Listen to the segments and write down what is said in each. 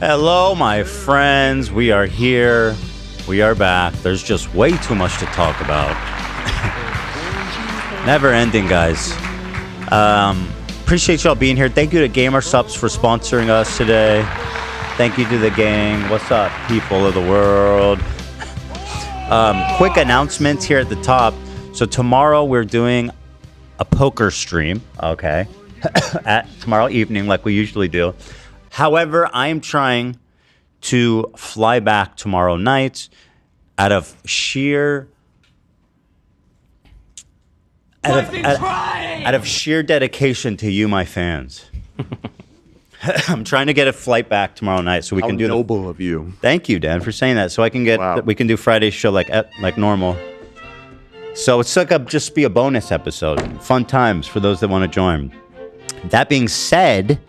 Hello, my friends. We are here. We are back. There's just way too much to talk about. Never ending, guys. Appreciate y'all being here. Thank you to Gamer Subs for sponsoring us today. Thank you to the gang. What's up, people of the world? Quick announcements here at the top. So tomorrow we're doing a poker stream, okay, at tomorrow evening like we usually do. However, I am trying to fly back tomorrow night out of sheer dedication to you, my fans. I'm trying to get a flight back tomorrow night so we can do noble of you. Thank you, Dan, for saying that. So I can get we can do Friday's show like normal. So it's like just be a bonus episode. Fun times for those that want to join. That being said,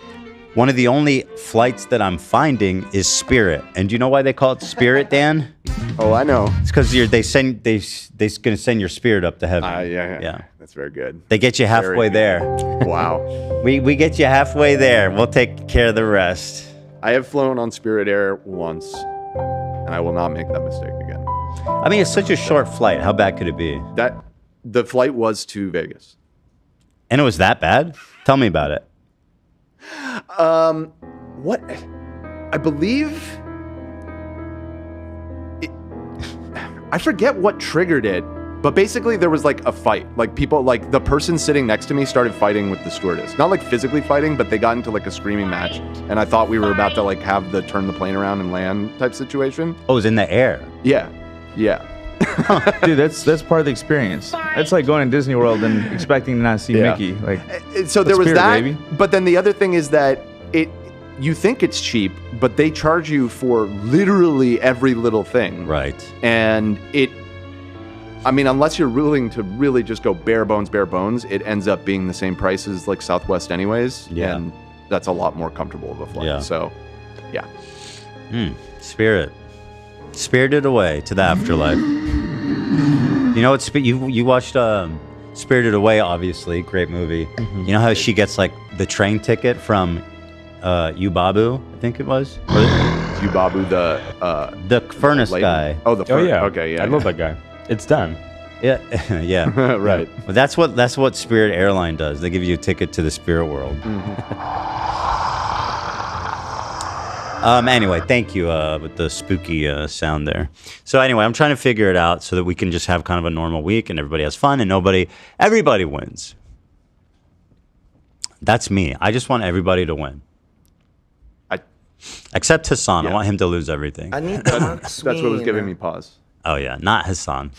one of the only flights that I'm finding is Spirit. And do you know why they call it Spirit, Dan? Oh, I know. It's because they're gonna send your spirit up to heaven. Yeah. That's very good. They get you halfway there. Wow. We get you halfway there. We'll take care of the rest. I have flown on Spirit Air once, and I will not make that mistake again. I mean, it's such a short flight. How bad could it be? The flight was to Vegas. And it was that bad? Tell me about it. What? I believe I forget what triggered it, but basically there was like a fight. Like the person sitting next to me started fighting with the stewardess. Not like physically fighting, but they got into like a screaming match. And I thought we were about to like have the turn the plane around and land type situation. Oh, it was in the air. Yeah. Dude, that's part of the experience. That's like going to Disney World and expecting to not see Mickey. Like, so there was Spirit, that, baby. But then the other thing is that you think it's cheap, but they charge you for literally every little thing. Right. And I mean, unless you're willing to really just go bare bones, it ends up being the same price as like Southwest anyways. Yeah. And that's a lot more comfortable of a flight. Yeah. So, yeah. Spirit. Spirited away to the afterlife. You know what? You watched Spirited Away, obviously. Great movie. Mm-hmm. You know how she gets like the train ticket from Yubabu, I think it was? Yubabu, the furnace guy. Oh, the furnace. Yeah. Okay, yeah. I love that guy. It's done. Yeah, yeah. Right. But that's what Spirit Airline does. They give you a ticket to the spirit world. Mm-hmm. Anyway, thank you with the spooky sound there. So anyway, I'm trying to figure it out so that we can just have kind of a normal week and everybody has fun and everybody wins. That's me. I just want everybody to win. Except Hasan. Yeah. I want him to lose everything. I need that's what was giving me pause. Oh yeah, not Hasan.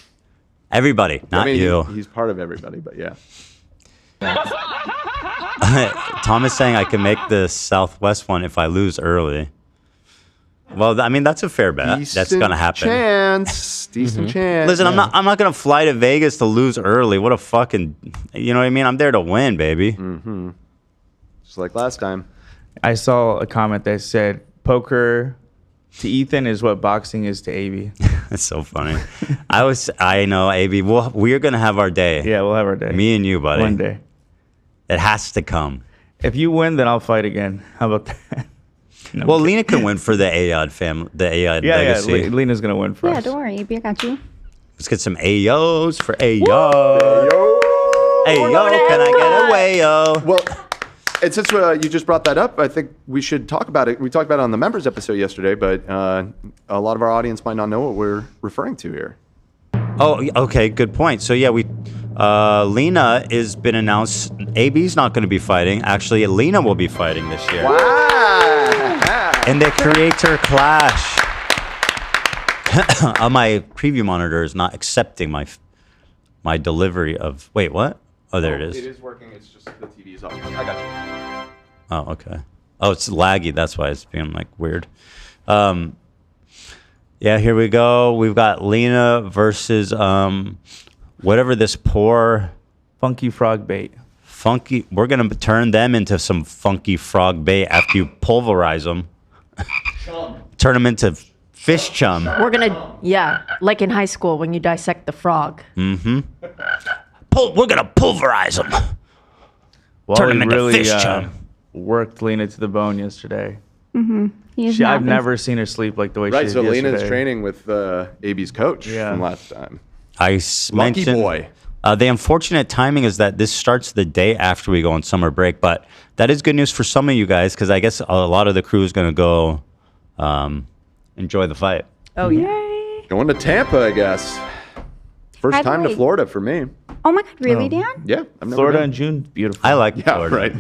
Everybody, not you. He's part of everybody, but yeah. Tom is saying I can make the Southwest one if I lose early. Well, I mean that's a fair bet. That's gonna happen. Decent chance. Listen, I'm not gonna fly to Vegas to lose early. What a fucking, you know what I mean? I'm there to win, baby. Mm-hmm. Just like last time. I saw a comment that said poker to Ethan is what boxing is to AB. That's so funny. I know, AB. We're gonna have our day. Yeah, we'll have our day. Me and you, buddy. One day. It has to come. If you win, then I'll fight again. How about that? No, well, Lena can win for the Ayod family, the Ayod legacy. Yeah, Lena's gonna win for us. Yeah, don't worry, AB, I got you. Let's get some Ayos for Ayod. Ayo, can I get a wayo? Well, and since you just brought that up, I think we should talk about it. We talked about it on the members episode yesterday, but a lot of our audience might not know what we're referring to here. Oh, okay, good point. So yeah, Lena has been announced. AB's not going to be fighting. Actually, Lena will be fighting this year. Wow! In the Creator Clash. My preview monitor is not accepting my delivery of. Wait, what? Oh, there it is. It is working. It's just the TV is off. I got you. Oh, okay. Oh, it's laggy. That's why it's being like weird. Yeah, here we go. We've got Lena versus whatever this poor funky frog bait. We're gonna turn them into some funky frog bait after you pulverize them. Turn them into fish chum. We're gonna, like in high school when you dissect the frog. Mm-hmm. We're gonna pulverize them. Well, Turn them into really, fish chum. Worked Lena to the bone yesterday. I've never seen her sleep like the way she Right, did so Lena's yesterday. training with AB's coach from last time. Lucky Lucky boy. The unfortunate timing is that this starts the day after we go on summer break, but that is good news for some of you guys because I guess a lot of the crew is going to go enjoy the fight. Oh, yeah. Going to Tampa, I guess. First By the time to way- Florida for me. Oh my God, really, Dan? Yeah, I've never Florida been. in June, beautiful. I like Yeah, Florida. right.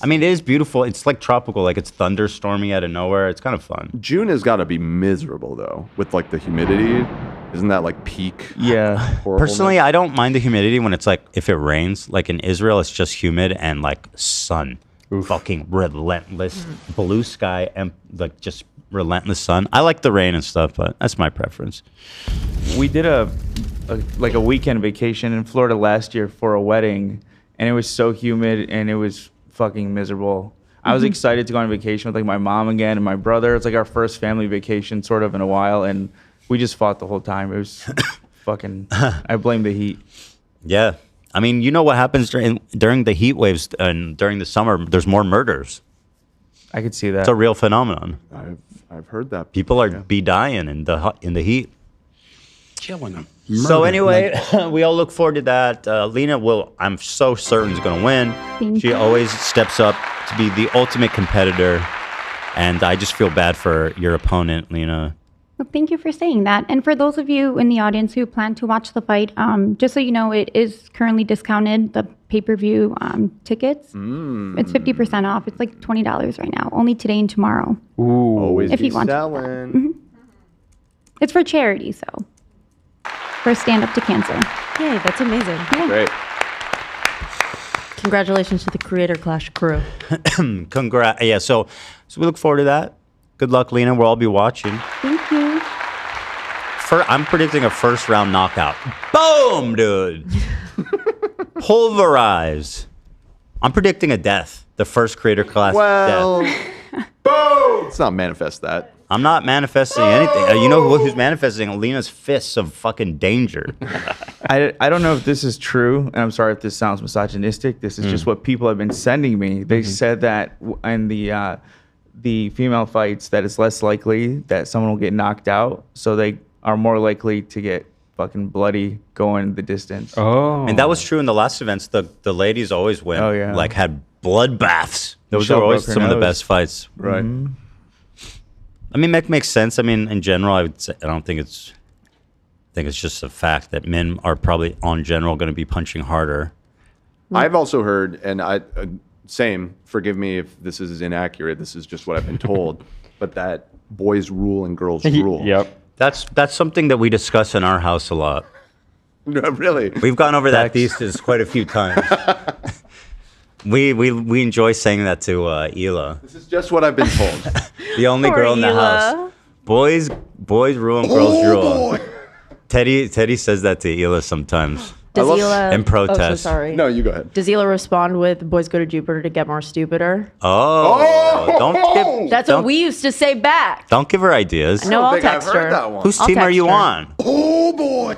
I mean, it is beautiful. It's like tropical, like it's thunderstormy out of nowhere. It's kind of fun. June has got to be miserable though, with like the humidity. Isn't that like peak? Yeah. horribleness? Personally, I don't mind the humidity when it's like if it rains. Like in Israel, it's just humid and like sun, fucking relentless blue sky and like just relentless sun. I like the rain and stuff, but that's my preference. We did a weekend vacation in Florida last year for a wedding, and it was so humid and it was fucking miserable. I was excited to go on vacation with like my mom again and my brother. It's like our first family vacation sort of in a while, and we just fought the whole time. It was fucking. I blame the heat. Yeah, I mean, you know what happens during the heat waves and during the summer? There's more murders. I could see that. It's a real phenomenon. I've heard that. People are be dying in the heat. Killing them. So anyway, we all look forward to that. Lena I'm so certain, is going to win. Thank She you. always steps up to be the ultimate competitor. And I just feel bad for your opponent, Lena. Well, thank you for saying that. And for those of you in the audience who plan to watch the fight, just so you know, it is currently discounted, the pay-per-view tickets. It's 50% off. It's like $20 right now, only today and tomorrow. Always If be you want to. selling. It's for charity, so for Stand Up to Cancer. Yay, that's amazing. Yeah. Great. Congratulations to the Creator Clash crew. Congrats. Yeah, so we look forward to that. Good luck, Lena. We'll all be watching. Thank you. I'm predicting a first round knockout. Boom, dude. Pulverized. I'm predicting a death. The first Creator Class Well, death. boom! Let's not manifest that. I'm not manifesting anything. You know who's manifesting? Lena's fists of fucking danger. I don't know if this is true, and I'm sorry if this sounds misogynistic. This is just what people have been sending me. They said that in the female fights that it's less likely that someone will get knocked out, so they are more likely to get fucking bloody going the distance. Oh. And that was true in the last events. The ladies always went, Oh, yeah. like had bloodbaths. Those Michelle are always broke her some of the nose. best fights. Right. I mean, that makes sense. I mean, in general, I would say I think it's just a fact that men are probably, on general, going to be punching harder. I've also heard, and same, forgive me if this is inaccurate, this is just what I've been told, but that boys rule and girls rule. Yep. That's something that we discuss in our house a lot. No, really? We've gone over that thesis quite a few times. We enjoy saying that to Hila, This is just what I've been told. the only Poor girl in the Hila. house. Boys rule and girls rule. Teddy says that to Hila sometimes. Does love- Hila... In protest. Oh, so sorry. No, you go ahead. Does Hila respond with, boys go to Jupiter to get more stupider? Oh, don't That's don't, what we used to say back. don't give her ideas. No, I'll think I've text heard her. that one. Whose I'll team are text you her. on? Oh, boy.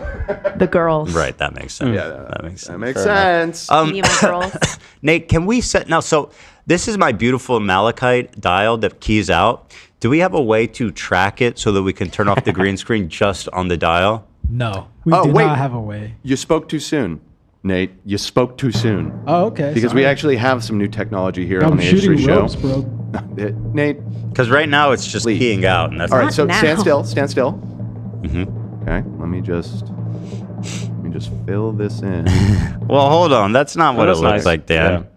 The girls. Right, that makes sense. Yeah, that makes that sense. makes sense. Me and my girls. Nate, can we set now? So this is my beautiful malachite dial that keys out. Do we have a way to track it so that we can turn off the green screen just on the dial? No, we Oh, do wait. not have a way. You spoke too soon, Nate. You spoke too soon. Oh, okay. Because we sorry. actually have some new technology here on I'm the shooting H3 show. ropes, bro. Nate, Because right now it's just Leave. keying out, and that's all right, Not so now. stand still, stand still. Mhm. Okay, let me just fill this in. Well, hold on. That's not what That's it looks nice. like, Dan.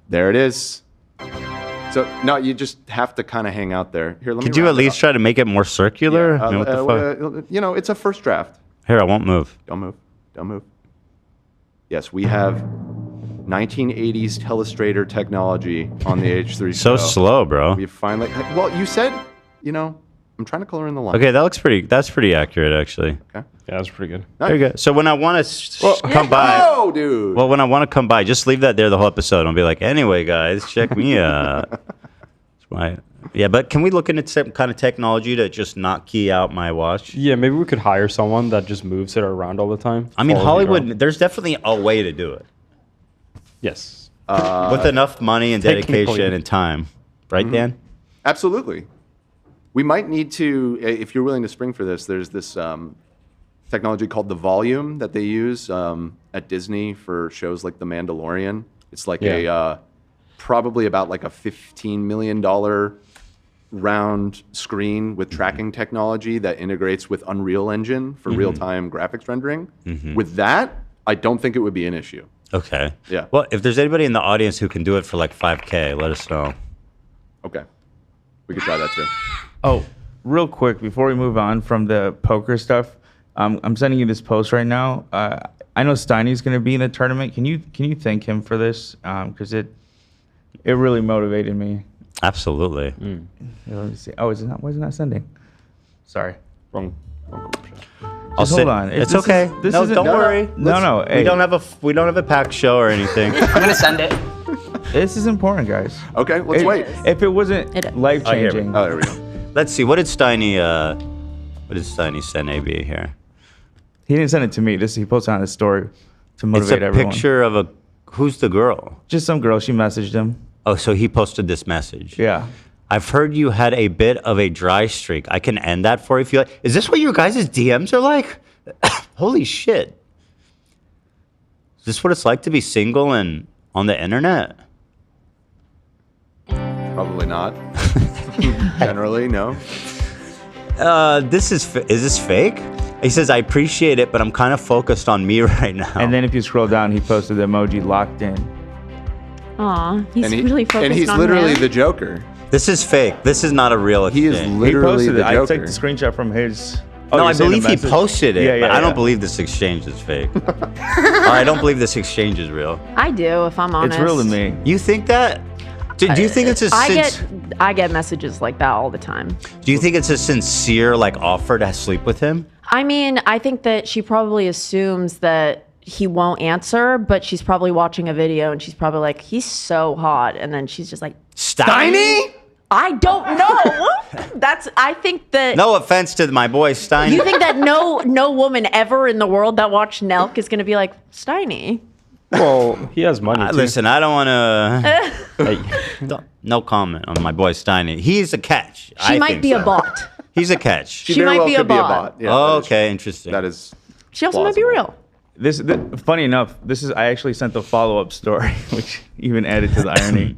There it is. So no, you just have to kind of hang out there. Here, let me. Could you at round it least up. try to make it more circular? I mean, what the fuck? You know, it's a first draft. Here, I won't move. Don't move. Don't move. Yes, we have 1980s telestrator technology on the H3 So show. slow, bro. We finally. Well, you said, you know, I'm trying to color in the line. Okay, that's pretty accurate, actually. Okay. Yeah, that's pretty good. There you go. So when I want to come by, Oh, dude. well, when I want to come by, just leave that there the whole episode. I'll be like, anyway, guys, check me out. That's why. Yeah, but can we look into some kind of technology to just not key out my watch? Yeah, maybe we could hire someone that just moves it around all the time. I mean, Follows you Hollywood, around. there's definitely a way to do it. Yes. With enough money and technically. dedication and time. Right, Dan? Absolutely. We might need to, if you're willing to spring for this, there's this technology called the volume that they use at Disney for shows like The Mandalorian. It's like probably about like a $15 million round screen with tracking technology that integrates with Unreal Engine for real-time graphics rendering. With that, I don't think it would be an issue. Okay. Yeah. Well, if there's anybody in the audience who can do it for like $5K, let us know. Okay. We could try that too. Oh, real quick before we move on from the poker stuff, I'm sending you this post right now. I know Steiny's going to be in the tournament. Can you thank him for this? Because it really motivated me. Absolutely. Let me see. Oh, is it not? Why is it not sending? Sorry. Wrong. I'll Hold on. It's This okay. is- this No, isn't- don't no, worry. No. We Hey, don't have a packed show or anything. I'm gonna send it. this is important, guys. Okay, let's wait. If it wasn't It is. life changing, Oh, there we go. Let's see. What did Steiny send AB here? he didn't send it to me. He posted on his story to It's motivate a everyone. picture of who's the girl? Just some girl. She messaged him. Oh, so he posted this message. Yeah. I've heard you had a bit of a dry streak. I can end that for you if you like. Is this what your guys' DMs are like? Holy shit. Is this what it's like to be single and on the internet? Probably not. Generally, no. Is this fake? He says, I appreciate it, but I'm kind of focused on me right now. And then if you scroll down, he posted the emoji locked in. Aw, he's And really focused and he's on literally him. the Joker. This is fake. This is not a real He is exchange. He literally posted the it. I Joker. took the screenshot from his. No, you're I saying the believe he message? posted it, Yeah, but I yeah. don't believe this exchange is fake. Or I don't believe this exchange is real. I do, if I'm honest. It's real to me. You think that? Do you think it's a I get messages like that all the time. Do you think it's a sincere like offer to sleep with him? I mean, I think that she probably assumes that he won't answer, but she's probably watching a video and she's probably like, he's so hot. And then she's just like, Steiny? I don't know. I think that. No offense to my boy Steiny. You think that no woman ever in the world that watched Nelk is going to be like, Steiny? Well, he has money. Too. Listen, I don't want to. Hey, No comment on my boy Steiny. He's a catch. She might be a bot. He's a catch. She very might well be a could bot. Yeah, Oh, that is- okay, interesting. That is. She also might be plausible. real. Funny enough, I actually sent the follow-up story, which even added to the irony.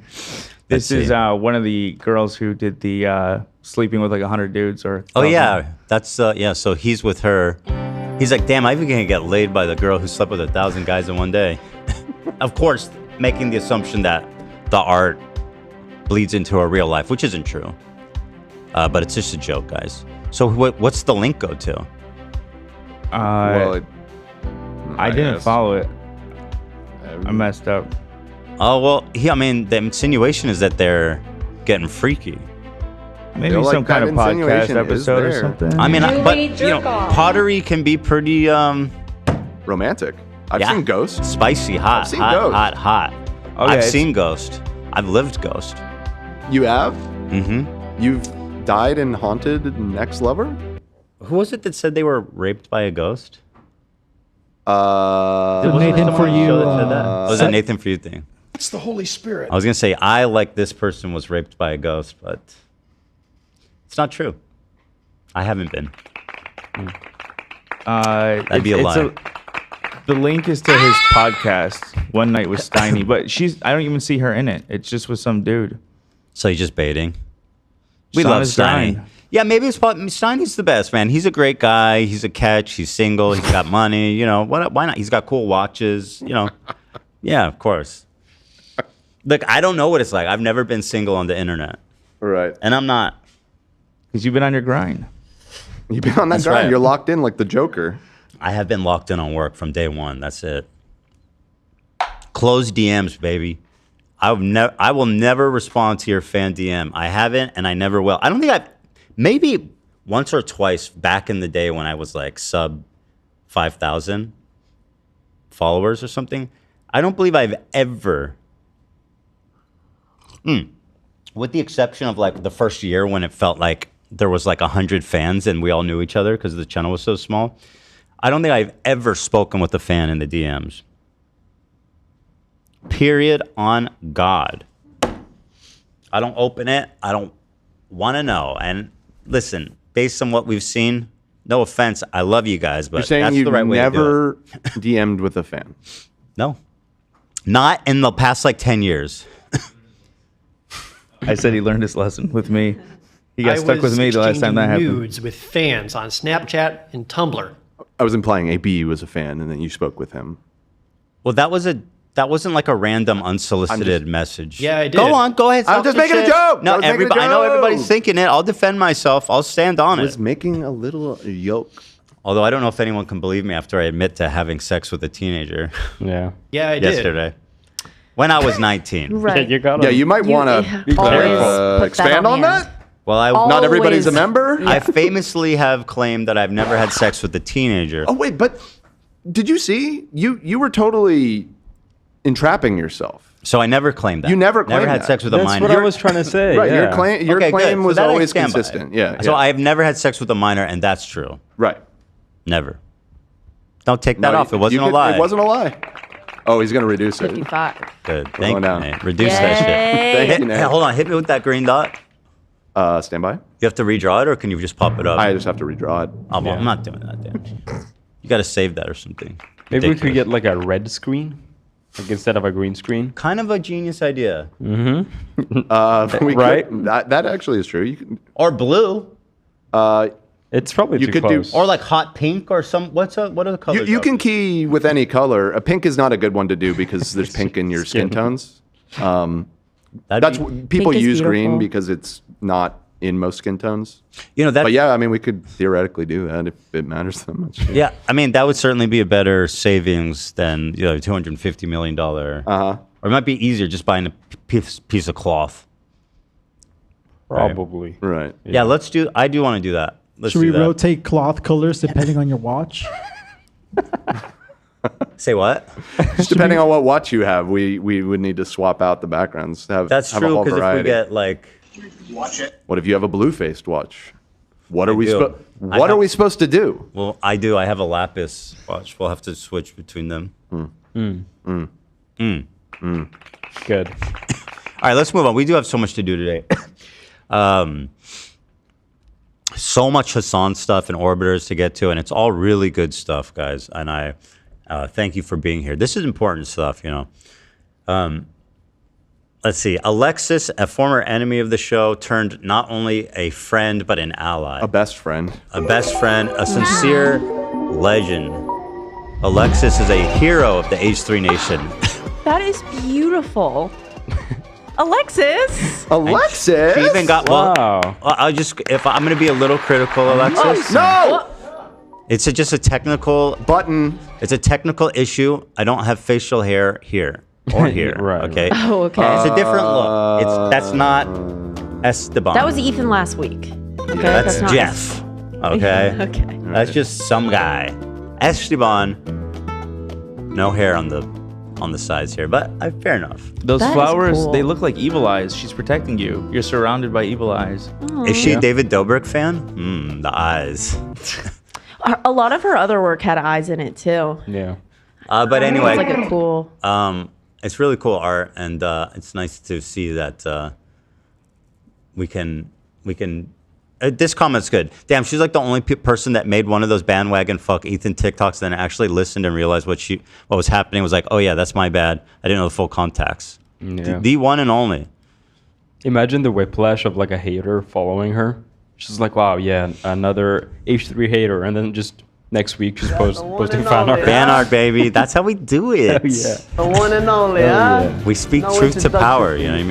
This is one of the girls who did the sleeping with like 100 dudes or. Oh yeah, that's yeah. So he's with her. He's like, damn, I'm even gonna get laid by the girl who slept with 1,000 guys in one day. Of course, making the assumption that the art bleeds into her real life, which isn't true. But it's just a joke, guys. So what's the link go to? Well, I didn't guess. follow it. I messed up. Oh well, I mean, the insinuation is that they're getting freaky. Maybe feel like some kind that of podcast insinuation is episode or there. something. I mean, but you know, pottery can be pretty Romantic. I've yeah, seen Ghost. spicy, hot, I've seen hot, Ghost. hot, hot. Oh, yeah, I've it's- seen Ghost. I've lived Ghost. You have? Mm-hmm. You've died and haunted an ex-lover? Who was it that said they were raped by a ghost? Wasn't Nathan, Someone for on the you, show that said that? uh, Was it Nathan for you thing? It's the Holy Spirit. I was gonna say I like this person was raped by a ghost, but it's not true. I haven't been. That'd be a lie. The link is to his podcast, One Night with Steiny, but I don't even see her in it. It's just with some dude. So you're just baiting. We Son love is Steiny. dying. Yeah, maybe Steiny's the best, man. He's a great guy. He's a catch. He's single. He's got money. You know, why not? He's got cool watches. You know, yeah, of course. Look, I don't know what it's like. I've never been single on the internet, Right. and I'm not. Because you've been on your grind. You've been on that That's grind. right. You're locked in like the Joker. I have been locked in on work from day one. That's it. Closed DMs, baby. I will never respond to your fan DM. I haven't, and I never will. I don't think maybe once or twice back in the day when I was like sub 5,000 followers or something. I don't believe I've ever, with the exception of like the first year when it felt like there was like 100 fans and we all knew each other because the channel was so small. I don't think I've ever spoken with a fan in the DMs. Period on God. I don't open it. I don't want to know. And listen, based on what we've seen, no offense, I love you guys, but You're saying that's you the right way to do never DM'd with a fan. it. No. Not in the past like 10 years. I said he learned his lesson with me. He got I stuck was with me the last time that exchanging happened. nudes with fans on Snapchat and Tumblr. I was implying AB was a fan, and then you spoke with him. Well, that wasn't like a random unsolicited message. Yeah, I did. Go on, go ahead. I'm talk just your making a shit. joke. I No, was making a everybody. I know joke. everybody's thinking it. I'll defend myself. I'll stand on I it. was making a little joke. Although I don't know if anyone can believe me after I admit to having sex with a teenager Yeah. Yeah, I did. yesterday when I was 19. Right. Yeah, you got Yeah, you might want Be to always put expand on hand. that. Well, Not everybody's a Always. member. I famously have claimed that I've never had sex with a teenager. Oh wait, but did you see? You were totally entrapping yourself. So I never claimed that. You never claimed had that. sex with a That's minor. what I was trying to say. Right, yeah. your claim Okay, good. was So that I always stand by. consistent. Yeah. So yeah. I have never had sex with a minor, and that's true. Right. Never. Don't take that No, off. It wasn't a could- lie. It wasn't a lie. Oh, he's gonna reduce it. 55. Good. We're Thank going you, down. Nate. Reduce that Yay. shit. Thank Hit, you, Nate. hey, hold on. Hit me with that green dot. Stand by. You have to redraw it, or can you just pop it up? I just have to redraw it. Oh, well, I'm not doing that, damn. You got to save that or something. Maybe we could Ridiculous. get like a red screen, like instead of a green screen. Kind of a genius idea. We Right? could- that actually is true. You can. Or blue. It's probably You too could do- close. Or like hot pink or some. What are the colors? You of can it? key with any color. A pink is not a good one to do because there's pink in your skin tones. That'd That's be- people Pink is use green beautiful. because it's not in most skin tones. that. But yeah, I mean, we could theoretically do that if it matters that much. Yeah, I mean that would certainly be a better savings than $250 million. Or it might be easier just buying a piece of cloth. Probably. Right. Yeah, let's do. I do want to do that. Let's Should we do that. rotate cloth colors depending on your watch? Say what? Just depending on what watch you have, we would need to swap out the backgrounds. That's have a true whole because if we variety. get like. What if you have a blue-faced watch? What are we do. I What are have- we supposed to do? Well, I do. I have a lapis watch. We'll have to switch between them. Good. All right, let's move on. We do have so much to do today. So much Hasan stuff and orbiters to get to, and it's all really good stuff, guys. And I thank you for being here. This is important stuff, Let's see. Alexis, a former enemy of the show, turned not only a friend but an ally, A best friend. a best friend, a sincere legend. Alexis is a hero of the H3 Nation. That is beautiful. Alexis. Alexis. She even got Wow. I'll just if I'm going to be a little critical, Alexis. No It's just a technical. button. It's a technical issue. I don't have facial hair here or here. Right, Okay. Oh, okay. It's a different look. That's not Esteban. That was Ethan last week. Okay, That's not- Jeff. Okay. Okay. That's just some guy. Esteban. No hair on the sides here, but fair enough. Those That is flowers, cool. they look like evil eyes. She's protecting you. You're surrounded by evil eyes. Is she a David Dobrik fan? The eyes. A lot of her other work had eyes in it too. Yeah. But anyway, It's like a cool. it's really cool art, and it's nice to see that we can. This comment's good. Damn, she's like the only person that made one of those bandwagon fuck Ethan TikToks, then actually listened and realized what was happening. Was like, oh yeah, that's my bad. I didn't know the full context. Yeah. The one and only. Imagine the whiplash of like a hater following her. She's like, wow, yeah, another H3 hater, and then just next week she's posting fan art. Fan art, baby. That's how we do it. Oh, yeah. The one and only, huh? We speak No truth to introduction. power. You know what I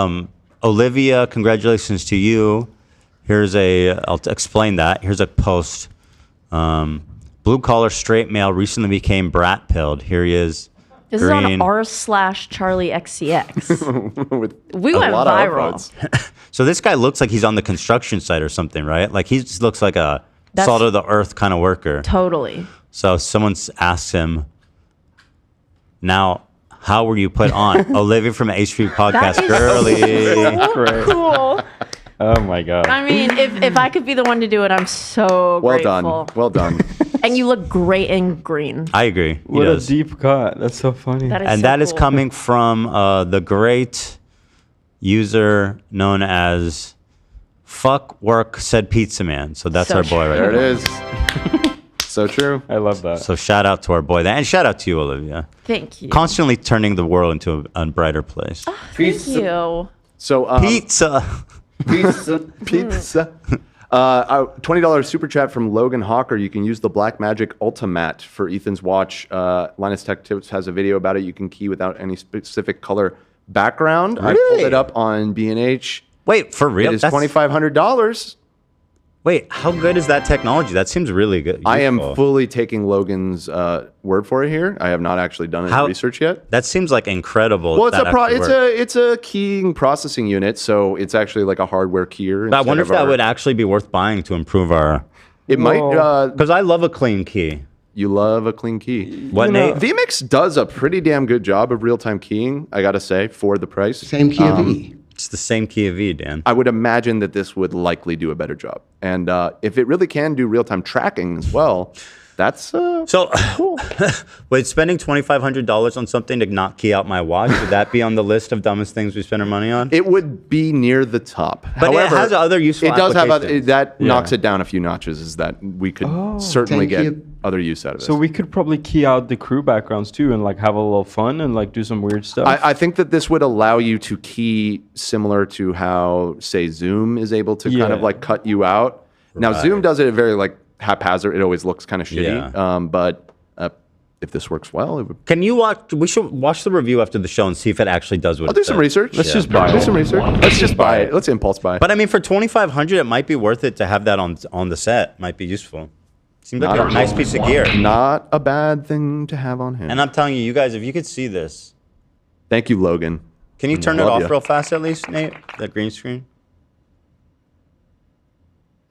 mean? Olivia, congratulations to you. I'll explain that. Here's a post. Blue collar straight male recently became Brat pilled. Here he is. This green. is on r/Charlie XCX. With We a went lot of viral. upvotes. So this guy looks like he's on the construction site or something, right? Like he just looks like a That's- salt of the earth kind of worker. Totally. So someone asks him, now, how were you put on? Olivia from H3 Podcast, That is girly. Great. Cool. Oh my god. I mean, if I could be the one to do it, I'm so Well grateful. done. Well done. And you look great in green. I agree. He What a does. deep cut. That's so funny. That is And so that is cool. coming from the great user known as Fuck Work Said Pizza Man. So that's So our boy right There there. it is. So true. I love that. So shout out to our boy there. And shout out to you, Olivia. Thank you. Constantly turning the world into a brighter place. Thank you. So Pizza. Pizza. $20 super chat from Logan Hawker. You can use the Black Magic Ultimat for Ethan's watch. Linus Tech Tips has a video about it. You can key without any specific color background. I pulled it up on B&H. Wait, for real? It is $2,500. Wait, how good is that technology? That seems really good. I am useful. fully taking Logan's word for it here. I have not actually done any research yet. That seems like incredible. Well, if that actually works. it's a keying processing unit, so it's actually like a hardware keyer. But I wonder if instead that of would actually be worth buying to improve our. It might. Because I love a clean key. You love a clean key. What, Nate? vMix does a pretty damn good job of real-time keying, I gotta say, for the price. Same key of E. It's the same key of E, Dan. I would imagine that this would likely do a better job. And if it really can do real-time tracking as well, that's So, cool. wait, spending $2,500 on something to not key out my watch, would that be on the list of dumbest things we spend our money on? It would be near the top. But However, it has other useful It does have applications. that knocks it down a few notches. Is that we could certainly 10 get key- other use out of it. So we could probably key out the crew backgrounds too, and like have a little fun and like do some weird stuff. I think that this would allow you to key similar to how, say, Zoom is able to kind of like cut you out. Now, Zoom does it very like haphazard. It always looks kind of shitty. Yeah. But if this works well, it would. Can you watch? We should watch the review after the show and see if it actually does what I'll it do some says. research. Let's just buy Do it. some research. Let's just buy it. Let's impulse buy. But I mean, for $2,500, it might be worth it to have that on the set. Might be useful. Seems like a nice piece of gear. Not a bad thing to have on hand. And I'm telling you, you guys, if you could see this, Thank you, Logan. can you turn it Love off ya. real fast at least, Nate? That green screen.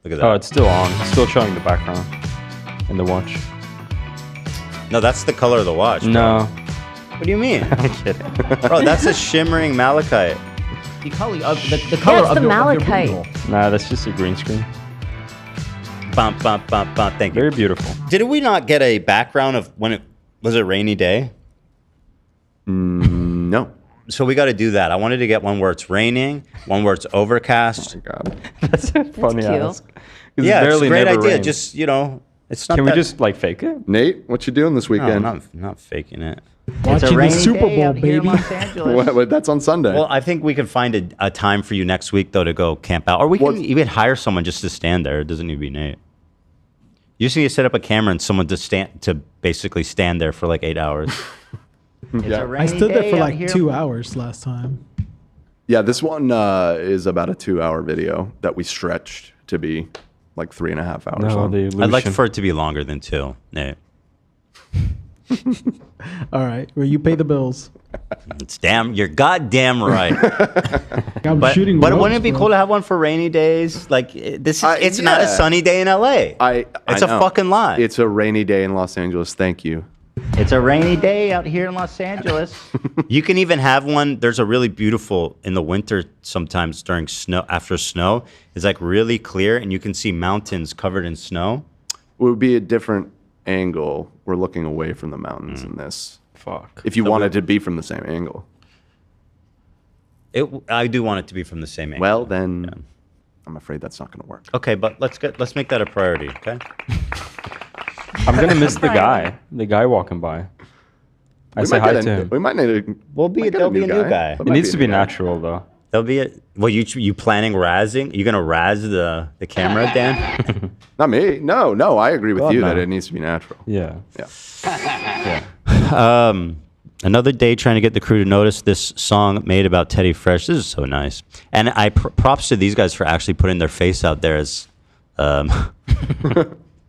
Look at that. Oh, it's still on. It's still showing the background in the watch. No, that's the color of the watch. Bro. No, What do you mean? I'm kidding. Bro, that's a shimmering malachite. The color of the color it's of the your malachite. original. Nah, that's just a green screen. Bump, bump, bump, bump. Thank you. Very beautiful. Did we not get a background of when it was a rainy day? No. So we got to do that. I wanted to get one where it's raining, one where it's overcast. Oh my God. That's a funny cute. ask. 'Cause Yeah, it it's a barely great never idea. rains. Just, you know, it's not Can we that- just like fake it? Nate, what you doing this No, weekend? not faking it. Watching the Super Bowl, baby. What, that's on Sunday. Well, I think we can find a time for you next week, though, to go camp out. Or we can even hire someone just to stand there. It doesn't need to be Nate. You just need to set up a camera and someone to basically stand there for like 8 hours. I stood there for like 2 hours last time. Yeah, this one is about a 2-hour video that we stretched to be like 3.5 hours No, long. the illusion. I'd like for it to be longer than 2, Nate. All right, well, you pay the bills. You're goddamn right. I'm But shooting. wouldn't ropes, it be bro. cool to have one for rainy days? Like it's not a yeah. sunny day in LA. It's a know. fucking lie. It's a rainy day in Los Angeles. Thank you. It's a rainy day out here in Los Angeles. You can even have one. There's a really beautiful in the winter sometimes during snow, after snow. It's like really clear and you can see mountains covered in snow. It would be a different angle. We're looking away from the mountains in this. Fuck. If you wanted to be from the same angle. I do want it to be from the same angle. Well, then I'm afraid that's not going to work. Okay, but let's make that a priority, okay? I'm gonna miss the guy walking by. I We say might hi get to a- him. We might need a. There'll be a new guy. It needs to be natural though. There'll be well, you planning razzing? You gonna razz the camera, Dan? Not me. No. I agree with God, you no. that it needs to be natural. Yeah. Another day trying to get the crew to notice this song made about Teddy Fresh. This is so nice. And I props to these guys for actually putting their face out there as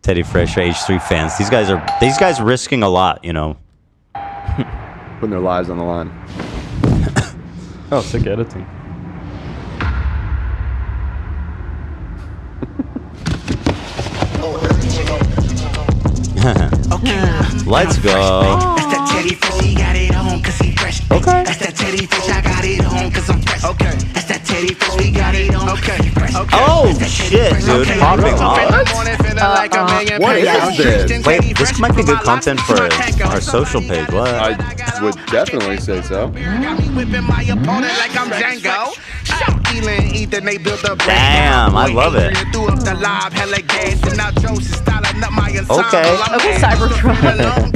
Teddy Fresh or H3 fans. These guys risking a lot, you know. Putting their lives on the line. Oh, sick editing. Let's go. That's that Teddy Fresh, he got it on cause he fresh. Okay. That's that Teddy Fresh, I got it on cause I'm fresh. Okay. That's that Teddy Fresh, we got it on. Okay. Oh shit, dude. Popping off. What is this? Wait, this might be good content for our social page. What? I would definitely say so. Damn, I love it. Okay. Okay, Cybertron.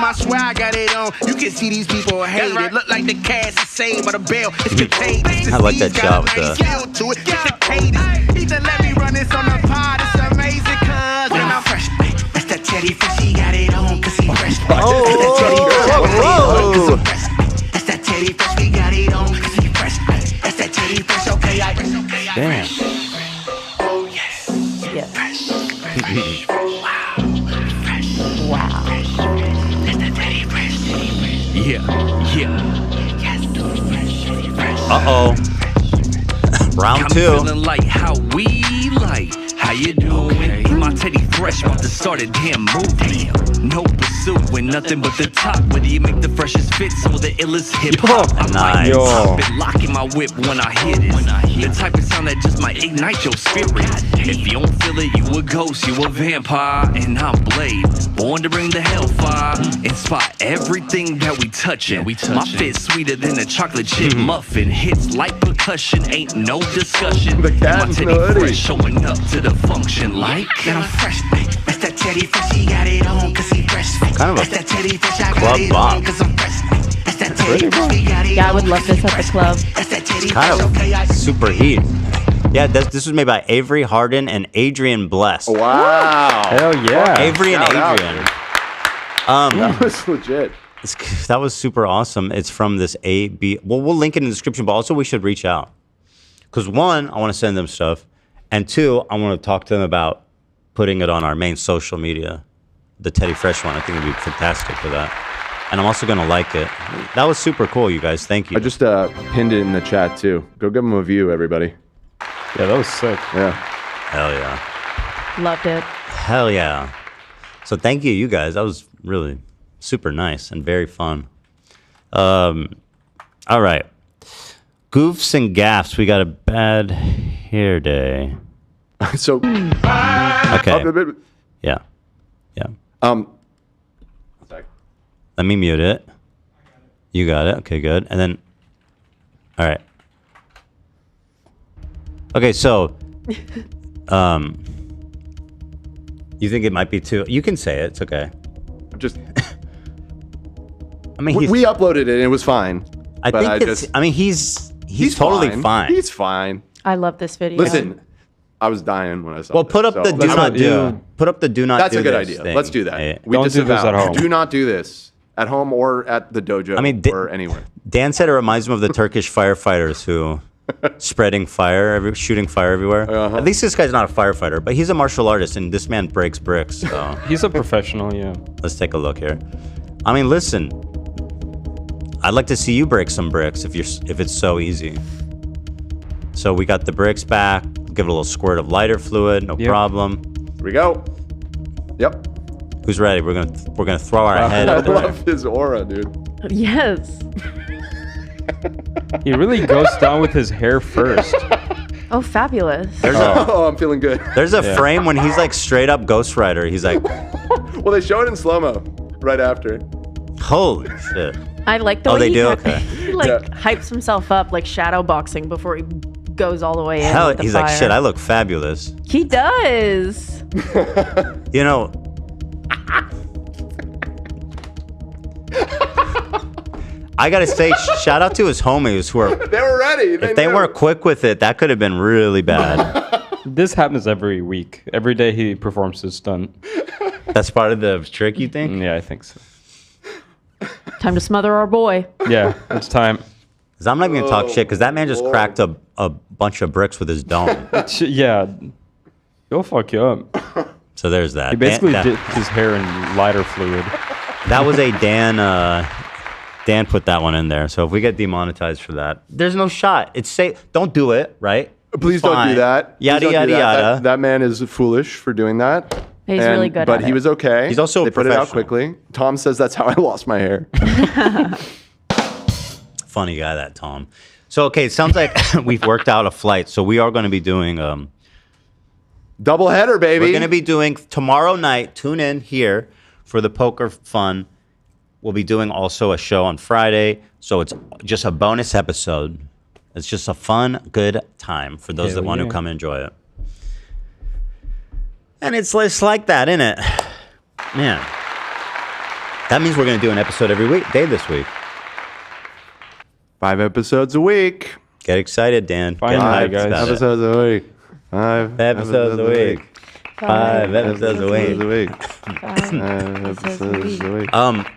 I swear I got it on. You can see these people hate it. Look like the cast is saved by the bail. It's contagious. I like that shot with the. Either let me run this on the pod. It's amazing, cuz when I'm fresh. That's that Teddy Fresh. He got it on cause he fresh. Oh, that's that Teddy Fresh. We got it on cause he fresh. That's that Teddy Fresh. Okay, damn. Oh, yes. Yes. Fresh. Wow. Fresh. Wow. That's that Teddy Fresh. Yeah. Yes. Fresh. Uh-oh. Round two. I'm feeling like how we like. How you doing? My Teddy Fresh about to start a damn movie. No pursuing nothing but the top. Whether you make the freshest fits or the illest hip hop. Nice. I've been locking my whip when I hear this. The type of sound that just might ignite your spirit. If you don't feel it, you a ghost, you a vampire, and I'm Blade, born to bring the hellfire. Inspire everything that we touchin'. My fit's sweeter than a chocolate chip muffin. Hits like percussion, ain't no discussion. The cat my Teddy Fresh showing up to the function like. Now I'm fresh. That's that Teddy Fresh. He got it on cause he fresh. Kind of That's that Teddy Fresh. I got club it bop. on cause I'm fresh. That's that Teddy Fresh. We got it Yeah, I would love this at the club. That's that Teddy Kind Fresh. of super heat. Yeah, this was made by Avery Harden and Adrian Bless. Wow. Hell yeah. Avery and Shout out, Adrian. That was legit. That was super awesome. It's from this AB. Well, we'll link it in the description, but also we should reach out. Because one, I want to send them stuff. And two, I want to talk to them about putting it on our main social media. The Teddy Fresh one. I think it'd be fantastic for that. And I'm also going to like it. That was super cool, you guys. Thank you. I just pinned it in the chat too. Go give them a view, everybody. Yeah, that was sick. Yeah. Hell yeah. Loved it. Hell yeah. So thank you, you guys. That was really super nice and very fun. All right. Goofs and gaffs. We got a bad hair day. So. Okay. Yeah. Yeah. Let me mute it. You got it. Okay, good. And then, all right. Okay, so, you think it might be too? You can say it. It's okay. Just. I mean, we uploaded it and it was fine. I think it's. I mean, he's totally fine. He's fine. I love this video. Listen, I was dying when I saw. Well, put up the do not do. Put up the do not. That's do a good this idea. thing. Let's do that. Yeah. We Don't do this at home. Do not do this at home or at the dojo. I mean, or anywhere. Dan said it reminds him of the Turkish firefighters who spreading fire, shooting fire everywhere. At least this guy's not a firefighter, but he's a martial artist, and this man breaks bricks. So He's a professional, yeah. let's take a look here. I mean, listen, I'd like to see you break some bricks if it's so easy. So we got the bricks back. Give it a little squirt of lighter fluid, no problem. Here we go. Yep. Who's ready? We're gonna throw our head I up. love his aura, dude. Yes. He really goes down with his hair first. Oh, fabulous. Oh, I'm feeling good. There's a frame when he's like straight up Ghost Rider. He's like, Well, they show it in slow-mo right after. holy shit. I like the Oh, way they he, do? Okay. he hypes himself up like shadow boxing before he goes all the way in. Hell, with the he's fire. like, shit, I look fabulous. He does. You know, I gotta say, shout out to his homies who are. They were ready. If they weren't quick with it, that could have been really bad. This happens every week. Every day he performs his stunt. That's part of the trick, you think? Yeah, I think so. Time to smother our boy. Yeah, it's time. Because I'm not even gonna talk shit, because that man just cracked a bunch of bricks with his dome. Yeah, he'll fuck you up. So there's that. He basically dipped his hair in lighter fluid. That was a Dan. Dan put that one in there. So if we get demonetized for that, there's no shot. It's safe. Don't do it, right? Please don't do that. Yada, Please don't do yada, that. yada. That man is foolish for doing that. He's really good But at he it. was okay. He's also a They put it out professional. quickly. Tom says that's how I lost my hair. Funny guy, that Tom. So, okay, it sounds like we've worked out a flight. So we are going to be doing Double header, baby. We're going to be doing tomorrow night. Tune in here for the poker fun. We'll be doing also a show on Friday. So it's just a bonus episode. It's just a fun, good time for those that want to come enjoy it. And it's like that, isn't it? Man. That means we're going to do an episode every day this week. 5 episodes a week. Get excited, Dan. Finally, guys. 5 episodes a week. 5 episodes a week. 5 episodes a week. 5 episodes a week.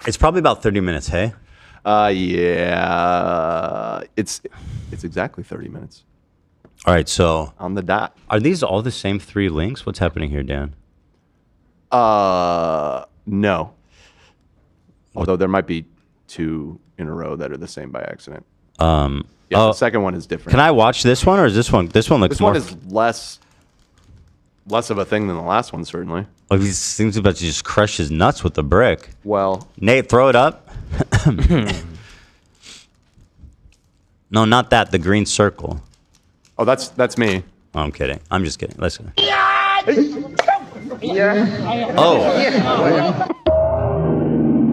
It's probably about 30 minutes, hey? Yeah. It's exactly 30 minutes. All right, so on the dot. Are these all the same 3 links? What's happening here, Dan? No. Although there might be 2 in a row that are the same by accident. The second one is different. Can I watch this one or is this one? This one looks more. This one is less of a thing than the last one, certainly. Oh, he seems about to just crush his nuts with the brick. Well, Nate, throw it up. No, not that. The green circle. Oh, that's me. Oh, I'm kidding. I'm just kidding. Listen. Oh.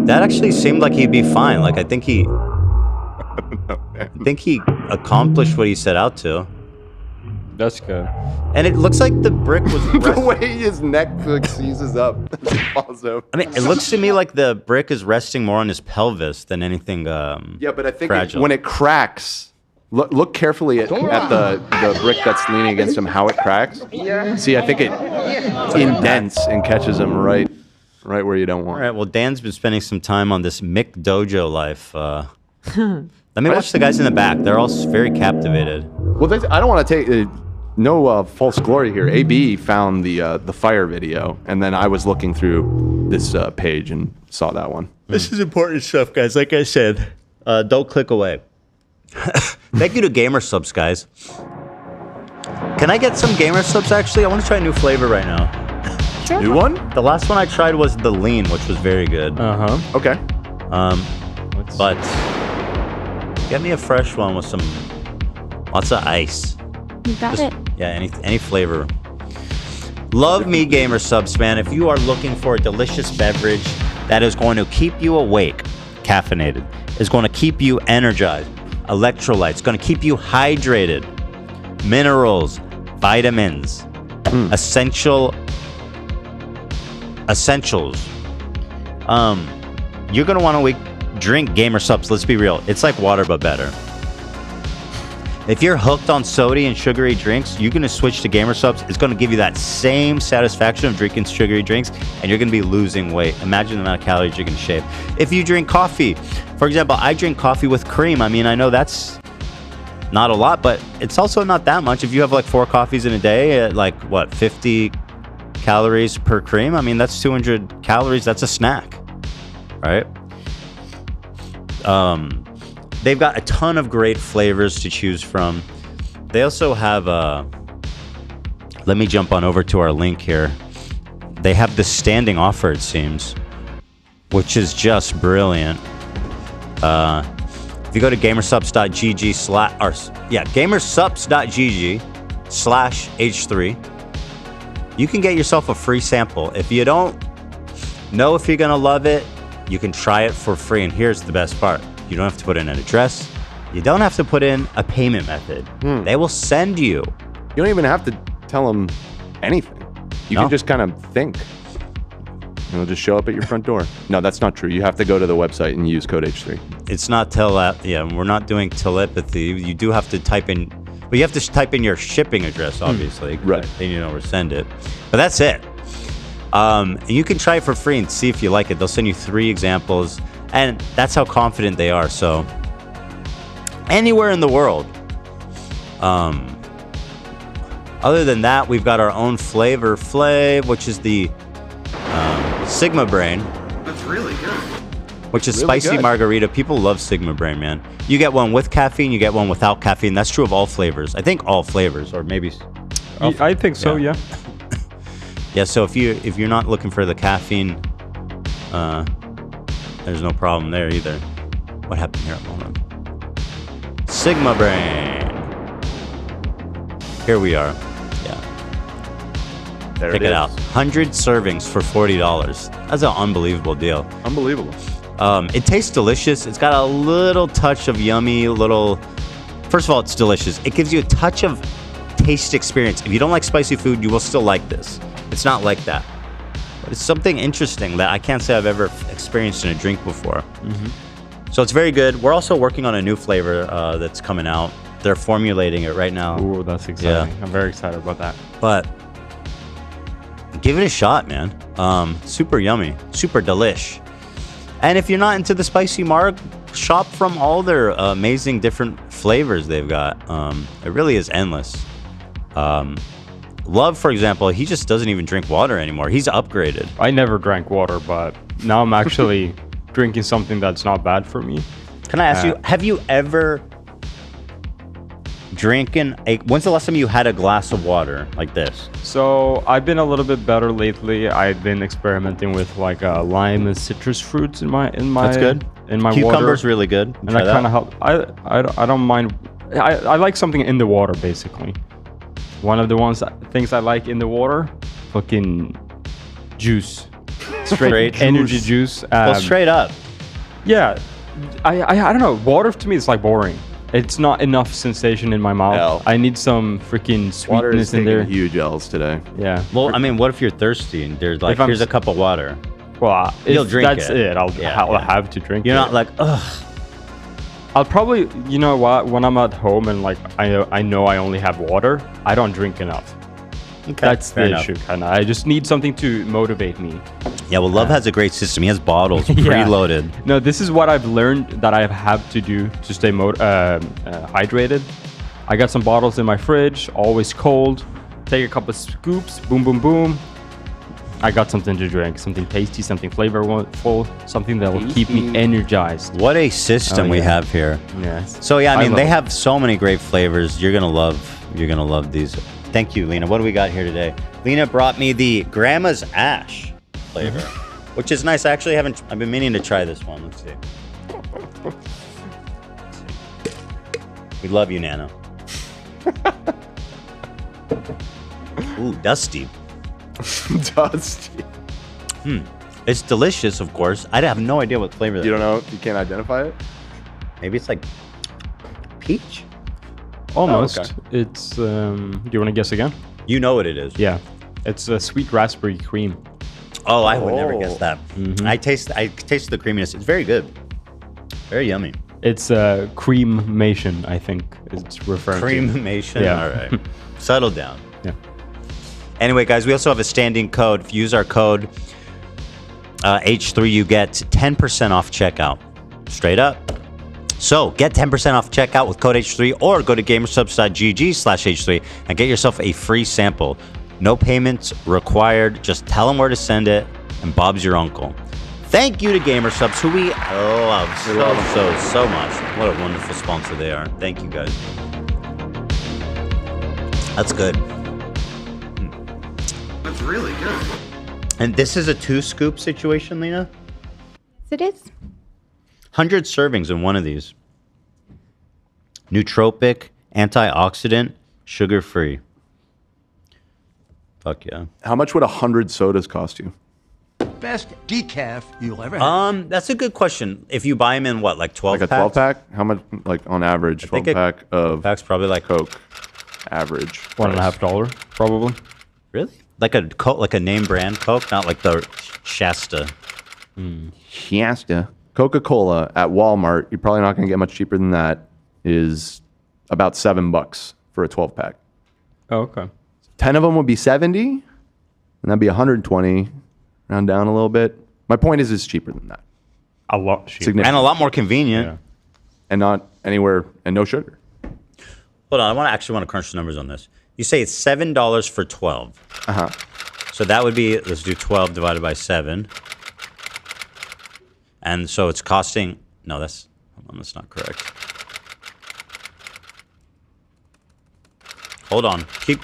That actually seemed like he'd be fine. Like I think he accomplished what he set out to. That's good. And it looks like the brick was the way his neck like seizes up as he falls over. I mean, it looks to me like the brick is resting more on his pelvis than anything. Yeah, but I think fragile. When it cracks, look carefully at the brick that's leaning against him. How it cracks. See, I think it indents and catches him right where you don't want. All right. Well, Dan's been spending some time on this Mick Dojo life. Let me watch the guys in the back. They're all very captivated. Well, I don't want to take no false glory here. AB found the fire video, and then I was looking through this page and saw that one. This is important stuff, guys. Like I said, don't click away. Thank you to Gamer Subs, guys. Can I get some Gamer Subs, actually? I want to try a new flavor right now. Sure. New one? The last one I tried was the lean, which was very good. Uh-huh. Okay. But get me a fresh one with some lots of ice. You got it. Yeah, any flavor. Love me, Gamer Subs, man. If you are looking for a delicious beverage that is going to keep you awake, caffeinated, is going to keep you energized, electrolytes, going to keep you hydrated, minerals, vitamins, essentials. You're going to want to drink Gamer Subs. Let's be real. It's like water, but better. If you're hooked on sody and sugary drinks, you're going to switch to Gamer Subs. It's going to give you that same satisfaction of drinking sugary drinks, and you're going to be losing weight. Imagine the amount of calories you're going to shave. If you drink coffee, for example, I drink coffee with cream. I mean, I know that's not a lot, but it's also not that much. If you have like 4 coffees in a day at like, 50 calories per cream, I mean, that's 200 calories. That's a snack, right? They've got a ton of great flavors to choose from. They also have let me jump on over to our link here. They have the standing offer, it seems, which is just brilliant. If you go to gamersubs.gg/H3, you can get yourself a free sample. If you don't know if you're gonna love it, you can try it for free. And here's the best part. You don't have to put in an address. You don't have to put in a payment method. They will send you. You don't even have to tell them anything. You can just kind of think. And it'll just show up at your front door. No, that's not true. You have to go to the website and use code H3. It's not we're not doing telepathy. You do have to type in, but you have to type in your shipping address, obviously. Right. Then you know where to send it. But that's it. And you can try it for free and see if you like it. They'll send you 3 examples. And that's how confident they are. So anywhere in the world. Other than that, we've got our own flavor, which is the Sigma Brain. That's really good. Which is really spicy good. margarita. People love Sigma Brain, man. You get one with caffeine, you get one without caffeine. That's true of all flavors. I think all flavors, or maybe. I think so. Yeah. Yeah. So if you're not looking for the caffeine, there's no problem there either. What happened here? Hold on. Sigma Brain. Here we are. Yeah. There Check it out. 100 servings for $40. That's an unbelievable deal. Unbelievable. It tastes delicious. It's got a little touch of yummy, First of all, it's delicious. It gives you a touch of taste experience. If you don't like spicy food, you will still like this. It's not like that. But it's something interesting that I can't say I've ever experienced in a drink before. So it's very good. We're also working on a new flavor that's coming out. They're formulating it right now. Ooh, that's exciting. I'm very excited about that. But give it a shot, man. Super yummy. Super delish. And if you're not into the spicy mark, shop from all their amazing different flavors they've got. It really is endless. Love, for example, he just doesn't even drink water anymore. He's upgraded. I never drank water, but now I'm actually drinking something that's not bad for me. Can I ask you, have you ever when's the last time you had a glass of water like this? So I've been a little bit better lately. I've been experimenting with like lime and citrus fruits in my That's good. In my Cucumber's water. really good. And that kind of help. I don't mind. I like something in the water basically. One of the things I like in the water, fucking juice, straight energy juice. Well, straight up. Yeah, I don't know. Water to me is like boring. It's not enough sensation in my mouth. Hell. I need some freaking Water is sweetness in there. huge L's today. Yeah. Well, I mean, what if you're thirsty and there's like, here's a cup of water? Well, You'll drink that's it. I'll have to drink it. You're not like, ugh. I'll probably, you know what, when I'm at home and like I know I only have water, I don't drink enough. Okay, that's fair the enough. issue, kind of. I just need something to motivate me. Yeah, well, Love has a great system. He has bottles preloaded. No, this is what I've learned that I have to do to stay hydrated. I got some bottles in my fridge, always cold. Take a couple of scoops, boom, boom, boom. I got something to drink, something tasty, something flavorful, something that will keep me energized. What a system we have here. Yes. So yeah, I mean, they have so many great flavors. You're gonna love these. Thank you, Lena. What do we got here today? Lena brought me the Grandma's Ash flavor, which is nice. I actually haven't. I've been meaning to try this one. Let's see. We love you, Nana. Ooh, dusty. Dusty. It's delicious, of course. I have no idea what flavor that is. You don't know? You can't identify it? Maybe it's like peach? Almost. Oh, okay. It's, do you want to guess again? You know what it is. Yeah. It's a sweet raspberry cream. Oh, I would never guess that. I taste the creaminess. It's very good. Very yummy. It's creamation, I think it's referring to. Creamation? Yeah. All right. Settle down. Yeah. Anyway, guys, we also have a standing code. If you use our code H3, you get 10% off checkout. Straight up. So get 10% off checkout with code H3 or go to gamersubs.gg/H3 and get yourself a free sample. No payments required. Just tell them where to send it and Bob's your uncle. Thank you to Gamersubs, who we love so much. What a wonderful sponsor they are. Thank you, guys. That's good. That's really good. And this is a 2-scoop situation, Lena? Yes, it is. 100 servings in one of these. Nootropic, antioxidant, sugar-free. Fuck yeah. How much would 100 sodas cost you? Best decaf you'll ever have. That's a good question. If you buy them in what, like 12 Like a packs? 12-pack? How much, like on average, 12-pack of pack's probably like Coke, average. $1.50, probably. Really? Like a Coke, like a name brand Coke, not like the Shasta. Shasta. Coca-Cola at Walmart, you're probably not going to get much cheaper than that, is about $7 for a 12-pack. Oh, okay. 10 of them would be 70, and that'd be 120, round down a little bit. My point is, it's cheaper than that. A lot cheaper. And a lot more convenient. Yeah. And not anywhere, and no sugar. Hold on, I actually want to crunch the numbers on this. You say it's $7 for 12. Uh-huh. So that would be, let's do 12 divided by 7. And so it's costing, no, that's not correct. Hold on, keep.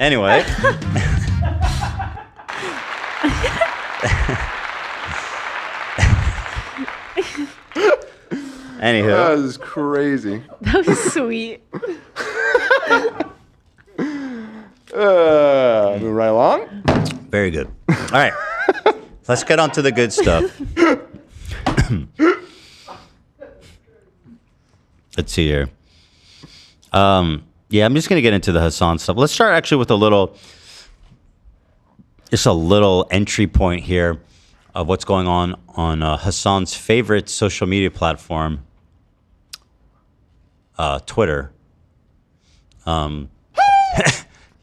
Anyway. Anywho. That was crazy. That was sweet. Move right along. Very good. All right. Let's get on to the good stuff. Let's see here. Yeah, I'm just going to get into the Hasan stuff. Let's start actually with just a little entry point here of what's going on Hasan's favorite social media platform, Twitter.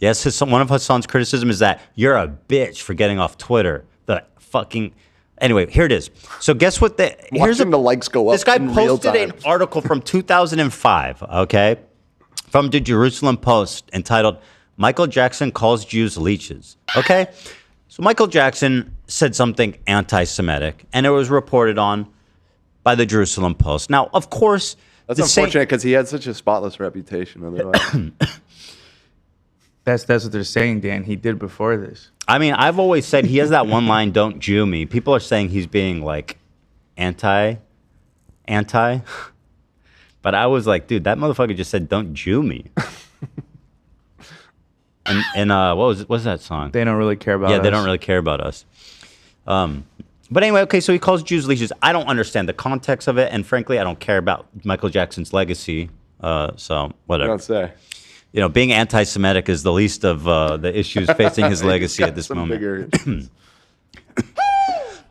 Yes, one of Hasan's criticism is that you're a bitch for getting off Twitter. Anyway, here it is. So guess what? Here's the likes go up. This guy posted an article from 2005, okay, from the Jerusalem Post entitled "Michael Jackson Calls Jews Leeches." Okay, so Michael Jackson said something anti-Semitic, and it was reported on by the Jerusalem Post. Now, of course, that's unfortunate because he had such a spotless reputation. Otherwise. That's what they're saying, Dan. He did before this. I mean, I've always said he has that one line, "Don't Jew me." People are saying he's being like anti. But I was like, dude, that motherfucker just said, "Don't Jew me." and what was that song? They don't really care about us. Yeah, they don't really care about us. But anyway, okay, so he calls Jews leeches. I don't understand the context of it, and frankly, I don't care about Michael Jackson's legacy. So whatever. Don't say. You know, being anti-Semitic is the least of the issues facing his legacy at this moment.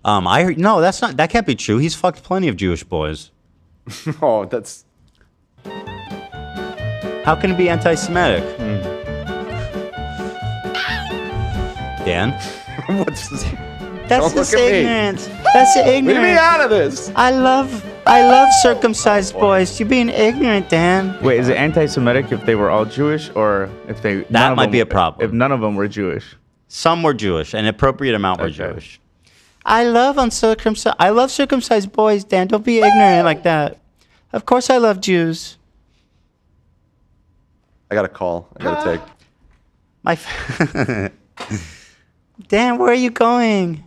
I heard, no, that can't be true. He's fucked plenty of Jewish boys. Oh, that's. How can it be anti-Semitic? Dan? What's this? That's just ignorance. That's ignorance. Leave me out of this. I love circumcised boys. You're being ignorant, Dan. Wait, is it anti-Semitic if they were all Jewish, or if they? That might be a problem. If none of them were Jewish. Some were Jewish. An appropriate amount were Jewish. I love circumcised boys, Dan. Don't be ignorant like that. Of course, I love Jews. I got a call. I got My to take. Dan, where are you going?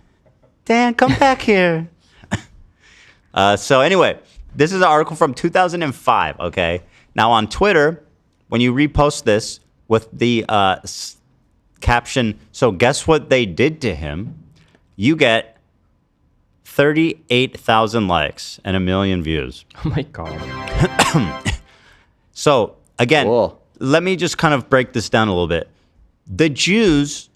Dan, come back here. So anyway, this is an article from 2005, okay? Now on Twitter, when you repost this with the caption, "So guess what they did to him?" you get 38,000 likes and 1 million views. Oh my God. So again, Cool. Let me just kind of break this down a little bit. The Jews,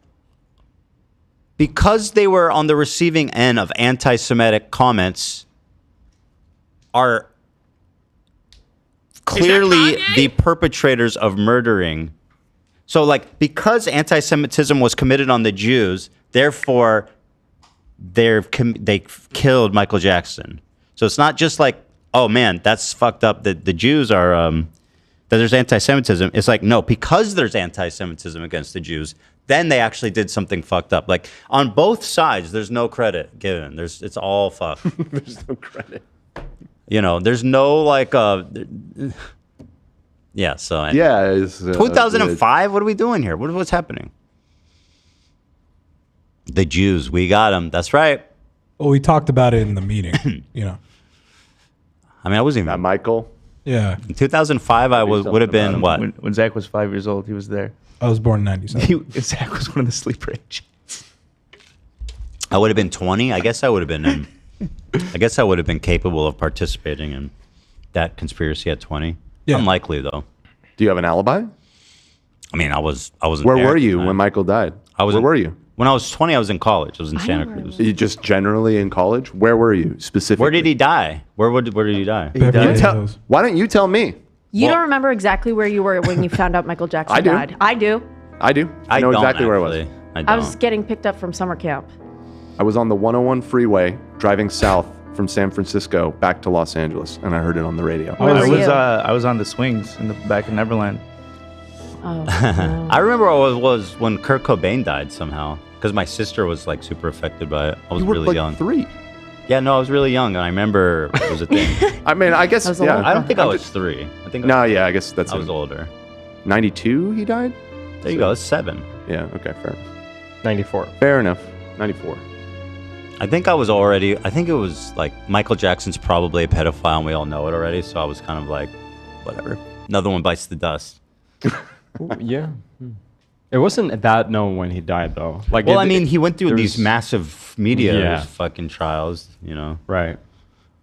because they were on the receiving end of anti-Semitic comments, are clearly the perpetrators of murdering. So, like, because anti-Semitism was committed on the Jews, therefore, they killed Michael Jackson. So it's not just like, oh man, that's fucked up that the Jews are, that there's anti-Semitism. It's like, no, because there's anti-Semitism against the Jews, then they actually did something fucked up. Like, on both sides, there's no credit given. It's all fucked. There's no credit. You know, there's no like yeah, so anyway. Yeah, it's 2005, what are we doing here? What's happening? The Jews, we got them. That's right. Well, we talked about it in the meeting, you know. I mean, I wasn't even Michael. Yeah. In 2005, I would have been what? When Zach was 5 years old, he was there. I was born in 97. Zach was one of the sleeper agents. I would have been 20. I guess I would have been capable of participating in that conspiracy at 20. Yeah. Unlikely though. Do you have an alibi? I mean, I wasn't Where there were at the you time. when Michael died? Where were you? When I was 20, I was in college. I was in Santa Cruz. You just generally in college? Where were you specifically? Where did he die? Where did he die? Why don't you tell me? You don't remember exactly where you were when you found out Michael Jackson I do. died. I do. I know exactly where I was. I was getting picked up from summer camp. I was on the 101 freeway driving south from San Francisco back to Los Angeles, and I heard it on the radio. I was on the swings in the back of Neverland. Oh, no. I remember I was when Kurt Cobain died somehow because my sister was like super affected by it. I was You were really like young. 3. Yeah, no, I was really young, and I remember it was a thing. I mean, I guess yeah. I don't think I was 3. I think No, yeah, I guess that's. I was older. 92, he died. There you go. It's 7. Yeah, okay, fair enough. 94. Fair enough. 94. I think it was like Michael Jackson's probably a pedophile and we all know it already. So I was kind of like, whatever. Another one bites the dust. Yeah. It wasn't that known when he died, though. Like, well, I mean, he went through these massive media fucking trials, you know. Right.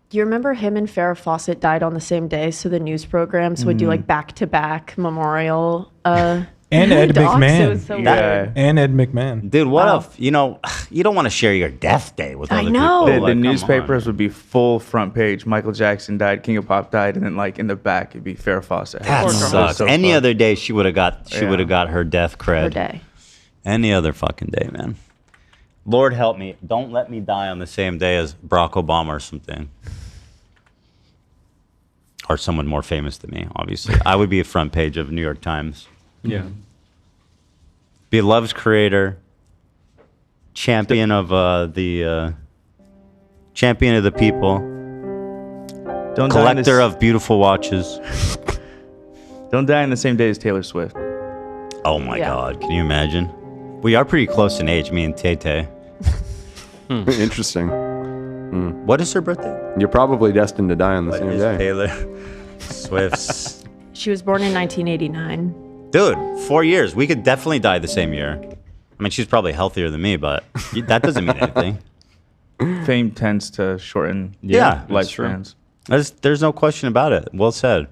Do you remember him and Farrah Fawcett died on the same day? So the news programs would do like back-to-back memorial. And Ed docs. McMahon. It was so weird. And Ed McMahon. Dude, what if, you know, you don't want to share your death day with other know. people. The Like, come newspapers on. would be full front page. Michael Jackson died, King of Pop died, and then like in the back it'd be Farrah Fawcett. That sucks. So Any fun. other day she would have got her death cred. Her day. Any other fucking day, man. Lord help me. Don't let me die on the same day as Barack Obama or something. Or someone more famous than me, obviously. I would be a front page of New York Times. Yeah. Beloved creator, champion of the people, Don't collector of beautiful watches. Don't die on the same day as Taylor Swift. Oh my God, can you imagine? We are pretty close in age, me and Tay-Tay. Interesting. What is her birthday? You're probably destined to die on the What same is day. Taylor Swift's? She was born in 1989. Dude, 4 years. We could definitely die the same year. I mean, she's probably healthier than me, but that doesn't mean anything. Fame tends to shorten Yeah, that's true. lifespans. There's no question about it. Well said.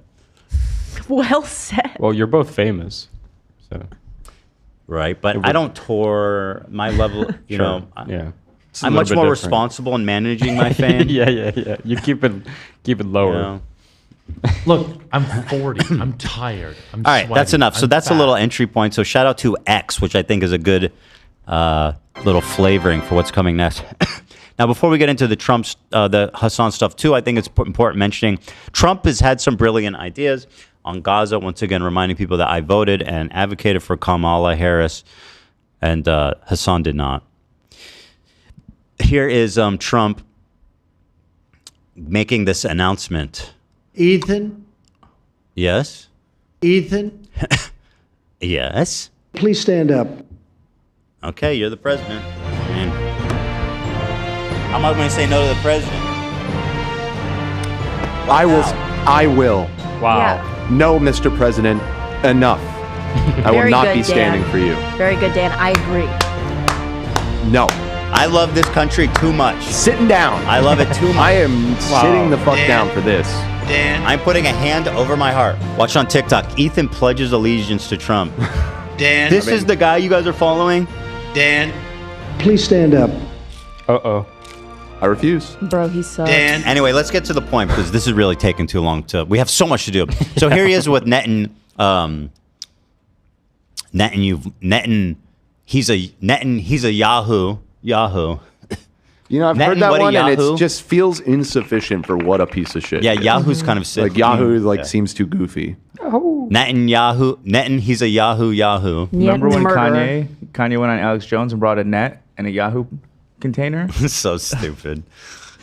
Well said. Well, you're both famous. So. Right, but I don't tour my level, you know. Yeah. I'm much more responsible in managing my fame. Yeah. You keep it lower. You know? Look, I'm 40. I'm tired. I'm All right, that's sweaty. enough. So I'm that's fat. a little entry point. So shout out to X, which I think is a good little flavoring for what's coming next. Now, before we get into the the Hasan stuff too, I think it's important mentioning Trump has had some brilliant ideas on Gaza. Once again, reminding people that I voted and advocated for Kamala Harris, and Hasan did not. Here is Trump making this announcement. Ethan? Yes? Ethan? Yes? Please stand up. Okay, you're the president. I mean, how am I going to say no to the president? I will. Wow. Yeah. No, Mr. President, enough. I will Very not good, be standing Dan. for you. Very good, Dan. I agree. No. I love this country too much. Sitting down. I love it too much. I am sitting the fuck Dan. down for this. Dan. I'm putting a hand over my heart. Watch on TikTok. Ethan pledges allegiance to Trump. Dan. This is the guy you guys are following? Dan. Please stand up. Uh-oh. I refuse. Bro, he sucks. Dan. Anyway, let's get to the point because this is really taking too long to. We have so much to do. So here he is with Netan. He's a Yahoo. You know, I've Netan, heard that what a one, and Yahoo? it just feels insufficient for what a piece of shit. Yeah, it is. Yahoo's kind of sick. Like Yahoo, Yeah. seems too goofy. Netan, he's a Yahoo. Remember when Murderer. Kanye went on Alex Jones and brought a net and a Yahoo container? So stupid.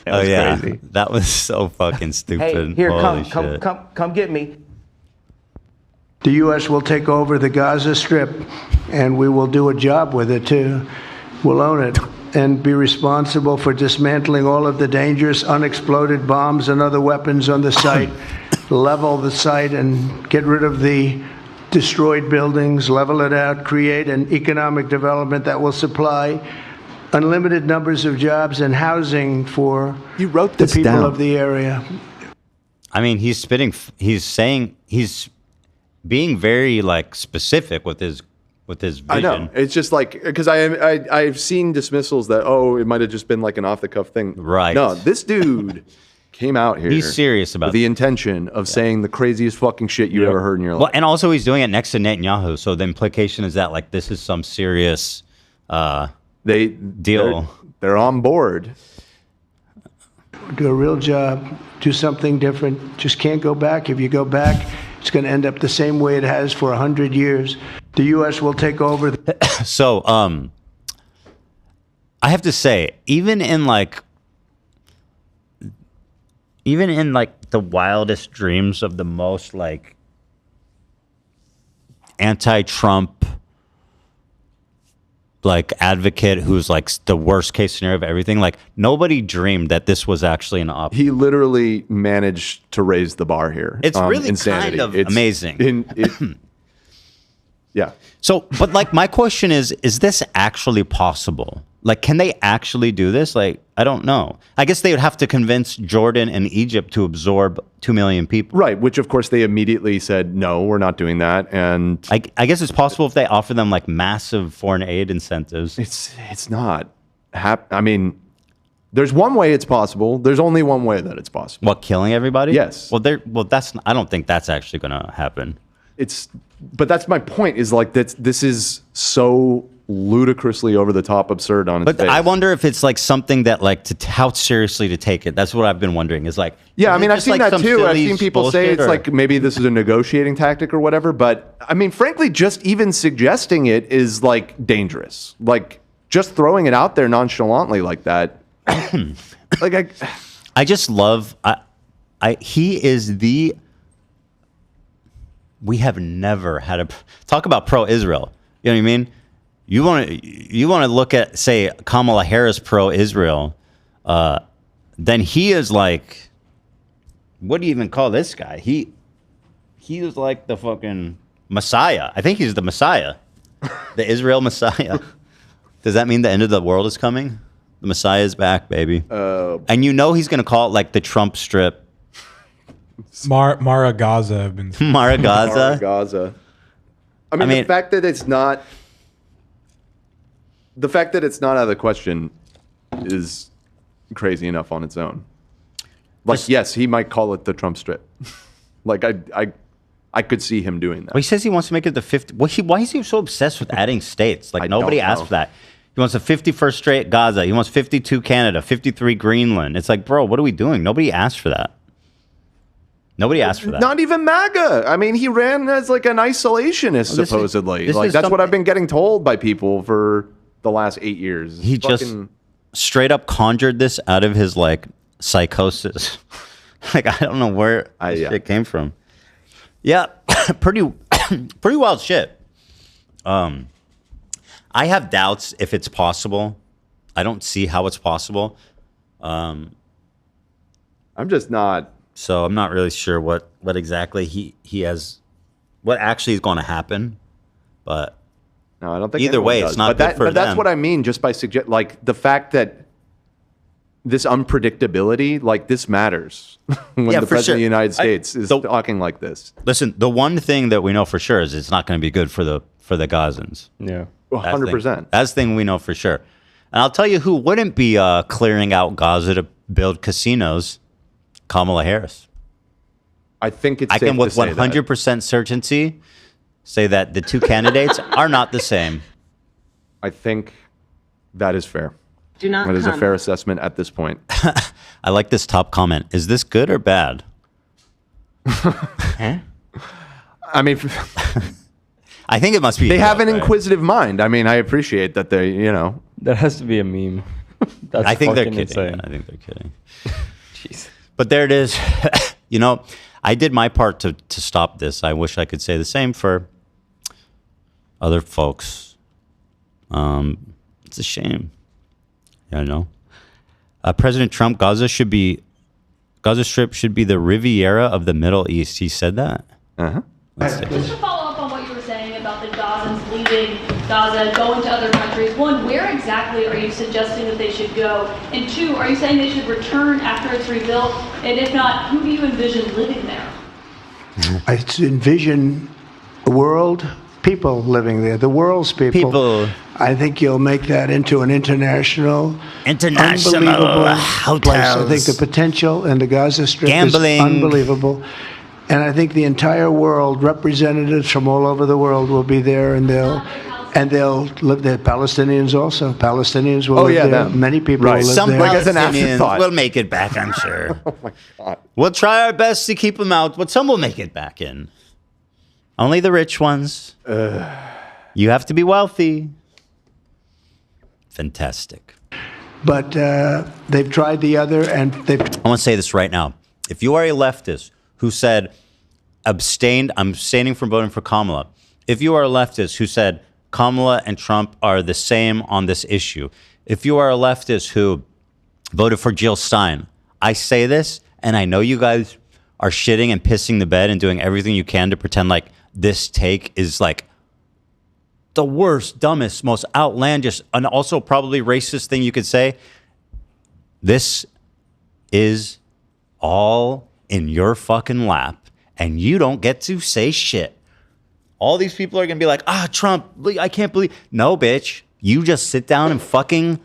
That was crazy. That was so fucking stupid. Hey, here, Holy shit. come get me. The U.S. will take over the Gaza Strip, and we will do a job with it, too. We'll own it and be responsible for dismantling all of the dangerous unexploded bombs and other weapons on the site, level the site and get rid of the destroyed buildings, level it out, create an economic development that will supply unlimited numbers of jobs and housing for You wrote the this people down. of the area. I mean, he's being very specific with his vision. I know. It's just because I've seen dismissals that it might have just been like an off the cuff thing. Right. No, this dude came out here. He's serious about with the intention of saying the craziest fucking shit you ever heard in your life. Well, and also he's doing it next to Netanyahu. So the implication is that this is some serious deal. They're on board. Do a real job, do something different. Just can't go back. If you go back, it's going to end up the same way it has for 100 years. The U.S. will take over. So, I have to say, even in the wildest dreams of the most anti-Trump like advocate who's like the worst case scenario of everything. Like nobody dreamed that this was actually an option. He literally managed to raise the bar here. It's really insanity. kind of amazing. Yeah. So, but like my question is this actually possible? Like, can they actually do this? Like, I don't know. I guess they would have to convince Jordan and Egypt to absorb 2 million people. Right, which of course they immediately said, no, we're not doing that. And I guess it's possible if they offer them like massive foreign aid incentives. It's not. I mean, there's one way it's possible. There's only one way that it's possible. What, killing everybody? Yes. Well, I don't think that's actually going to happen. But that's my point. Is like this is so ludicrously over the top absurd on its face. But I wonder if it's like something that like how seriously to take it. That's what I've been wondering. Is like, yeah, I mean, I've seen like that too. I've silly seen people say it's like maybe this is a negotiating tactic or whatever. But I mean, frankly, just even suggesting it is like dangerous. Like just throwing it out there nonchalantly like that. Like I just love. He is the. We have never had a talk about pro-Israel. You know what I mean? You want to look at, say, Kamala Harris pro-Israel, then he is like, what do you even call this guy? He is like the fucking Messiah. I think he's the Messiah, the Israel Messiah. Does that mean the end of the world is coming? The Messiah is back, baby. And you know he's going to call it like the Trump strip. Mara Gaza have been Mara Gaza. Mara Gaza. I mean, the fact that it's not out of the question is crazy enough on its own. Like, yes, he might call it the Trump strip. Like, I could see him doing that. Well, he says he wants to make it the 50. Why is he so obsessed with adding states? Like, nobody asked for that. He wants a 51st straight Gaza. He wants 52 Canada, 53 Greenland. It's like, bro, what are we doing? Nobody asked for that. Nobody asked for that. Not even MAGA. I mean, he ran as like an isolationist, supposedly. Like that's what I've been getting told by people for the last 8 years. He just straight up conjured this out of his like psychosis. Like I don't know where this shit came from. Yeah, pretty wild shit. I have doubts if it's possible. I don't see how it's possible. I'm just not. So I'm not really sure what exactly he has, what actually is going to happen. But no, I don't think either way, it's not good for them. But that's what I mean, just by like the fact that this unpredictability, like this matters when the president of the United States is talking like this. Listen, the one thing that we know for sure is it's not going to be good for the Gazans. Yeah, 100%. That's the thing we know for sure. And I'll tell you who wouldn't be clearing out Gaza to build casinos. Kamala Harris. I think it's. I can with 100% certainty say that the two candidates are not the same. I think that is fair. Do not. That is a fair assessment at this point. I like this top comment. Is this good or bad? I mean, I think it must be. They have an inquisitive mind. I mean, I appreciate that they, That has to be a meme. I think they're kidding. Insane. I think they're kidding. Jeez. But there it is. I did my part to stop this. I wish I could say the same for other folks. It's a shame. President Trump, Gaza Strip should be the Riviera of the Middle East. He said that. Just to follow up on what you were saying about the Gazans leaving Gaza, going to other countries. One, where exactly are you suggesting that they should go? And two, are you saying they should return after it's rebuilt? And if not, who do you envision living there? I envision people living there, the world's people. I think you'll make that into an unbelievable hotels. place. I think the potential in the Gaza Strip Gambling. is unbelievable. And I think the entire world, representatives from all over the world will be there, and they'll live there. Palestinians also. Palestinians will live there. Them. Many people right. will live Some there. like as an afterthought. We'll make it back, I'm sure. Oh my God. We'll try our best to keep them out, but some will make it back in. Only the rich ones. You have to be wealthy. Fantastic. But they've tried the other, and they've... I want to say this right now. If you are a leftist who said, I'm abstaining from voting for Kamala. If you are a leftist who said, Kamala and Trump are the same on this issue. If you are a leftist who voted for Jill Stein, I say this, and I know you guys are shitting and pissing the bed and doing everything you can to pretend like this take is like the worst, dumbest, most outlandish, and also probably racist thing you could say. This is all in your fucking lap, and you don't get to say shit. All these people are going to be like, Trump, I can't believe. No, bitch. You just sit down and fucking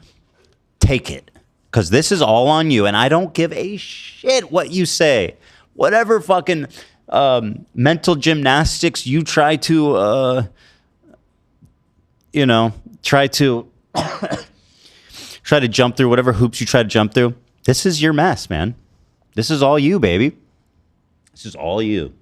take it. Because this is all on you, and I don't give a shit what you say. Whatever fucking mental gymnastics you try to, try to jump through, whatever hoops you try to jump through. This is your mess, man. This is all you, baby. This is all you.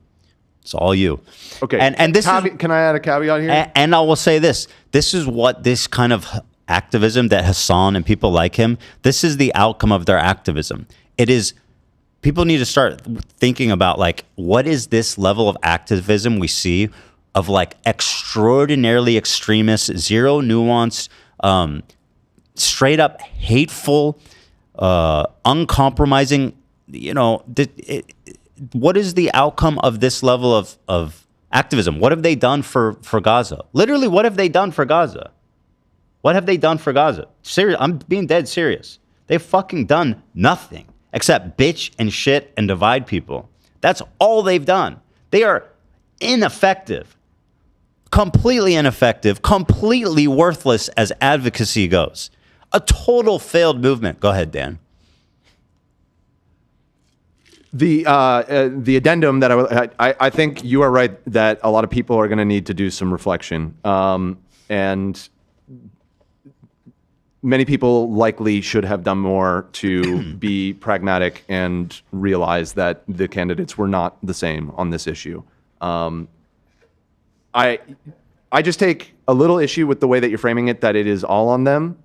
It's all you. Okay. And this can I add a caveat here? And I will say this. This is what this kind of activism that Hasan and people like him, this is the outcome of their activism. It is, people need to start thinking about like, what is this level of activism we see of like extraordinarily extremist, zero nuance, straight up hateful, uncompromising, what is the outcome of this level of activism? What have they done for Gaza? Literally, what have they done for Gaza? What have they done for Gaza? Serious, I'm being dead serious. They've fucking done nothing except bitch and shit and divide people. That's all they've done. They are ineffective, completely worthless as advocacy goes. A total failed movement. Go ahead, Dan. The addendum that I think you are right that a lot of people are going to need to do some reflection, and many people likely should have done more to be pragmatic and realize that the candidates were not the same on this issue. I just take a little issue with the way that you're framing it, that it is all on them.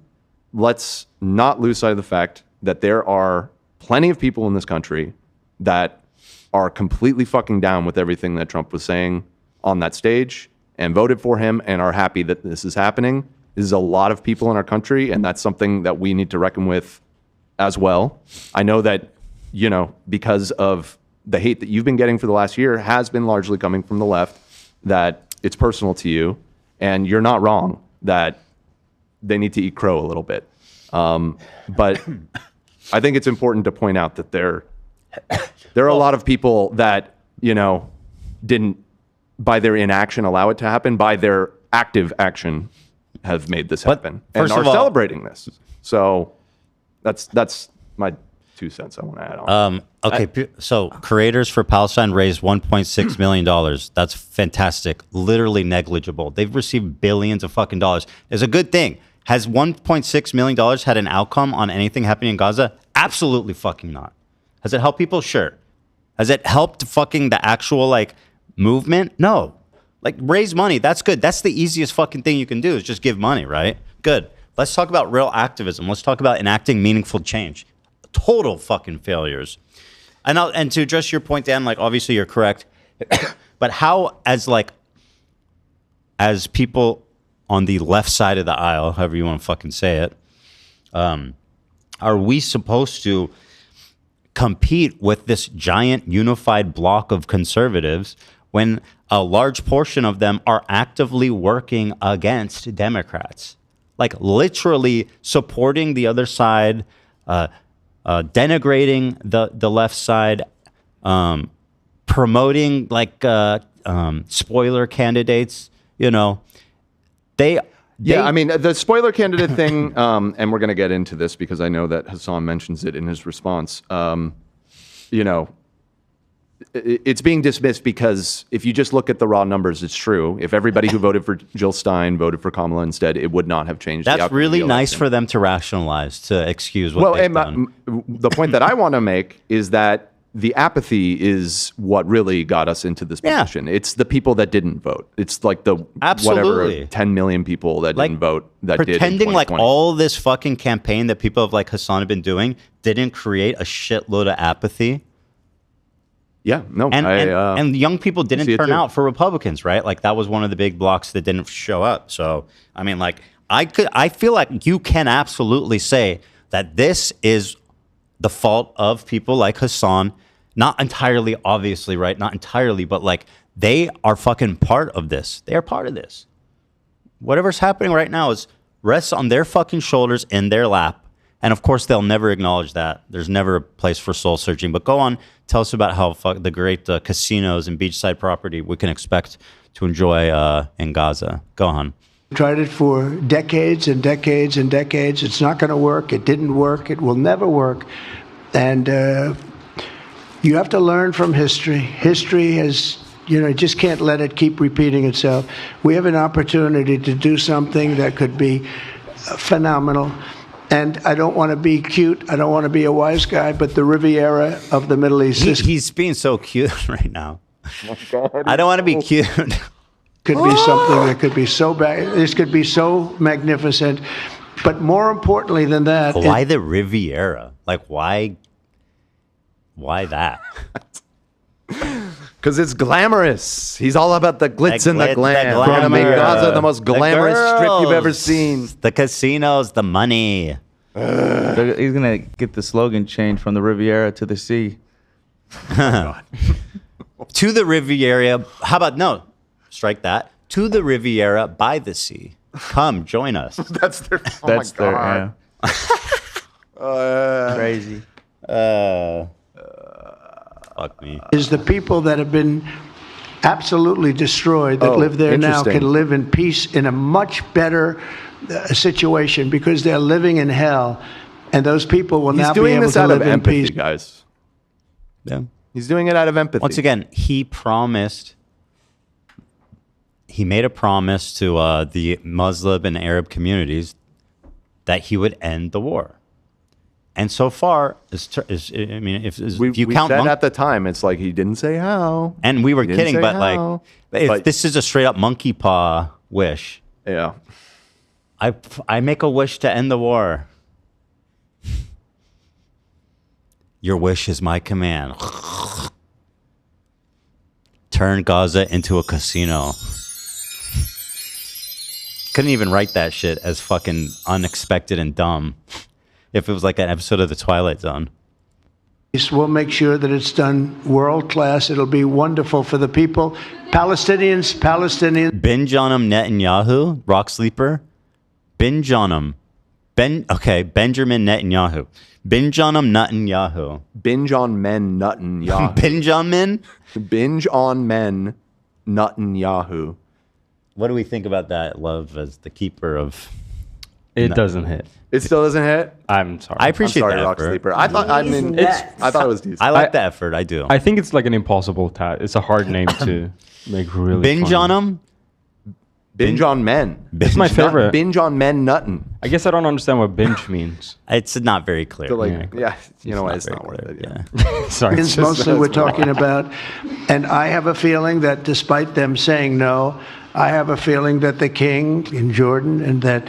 Let's not lose sight of the fact that there are plenty of people in this country that are completely fucking down with everything that Trump was saying on that stage and voted for him and are happy that this is happening. This is a lot of people in our country, and that's something that we need to reckon with as well. I know that, because of the hate that you've been getting for the last year has been largely coming from the left, that it's personal to you, and you're not wrong that they need to eat crow a little bit. But I think it's important to point out that there are a lot of people that, didn't, by their inaction, allow it to happen. By their active action, have made this happen and are celebrating this. So that's my 2 cents I want to add on. Okay, so Creators for Palestine raised $1.6 million. That's fantastic. Literally negligible. They've received billions of fucking dollars. It's a good thing. Has $1.6 million had an outcome on anything happening in Gaza? Absolutely fucking not. Has it helped people? Sure. Has it helped fucking the actual like movement? No. Like raise money. That's good. That's the easiest fucking thing you can do is just give money, right? Good. Let's talk about real activism. Let's talk about enacting meaningful change. Total fucking failures. And to address your point, Dan, like obviously you're correct, but how as people on the left side of the aisle, however you want to fucking say it, are we supposed to compete with this giant unified block of conservatives when a large portion of them are actively working against Democrats? Like literally supporting the other side, denigrating the left side, promoting like spoiler candidates, I mean, the spoiler candidate thing, and we're going to get into this because I know that Hasan mentions it in his response. It's being dismissed because if you just look at the raw numbers, it's true. If everybody who voted for Jill Stein voted for Kamala instead, it would not have changed. That's really nice for them to rationalize, to excuse what they've done. The point that I want to make is that the apathy is what really got us into this position. It's the people that didn't vote. It's like the whatever 10 million people that didn't vote that did. Pretending like all this fucking campaign that people like Hasan have been doing didn't create a shitload of apathy. Yeah, no, and young people didn't see it turn too. out for Republicans, right? Like that was one of the big blocks that didn't show up. So I mean, like I feel like you can absolutely say that this is the fault of people like Hasan. Not entirely, obviously, right? Not entirely, but like they are fucking part of this. They are part of this. Whatever's happening right now is rests on their fucking shoulders in their lap. And of course, they'll never acknowledge that. There's never a place for soul searching. But go on, tell us about how the great casinos and beachside property we can expect to enjoy in Gaza. Go on. Tried it for decades and decades and decades. It's not going to work. It didn't work. It will never work. And you have to learn from history. History has, you just can't let it keep repeating itself. We have an opportunity to do something that could be phenomenal. And I don't want to be cute. I don't want to be a wise guy, but the Riviera of the Middle East is... He's being so cute right now. I don't want to be cute. Could be something that could be so bad. This could be so magnificent. But more importantly than that... Why the Riviera? Like, why that? Because it's glamorous. He's all about the glitz and the glam. The Trying to make glamour. Gaza the most glamorous strip you've ever seen. The casinos, the money. He's gonna get the slogan changed from the Riviera to the sea. To the Riviera. How about no? Strike that. To the Riviera by the sea. Come join us. That's their. Oh That's my God. Crazy. Fuck me. Is the people that have been absolutely destroyed that Oh, live there now interesting. can live in peace in a much better situation because they're living in hell, and those people will He's now be doing able this to out of live in empathy, peace. guys. Yeah. He's doing it out of empathy. Once again, he made a promise to the Muslim and Arab communities that he would end the war. And so far, if you we count said at the time, it's like he didn't say how. and we were He didn't kidding, say but how. like, But- this is a straight up monkey paw wish. Yeah. I make a wish to end the war. Your wish is my command. Turn Gaza into a casino. Couldn't even write that shit as fucking unexpected and dumb if it was like an episode of The Twilight Zone. We'll make sure that it's done world class. It'll be wonderful for the people. Palestinians. Binge on him, Netanyahu, rock sleeper. Binge on him. Benjamin Netanyahu. Binge on him, Netanyahu. Binge on men, Netanyahu. Binge on men? Binge on men, Netanyahu. What do we think about that, Love, as the keeper of... It doesn't hit. It still doesn't hit? I'm sorry. I appreciate I'm sorry, the Rock effort. Sleeper. I thought it was decent. I like the effort. I do. I think it's like an impossible task. It's a hard name to make really Binge funny. on him? Binge on men. It's my favorite. Binge on men nuttin'. I guess I don't understand what binge means. It's not very clear. So you know what? It's very not worth clear, it. Yeah. Sorry. It's mostly we're talking about. And I have a feeling that despite them saying no, I have a feeling that the king in Jordan and that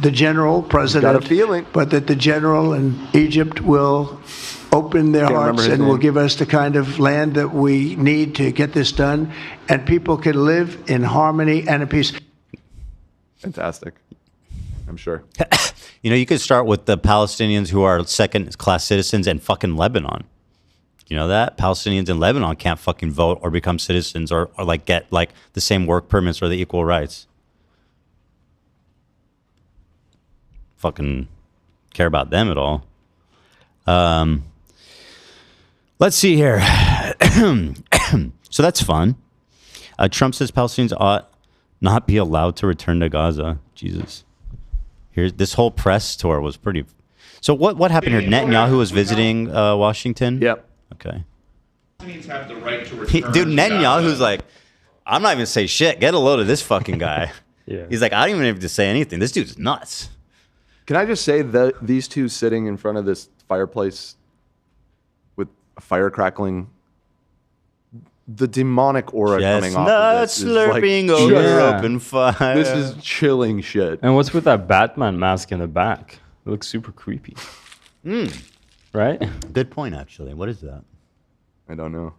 the general president, Got a feeling. but that the general in Egypt will open their Can't remember hearts his and will name. give us the kind of land that we need to get this done, and people can live in harmony and in peace. Fantastic. I'm sure. You could start with the Palestinians who are second-class citizens in fucking Lebanon. You know that? Palestinians in Lebanon can't fucking vote or become citizens or like get like the same work permits or the equal rights. Fucking care about them at all. Let's see here. So that's fun. Trump says Palestinians ought not be allowed to return to Gaza. Jesus. This whole press tour was pretty... So what happened here? Netanyahu was visiting Washington? Yep. Okay. Have the right to return Dude, Netanyahu's like, I'm not even going to say shit. Get a load of this fucking guy. Yeah. He's like, I don't even have to say anything. This dude's nuts. Can I just say that these two sitting in front of this fireplace with a fire crackling, the demonic aura coming off of this is slurping like, over open fire. This is chilling shit. And what's with that Batman mask in the back? It looks super creepy. Right? Good point, actually. What is that? I don't know.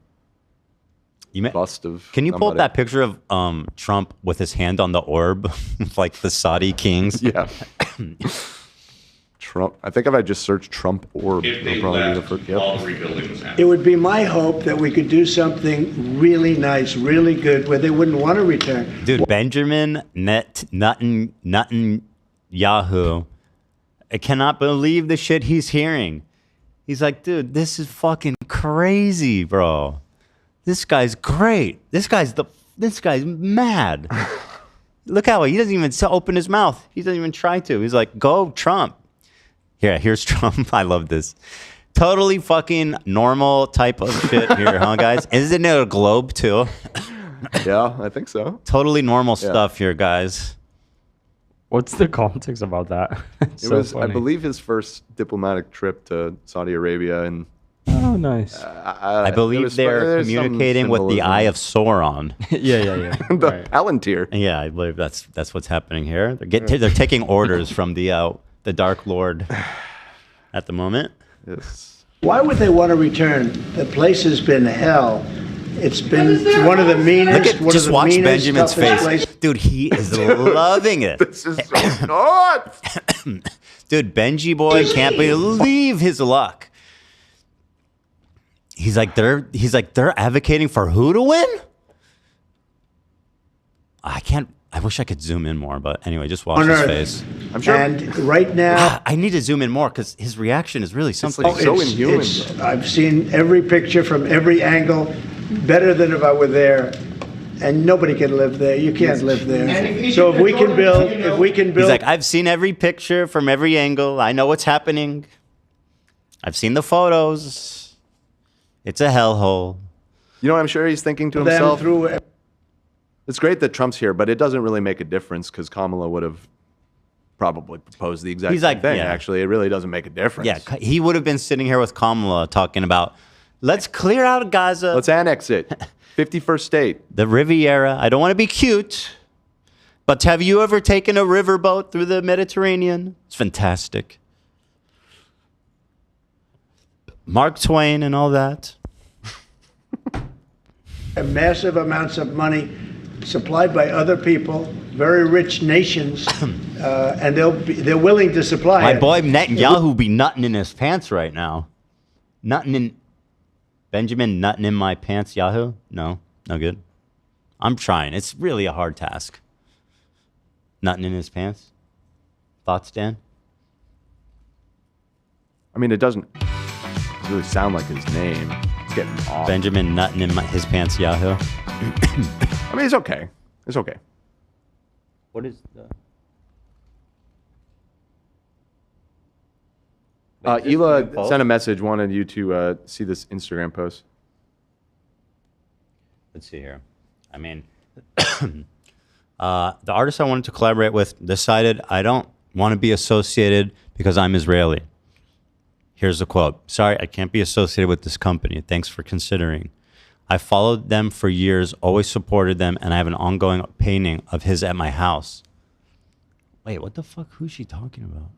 bust of. Can you pull up somebody. that picture of Trump with his hand on the orb, like the Saudi kings? Yeah. Trump. I think if I just search Trump orb, If they it'll probably be the left, first. all the rebuilding was happening. It would be my hope that we could do something really nice, really good, where they wouldn't want to return. Dude, Benjamin Netanyahu, I cannot believe the shit he's hearing. He's like, dude, this is fucking crazy, bro. This guy's great. This guy's mad. Look how he doesn't even open his mouth. He doesn't even try to. He's like, go Trump. Here's Trump. I love this. Totally fucking normal type of shit here, huh, guys? Isn't it a globe too? Yeah, I think so. Totally normal stuff here, guys. What's the context about that? It was, I believe, his first diplomatic trip to Saudi Arabia, and oh, nice. I believe they're communicating with the Eye of Sauron. yeah. The Palantir. Yeah, I believe that's what's happening here. They're taking orders from the Dark Lord at the moment. Yes. Why would they want to return? The place has been hell. It's been one of the meanest. Just watch Benjamin's face. Dude, he is loving it. This is so nuts. Dude, Benji boy can't believe his luck. He's like they're advocating for who to win? I wish I could zoom in more, but anyway, just watch his face. I'm sure. And right now, I need to zoom in more because his reaction is really something. It's so inhuman. I've seen every picture from every angle, better than if I were there. And nobody can live there. You can't live there. So if we can build, He's like, I've seen every picture from every angle. I know what's happening. I've seen the photos. It's a hellhole. You know what I'm sure he's thinking to himself? It's great that Trump's here, but it doesn't really make a difference because Kamala would have probably proposed the exact same thing. yeah. Actually, it really doesn't make a difference. Yeah, he would have been sitting here with Kamala talking about, let's clear out Gaza. Let's annex it. 51st state. The Riviera. I don't want to be cute, but have you ever taken a riverboat through the Mediterranean? It's fantastic. Mark Twain and all that. massive amounts of money supplied by other people, very rich nations, and they're willing to supply My it. boy Netanyahu be nutting in his pants right now. Benjamin nutting in my pants, Yahoo? No good. I'm trying. It's really a hard task. Nutting in his pants? Thoughts, Dan? I mean, it doesn't really sound like his name. It's getting off. Benjamin nutting in his pants, Yahoo? I mean, it's okay. It's okay. What is the... Hila sent a message, wanted you to see this Instagram post. Let's see here. I mean, the artist I wanted to collaborate with decided I don't want to be associated because I'm Israeli. Here's the quote. Sorry, I can't be associated with this company. Thanks for considering. I followed them for years, always supported them, and I have an ongoing painting of his at my house. Wait, what the fuck? Who's she talking about?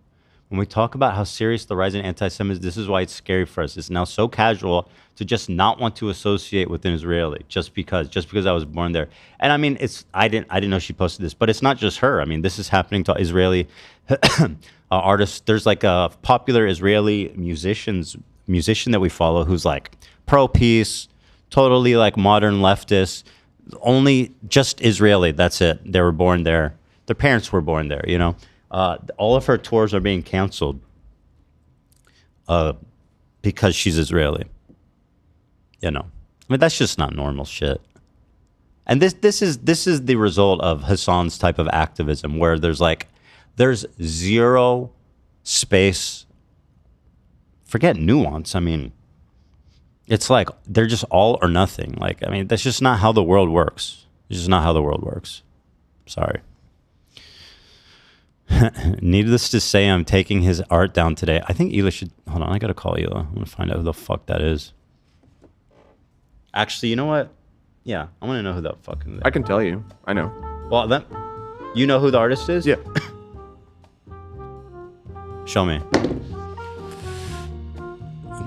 When we talk about how serious the rise in anti-Semitism, this is why it's scary for us. It's now so casual to just not want to associate with an Israeli just because I was born there. And I mean, I didn't know she posted this, but it's not just her. I mean, this is happening to Israeli artists. There's like a popular Israeli musician that we follow who's like pro-peace, totally like modern leftist, only just Israeli. That's it. They were born there. Their parents were born there, you know. All of her tours are being canceled because she's Israeli. You know, I mean, that's just not normal shit. And this is the result of Hasan's type of activism, where there's zero space. Forget nuance. I mean, it's like they're just all or nothing. Like, I mean, that's just not how the world works. It's just not how the world works. Sorry. Needless to say, I'm taking his art down today. I think Hila should... Hold on, I gotta call Hila. I'm gonna find out who the fuck that is. Actually, you know what? Yeah, I want to know who that fucking... I can tell you. I know. Well, then... You know who the artist is? Yeah. Show me.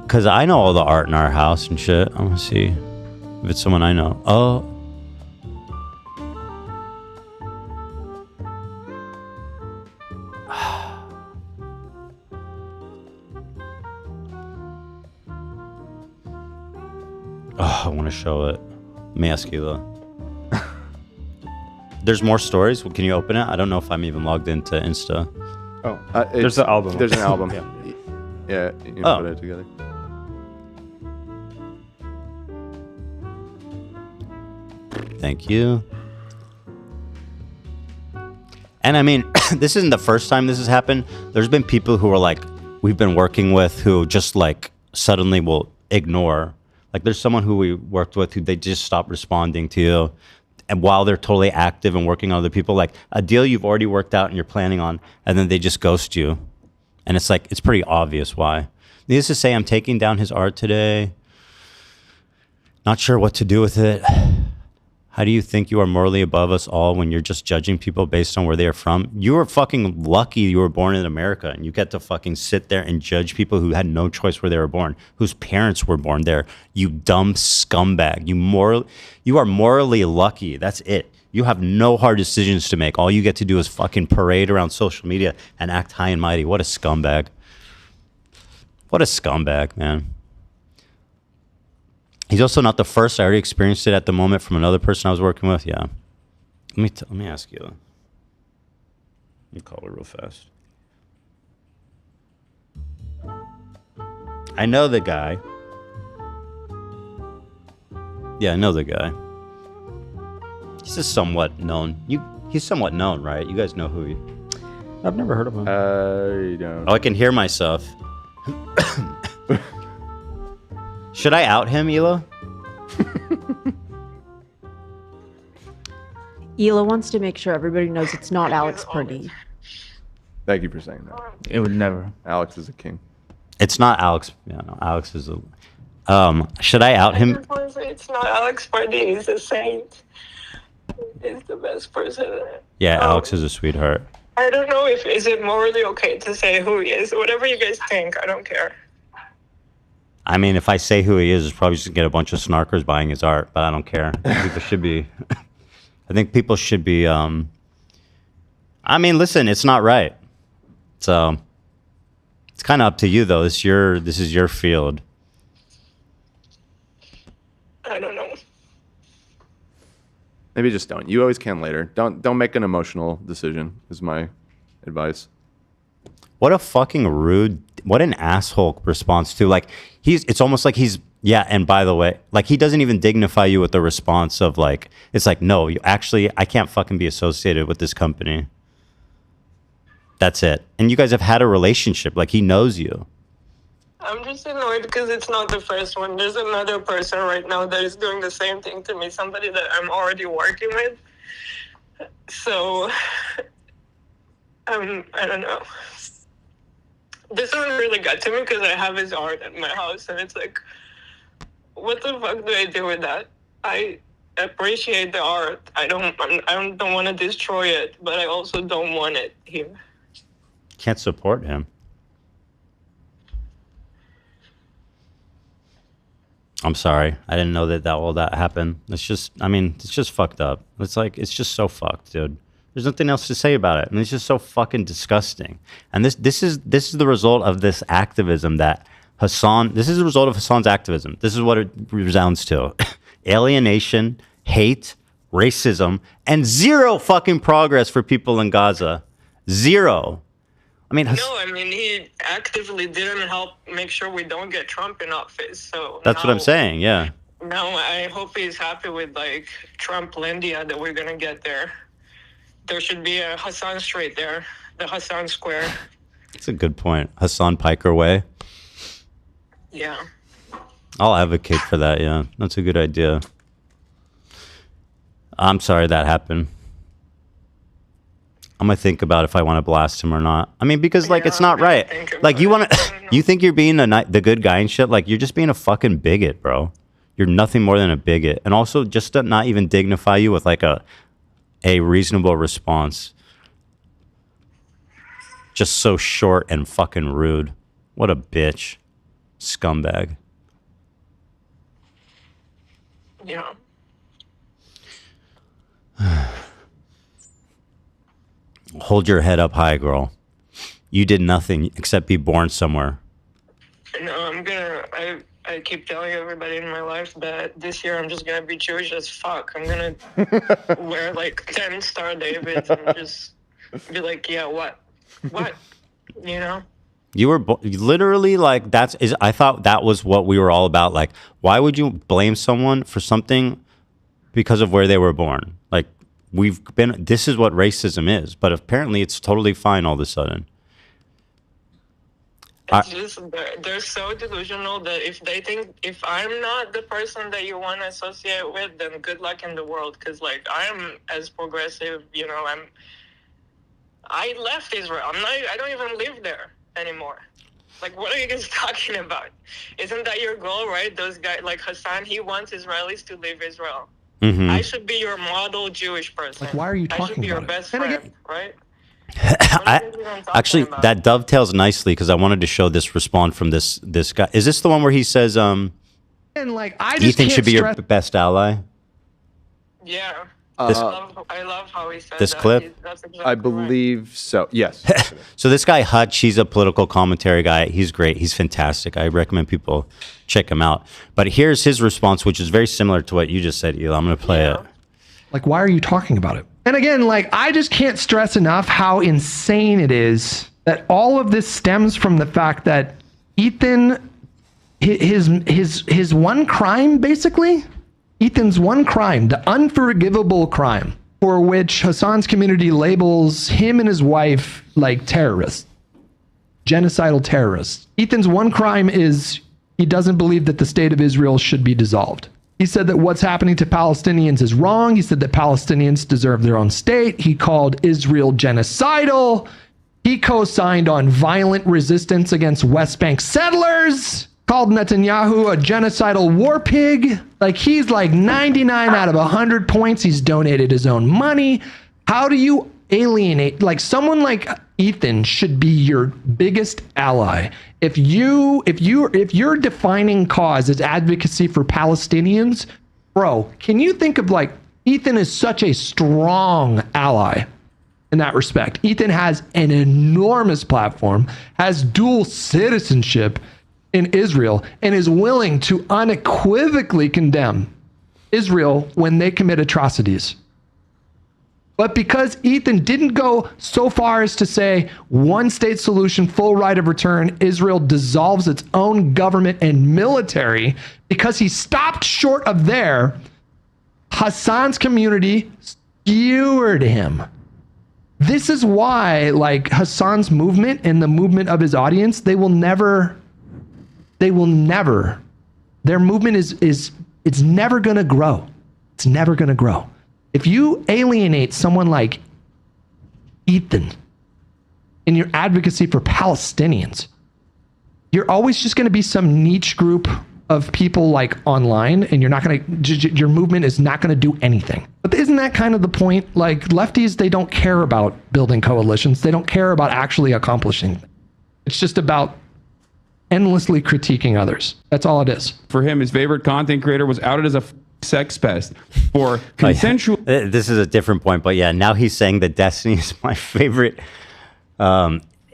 Because I know all the art in our house and shit. I want to see. If it's someone I know. Oh. Oh, I want to show it. Let me ask you though. There's more stories. Can you open it? I don't know if I'm even logged into Insta. Oh, there's an album. There's an album. Yeah. Yeah, you can put it together. Thank you. And I mean, this isn't the first time this has happened. There's been people who are like, we've been working with who just like suddenly will ignore. Like there's someone who we worked with who they just stop responding to you. And while they're totally active and working on other people, like a deal you've already worked out and you're planning on, and then they just ghost you. And it's like, it's pretty obvious why. Needless to say, I'm taking down his art today. Not sure what to do with it. How do you think you are morally above us all when you're just judging people based on where they are from? You are fucking lucky you were born in America and you get to fucking sit there and judge people who had no choice where they were born, whose parents were born there. You dumb scumbag. You are morally lucky. That's it. You have no hard decisions to make. All you get to do is fucking parade around social media and act high and mighty. What a scumbag. What a scumbag, man. He's also not the first. I already experienced it at the moment from another person I was working with. Yeah. Let me ask you. Let me call her real fast. I know the guy. Yeah, I know the guy. He's just somewhat known. He's somewhat known, right? You guys know who he... I've never heard of him. You don't. Oh, I can hear myself. Should I out him, Hila? Hila wants to make sure everybody knows it's not Alex Pardee. Thank you for saying that. It would never. Alex is a king. It's not Alex. Yeah, no, Alex is a... should I out him? It's not Alex Pardee. He's a saint. He's the best person. Yeah, Alex is a sweetheart. I don't know if is it morally okay to say who he is. Whatever you guys think, I don't care. I mean, if I say who he is, it's probably just get a bunch of snarkers buying his art, but I don't care. People should be... I think people should be... I mean, listen, it's not right. So, it's kind of up to you, though. This is your field. I don't know. Maybe just don't. You always can later. Don't make an emotional decision, is my advice. What a fucking rude... What an asshole response to, like, it's almost like he's, yeah, and by the way, like, he doesn't even dignify you with the response of, like, it's like, no, I can't fucking be associated with this company. That's it. And you guys have had a relationship, like, he knows you. I'm just annoyed because it's not the first one. There's another person right now that is doing the same thing to me, somebody that I'm already working with. So, I don't know. This one really got to me because I have his art at my house, and it's like, what the fuck do I do with that? I appreciate the art. I don't want to destroy it, but I also don't want it here. Can't support him. I'm sorry. I didn't know that all that happened. It's just, I mean, it's just fucked up. It's like, it's just so fucked, dude. There's nothing else to say about it. And it's just so fucking disgusting. And this is the result of this activism that this is the result of Hasan's activism. This is what it resounds to. Alienation, hate, racism, and zero fucking progress for people in Gaza. Zero. I mean, he actively didn't help make sure we don't get Trump in office. So that's what I'm saying, yeah. Now I hope he's happy with, like, Trump-Landia that we're going to get there. There should be a Hasan Street there, the Hasan Square. That's a good point. Hasan Piker Way. Yeah. I'll advocate for that, yeah. That's a good idea. I'm sorry that happened. I'm going to think about if I want to blast him or not. I mean, because, like, it's not right. Like, you think you're being the good guy and shit? Like, you're just being a fucking bigot, bro. You're nothing more than a bigot. And also, just to not even dignify you with, like, a reasonable response. Just so short and fucking rude. What a bitch. Scumbag. you know. Hold your head up high, girl. You did nothing except be born somewhere. No, I keep telling everybody in my life that this year I'm just gonna be Jewish as fuck. I'm gonna wear like 10 Star Davids and just be like, yeah, what, you know? You were literally like, I thought that was what we were all about. Like, why would you blame someone for something because of where they were born? Like, this is what racism is, but apparently it's totally fine all of a sudden. It's just, they're so delusional that if they think, if I'm not the person that you want to associate with, then good luck in the world. Because, like, I am as progressive, you know, I left Israel. I don't even live there anymore. Like, what are you guys talking about? Isn't that your goal, right? Those guys, like Hasan, he wants Israelis to leave Israel. Mm-hmm. I should be your model Jewish person. Like, why are you talking about I should be your best friend, right? Actually, that dovetails nicely because I wanted to show this response from this guy. Is this the one where he says, And like, I just Ethan can't should be your stress- best ally? Yeah. I love how he said this that. clip? That's exactly I believe so. Yes. So this guy Hutch, he's a political commentary guy. He's great. He's fantastic. I recommend people check him out. But here's his response, which is very similar to what you just said, Hila. I'm going to play it. Like, why are you talking about it? And again, like, I just can't stress enough how insane it is that all of this stems from the fact that Ethan, his one crime, basically, Ethan's one crime, the unforgivable crime, for which Hasan's community labels him and his wife like terrorists, genocidal terrorists. Ethan's one crime is he doesn't believe that the state of Israel should be dissolved. He said that what's happening to Palestinians is wrong. He said that Palestinians deserve their own state. He called Israel genocidal. He co-signed on violent resistance against West Bank settlers. Called Netanyahu a genocidal war pig. Like, he's like 99 out of 100 points. He's donated his own money. How do you alienate? Like, someone like Ethan should be your biggest ally. If your defining cause is advocacy for Palestinians, bro, can you think of, like, Ethan is such a strong ally in that respect. Ethan has an enormous platform, has dual citizenship in Israel, and is willing to unequivocally condemn Israel when they commit atrocities. But because Ethan didn't go so far as to say one state solution, full right of return, Israel dissolves its own government and military, because he stopped short of there, Hasan's community skewered him. This is why, like, Hasan's movement and the movement of his audience, their movement is it's never going to grow. It's never going to grow. If you alienate someone like Ethan in your advocacy for Palestinians, you're always just going to be some niche group of people, like, online, and your movement is not going to do anything. But isn't that kind of the point? Like, lefties, they don't care about building coalitions. They don't care about actually accomplishing. It's just about endlessly critiquing others. That's all it is. For him, his favorite content creator was outed as a sex pest for consensual. This is a different point, but yeah, now he's saying that Destiny is my favorite.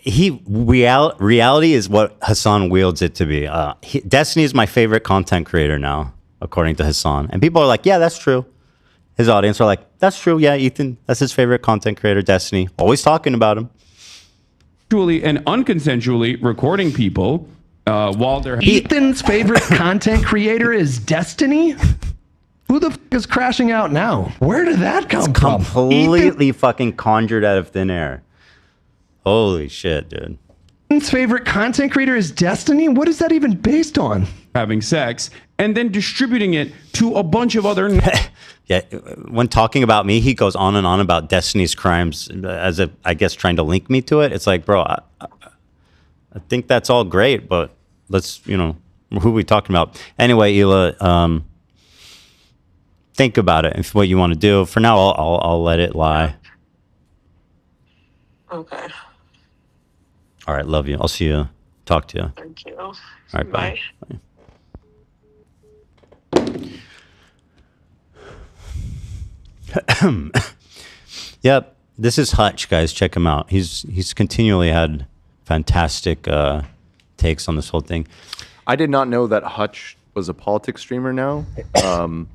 Reality is what Hasan wields it to be. Destiny is my favorite content creator now, according to Hasan. And people are like, yeah, that's true. His audience are like, that's true. Yeah, Ethan, that's his favorite content creator, Destiny. Always talking about him. And unconsensually recording people while they're... Ethan's favorite content creator is Destiny? Who the fuck is crashing out now? Where did that come from? Completely fucking conjured out of thin air. Holy shit, dude. Ethan's favorite content creator is Destiny? What is that even based on? Having sex and then distributing it to a bunch of other... Yeah, when talking about me, he goes on and on about Destiny's crimes as if, I guess, trying to link me to it. It's like, bro, I think that's all great, but let's, who are we talking about? Anyway, Hila, think about it. If what you want to do. For now, I'll let it lie. Okay. All right, love you. I'll see you. Talk to you. Thank you. All right, bye. Yep. This is Hutch, guys. Check him out. He's continually had fantastic takes on this whole thing. I did not know that Hutch was a politics streamer now. And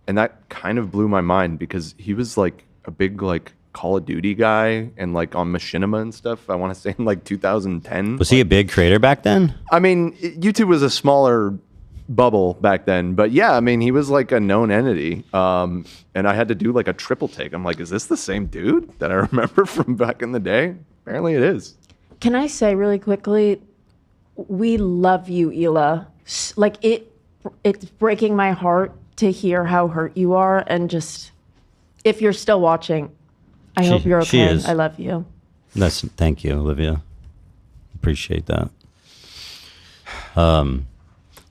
that kind of blew my mind because he was like a big like Call of Duty guy and like on Machinima and stuff. I want to say in like 2010. Was he a big creator back then? I mean, YouTube was a smaller bubble back then, but yeah, I mean, he was like a known entity. And I had to do like a triple take. I'm like, is this the same dude that I remember from back in the day? Apparently it is. Can I say really quickly, we love you, Hila. Like it's breaking my heart to hear how hurt you are, and just if you're still watching, I hope you're okay. She is. I love you. Thank you, Olivia. Appreciate that.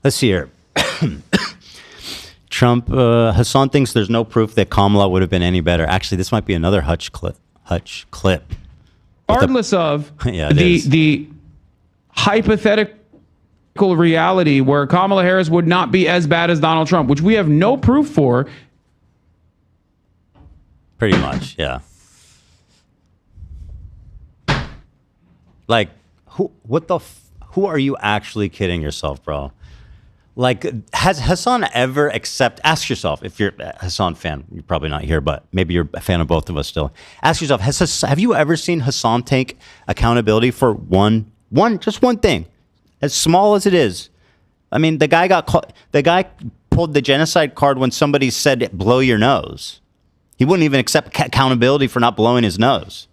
Let's see here. Trump, Hasan thinks there's no proof that Kamala would have been any better. Actually, this might be another Hutch clip. Regardless of Yeah, it is. the hypothetical reality where Kamala Harris would not be as bad as Donald Trump, which we have no proof for. Pretty much, yeah. Like, who are you actually kidding yourself, bro? Like, has Hasan ever ask yourself, if you're a Hasan fan, you're probably not here, but maybe you're a fan of both of us still. Ask yourself, have you ever seen Hasan take accountability for just one thing, as small as it is? I mean, the guy pulled the genocide card when somebody said, blow your nose. He wouldn't even accept accountability for not blowing his nose.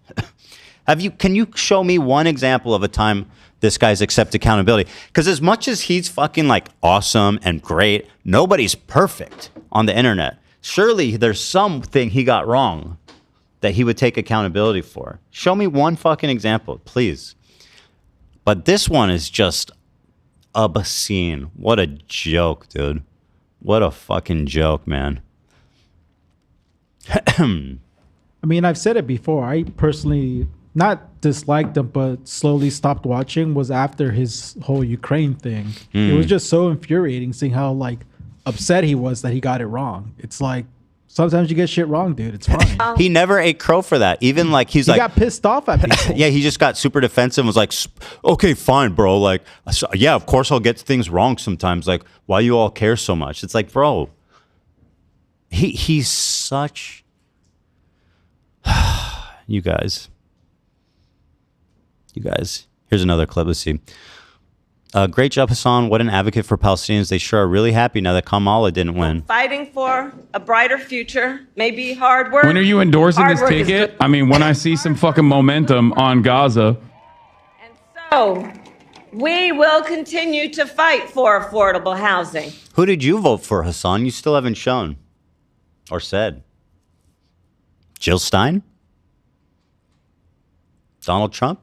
Can you show me one example of a time this guy's accepted accountability? Because as much as he's fucking like awesome and great, nobody's perfect on the internet. Surely there's something he got wrong that he would take accountability for. Show me one fucking example, please. But this one is just obscene. What a joke, dude. What a fucking joke, man. I mean, I've said it before. I personally not disliked him, but slowly stopped watching was after his whole Ukraine thing. It was just so infuriating seeing how like upset he was that he got it wrong. It's like, sometimes you get shit wrong, dude. It's fine. He never ate crow for that. Even like he got pissed off at people. Yeah, he just got super defensive and was like, okay, fine, bro. Like, yeah, of course I'll get things wrong sometimes. Like, why you all care so much? It's like, bro, he's such... You guys. Here's another clip. Let's see. Great job, Hasan. What an advocate for Palestinians. They sure are really happy now that Kamala didn't win. Fighting for a brighter future may be hard work. When are you endorsing Hard this work is ticket? good. I mean, when I see some fucking momentum on Gaza. So, we will continue to fight for affordable housing. Who did you vote for, Hasan? You still haven't shown or said. Jill Stein? Donald Trump?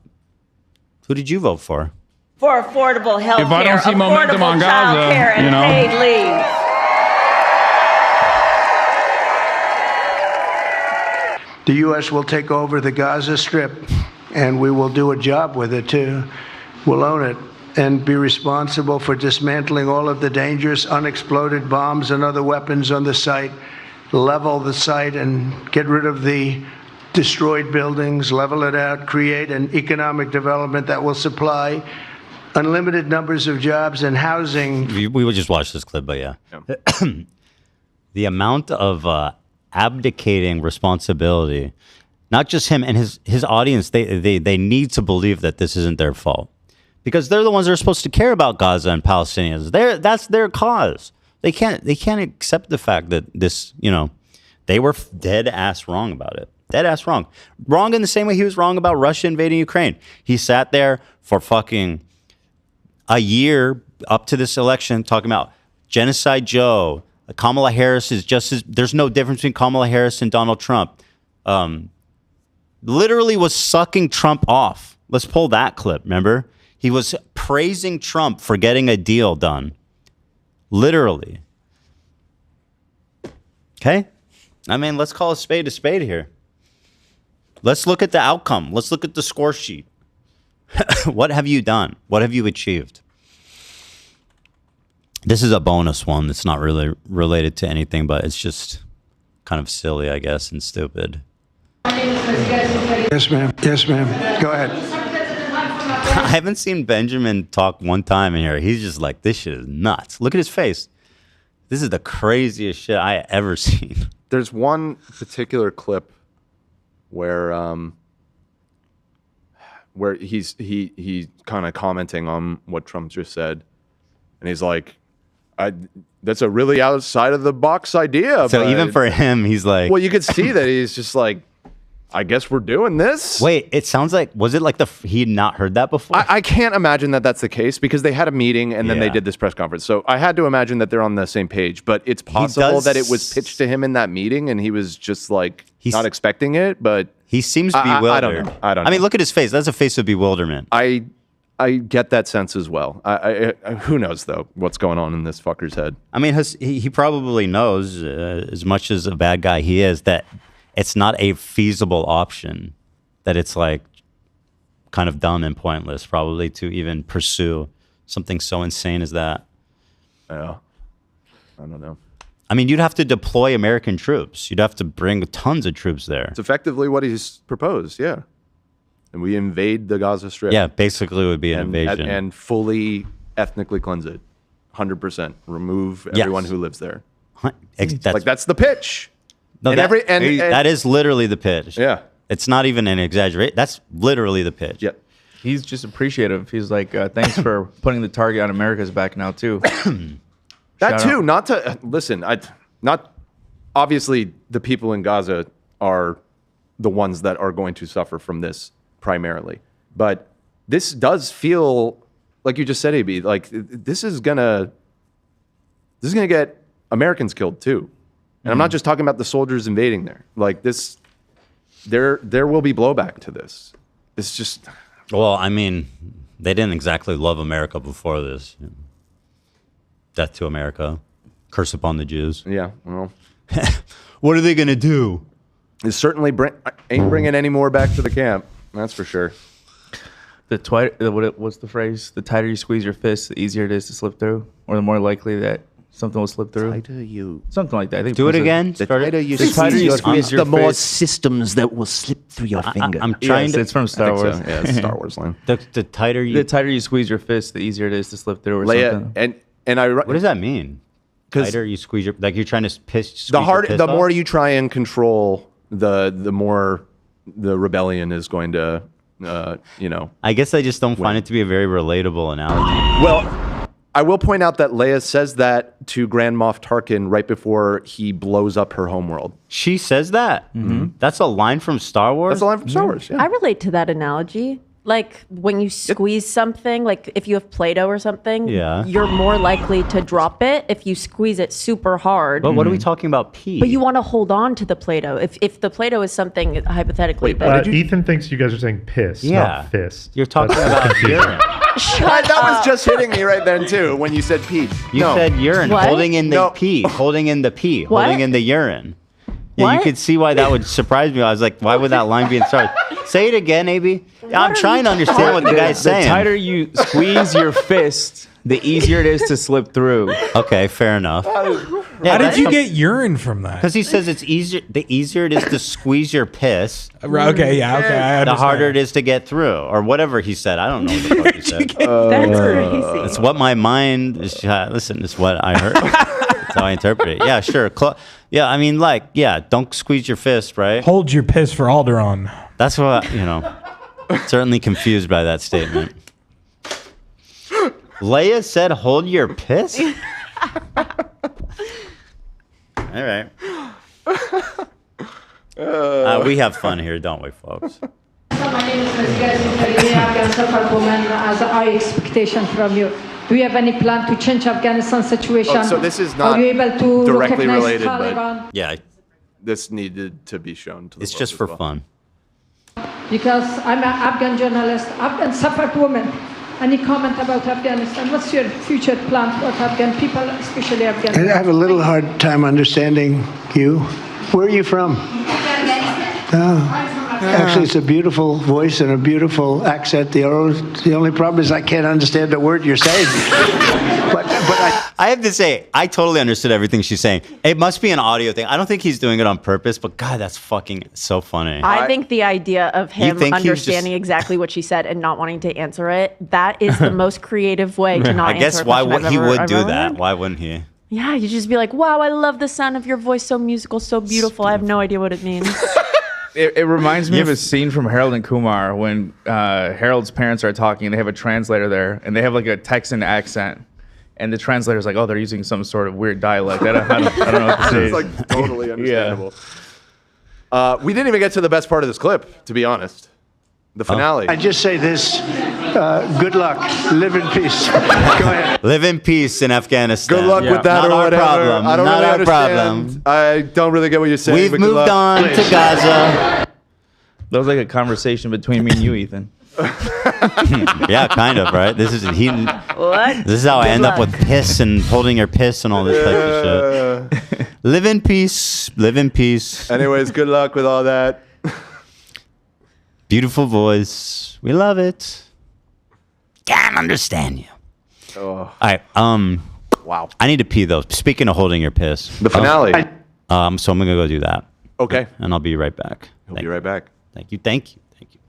Who did you vote for? For affordable health care, If I don't see momentum on Gaza, childcare, and you know. paid leave. The U.S. will take over the Gaza Strip, and we will do a job with it, too. We'll own it and be responsible for dismantling all of the dangerous unexploded bombs and other weapons on the site, level the site and get rid of the destroyed buildings, level it out, create an economic development that will supply unlimited numbers of jobs and housing. We would just watch this clip, but yeah. The amount of abdicating responsibility, not just him and his audience, they need to believe that this isn't their fault. Because they're the ones that are supposed to care about Gaza and Palestinians. That's their cause. They can't accept the fact that this, they were dead ass wrong about it. Dead ass wrong. Wrong in the same way he was wrong about Russia invading Ukraine. He sat there for fucking a year up to this election talking about Genocide Joe. Kamala Harris is just as... There's no difference between Kamala Harris and Donald Trump. Literally was sucking Trump off. Let's pull that clip, remember? He was praising Trump for getting a deal done. Literally. Okay? I mean, let's call a spade here. Let's look at the outcome. Let's look at the score sheet. What have you done? What have you achieved? This is a bonus one that's not really related to anything, but it's just kind of silly, I guess, and stupid. Yes, ma'am. Yes, ma'am. Go ahead. I haven't seen Benjamin talk one time in here. He's just like, this shit is nuts. Look at his face. This is the craziest shit I ever seen. There's one particular clip where he's kind of commenting on what Trump just said, and he's like, that's a really outside of the box idea. So even for him, he's like, well, you could see that he's just like, I guess we're doing this. Wait, it sounds like, was it like he'd not heard that before? I can't imagine that that's the case because they had a meeting and then they did this press conference. So I had to imagine that they're on the same page, but it's possible that it was pitched to him in that meeting and he was just like not expecting it, but he seems bewildered. I don't know. I mean, look at his face. That's a face of bewilderment. I get that sense as well. I who knows though what's going on in this fucker's head? I mean, he probably knows as much as a bad guy he is that it's not a feasible option, that it's like kind of dumb and pointless probably to even pursue something so insane as that. Yeah, I don't know. I mean, you'd have to deploy American troops. You'd have to bring tons of troops there. It's effectively what he's proposed, yeah. And we invade the Gaza Strip. Yeah, basically it would be an invasion. And fully ethnically cleanse it. 100%. Remove everyone who lives there. That's the pitch. No, and that is literally the pitch. Yeah. It's not even an exaggeration. That's literally the pitch. Yeah. He's just appreciative. He's like, thanks for putting the target on America's back now, too. That too, not to listen. Not obviously the people in Gaza are the ones that are going to suffer from this primarily, but this does feel like you just said, AB. Like this is gonna get Americans killed too, and I'm not just talking about the soldiers invading there. Like this, there will be blowback to this. It's just. Well, I mean, they didn't exactly love America before this. Death to America. Curse upon the Jews. Yeah, well. What are they going to do? It certainly ain't bringing any more back to the camp. That's for sure. What's the phrase? The tighter you squeeze your fist, the easier it is to slip through? Or the more likely that something will slip through? Something like that. I think do it again. The tighter you squeeze your the more fist, systems that will slip through your finger. I'm trying to. It's from Star Wars. So. Yeah, it's a Star Wars line. The tighter you squeeze your fist, the easier it is to slip through or Leia, something. And I. What does that mean? Tighter you squeeze your, like you're trying to piss. The more you try and control, the more the rebellion is going to, I guess I just don't find it to be a very relatable analogy. Well, I will point out that Leia says that to Grand Moff Tarkin right before he blows up her homeworld. She says that? Mm-hmm. That's a line from Star Wars? That's a line from Star Wars, yeah. I relate to that analogy. Like when you squeeze something, like if you have Play-Doh or something, you're more likely to drop it if you squeeze it super hard. But what are we talking about pee? But you want to hold on to the Play-Doh. If the Play-Doh is something hypothetically. Ethan thinks you guys are saying piss, not fist. You're talking about urine. That was just hitting me right then too when you said pee. You said urine, What? holding in the pee, holding in the pee, What? holding in the urine. Yeah, What? you could see why that would surprise me. I was like, why would that line be in Star Wars? Say it again, AB. I'm trying to understand what the guy's saying. The tighter you squeeze your fist, the easier it is to slip through. Okay, fair enough. How did you get urine from that? Because he says it's easier. The easier it is to squeeze your piss. Okay, yeah, okay. I The understand. harder it is to get through, or whatever he said. I don't know what the fuck he said. That's crazy. It's what my mind is. Listen, it's what I heard. That's how I interpret it. Yeah, sure. Yeah, I mean, don't squeeze your fist, right? Hold your piss for Alderaan. That's what, certainly confused by that statement. Leia said, hold your piss? All right. We have fun here, don't we, folks? My name is Ms. Afghan woman as a high expectation from you. Do you have any plan to change Afghanistan situation? So this is not Are you able to directly recognize related, Taliban? but yeah, this needed to be shown to the it's world just as for well. fun. Because I'm an Afghan journalist, Afghan suffered woman. Any comment about Afghanistan? What's your future plan for Afghan people, especially Afghan? I have a little hard time understanding you. Where are you from? Afghanistan. Oh. I'm from Actually, it's a beautiful voice and a beautiful accent. The only problem is I can't understand a word you're saying. but I have to say, I totally understood everything she's saying. It must be an audio thing. I don't think he's doing it on purpose, but God, that's fucking so funny. I think the idea of him think he was understanding exactly what she said and not wanting to answer it, that is the most creative way to not I guess answer a why question he I've would ever do heard. that. Why wouldn't he? Yeah, you just be like, wow, I love the sound of your voice, so musical, so beautiful. I have no idea what it means. It reminds me of a scene from Harold and Kumar when Harold's parents are talking. They have a translator there, and they have like a Texan accent. And the translator's like, oh, they're using some sort of weird dialect. I don't know what to say. It's like totally understandable. We didn't even get to the best part of this clip, to be honest. The finale. I just say this. Good luck. Live in peace. Go ahead. Live in peace in Afghanistan. Good luck with that Not or our whatever. problem. I don't Not really our understand. problem. I don't really get what you're saying. We've but good moved luck. on to Gaza. That was like a conversation between me and you, Ethan. Yeah, kind of, right? This is What? This is how I Good end luck. up with piss and holding your piss and all this type of shit. Live in peace. Live in peace. Anyways, good luck with all that. Beautiful voice. We love it. Can't understand you. Oh. All right. Wow. I need to pee though. Speaking of holding your piss. The finale. So I'm gonna go do that. Okay. And I'll be right back. He'll be right back. Thank you. Thank you. Thank you.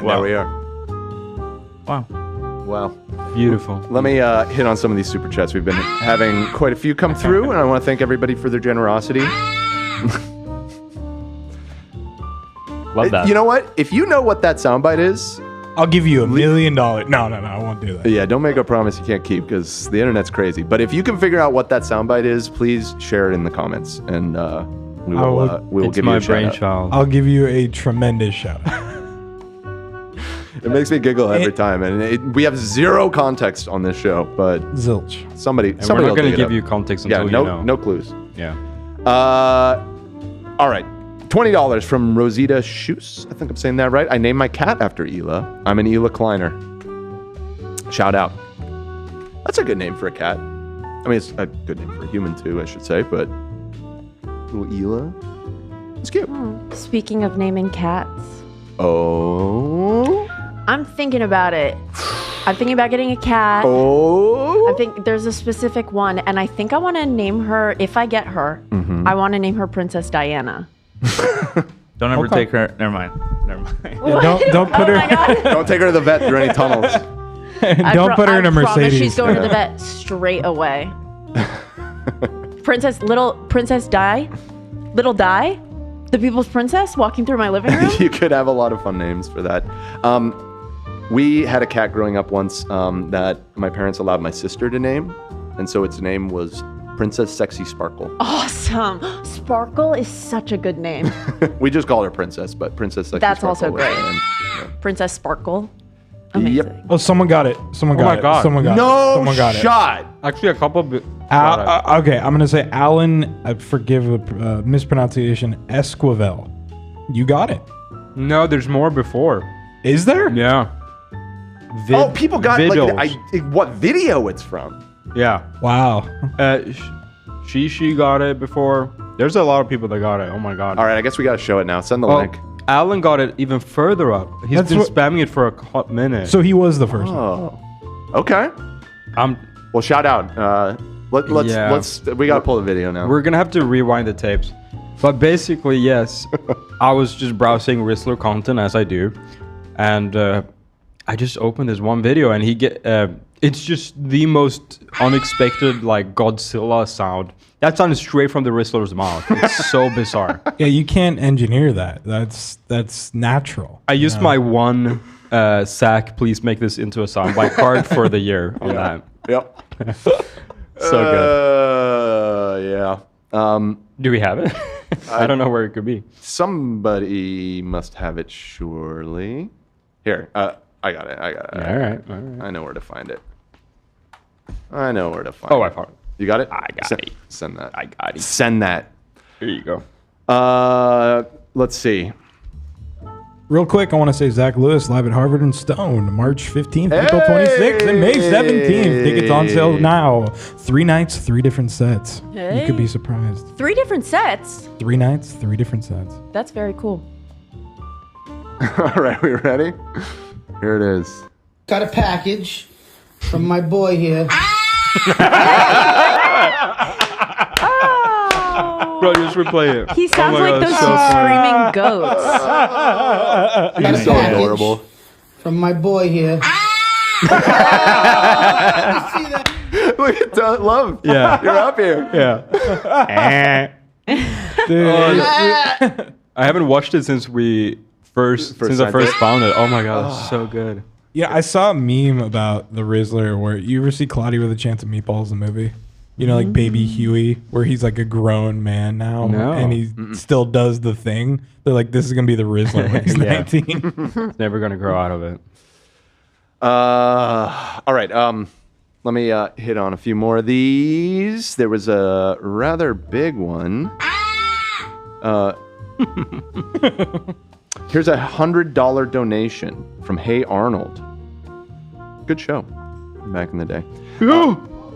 And there we are. Wow. Wow. Beautiful. Let me hit on some of these super chats. We've been having quite a few come through, and I want to thank everybody for their generosity. Love that. You know what? If you know what that soundbite is, I'll give you $1 million. No, I won't do that. yeah, don't make a promise you can't keep because the internet's crazy. But if you can figure out what that soundbite is, please share it in the comments, and we will give you a shout out. I'll give you a tremendous shout out. It makes me giggle every time, and we have zero context on this show, but zilch. Somebody we're not will going dig to it give up. you context until you know. No clues. Yeah. All right. $20 from Rosita Shoes. I think I'm saying that right. I named my cat after Hila. I'm an Hila Kleiner. Shout out. That's a good name for a cat. I mean, it's a good name for a human too, I should say, but little Hila. It's cute. Speaking of naming cats, Oh. I'm thinking about it. I'm thinking about getting a cat. Oh. I think there's a specific one, and I think I want to name her, if I get her, I want to name her Princess Diana. Don't ever take her. Never mind. Yeah, don't put her. Don't take her to the vet through any tunnels. Don't put her in a I promise Mercedes. she's going to the vet straight away. Little Princess Di? Little Di? The People's Princess walking through my living room? You could have a lot of fun names for that. We had a cat growing up once that my parents allowed my sister to name. And so its name was Princess Sexy Sparkle. Awesome. Sparkle is such a good name. We just call her Princess, but Princess Sexy That's Sparkle. also was great. her name. Yeah. Princess Sparkle. Yep. Oh, someone got it. Someone got it. Someone got it. Someone got it. shot. Actually, a couple. Okay, I'm gonna say Alan. Forgive the mispronunciation. Esquivel. You got it. No, there's more before. Is there? Yeah. People got what video it's from. Yeah. Wow. She got it before. There's a lot of people that got it. Oh my god. All right, I guess we got to show it now. Send the link. Alan got it even further up. He's been spamming it for a hot minute. So he was the first. Oh. Okay. Well, shout out. Let's. We gotta pull the video now. We're gonna have to rewind the tapes. But basically, yes, I was just browsing Rizzler content as I do, and I just opened this one video, and it's just the most unexpected like Godzilla sound. That sounded straight from the Rizzler's mouth. It's so bizarre. Yeah, you can't engineer that. That's natural. I used my one Zach, please make this into a soundbite card for the year on that. Yep. So good. Yeah. Do we have it? I don't know where it could be. Somebody must have it, surely. Here, I got it. All right. I know where to find it. I found it. I found it. You got it? I got it. Send that. I got it. Send that. Here you go. Let's see. Real quick, I want to say Zach Lewis live at Harvard and Stone, March 15th, April 26th, and May 17th. Tickets on sale now. 3 nights, 3 different sets. You could be surprised. 3 different sets. 3 nights, 3 different sets. That's very cool. All right, we ready? Here it is. Got a package from my boy here. Bro, just replay it. He sounds like those screaming goats. He's so adorable. From my boy here. Look at that love. Yeah. You're up here. Yeah. Dude. I haven't watched it since I first found it. Oh my god, it's so good. Yeah, I saw a meme about the Rizzler where you ever see Cloudy with a Chance of Meatballs, the movie? You know, like Baby Huey, where he's like a grown man now, and he still does the thing. They're like, this is going to be the Rizzler when he's 19. It's never going to grow out of it. All right. Let me hit on a few more of these. There was a rather big one. Here's a $100 donation from Hey Arnold. Good show back in the day.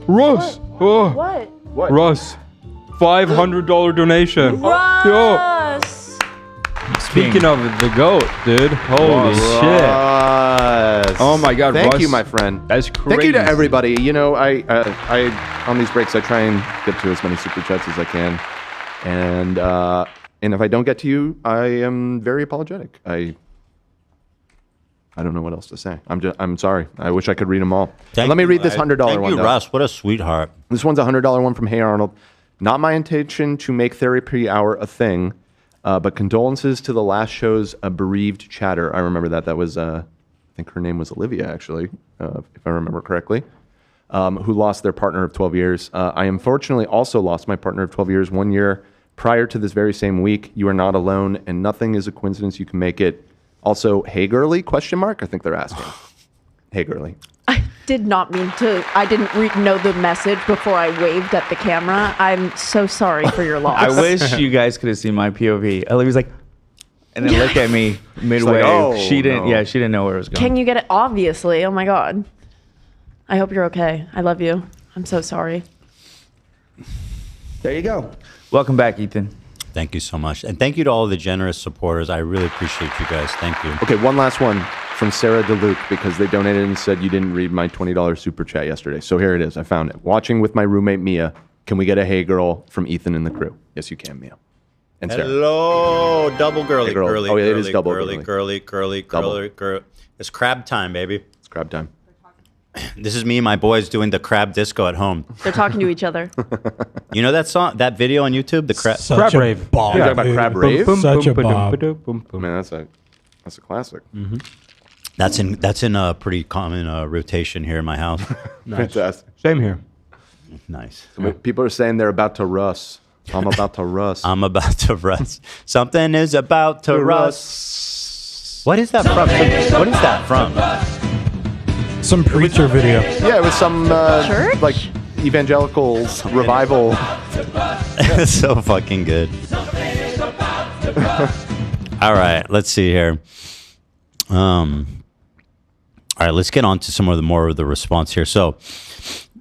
Russ. Oh. What? Russ. $500 donation. Russ. Speaking of the goat, dude. Holy shit. Oh my god, Thank Russ. you, my friend. That's crazy. Thank you to everybody. You know, I on these breaks I try and get to as many super chats as I can, and if I don't get to you, I am very apologetic. I don't know what else to say. I'm sorry. I wish I could read them all. Let me read this $100 one. Thank you, Russ. What a sweetheart. This one's a $100 one from Hey Arnold. Not my intention to make therapy hour a thing, but condolences to the last show's bereaved chatter. I remember that. That was, I think her name was Olivia, actually, if I remember correctly, who lost their partner of 12 years. I unfortunately also lost my partner of 12 years 1 year prior to this very same week. You are not alone, and nothing is a coincidence. You can make it. Also, hey girly, question mark? I think they're asking. Hey girly. I did not mean to. I didn't know the message before I waved at the camera. I'm so sorry for your loss. I wish you guys could have seen my POV. Olivia's like, and then looked at me midway. like, oh, she didn't. no. Yeah, she didn't know where it was going. Can you get it? Obviously. Oh my God. I hope you're okay. I love you. I'm so sorry. There you go. Welcome back, Ethan. Thank you so much. And thank you to all the generous supporters. I really appreciate you guys. Thank you. Okay, one last one from Sarah DeLuke because they donated and said you didn't read my $20 super chat yesterday. So here it is. I found it. Watching with my roommate Mia. Can we get a hey girl from Ethan and the crew? Yes, you can, Mia. And Sarah. Hello, double girly, Hey, girl. girly, Oh, yeah, girly, it is double girly, girly, girly, Double. girly, girly. It's crab time, baby. It's crab time. This is me and my boys doing the crab disco at home. They're talking to each other. You know that song, that video on YouTube, the crab Such a rave. bob, You're talking about dude. crab rave? Such a bob. Man, that's a classic. That's in a pretty common rotation here in my house. Fantastic. Same here. Nice. So people are saying they're about to rust. I'm about to rust. I'm about to rust. Something is about to rust. What is that from? What is that from? Some preacher video. Yeah, it was some like evangelical revival. It's so fucking good. All right, let's see here. All right, let's get on to some of the more of the response here. So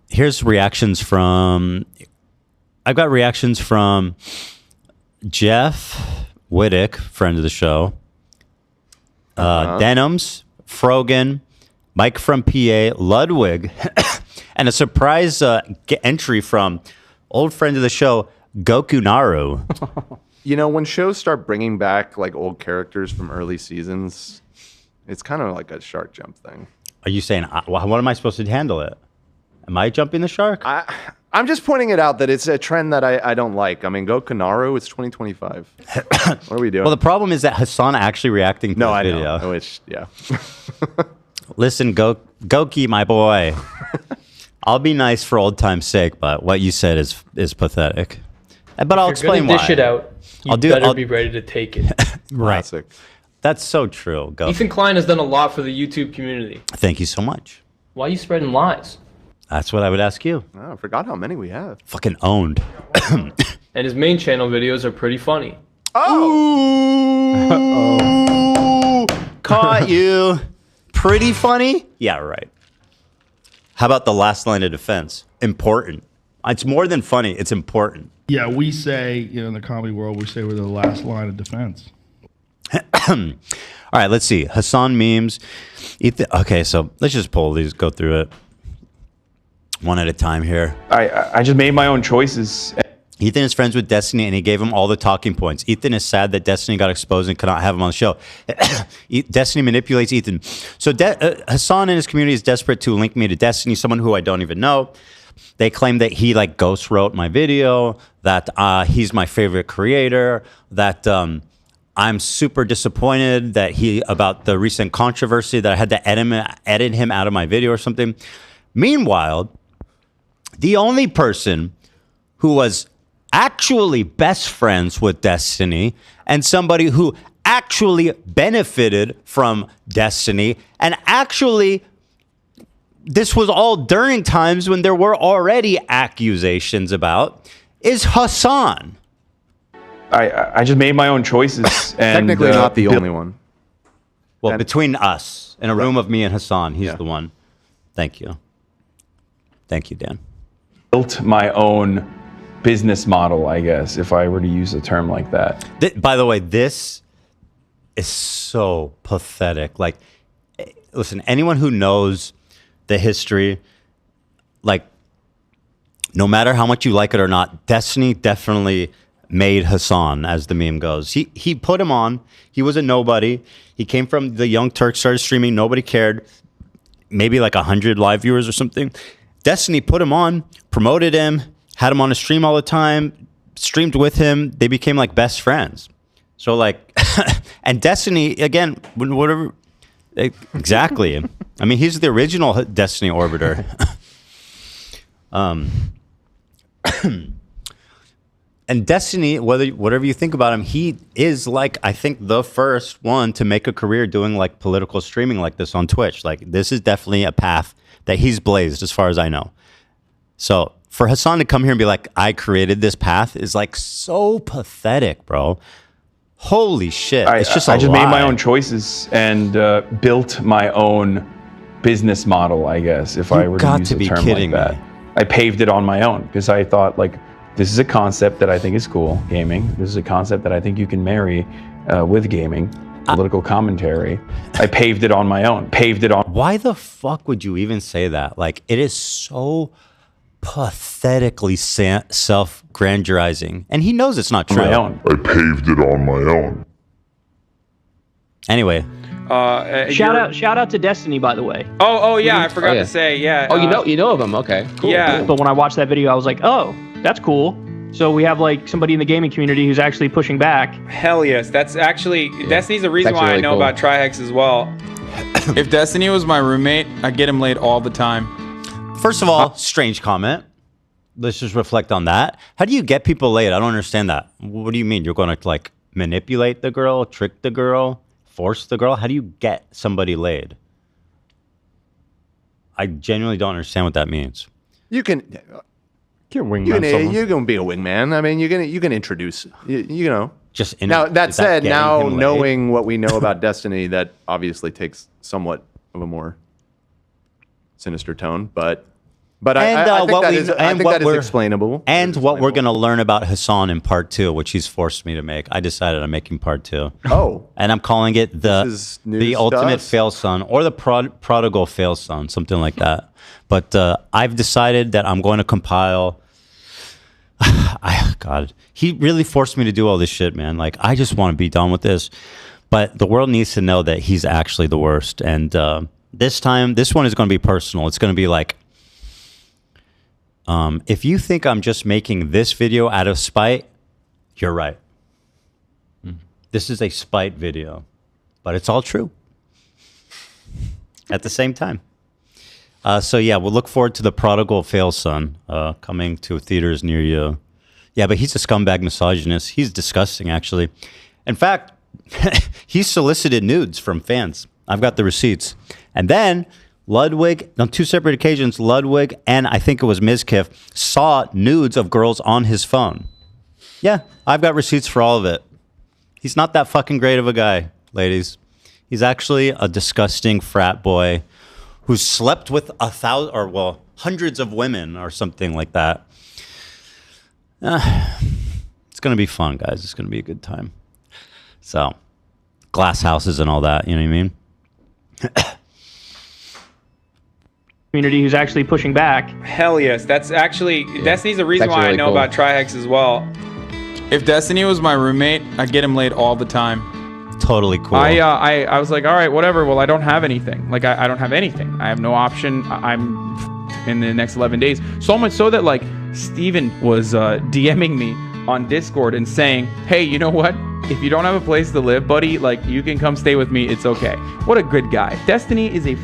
here's reactions from. I've got reactions from Jeff Whittick, friend of the show, Denims, Frogan, Mike from PA, Ludwig, and a surprise entry from old friend of the show, Gokanaru. You know, when shows start bringing back like old characters from early seasons, it's kind of like a shark jump thing. Are you saying, what am I supposed to handle it? Am I jumping the shark? I'm just pointing it out that it's a trend that I don't like. I mean, Gokanaru, it's 2025. What are we doing? Well, the problem is that Hasan actually reacting to this video. know. Which, yeah. Listen, Goki, my boy. I'll be nice for old time's sake, but what you said is pathetic. But I'll explain why. Dish it out. You better be ready to take it. Right. That's so true. Go. Ethan Klein has done a lot for the YouTube community. Thank you so much. Why are you spreading lies? That's what I would ask you. Oh, I forgot how many we have. Fucking owned. And his main channel videos are pretty funny. Oh! Caught you. Pretty funny? Yeah, right. How about the last line of defense? Important. It's more than funny. It's important. Yeah, we say, in the comedy world, we say we're the last line of defense. All right, let's see. Hasan memes. Okay, so let's just pull these, go through it one at a time here. I just made my own choices. Ethan is friends with Destiny, and he gave him all the talking points. Ethan is sad that Destiny got exposed and could not have him on the show. Destiny manipulates Ethan. So Hasan and his community is desperate to link me to Destiny, someone who I don't even know. They claim that he ghost wrote my video, that he's my favorite creator, that I'm super disappointed that about the recent controversy that I had to edit him out of my video or something. Meanwhile, the only person who was actually best friends with Destiny and somebody who actually benefited from Destiny, and actually this was all during times when there were already accusations about, is Hasan. I just made my own choices. And, Technically not the only one. Well, between us, in a room of me and Hasan, he's the one. Thank you. Thank you, Dan. Built my own business model, I guess, if I were to use a term like that. By the way, this is so pathetic. Listen, anyone who knows the history, no matter how much you like it or not, Destiny definitely made Hasan, as the meme goes. He put him on. He was a nobody. He came from the Young Turks, started streaming. Nobody cared. Maybe 100 live viewers or something. Destiny put him on, promoted him, had him on a stream all the time, streamed with him. They became best friends. So and Destiny, again, whatever, exactly. I mean, he's the original Destiny orbiter. And Destiny, whatever you think about him, he is I think the first one to make a career doing political streaming like this on Twitch. This is definitely a path that he's blazed as far as I know. So for Hasan to come here and be I created this path is so pathetic, bro. Holy shit. It's just I just made my own choices and built my own business model, I guess, if I were to use a term like that. I paved it on my own because I thought this is a concept that I think is cool, gaming. This is a concept that I think you can marry with gaming, political commentary. I paved it on my own. Why the fuck would you even say that? It is so pathetically self-grandiorizing. And he knows it's not true. My own. I paved it on my own. Anyway. Shout out to Destiny, by the way. Oh yeah, I forgot to say, yeah. Oh, you know of him? Okay, cool. Yeah. But when I watched that video, I was like, oh, that's cool. So we have somebody in the gaming community who's actually pushing back. Hell yes, that's actually Destiny's the reason why I know about Trihex as well. If Destiny was my roommate, I'd get him laid all the time. First of all, strange comment. Let's just reflect on that. How do you get people laid? I don't understand that. What do you mean? You're going to manipulate the girl, trick the girl, force the girl? How do you get somebody laid? I genuinely don't understand what that means. You can wingman. You're gonna be a wingman. I mean, you can introduce. You know. Now that said, now knowing what we know about Destiny, that obviously takes somewhat of a more sinister tone, but I think that is explainable. And what we're going to learn about Hasan in part 2, which he's forced me to make. I decided I'm making part 2. Oh. And I'm calling it the ultimate fail son, or the prodigal fail son, something like that. But I've decided that I'm going to compile. God, he really forced me to do all this shit, man. I just want to be done with this. But the world needs to know that he's actually the worst. And this time, this one is going to be personal. It's going to be if you think I'm just making this video out of spite, you're right. This is a spite video, but it's all true at the same time. So yeah, we'll look forward to the prodigal fail son coming to theaters near you. Yeah, but he's a scumbag misogynist. He's disgusting, actually. In fact, he solicited nudes from fans. I've got the receipts. And then Ludwig, on 2 separate occasions, Ludwig and I think it was Mizkif saw nudes of girls on his phone. Yeah, I've got receipts for all of it. He's not that fucking great of a guy, ladies. He's actually a disgusting frat boy who slept with hundreds of women or something like that. It's going to be fun, guys. It's going to be a good time. So, glass houses and all that, you know what I mean? Community who's actually pushing back. Hell yes. That's actually, Destiny's the reason why I know about Trihex as well. If Destiny was my roommate, I'd get him laid all the time. Totally cool. I was like, all right, whatever. Well, I don't have anything. Like, I don't have anything. I have no option. I'm in the next 11 days. So much so that, like, Steven was DMing me on Discord and saying, hey, you know what? If you don't have a place to live, buddy, like, you can come stay with me. It's okay. What a good guy. Destiny is a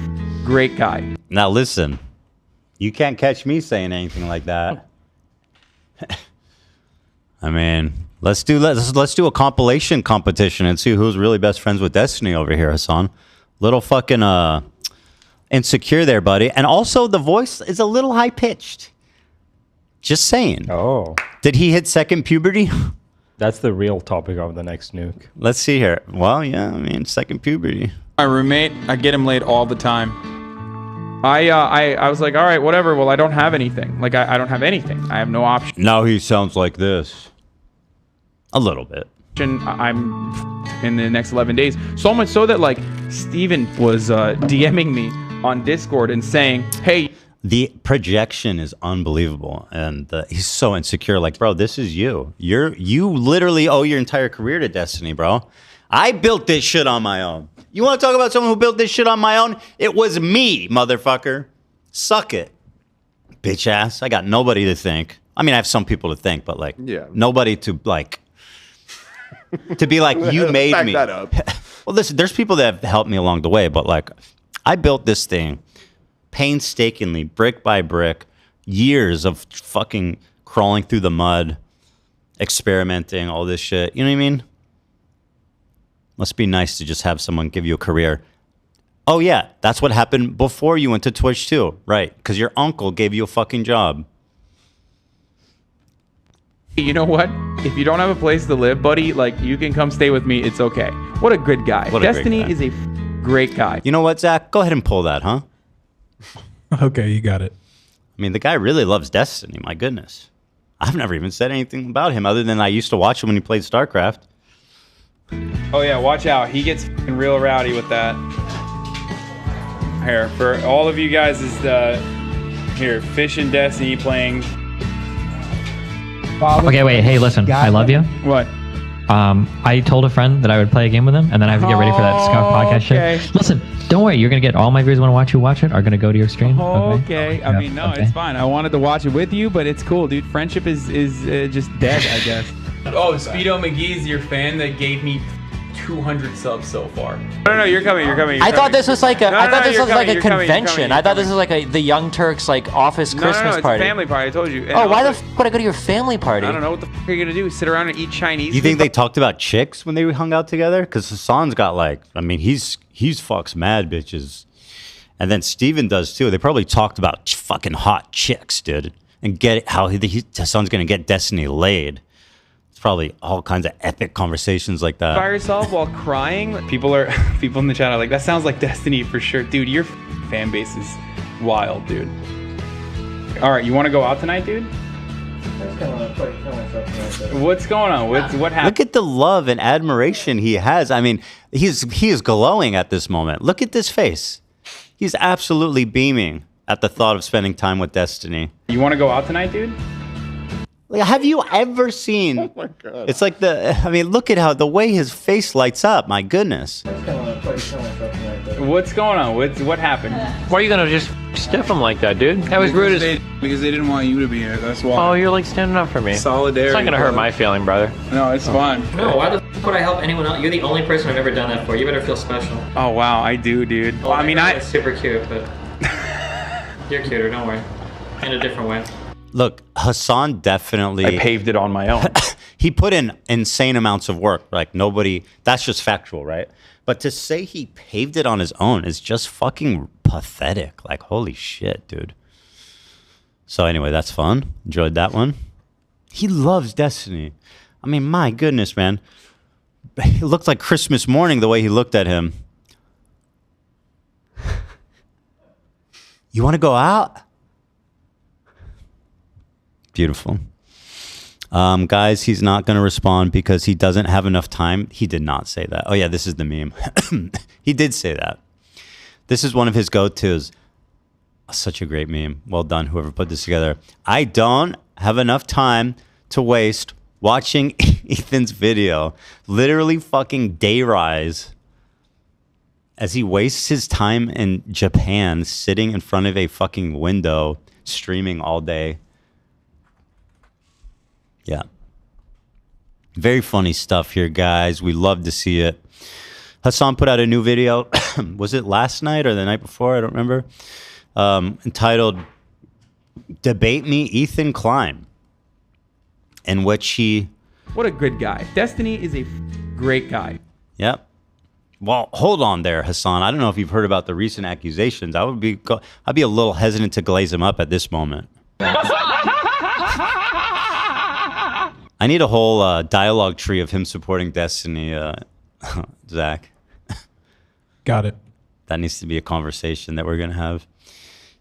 great guy. Now, listen. You can't catch me saying anything like that. I mean, let's do a compilation competition and see who's really best friends with Destiny over here, Hasan. Little fucking insecure there, buddy. And also the voice is a little high pitched. Just saying. Oh. Did he hit second puberty? That's the real topic of the next nuke. Let's see here. Well, yeah, I mean, second puberty. My roommate, I get him laid all the time. I was like, all right, whatever. Well, I don't have anything. Like, I don't have anything. I have no option. Now he sounds like this. A little bit. I'm in the next 11 days. So much so that, like, Steven was DMing me on Discord and saying, hey. The projection is unbelievable. And he's so insecure. Like, bro, this is you. You literally owe your entire career to Destiny, bro. I built this shit on my own. You want to talk about someone who built this shit on my own? It was me, motherfucker. Suck it. Bitch ass. I got nobody to thank. I mean, I have some people to thank, but, like, nobody to, like... to be like, you made me. Back that up. Well, listen, there's people that have helped me along the way, but, like, I built this thing painstakingly, brick by brick, years of fucking crawling through the mud, experimenting, all this shit. You know what I mean? Must be nice to just have someone give you a career. Oh, yeah, that's what happened before you went to Twitch, too. Right, because your uncle gave you a fucking job. You know what? If you don't have a place to live, buddy, like, you can come stay with me. It's okay. What a good guy. Destiny is a great guy. You know what, Zach? Go ahead and pull that, huh? Okay, you got it. I mean, the guy really loves Destiny. My goodness. I've never even said anything about him other than I used to watch him when he played StarCraft. Oh, yeah, watch out. He gets real rowdy with that. Here, for all of you guys, is here, Fish and Destiny playing... Okay, wait. Hey, listen. I love you. What? I told a friend that I would play a game with him, and then I have to get ready for that Scout podcast shit. Listen, don't worry. You're gonna get all my viewers who want to watch you watch it are gonna go to your stream. Okay. I mean, no, it's fine. I wanted to watch it with you, but it's cool, dude. Friendship is just dead, I guess. Oh, Speedo McGee's your fan that gave me 200 subs so far. No, you're coming. I thought this was like a convention. I thought this was like the Young Turks like office Christmas it's party. A family party. I told you. And why the f would I go to your family party? I don't know what the f are you gonna do. Sit around and eat Chinese? You think they talked about chicks when they hung out together? Because Hasan's got like, I mean, he's fucks mad bitches, and then Steven does too. They probably talked about fucking hot chicks, dude, and get how Hasan's gonna get Destiny laid. Probably all kinds of epic conversations like that. By yourself while crying. People in the chat are like, that sounds like Destiny for sure, dude. Your fan base is wild, dude. All right, you want to go out tonight, dude? What's going on? What happened? Look at the love and admiration he has. I mean, he is glowing at this moment. Look at this face. He's absolutely beaming at the thought of spending time with Destiny. You want to go out tonight, dude? Like, have you ever seen? Oh my God. It's like I mean, look at how the way his face lights up. My goodness. What's going on? What happened? Why are you gonna just stiff him like that, dude? That was rude as... Because they didn't want you to be here. That's why. Oh, you're like standing up for me. Solidarity. It's not gonna hurt my feeling, brother. No, it's fine. No, why the f would I help anyone else? You're the only person I've ever done that for. You better feel special. Oh wow, I do, dude. Well, I mean, I'm super cute, but you're cuter. Don't worry. In a different way. Look, Hasan definitely... I paved it on my own. He put in insane amounts of work. Like, nobody... That's just factual, right? But to say he paved it on his own is just fucking pathetic. Like, holy shit, dude. So anyway, that's fun. Enjoyed that one. He loves Destiny. I mean, my goodness, man. It looked like Christmas morning the way he looked at him. You want to go out? Beautiful. Guys, he's not going to respond because he doesn't have enough time. He did not say that. Oh, yeah, this is the meme. He did say that. This is one of his go-tos. Such a great meme. Well done, whoever put this together. I don't have enough time to waste watching Ethan's video. Literally fucking day rise as he wastes his time in Japan sitting in front of a fucking window streaming all day. Yeah. Very funny stuff here, guys. We love to see it. Hasan put out a new video. Was it last night or the night before? I don't remember. Entitled Debate Me, Ethan Klein. In which he... What a good guy. Destiny is a great guy. Yep. Well, hold on there, Hasan. I don't know if you've heard about the recent accusations. I'd be a little hesitant to glaze him up at this moment. I need a whole dialogue tree of him supporting Destiny, Zach. Got it. That needs to be a conversation that we're going to have.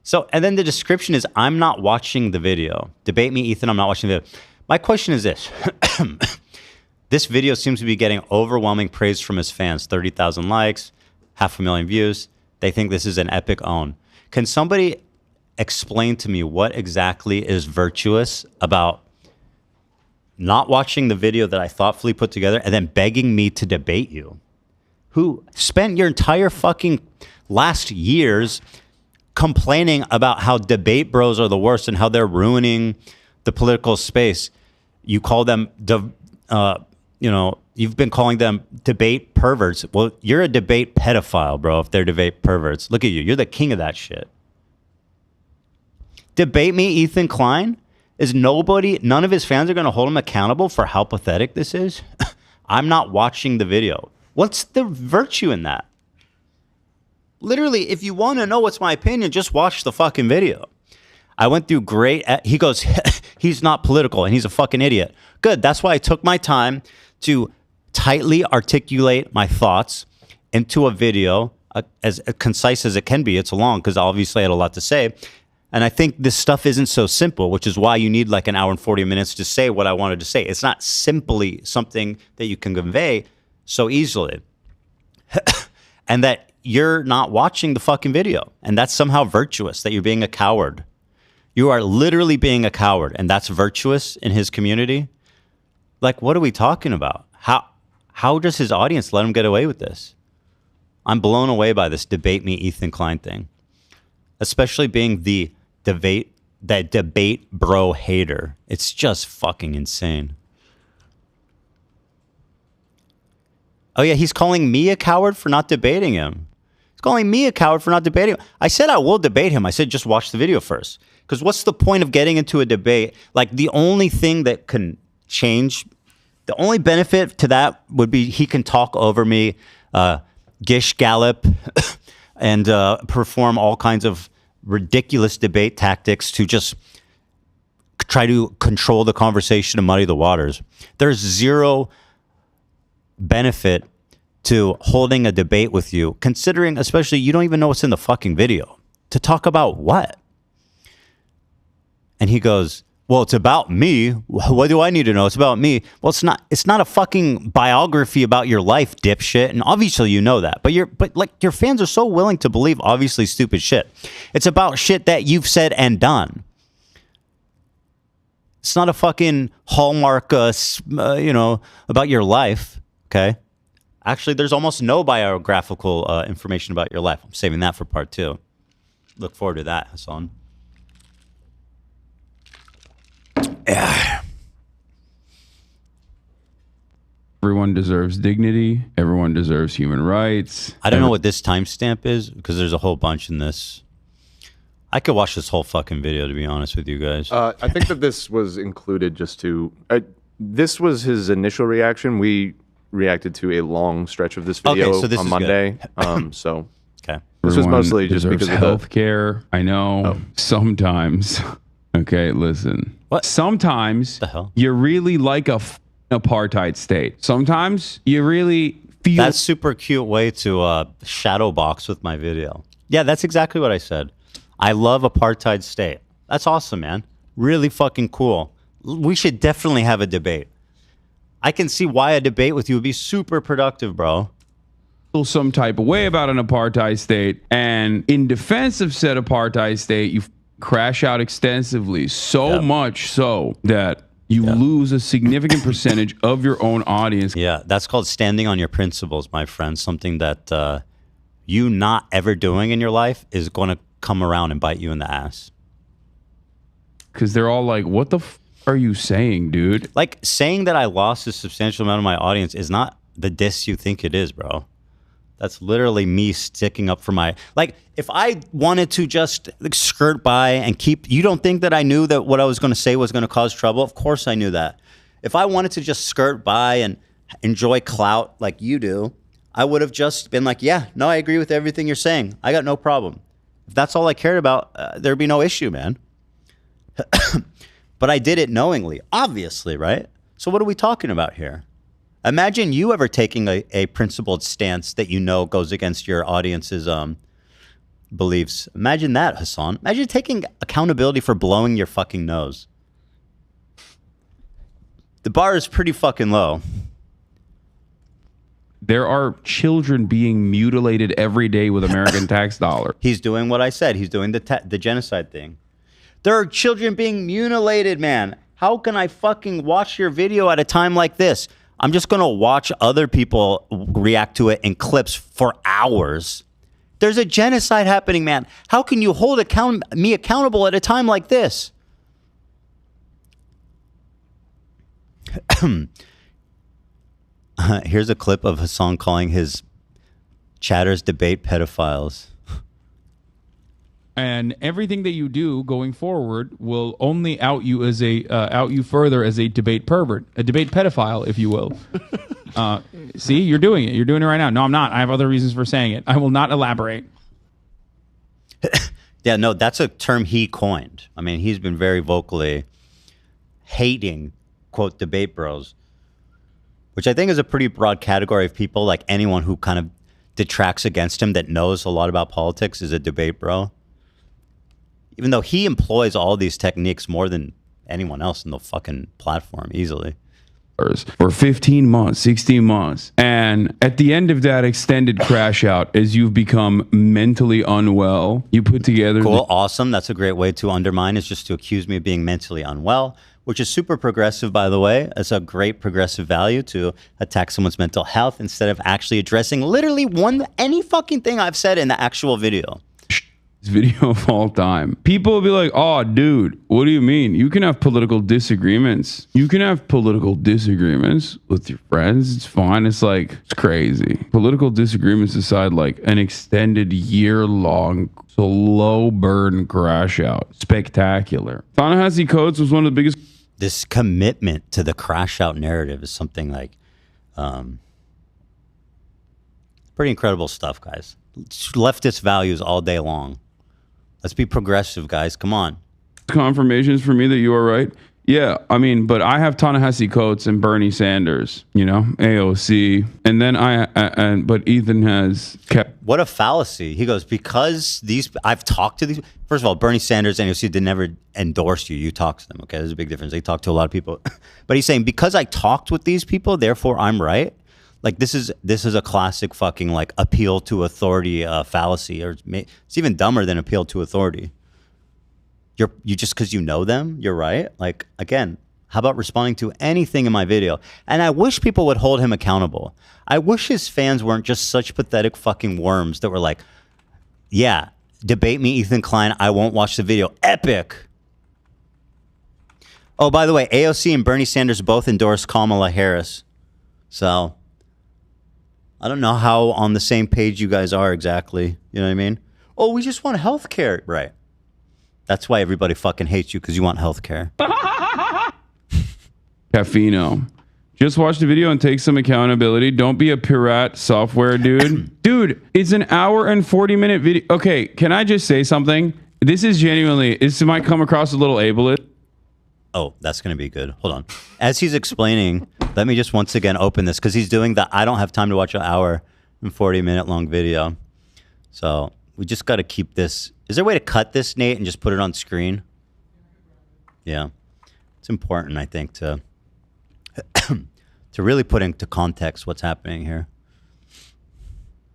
So, and then the description is, I'm not watching the video. Debate me, Ethan, I'm not watching the video. My question is this. This video seems to be getting overwhelming praise from his fans. 30,000 likes, 500,000 views. They think this is an epic own. Can somebody explain to me what exactly is virtuous about not watching the video that I thoughtfully put together and then begging me to debate you? Who spent your entire fucking last years complaining about how debate bros are the worst and how they're ruining the political space. You call them, you've been calling them debate perverts. Well, you're a debate pedophile, bro, if they're debate perverts. Look at you. You're the king of that shit. Debate me, Ethan Klein? None of his fans are going to hold him accountable for how pathetic this is? I'm not watching the video. What's the virtue in that? Literally, if you want to know what's my opinion, just watch the fucking video. I went through he goes, he's not political and he's a fucking idiot. Good. That's why I took my time to tightly articulate my thoughts into a video as concise as it can be. It's long because obviously I had a lot to say. And I think this stuff isn't so simple, which is why you need like an hour and 40 minutes to say what I wanted to say. It's not simply something that you can convey so easily. And that you're not watching the fucking video. And that's somehow virtuous, that you're being a coward. You are literally being a coward, and that's virtuous in his community? Like, what are we talking about? How does his audience let him get away with this? I'm blown away by this debate me Ethan Klein thing. Especially being the debate bro hater. It's just fucking insane. Oh yeah, he's calling me a coward for not debating him. He's calling me a coward for not debating him. I said I will debate him. I said just watch the video first. Because what's the point of getting into a debate? Like the only thing that can change, the only benefit to that would be he can talk over me, gish gallop, and perform all kinds of ridiculous debate tactics to just try to control the conversation and muddy the waters. There's zero benefit to holding a debate with you, considering especially you don't even know what's in the fucking video. To talk about what? And he goes, well, it's about me. What do I need to know? It's about me. Well, it's not a fucking biography about your life, dipshit. And obviously you know that. But your fans are so willing to believe obviously stupid shit. It's about shit that you've said and done. It's not a fucking hallmark, about your life. Okay. Actually, there's almost no biographical information about your life. I'm saving that for part 2. Look forward to that, Hasan. Yeah. Everyone deserves dignity. Everyone deserves human rights. I don't know what this timestamp is because there's a whole bunch in this. I could watch this whole fucking video, to be honest with you guys. I think that this was included just to... this was his initial reaction. We reacted to a long stretch of this video on Monday. Okay. This was mostly just because of healthcare. I know. Sometimes... Okay, listen. What? Sometimes the hell? You really like a apartheid state. Sometimes you really feel... That's super cute way to shadow box with my video. Yeah, that's exactly what I said. I love apartheid state. That's awesome, man. Really fucking cool. We should definitely have a debate. I can see why a debate with you would be super productive, bro. Feel some type of way about an apartheid state, and in defense of said apartheid state, you crash out extensively, so much so that you lose a significant percentage of your own audience. Yeah, that's called standing on your principles, my friend. Something that you not ever doing in your life is going to come around and bite you in the ass. Because they're all like, what the f are you saying, dude? Like, saying that I lost a substantial amount of my audience is not the diss you think it is, bro. That's literally me sticking up for my... Like, if I wanted to just skirt by and keep... You don't think that I knew that what I was going to say was going to cause trouble? Of course I knew that. If I wanted to just skirt by and enjoy clout like you do, I would have just been like, yeah, no, I agree with everything you're saying. I got no problem. If that's all I cared about, there'd be no issue, man. But I did it knowingly, obviously, right? So what are we talking about here? Imagine you ever taking a principled stance that you know goes against your audience's beliefs. Imagine that, Hasan. Imagine taking accountability for blowing your fucking nose. The bar is pretty fucking low. There are children being mutilated every day with American tax dollars. He's doing what I said. He's doing the genocide thing. There are children being mutilated, man. How can I fucking watch your video at a time like this? I'm just going to watch other people react to it in clips for hours. There's a genocide happening, man. How can you hold me accountable at a time like this? Here's a clip of Hasan calling his chatters debate pedophiles. And everything that you do going forward will only out you as out you further as a debate pervert, a debate pedophile, if you will. See, you're doing it. You're doing it right now. No, I'm not. I have other reasons for saying it. I will not elaborate. Yeah, no, that's a term he coined. I mean, he's been very vocally hating, quote, debate bros, which I think is a pretty broad category of people. Like anyone who kind of detracts against him that knows a lot about politics is a debate bro. Even though he employs all these techniques more than anyone else in the fucking platform easily. For 15 months, 16 months. And at the end of that extended crash out, as you've become mentally unwell, you put together... Cool, awesome. That's a great way to undermine, is just to accuse me of being mentally unwell, which is super progressive, by the way. It's a great progressive value to attack someone's mental health instead of actually addressing literally any fucking thing I've said in the actual video. Video of all time. People will be like, oh, dude, what do you mean? You can have political disagreements. You can have political disagreements with your friends. It's fine. It's like, it's crazy. Political disagreements aside, like an extended year-long slow burn crash out. Spectacular. Ta-Nehisi Coates was one of the biggest... This commitment to the crash out narrative is something like pretty incredible stuff, guys. Leftist values all day long. Let's be progressive, guys. Come on. Confirmations for me that you are right. Yeah, I mean, but I have Ta-Nehisi Coates and Bernie Sanders, you know, AOC, and then but Ethan has kept... What a fallacy. He goes, because I've talked to these... First of all, Bernie Sanders and AOC did never endorse you. You talked to them, okay? There's a big difference. They talk to a lot of people. But he's saying, because I talked with these people, therefore I'm right. Like, this is a classic fucking, like, appeal to authority fallacy. Or it's even dumber than appeal to authority. You just because you know them, you're right. Like, again, how about responding to anything in my video? And I wish people would hold him accountable. I wish his fans weren't just such pathetic fucking worms that were like, yeah, debate me, Ethan Klein. I won't watch the video. Epic. Oh, by the way, AOC and Bernie Sanders both endorsed Kamala Harris. So... I don't know how on the same page you guys are exactly. You know what I mean? Oh, we just want health care. Right. That's why everybody fucking hates you, because you want health care. Caffeino. Just watch the video and take some accountability. Don't be a pirate software dude. Dude, it's an hour and 40-minute video. Okay, can I just say something? This is genuinely, this might come across a little ableist. Oh, that's going to be good. Hold on. As he's explaining, let me just once again open this, because he's doing the I don't have time to watch an hour and 40-minute long video. So we just got to keep this Is there a way to cut this, Nate, and just put it on screen? Yeah. It's important, I think, to really put into context what's happening here.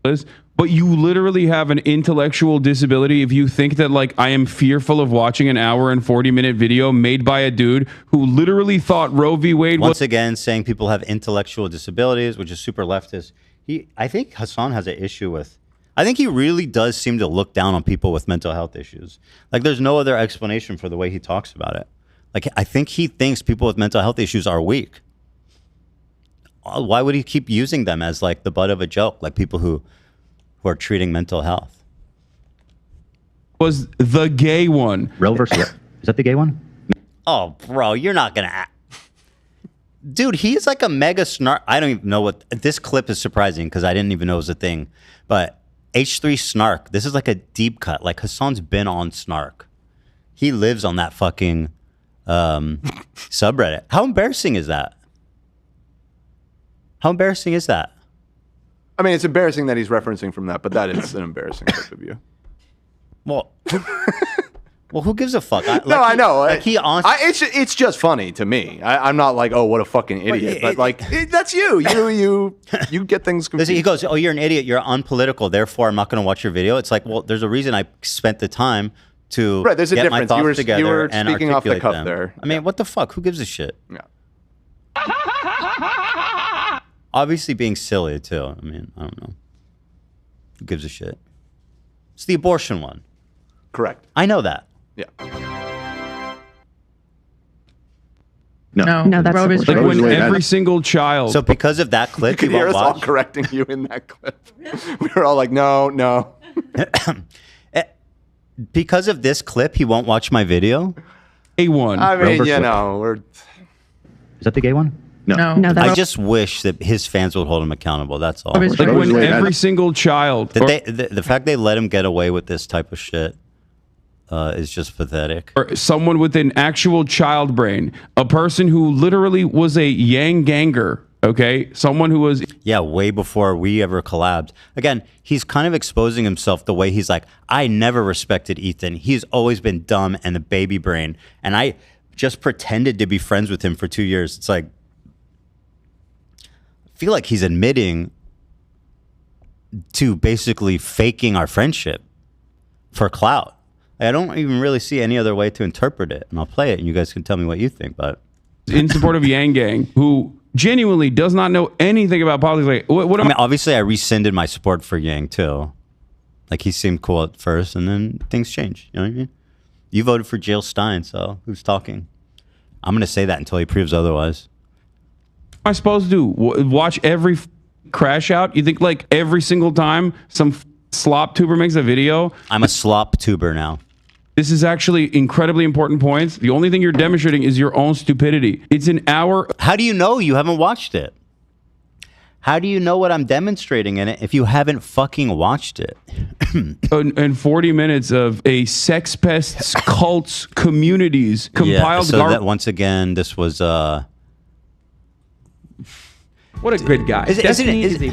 But you literally have an intellectual disability if you think that, like, I am fearful of watching an hour and 40-minute video made by a dude who literally thought Roe v. Wade was... Once again, saying people have intellectual disabilities, which is super leftist. I think Hasan has an issue with... I think he really does seem to look down on people with mental health issues. Like, there's no other explanation for the way he talks about it. Like, I think he thinks people with mental health issues are weak. Why would he keep using them as, like, the butt of a joke? Like, people who are treating mental health. Was the gay one. Roe versus Wade. Is that the gay one? Oh, bro, you're not going to... Dude, he's like a mega snark. I don't even know what... This clip is surprising because I didn't even know it was a thing. But H3 snark, this is like a deep cut. Like, Hasan's been on snark. He lives on that fucking subreddit. How embarrassing is that? How embarrassing is that? I mean, it's embarrassing that he's referencing from that, but that is an embarrassing clip of you. Well, who gives a fuck? I know. Like it's just funny to me. I'm not like, oh, what a fucking idiot. But like, that's you. You get things confused. He goes, oh, you're an idiot. You're unpolitical. Therefore, I'm not going to watch your video. It's like, well, there's a reason I spent the time to there's a get my difference. thoughts together you were and speaking off the articulate cuff them. there. I mean, what the fuck? Who gives a shit? Yeah. Obviously being silly, too. I mean, I don't know. Who gives a shit? It's the abortion one. Correct. I know that. Yeah. No, that's like when every single child. So because of that clip, You you could hear won't us all watch? correcting you in that clip. We were all like, no. Because of this clip, he won't watch my video? A1. I mean, we're... Is that the gay one? No, I just wish that his fans would hold him accountable. That's all. Like when every single child. The fact they let him get away with this type of shit is just pathetic. Or someone with an actual child brain, a person who literally was a yang ganger. Okay, someone who was way before we ever collabed. Again, he's kind of exposing himself the way he's like, I never respected Ethan. He's always been dumb and a baby brain, and I just pretended to be friends with him for 2 years. It's like, I feel like he's admitting to basically faking our friendship for clout. I don't even really see any other way to interpret it, and I'll play it, and you guys can tell me what you think. But in support of Yang Gang, who genuinely does not know anything about politics. Like, what I mean, obviously, I rescinded my support for Yang too. Like, he seemed cool at first, and then things changed. You know what I mean? You voted for Jill Stein, so who's talking? I'm gonna say that until he proves otherwise. What am I supposed to do? Watch every crash out? You think like every single time some slop tuber makes a video? I'm a slop tuber now. This is actually incredibly important points. The only thing you're demonstrating is your own stupidity. It's an hour. How do you know you haven't watched it? How do you know what I'm demonstrating in it if you haven't fucking watched it? And 40 minutes of a sex pests, cults, communities, compiled so that once again, this was what a good guy. Destiny is a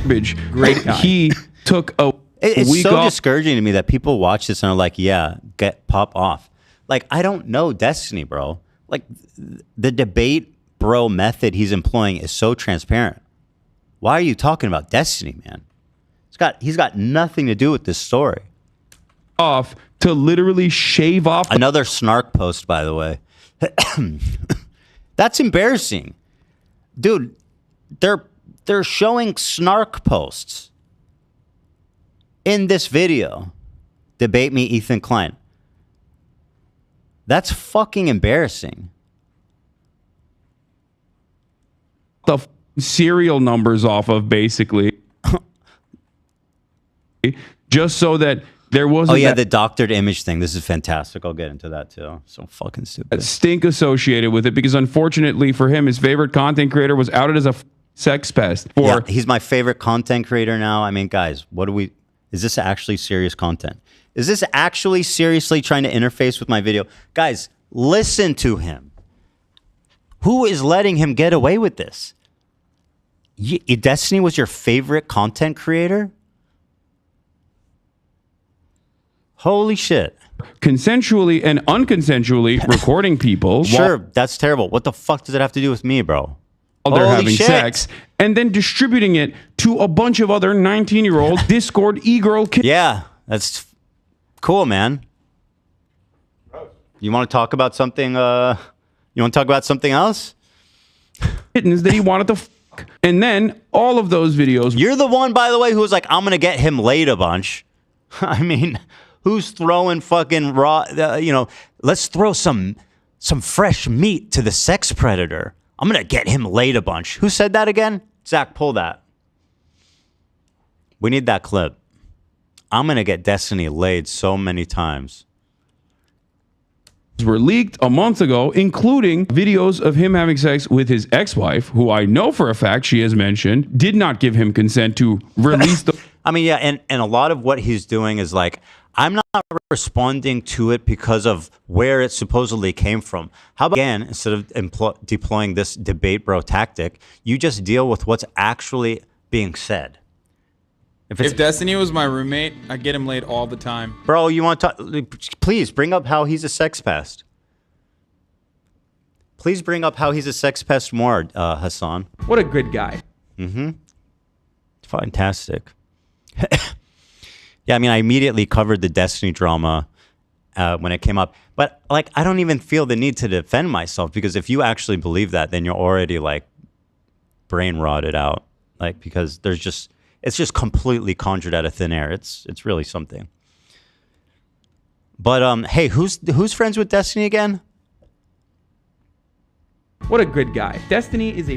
great guy. He took a It's week so off. discouraging to me that people watch this and are like, yeah, pop off. Like, I don't know Destiny, bro. Like, the debate bro method he's employing is so transparent. Why are you talking about Destiny, man? He's got nothing to do with this story. Off to literally shave off. Another snark post, by the way. That's embarrassing. Dude, they're showing snark posts in this video. Debate me, Ethan Klein. That's fucking embarrassing. The serial numbers off of, basically. Just so that there wasn't. Oh yeah, the doctored image thing. This is fantastic. I'll get into that too. So fucking stupid. Stink associated with it, because unfortunately for him, his favorite content creator was outed as a sex pest. Yeah, he's my favorite content creator now. I mean, guys, is this actually serious content? Is this actually seriously trying to interface with my video? Guys, listen to him. Who is letting him get away with this? Destiny was your favorite content creator? Holy shit. consensually and unconsensually recording people. Sure, that's terrible. What the fuck does it have to do with me, bro? While they're Holy having shit. sex, and then distributing it to a bunch of other 19-year-old Discord e-girl kids. Yeah, that's cool, man. You want to talk about something? You want to talk about something else? Kittens that he wanted to fuck. And then all of those videos. You're the one, by the way, who was like, I'm going to get him laid a bunch. I mean, who's throwing fucking raw, let's throw some fresh meat to the sex predator. I'm going to get him laid a bunch. Who said that again? Zach, pull that. We need that clip. I'm going to get Destiny laid so many times. Were leaked a month ago, including videos of him having sex with his ex-wife, who I know for a fact she has mentioned did not give him consent to release the... I mean, yeah, and a lot of what he's doing is like, I'm not responding to it because of where it supposedly came from. How about, again, instead of deploying this debate bro tactic, you just deal with what's actually being said. If Destiny was my roommate, I'd get him laid all the time. Bro, you want to please bring up how he's a sex pest. Please bring up how he's a sex pest more, Hasan. What a good guy. Mm-hmm. Fantastic. Yeah, I mean, I immediately covered the Destiny drama when it came up. But, like, I don't even feel the need to defend myself, because if you actually believe that, then you're already, like, brain rotted out. Like, because there's just... It's just completely conjured out of thin air. It's really something. But hey, who's friends with Destiny again? What a good guy. Destiny is a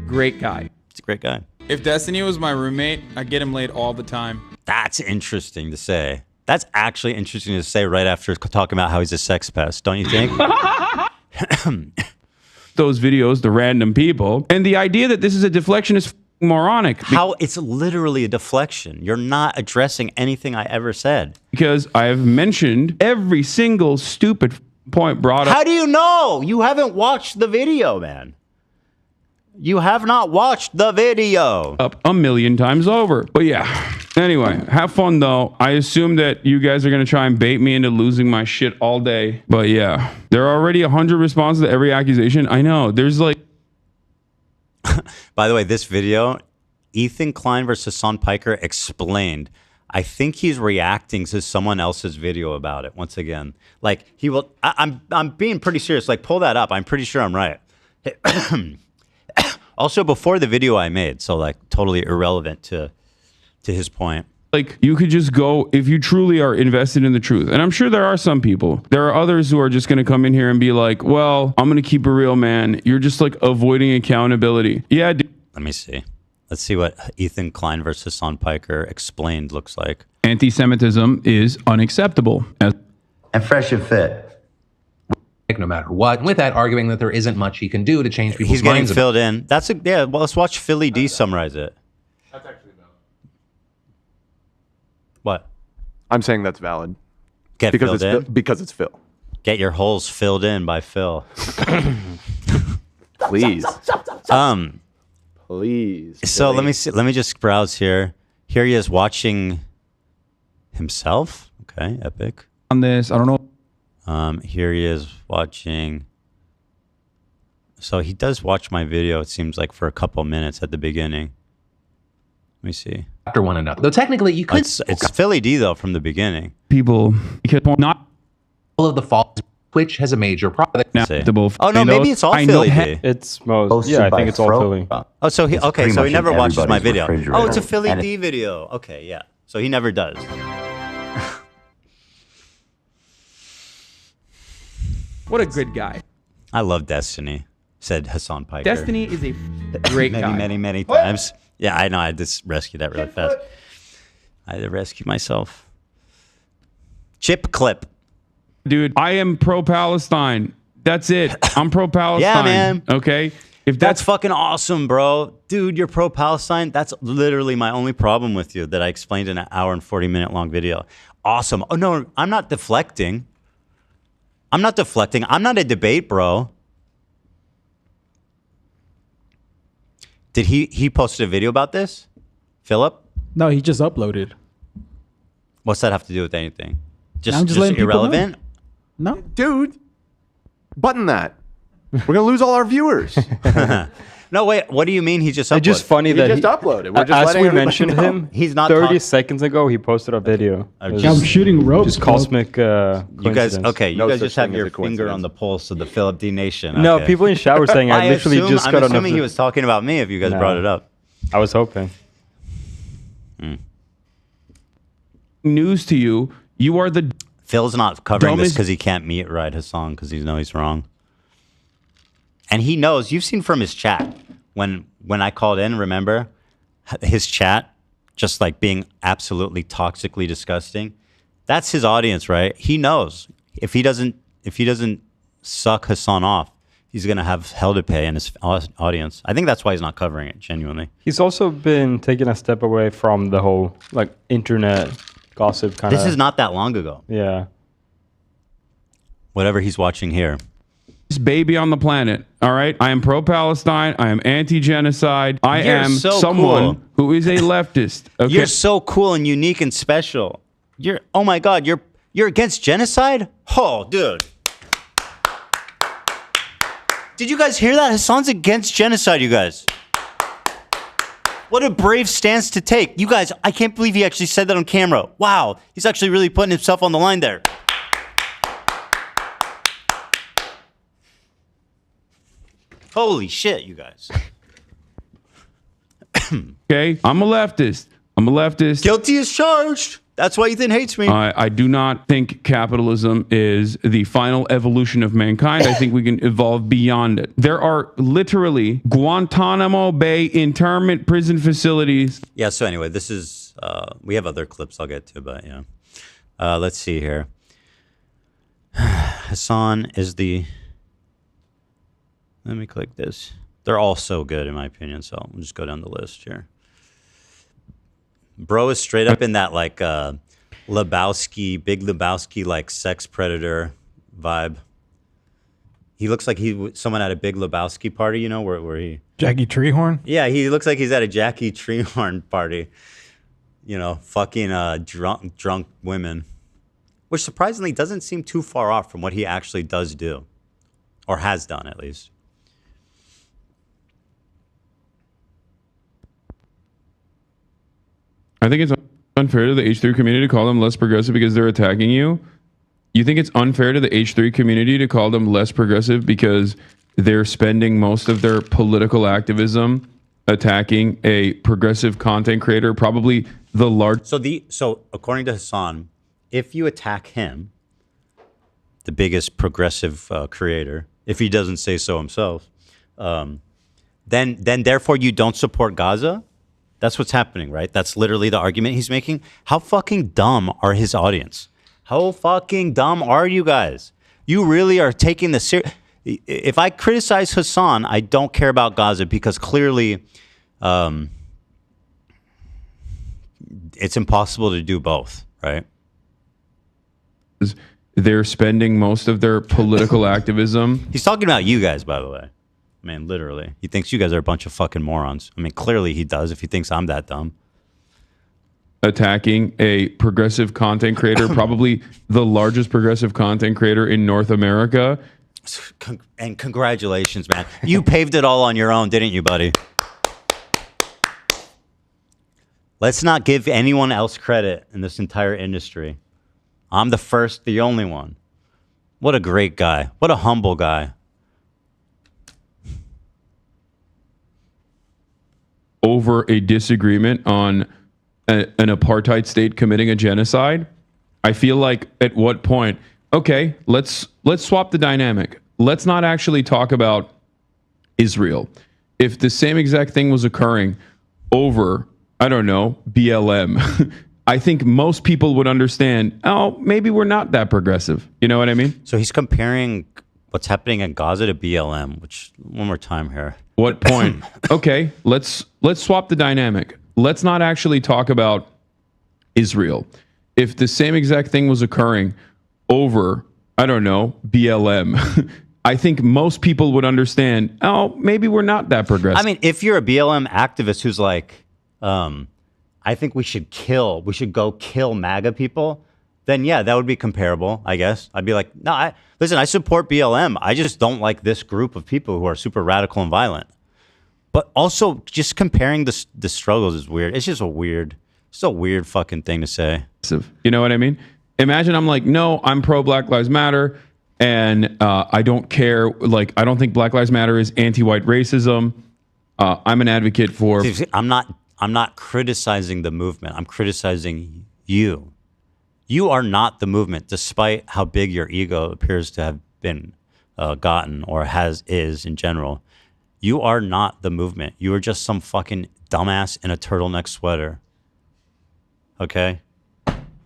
great guy. It's a great guy. If Destiny was my roommate, I'd get him laid all the time. That's interesting to say. That's actually interesting to say right after talking about how he's a sex pest, don't you think? Those videos, the random people, and the idea that this is a deflection is moronic. How it's literally a deflection. You're not addressing anything I ever said. Because I have mentioned every single stupid point brought up. How do you know? You haven't watched the video, man. You have not watched the video. Up a million times over. But yeah. Anyway, have fun though. I assume that you guys are going to try and bait me into losing my shit all day. But yeah, there are already 100 responses to every accusation. I know. There's like... By the way, this video, Ethan Klein versus Hasan Piker explained. I think he's reacting to someone else's video about it once again. Like, he will... I'm being pretty serious. Like, pull that up. I'm pretty sure I'm right. Also, before the video I made, so, like, totally irrelevant to his point. Like, you could just go, if you truly are invested in the truth. And I'm sure there are some people. There are others who are just going to come in here and be like, well, I'm going to keep it real, man. You're just, like, avoiding accountability. Yeah, dude. Let me see. Let's see what Ethan Klein versus Hasan Piker explained looks like. Anti-Semitism is unacceptable. And fresh and fit. No matter what. And with that, arguing that there isn't much he can do to change people's He's getting minds. filled in. That's a... Yeah, well, let's watch Philly D summarize it. That's actually valid. What? I'm saying that's valid. Get because filled it's in? because it's Phil. Get your holes filled in by Phil. Please. Please. So let me see. Let me just browse here. Here he is watching himself. Okay, epic. On this, I don't know. Here he is watching. So he does watch my video, it seems like, for a couple minutes at the beginning. Let me see. After one another. Though technically you could... It's Philly D, though, from the beginning. People, because not... All of the faults. Twitch has a major problem. Oh, no, maybe it's all Philly D. It's most... Yeah, I think it's all Philly. Oh, so he... Okay, so he never watches my video. refrigerator. Oh, it's a Philly And D video. Okay, yeah. So he never does. What a good guy. I love Destiny, said Hasan Piker. Destiny is a great guy. Many times. Yeah, I know. I just rescued that really fast. I had to rescue myself. Chip clip. Dude, I am pro-Palestine. That's it. I'm pro-Palestine. Yeah, man. Okay? If That's fucking awesome, bro. Dude, you're pro-Palestine? That's literally my only problem with you that I explained in an hour and 40-minute long video. Awesome. Oh, no, I'm not deflecting. I'm not deflecting. I'm not a debate, bro. Did he posted a video about this? Philip? No, he just uploaded. What's that have to do with anything? Just irrelevant? No. Dude, button that. We're going to lose all our viewers. No, wait. What do you mean he just uploaded? It's just funny that just uploaded. We're just as letting we everybody mentioned know. him, He's not 30 seconds ago, he posted a video. It was I'm shooting ropes, Just bro. cosmic You guys, coincidence. okay, you No guys such just have thing as your a finger coincidence. on the pulse of the Philip D Nation. No, Okay. people in chat were saying I literally just I'm got on assuming the- he was talking about me if you guys No. brought it up. I was hoping. News to you. You are the Phil's not covering this dumbest- because he can't meet right Hasan because he knows he's wrong. And he knows. You've seen from his chat when I called in. Remember his chat, just like being absolutely toxically disgusting. That's his audience, right? He knows if he doesn't suck Hasan off, he's gonna have hell to pay in his audience. I think that's why he's not covering it genuinely. He's also been taking a step away from the whole like internet gossip kind of. This is not that long ago. Yeah. Whatever he's watching here. baby on the planet. All right. I am pro-Palestine. I am anti-genocide. I You're am so someone cool. who is a leftist. Okay. You're so cool and unique and special. Oh my God, you're against genocide? Oh, dude. Did you guys hear that? Hasan's against genocide, you guys. What a brave stance to take. You guys, I can't believe he actually said that on camera. Wow, he's actually really putting himself on the line there. Holy shit, you guys. Okay. I'm a leftist. I'm a leftist. Guilty as charged. That's why Ethan hates me. I do not think capitalism is the final evolution of mankind. I think we can evolve beyond it. There are literally Guantanamo Bay internment prison facilities. Yeah, so anyway, this is, we have other clips I'll get to, but yeah. Let's see here. Hasan is the, let me click this. They're all so good in my opinion, so we'll just go down the list here. Bro is straight up in that like Lebowski, Big Lebowski like sex predator vibe. He looks like someone at a Big Lebowski party, you know, where he Jackie Treehorn? Yeah, he looks like he's at a Jackie Treehorn party. You know, fucking drunk women. Which surprisingly doesn't seem too far off from what he actually does do. Or has done at least. I think it's unfair to the H3 community to call them less progressive because they're attacking you. You think it's unfair to the H3 community to call them less progressive because they're spending most of their political activism attacking a progressive content creator, probably the largest. So according to Hasan, if you attack him, the biggest progressive creator, if he doesn't say so himself, then therefore you don't support Gaza? That's what's happening, right? That's literally the argument he's making. How fucking dumb are his audience? How fucking dumb are you guys? You really are taking the serious. If I criticize Hasan, I don't care about Gaza because clearly it's impossible to do both, right? They're spending most of their political activism. He's talking about you guys, by the way. I mean, literally. He thinks you guys are a bunch of fucking morons. I mean, clearly he does if he thinks I'm that dumb. Attacking a progressive content creator, probably the largest progressive content creator in North America. And congratulations, man. You paved it all on your own, didn't you, buddy? Let's not give anyone else credit in this entire industry. I'm the first, the only one. What a great guy. What a humble guy. Over a disagreement on an apartheid state committing a genocide. I feel like at what point, okay, let's swap the dynamic. Let's not actually talk about Israel. If the same exact thing was occurring over, I don't know, BLM, I think most people would understand, oh, maybe we're not that progressive. You know what I mean? So he's comparing what's happening in Gaza to BLM, which, one more time here. What point? Okay, let's swap the dynamic. Let's not actually talk about Israel. If the same exact thing was occurring over, I don't know, BLM, I think most people would understand, oh, maybe we're not that progressive. I mean, if you're a BLM activist who's like, I think we should go kill MAGA people, then yeah, that would be comparable, I guess. I'd be like, no, listen, I support BLM. I just don't like this group of people who are super radical and violent. But also, just comparing the struggles is weird. It's just a weird fucking thing to say. You know what I mean? Imagine I'm like, no, I'm pro Black Lives Matter, and I don't care. Like, I don't think Black Lives Matter is anti-white racism. I'm an advocate for. I'm not criticizing the movement. I'm criticizing you. You are not the movement, despite how big your ego appears to have been gotten or is in general. You are not the movement. You are just some fucking dumbass in a turtleneck sweater. Okay?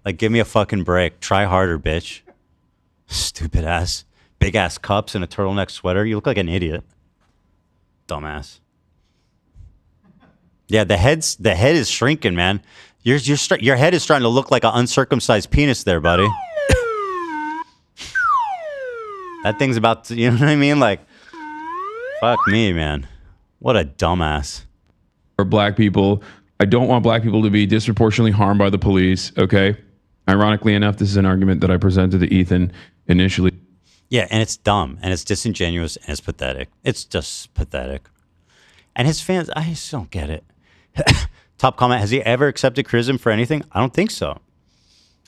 Like, give me a fucking break. Try harder, bitch. Stupid ass. Big ass cups in a turtleneck sweater. You look like an idiot. Dumbass. Yeah, the head is shrinking, man. Your head is starting to look like an uncircumcised penis there, buddy. That thing's about to, you know what I mean? Like, fuck me, man. What a dumbass. For black people, I don't want black people to be disproportionately harmed by the police, okay? Ironically enough, this is an argument that I presented to Ethan initially. Yeah, and it's dumb, and it's disingenuous, and it's pathetic. It's just pathetic. And his fans, I just don't get it. Top comment, has he ever accepted criticism for anything? I don't think so.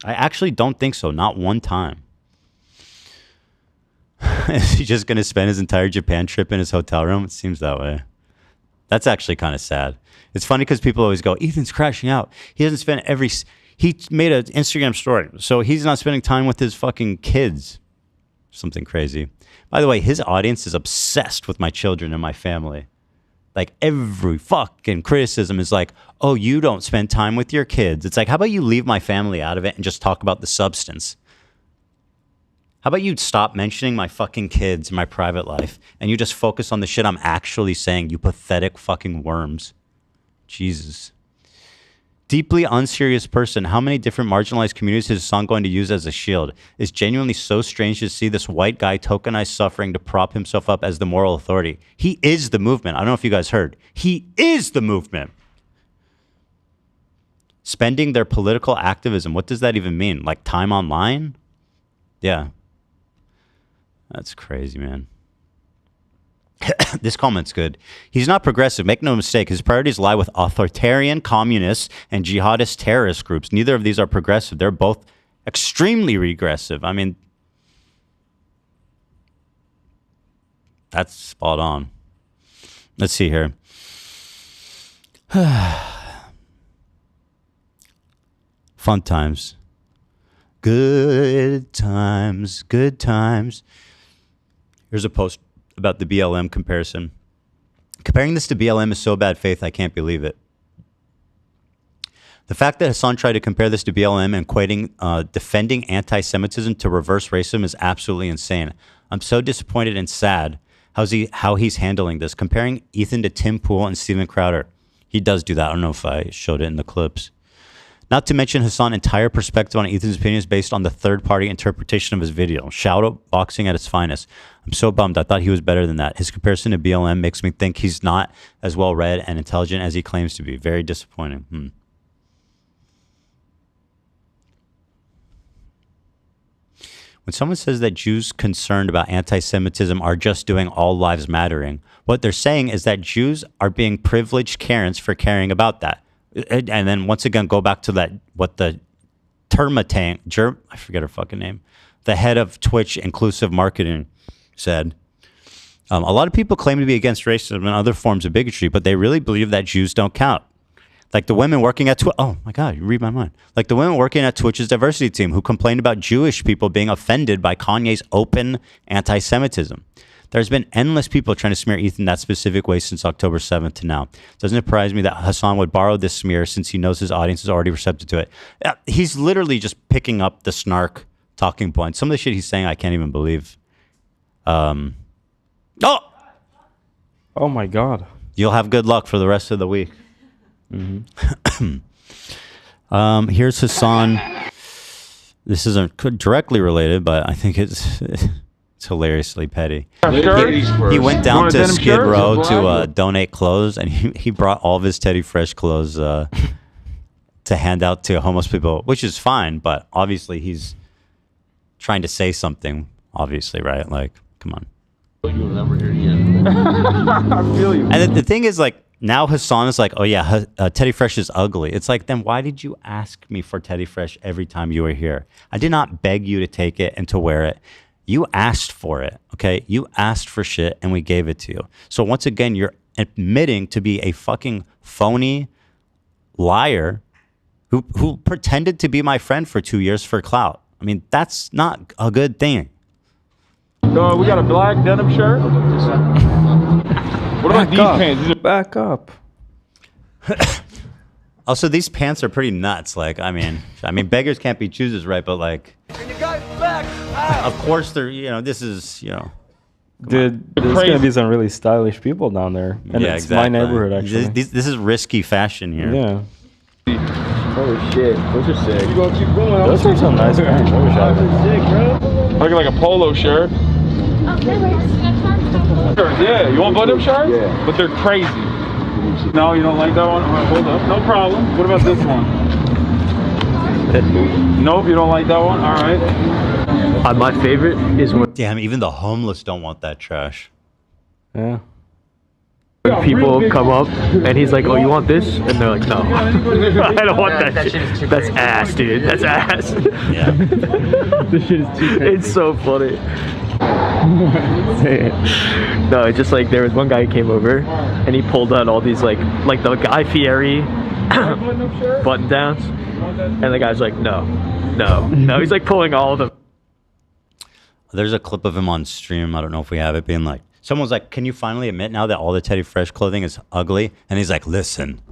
I actually don't think so. Not one time. Is he just going to spend his entire Japan trip in his hotel room? It seems that way. That's actually kind of sad. It's funny because people always go, Ethan's crashing out. He doesn't spend he made an Instagram story. So he's not spending time with his fucking kids. Something crazy. By the way, his audience is obsessed with my children and my family. Like, every fucking criticism is like, oh, you don't spend time with your kids. It's like, how about you leave my family out of it and just talk about the substance? How about you stop mentioning my fucking kids in my private life and you just focus on the shit I'm actually saying, you pathetic fucking worms. Jesus. Deeply unserious person. How many different marginalized communities is Hasan going to use as a shield? It's genuinely so strange to see this white guy tokenize suffering to prop himself up as the moral authority. He is the movement. I don't know if you guys heard. He is the movement. Spending their political activism. What does that even mean? Like time online? Yeah. That's crazy, man. This comment's good. He's not progressive. Make no mistake. His priorities lie with authoritarian, communists, and jihadist terrorist groups. Neither of these are progressive. They're both extremely regressive. I mean, that's spot on. Let's see here. Fun times. Good times. Good times. Here's a post about the BLM comparison. Comparing this to BLM is so bad faith, I can't believe it. The fact that Hasan tried to compare this to BLM and equating defending anti-Semitism to reverse racism is absolutely insane. I'm so disappointed and sad how he's handling this. Comparing Ethan to Tim Pool and Steven Crowder. He does do that. I don't know if I showed it in the clips. Not to mention Hasan's entire perspective on Ethan's opinion is based on the third-party interpretation of his video. Shadow boxing at its finest. I'm so bummed. I thought he was better than that. His comparison to BLM makes me think he's not as well-read and intelligent as he claims to be. Very disappointing. When someone says that Jews concerned about anti-Semitism are just doing all lives mattering, what they're saying is that Jews are being privileged Karens for caring about that. And then once again, go back to that, what the Termatang, I forget her fucking name, the head of Twitch inclusive marketing said. A lot of people claim to be against racism and other forms of bigotry, but they really believe that Jews don't count. Like the women working at Twitch. Oh my God, you read my mind. Like the women working at Twitch's diversity team who complained about Jewish people being offended by Kanye's open anti-Semitism. There's been endless people trying to smear Ethan that specific way since October 7th to now. Doesn't it surprise me that Hasan would borrow this smear since he knows his audience is already receptive to it? He's literally just picking up the snark talking points. Some of the shit he's saying, I can't even believe. Oh my God. You'll have good luck for the rest of the week. Mm-hmm. Here's Hasan. This isn't directly related, but I think it's hilariously petty. He went down to Skid Row to donate clothes, and he brought all of his Teddy Fresh clothes to hand out to homeless people, which is fine, but obviously he's trying to say something, obviously, right? Like, come on. You'll never hear again. I feel you. And the thing is, like, now Hasan is like, oh yeah, Teddy Fresh is ugly. It's like, then why did you ask me for Teddy Fresh every time you were here? I did not beg you to take it and to wear it. You asked for it, okay? You asked for shit and we gave it to you. So once again, you're admitting to be a fucking phony liar who pretended to be my friend for 2 years for clout. I mean, that's not a good thing. We got a black denim shirt. What about these pants? Back up. Also, these pants are pretty nuts. Like, I mean, beggars can't be choosers, right? But like, of course, they're, this is, Dude, there's gonna be some really stylish people down there, and it's my neighborhood actually. This is risky fashion here. Yeah. Holy shit, those are sick. You gonna keep going? Those are some nice pants. I wish I had them. Sick, bro. Looking like a polo shirt. Yeah, you want button-up shirts? Yeah. But they're crazy. No, you don't like that one? All right, hold up. No problem. What about this one? Nope, you don't like that one? All right. My favorite is when... Damn, even the homeless don't want that trash. Yeah. When people come up and he's like, oh, you want this? And they're like, no. I don't want that shit. That's ass, dude. That's ass. Yeah. This shit is too crazy. It's so funny. No, it's just like there was one guy who came over and he pulled out all these like the Guy Fieri button downs, and the guy's like, no. He's like pulling all of them. There's a clip of him on stream. I don't know if we have it, being like, someone's like, can you finally admit now that all the Teddy Fresh clothing is ugly? And he's like, listen.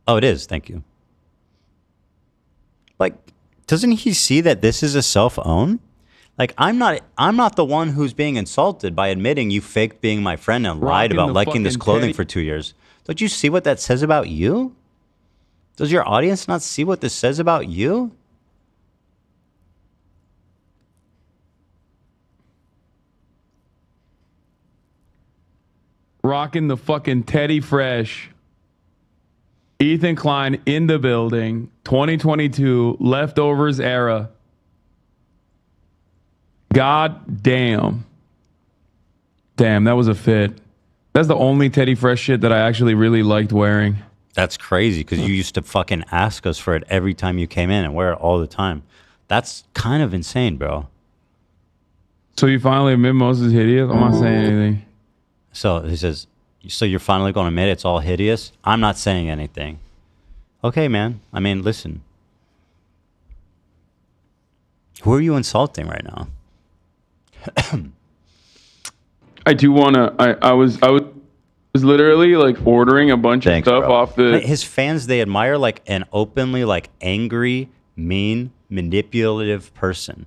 Oh, it is. Thank you. Like, doesn't he see that this is a self-own? Like, I'm not the one who's being insulted by admitting you faked being my friend and lied about liking this clothing for 2 years. Don't you see what that says about you? Does your audience not see what this says about you? Rocking the fucking Teddy Fresh. Ethan Klein in the building. 2022 leftovers era. God damn. Damn, that was a fit. That's the only Teddy Fresh shit that I actually really liked wearing. That's crazy because you used to fucking ask us for it every time you came in and wear it all the time. That's kind of insane, bro. So you finally admit most is hideous? I'm not saying anything. So he says, so you're finally going to admit it's all hideous? I'm not saying anything. Okay, man. I mean, listen. Who are you insulting right now? I do want to. I was literally like ordering a bunch of stuff off the. His fans, they admire like an openly like angry, mean, manipulative person.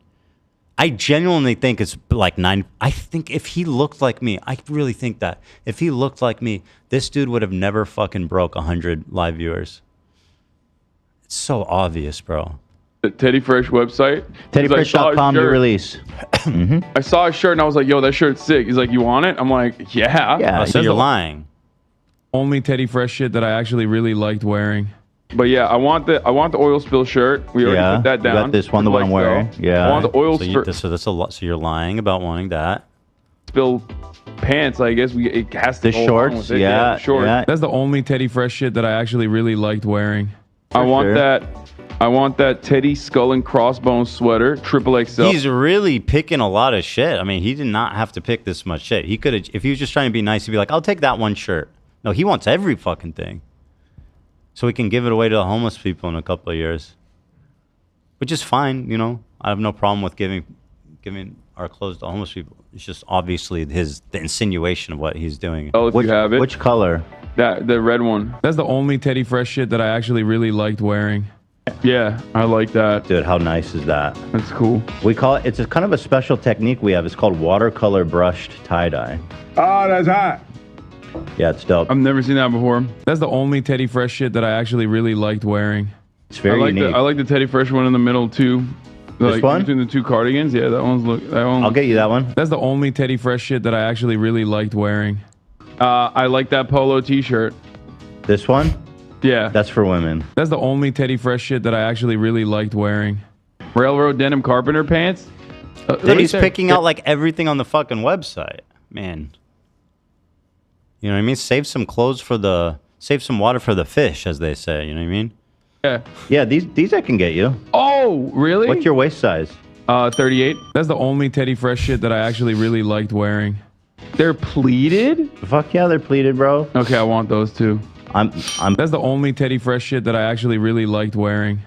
I genuinely think it's like I think if he looked like me, I really think that if he looked like me, this dude would have never fucking broke 100 live viewers. It's so obvious, bro. The Teddy Fresh website. TeddyFresh.com, new release. I saw a shirt and I was like, yo, that shirt's sick. He's like, you want it? I'm like, yeah. Yeah, so you're lying. Only Teddy Fresh shit that I actually really liked wearing. But yeah, I want the oil spill shirt. We already put that down. You got this one, the one I'm wearing. Yeah. I want the oil spill. So that's a lot. So you're lying about wanting that. Spill pants. I guess it has to. The shorts. With it. Yeah. Short. Yeah. That's the only Teddy Fresh shit that I actually really liked wearing. I want that Teddy Skull and Crossbones sweater, XXL. He's really picking a lot of shit. I mean, he did not have to pick this much shit. He could have, if he was just trying to be nice, he'd be like, I'll take that one shirt. No, he wants every fucking thing. So we can give it away to the homeless people in a couple of years. Which is fine, you know. I have no problem with giving our clothes to homeless people. It's just obviously the insinuation of what he's doing. Oh, if you have it. Which color? The red one. That's the only Teddy Fresh shit that I actually really liked wearing. Yeah, I like that. Dude, how nice is that? That's cool. We call it, it's a kind of a special technique we have. It's called watercolor brushed tie-dye. Oh, that's hot. Yeah, it's dope. I've never seen that before. That's the only Teddy Fresh shit that I actually really liked wearing. It's very unique. I like the Teddy Fresh one in the middle too. This one? Between the two cardigans. Yeah, that one. I'll get you that one. That's the only Teddy Fresh shit that I actually really liked wearing. I like that polo T-shirt. This one? Yeah. That's for women. That's the only Teddy Fresh shit that I actually really liked wearing. Railroad denim carpenter pants. He's picking out like everything on the fucking website, man. You know what I mean? Save some clothes for the, save some water for the fish, as they say. You know what I mean? Yeah. Yeah, these I can get you. Oh, really? What's your waist size? 38. That's the only Teddy Fresh shit that I actually really liked wearing. They're pleated? Fuck yeah, they're pleated, bro. Okay, I want those too. I'm. That's the only Teddy Fresh shit that I actually really liked wearing.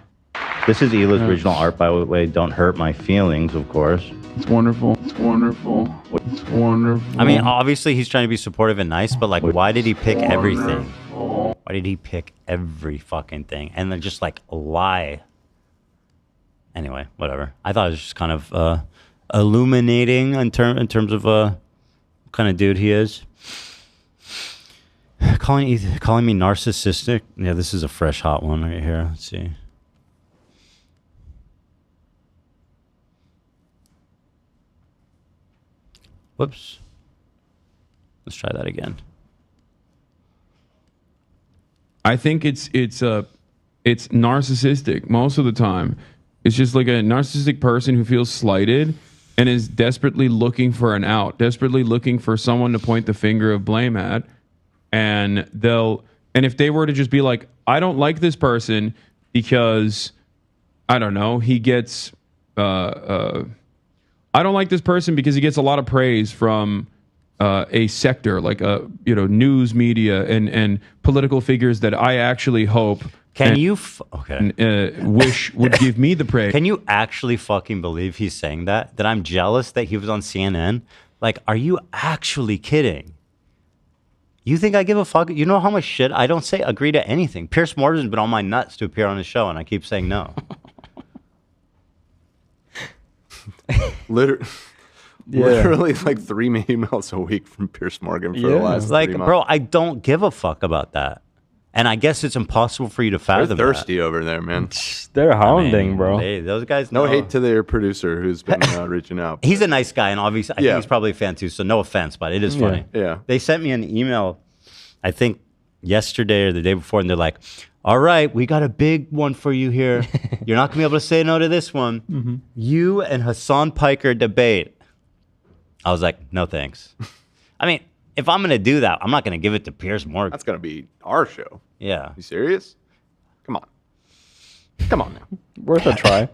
This is Hila's original art, by the way. Don't hurt my feelings, of course. It's wonderful. It's wonderful. It's wonderful. I mean, obviously he's trying to be supportive and nice, but like, why did he pick everything? Why did he pick every fucking thing and then just like lie? Anyway, whatever. I thought it was just kind of illuminating in terms of what kind of dude he is. Calling me narcissistic. Yeah, this is a fresh hot one right here. Let's see. Whoops. Let's try that again. I think it's narcissistic most of the time. It's just like a narcissistic person who feels slighted and is desperately looking for an out, desperately looking for someone to point the finger of blame at. And if they were to just be like, I don't like this person because, I don't know, he gets, I don't like this person because he gets a lot of praise from a sector like news media and political figures that I actually hope wish would give me the praise. Can you actually fucking believe he's saying that? That I'm jealous that he was on CNN? Like, are you actually kidding? You think I give a fuck? You know how much shit I don't say agree to anything. Pierce Morgan's been on my nuts to appear on his show, and I keep saying no. Literally like 3 emails a week from Pierce Morgan for the last 3 months. Bro, I don't give a fuck about that. And I guess it's impossible for you to fathom They're thirsty over there, man. They're hounding, bro. Hey, those guys No know. hate to their producer who's been reaching out. He's a nice guy, and obviously I think he's probably a fan too, so no offense, but it is funny. Yeah. They sent me an email, I think yesterday or the day before, and they're like, all right, we got a big one for you here. You're not going to be able to say no to this one. Mm-hmm. You and Hasan Piker debate. I was like, no thanks. I mean, if I'm going to do that, I'm not going to give it to Pierce Morgan. That's going to be our show. Yeah. You serious? Come on. Come on now. Worth a try.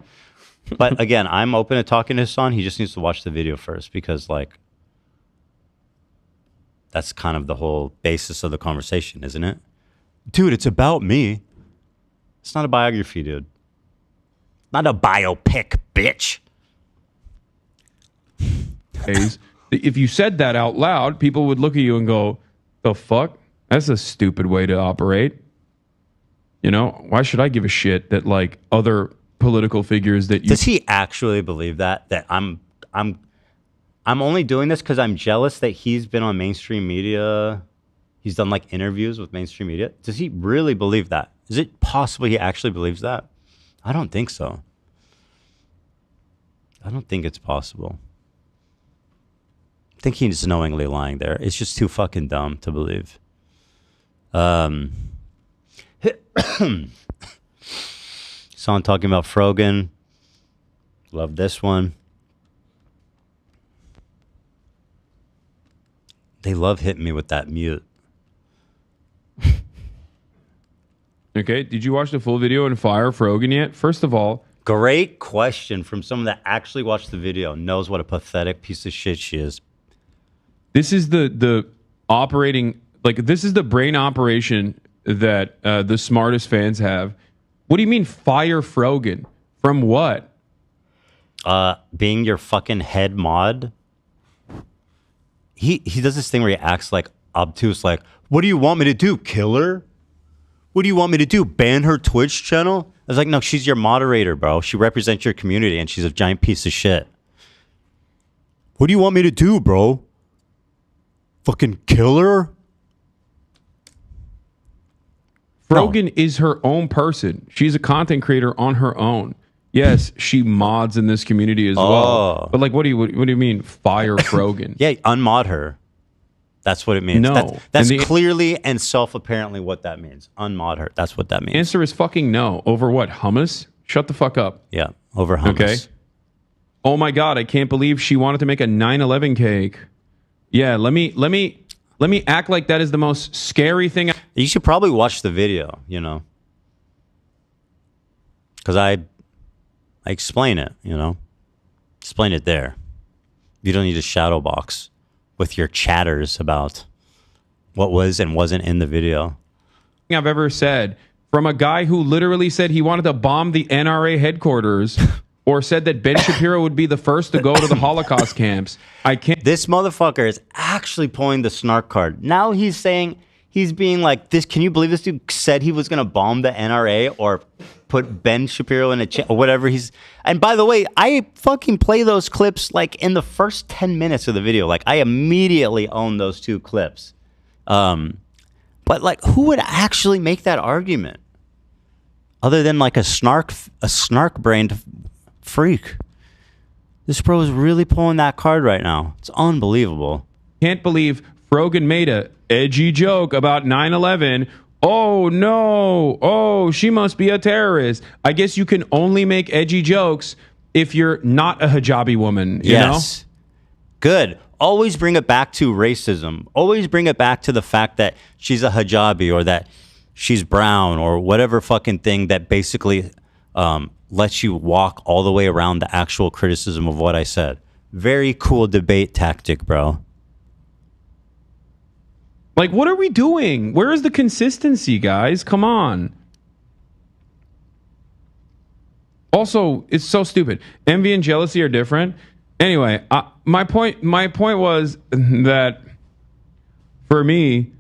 But again, I'm open to talking to Hasan. He just needs to watch the video first because, like, that's kind of the whole basis of the conversation, isn't it? Dude, it's about me. It's not a biography, dude. Not a biopic, bitch. If you said that out loud, people would look at you and go, the fuck? That's a stupid way to operate. You know, why should I give a shit that like other political figures that you... Does he actually believe that I'm only doing this because I'm jealous that he's been on mainstream media. He's done like interviews with mainstream media. Does he really believe that? Is it possible he actually believes that? I don't think so. I don't think it's possible. I think he's knowingly lying there. It's just too fucking dumb to believe. Someone talking about Frogan. Love this one. They love hitting me with that mute. Okay, did you watch the full video and fire Frogan yet? First of all... Great question from someone that actually watched the video, knows what a pathetic piece of shit she is. This is the operating... Like, this is the brain operation that the smartest fans have. What do you mean fire Frogan? From what? Being your fucking head mod. He does this thing where he acts like obtuse, like, what do you want me to do, kill her? What do you want me to do, ban her Twitch channel? I was like, no, she's your moderator, bro. She represents your community, and she's a giant piece of shit. What do you want me to do, bro? Fucking kill her? Frogan is her own person. She's a content creator on her own. Yes, she mods in this community as well. But like, what do you mean, fire Frogan? Yeah, unmod her. That's what it means. No. That's And the- clearly and self-apparently what that means. Unmod her. That's what that means. Answer is fucking no. Over what? Hummus? Shut the fuck up. Yeah, over hummus. Okay. Oh my god, I can't believe she wanted to make a 9/11 cake. Yeah, let me act like that is the most scary thing. You should probably watch the video, you know. Because I explain it, you know. Explain it there. You don't need a shadow box with your chatters about what was and wasn't in the video. I've ever said from a guy who literally said he wanted to bomb the NRA headquarters or said that Ben Shapiro would be the first to go to the Holocaust camps. I can't. This motherfucker is actually pulling the snark card. Now he's saying, he's being like, this. Can you believe this dude said he was going to bomb the NRA or put Ben Shapiro in a or whatever he's. And by the way, I fucking play those clips like in the first 10 minutes of the video. Like I immediately own those two clips. But like, who would actually make that argument other than like a snark-brained freak? This bro is really pulling that card right now. It's unbelievable. Can't believe Frogan made a edgy joke about 9/11. Oh no. Oh, she must be a terrorist. I guess you can only make edgy jokes if you're not a hijabi woman, you know? Good. Always bring it back to racism. Always bring it back to the fact that she's a hijabi or that she's brown or whatever fucking thing that basically lets you walk all the way around the actual criticism of what I said. Very cool debate tactic, bro. Like, what are we doing? Where is the consistency, guys? Come on. Also, it's so stupid. Envy and jealousy are different. Anyway, my point was that for me,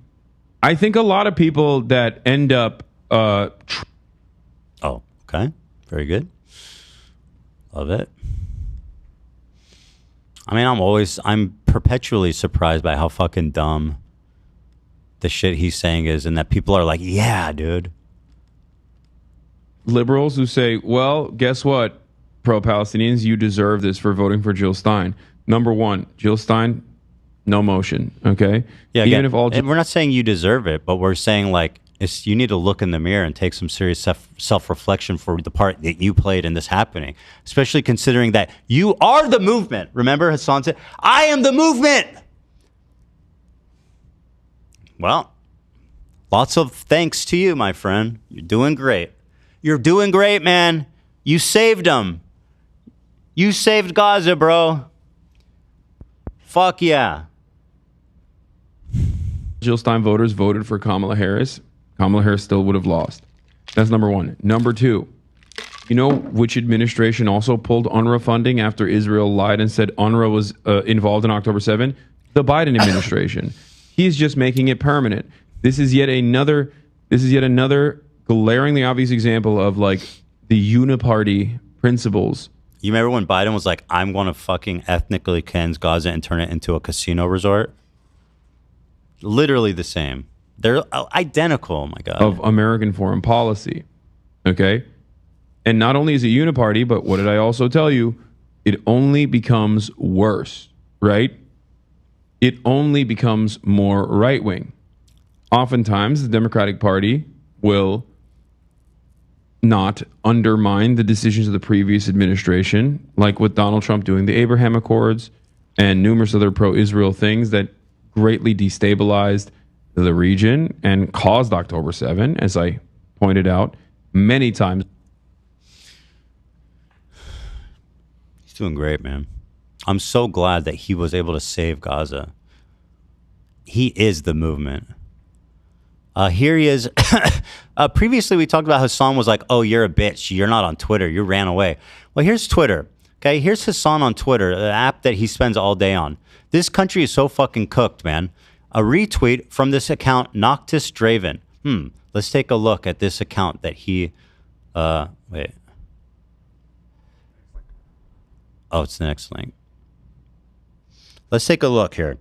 I think a lot of people that end up oh, okay. Very good. Love it. I mean, I'm perpetually surprised by how fucking dumb the shit he's saying is, and that people are like, yeah, dude. Liberals who say, well, guess what, pro-Palestinians, you deserve this for voting for Jill Stein. Number one, Jill Stein, no motion, okay? Yeah, Even again, if all and we're not saying you deserve it, but we're saying like you need to look in the mirror and take some serious self-reflection for the part that you played in this happening, especially considering that you are the movement. Remember Hasan said, I am the movement. Well, lots of thanks to you, my friend. You're doing great. You're doing great, man. You saved them. You saved Gaza, bro. Fuck yeah. Jill Stein voters voted for Kamala Harris, Kamala Harris still would have lost. That's number one. Number two, you know which administration also pulled UNRWA funding after Israel lied and said UNRWA was involved in October 7? The Biden administration. He's just making it permanent. This is yet another glaringly obvious example of like the uniparty principles. You remember when Biden was like, I'm going to fucking ethnically cleanse Gaza and turn it into a casino resort? Literally the same. They're identical, oh my God. Of American foreign policy. Okay? And not only is it uniparty, but what did I also tell you? It only becomes worse, right? It only becomes more right-wing. Oftentimes, the Democratic Party will not undermine the decisions of the previous administration, like with Donald Trump doing the Abraham Accords and numerous other pro-Israel things that greatly destabilized the region and caused October 7, as I pointed out many times. He's doing great, man. I'm so glad that he was able to save Gaza. He is the movement. Here he is. Previously, we talked about Hasan was like, oh, you're a bitch. You're not on Twitter. You ran away. Well, here's Twitter. Okay, here's Hasan on Twitter, the app that he spends all day on. This country is so fucking cooked, man. A retweet from this account, Noctis Draven. Let's take a look at this account that he... wait. Oh, it's the next link. Let's take a look here.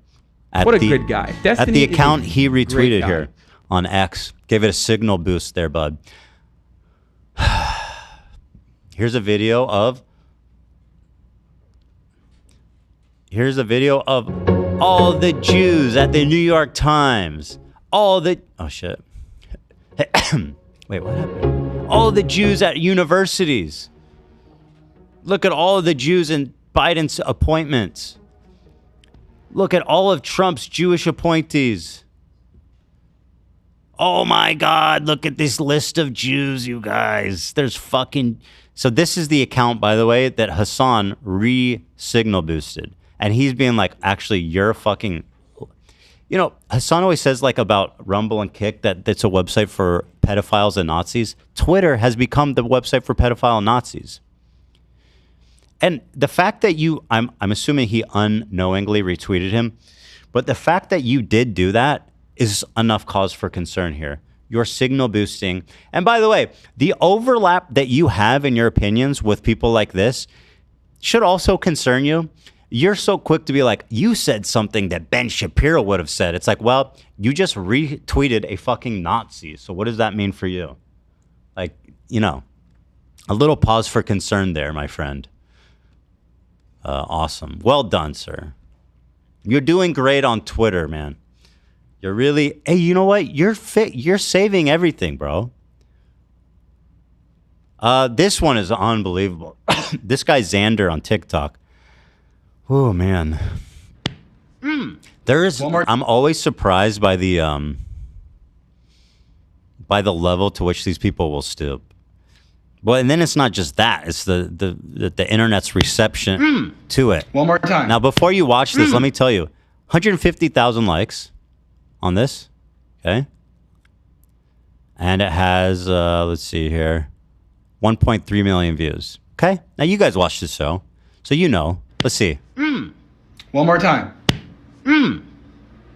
What a good guy. At Destiny the is a account he great retweeted guy. here on X. Gave it a signal boost there, bud. Here's a video of all the Jews at the New York Times. All the... Oh, shit. Wait, what happened? All the Jews at universities. Look at all of the Jews in Biden's appointments. Look at all of Trump's Jewish appointees. Oh my God, look at this list of Jews, you guys. There's fucking... So this is the account, by the way, that Hasan re-signal boosted. And he's being like, actually, you're fucking... You know, Hasan always says like about Rumble and Kick that it's a website for pedophiles and Nazis. Twitter has become the website for pedophile and Nazis. And the fact that you... I'm assuming he unknowingly retweeted him. But the fact that you did do that is enough cause for concern here. You're signal boosting. And by the way, the overlap that you have in your opinions with people like this should also concern you. You're so quick to be like, you said something that Ben Shapiro would have said. It's like, well, you just retweeted a fucking Nazi. So what does that mean for you? Like, you know, a little pause for concern there, my friend. Awesome. Well done, sir. You're doing great on Twitter, man. You're really... Hey, you know what? You're saving everything, bro. This one is unbelievable. This guy Xander on TikTok. Oh, man. There is... I'm always surprised by the level to which these people will stoop. Well, and then it's not just that. It's the internet's reception to it. One more time. Now, before you watch this, let me tell you. 150,000 likes on this. Okay. And it has, let's see here, 1.3 million views. Okay. Now, you guys watch this show. So you know. Let's see. One more time.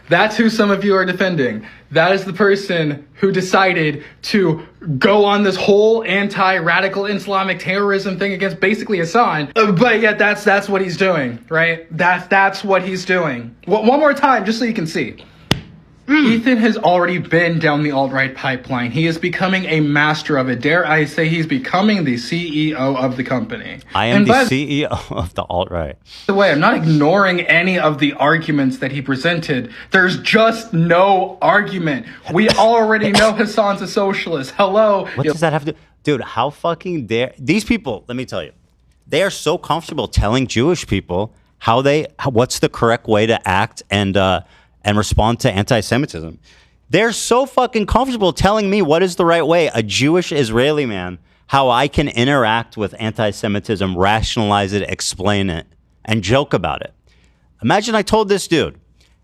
That's who some of you are defending. That is the person who decided to go on this whole anti-radical Islamic terrorism thing against basically Hasan. But yet that's what he's doing, right? That's what he's doing. One more time, just so you can see. Ethan has already been down the alt-right pipeline. He is becoming a master of it. Dare I say he's becoming the CEO of the company. I am the CEO of the alt-right. By the way, I'm not ignoring any of the arguments that he presented. There's just no argument. We already know Hasan's a socialist. Hello. What does that have to do? Dude, how fucking dare... These people, let me tell you, they are so comfortable telling Jewish people what's the correct way to act and respond to anti-Semitism. They're so fucking comfortable telling me what is the right way, a Jewish Israeli man, how I can interact with anti-Semitism, rationalize it, explain it, and joke about it. Imagine I told this dude,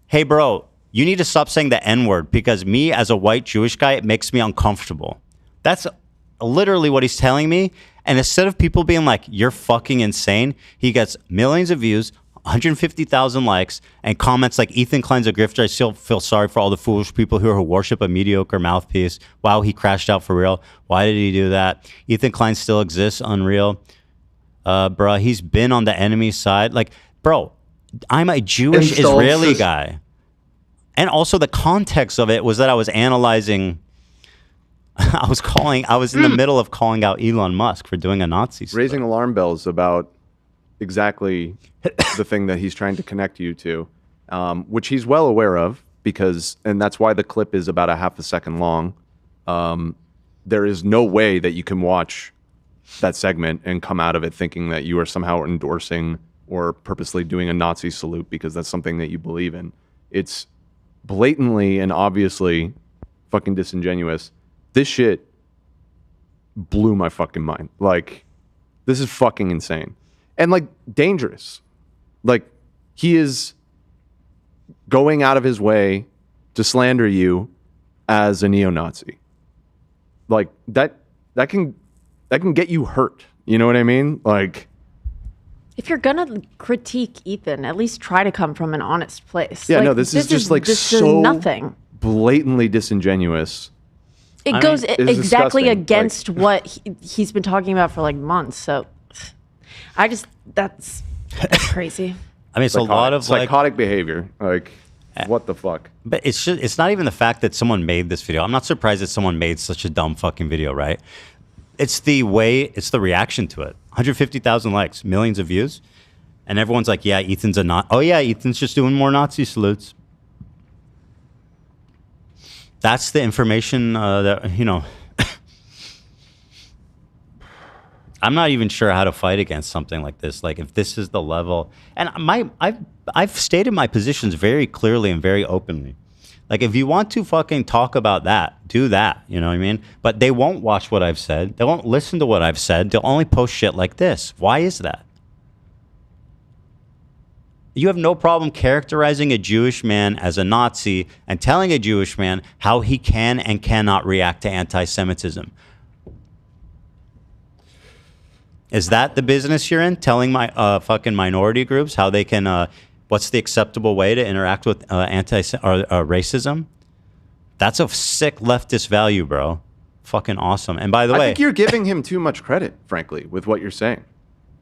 hey bro, you need to stop saying the N-word because me as a white Jewish guy, it makes me uncomfortable. That's literally what he's telling me. And instead of people being like, you're fucking insane, he gets millions of views, 150,000 likes, and comments like, Ethan Klein's a grifter. I still feel sorry for all the foolish people who worship a mediocre mouthpiece. Wow, he crashed out for real. Why did he do that? Ethan Klein still exists, unreal. Bruh, he's been on the enemy side. Like, bro, I'm a Jewish Israeli guy. And also the context of it was that I was analyzing... I was in the middle of calling out Elon Musk for doing a Nazi stuff. Raising alarm bells about exactly the thing that he's trying to connect you to, which he's well aware of and that's why the clip is about a half a second long. There is no way that you can watch that segment and come out of it thinking that you are somehow endorsing or purposely doing a Nazi salute because that's something that you believe in. It's blatantly and obviously fucking disingenuous. This shit blew my fucking mind. Like, this is fucking insane. And, like, dangerous. Like, he is going out of his way to slander you as a neo-Nazi. Like, that can get you hurt. You know what I mean? Like... If you're gonna critique Ethan, at least try to come from an honest place. Yeah, like, no, this is just, like, so blatantly disingenuous. It goes exactly against what he's been talking about for like months. So that's crazy. I mean, it's a lot of psychotic behavior. Like, what the fuck? But it's not even the fact that someone made this video. I'm not surprised that someone made such a dumb fucking video, right? It's the reaction to it. 150,000 likes, millions of views. And everyone's like, yeah, Ethan's a Nazi. Oh, yeah, Ethan's just doing more Nazi salutes. That's the information that, you know. I'm not even sure how to fight against something like this. Like, if this is the level. And I've stated my positions very clearly and very openly. Like, if you want to fucking talk about that, do that. You know what I mean? But they won't watch what I've said. They won't listen to what I've said. They'll only post shit like this. Why is that? You have no problem characterizing a Jewish man as a Nazi and telling a Jewish man how he can and cannot react to anti-Semitism. Is that the business you're in? Telling my fucking minority groups how they can, what's the acceptable way to interact with racism? That's a sick leftist value, bro. Fucking awesome. And by the way, I think you're giving him too much credit, frankly, with what you're saying.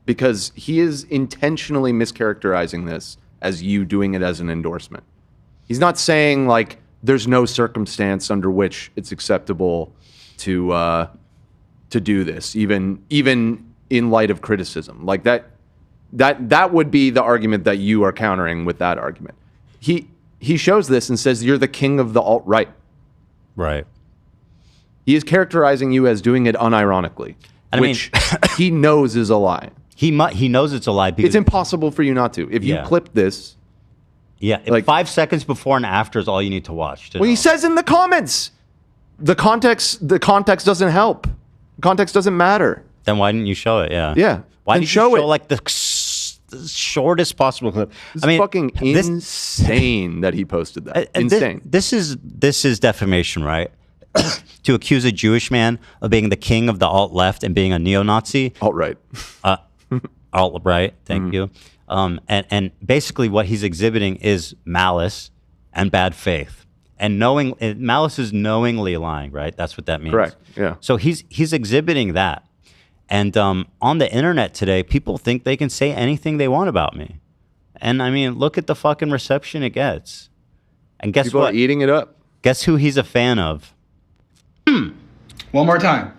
Because he is intentionally mischaracterizing this as you doing it as an endorsement. He's not saying, like, there's no circumstance under which it's acceptable to do this, even in light of criticism. Like, that would be the argument that you are countering with that argument. He shows this and says you're the king of the alt-right. Right. He is characterizing you as doing it unironically, which he knows is a lie. He knows it's a lie because it's impossible for you not to. If you clip this, like 5 seconds before and after is all you need to watch. Well, he says in the comments, the context doesn't help. Context doesn't matter. Then why didn't you show it? Yeah. Yeah. Why didn't didn't you show show like the shortest possible clip? It's fucking insane that he posted that. Insane. This is defamation, right? To accuse a Jewish man of being the king of the alt-left and being a neo-Nazi. Alt-right. Alt-right, thank you. And basically what he's exhibiting is malice and bad faith. And malice is knowingly lying, right? That's what that means. Correct, yeah. So he's exhibiting that. And on the internet today, people think they can say anything they want about me. And I mean, look at the fucking reception it gets. And guess people what? Are eating it up. Guess who he's a fan of? One more time.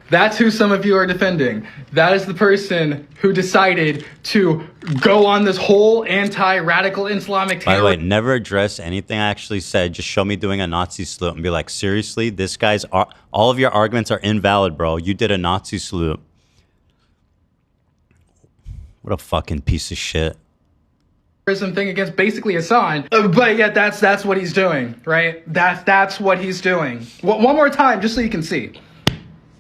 That's who some of you are defending. That is the person who decided to go on this whole anti-radical Islamic By the terror. way, never address anything I actually said. Just show me doing a Nazi salute and be like, seriously, all of your arguments are invalid, bro. You did a Nazi salute. What a fucking piece of shit. Thing against basically Hasan, but yet that's what he's doing, right? That's what he's doing. One more time, just so you can see.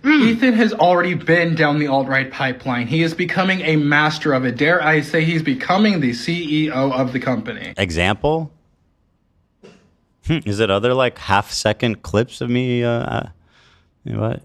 Ethan has already been down the alt-right pipeline. He is becoming a master of it. Dare I say he's becoming the CEO of the company. Example? Is it other like half-second clips of me? What?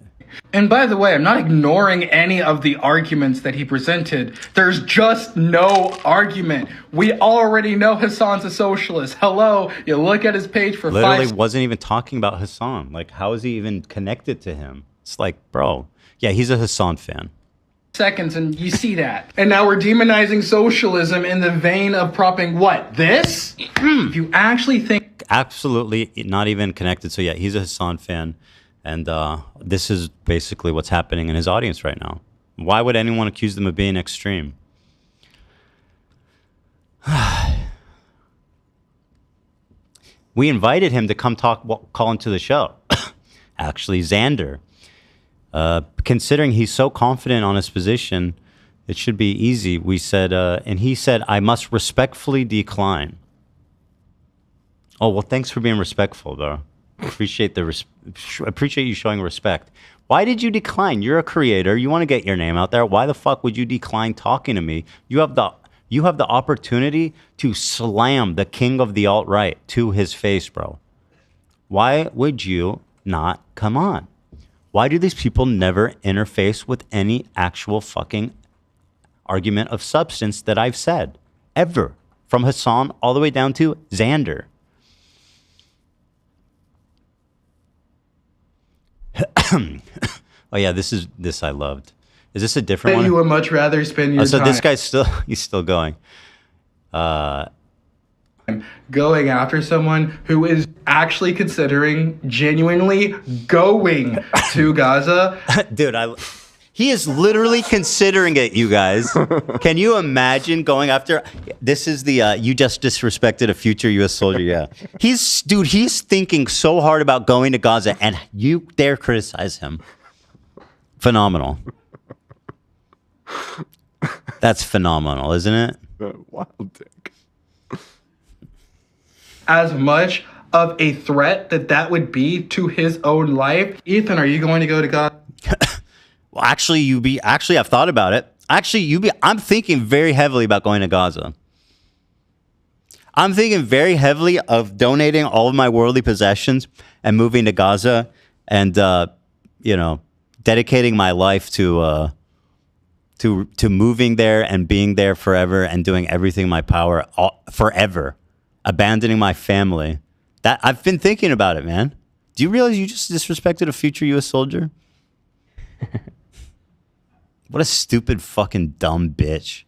And by the way, I'm not ignoring any of the arguments that he presented. There's just no argument. We already know Hasan's a socialist. Hello, you look at his page for Literally wasn't even talking about Hasan. Like, how is he even connected to him? It's like, bro, yeah, he's a Hasan fan. seconds and you see that. And now we're demonizing socialism in the vein of propping what? This? If you actually think... Absolutely not even connected. So yeah, he's a Hasan fan. And this is basically what's happening in his audience right now. Why would anyone accuse them of being extreme? We invited him to come call into the show. Actually, Xander. Considering he's so confident on his position, it should be easy. We said, and he said, I must respectfully decline. Oh, well, thanks for being respectful, though. Appreciate you showing respect. Why did you decline? You're a creator. You want to get your name out there. Why the fuck would you decline talking to me? You have the opportunity to slam the king of the alt-right to his face, bro. Why would you not come on? Why do these people never interface with any actual fucking argument of substance that I've said? Ever. From Hasan all the way down to Xander. Oh yeah, this I loved. Is this a different one? You would much rather spend your so time... this guy's he's still going. Going after someone who is actually considering genuinely going to Gaza. Dude, He is literally considering it, you guys. Can you imagine going after? This is the you just disrespected a future U.S. soldier. Yeah, he's thinking so hard about going to Gaza, and you dare criticize him. Phenomenal. That's phenomenal, isn't it? Wild dick. As much of a threat that would be to his own life. Ethan, are you going to go to Gaza? Well, actually, I've thought about it. I'm thinking very heavily about going to Gaza. I'm thinking very heavily of donating all of my worldly possessions and moving to Gaza and, dedicating my life to moving there and being there forever and doing everything in my power forever, abandoning my family. That I've been thinking about it, man. Do you realize you just disrespected a future U.S. soldier? What a stupid fucking dumb bitch.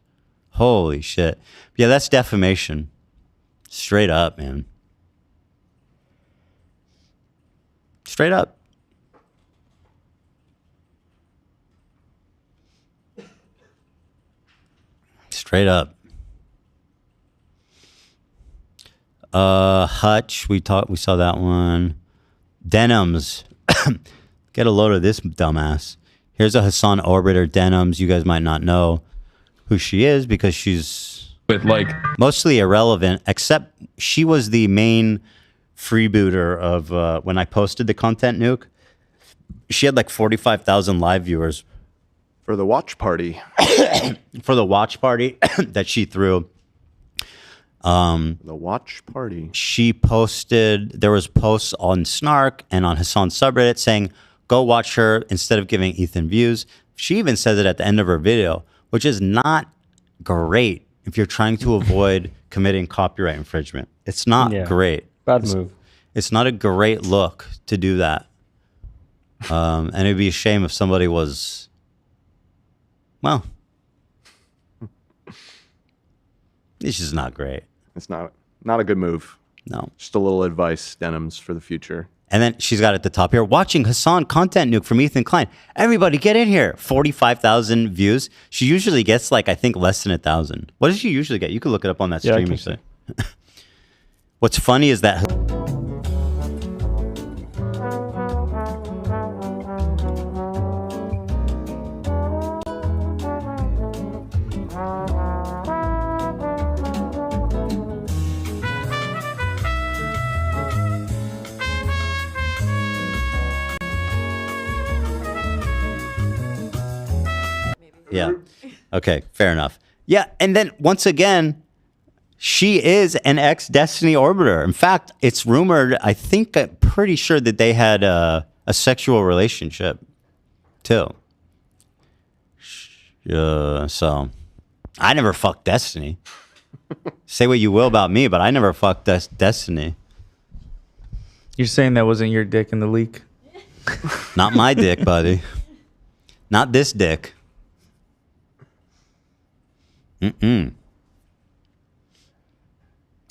Holy shit. Yeah, that's defamation. Straight up, man. Straight up. Straight up. Hutch, we saw that one. Denims. Get a load of this dumbass. Here's a Hasan Orbiter Denims. You guys might not know who she is because she's mostly irrelevant, except she was the main freebooter of when I posted the content nuke. She had like 45,000 live viewers. For the watch party. For the watch party that she threw. The watch party. She posted, there was posts on Snark and on Hasan's subreddit saying, go watch her instead of giving Ethan views. She even says it at the end of her video, which is not great if you're trying to avoid committing copyright infringement. It's not great. Bad move. It's not a great look to do that. And it'd be a shame if somebody was, well, it's just not great. It's not a good move. No. Just a little advice, Denims, for the future. And then she's got at the top here, watching Hasan content nuke from Ethan Klein. Everybody get in here. 45,000 views. She usually gets like, I think less than 1,000. What does she usually get? You can look it up on that streaming site. What's funny is that yeah. Okay, fair enough. Yeah, and then once again, she is an ex-Destiny orbiter. In fact, it's rumored, I'm pretty sure that they had a sexual relationship, too. So, I never fucked Destiny. Say what you will about me, but I never fucked Destiny. You're saying that wasn't your dick in the leak? Not my dick, buddy. Not this dick.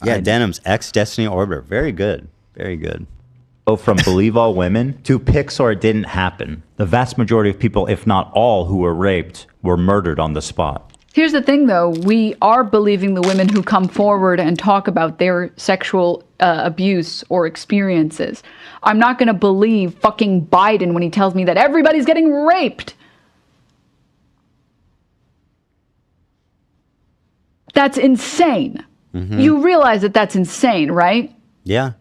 Yeah, Denims, ex-Destiny Orbiter. Very good. Very good. Go from believe all women to pics or it didn't happen. The vast majority of people, if not all, who were raped were murdered on the spot. Here's the thing, though. We are believing the women who come forward and talk about their sexual abuse or experiences. I'm not going to believe fucking Biden when he tells me that everybody's getting raped. That's insane. Mm-hmm. You realize that that's insane, right? Yeah.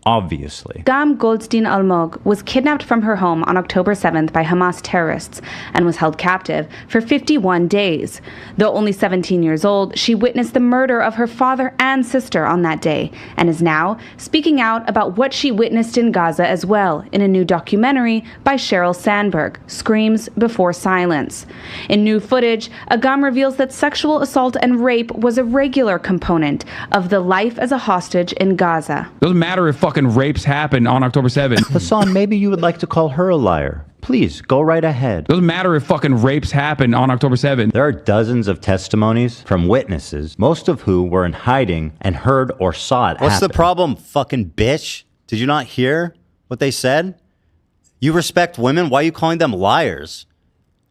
Obviously. Gam Goldstein Almog was kidnapped from her home on October 7th by Hamas terrorists and was held captive for 51 days. Though only 17 years old, she witnessed the murder of her father and sister on that day and is now speaking out about what she witnessed in Gaza as well in a new documentary by Sheryl Sandberg, Screams Before Silence. In new footage, Agam reveals that sexual assault and rape was a regular component of the life as a hostage in Gaza. Doesn't matter if fucking rapes happen on October 7th. Hasan, maybe you would like to call her a liar. Please, go right ahead. Doesn't matter if fucking rapes happen on October 7th. There are dozens of testimonies from witnesses, most of who were in hiding and heard or saw it What's happen. the problem, fucking bitch? Did you not hear what they said? You respect women? Why are you calling them liars?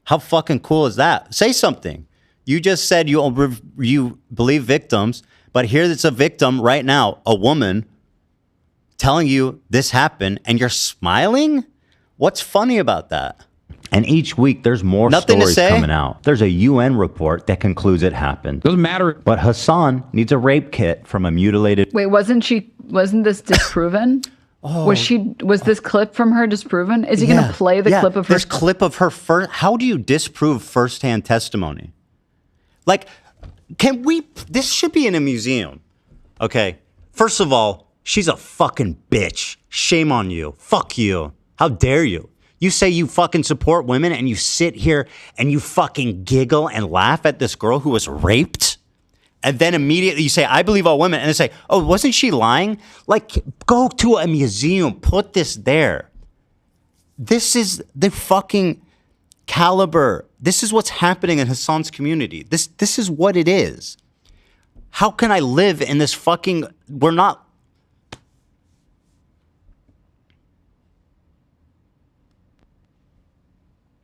How fucking cool is that? Say something. You just said you believe victims, but here's a victim right now, a woman telling you this happened, and you're smiling? What's funny about that? And each week there's more Nothing to stories say? coming out. There's a UN report that concludes it happened. Doesn't matter. But Hasan needs a rape kit from a mutilated. Wait, wasn't this disproven? Was this clip from her disproven? Is he going to play the clip of her? This clip of her first. How do you disprove firsthand testimony? Like, this should be in a museum. Okay. First of all, she's a fucking bitch. Shame on you. Fuck you. How dare you? You say you fucking support women and you sit here and you fucking giggle and laugh at this girl who was raped? And then immediately you say, I believe all women. And they say, oh, wasn't she lying? Like, go to a museum, put this there. This is the fucking caliber. This is what's happening in Hasan's community. This is what it is. How can I live in this fucking, we're not.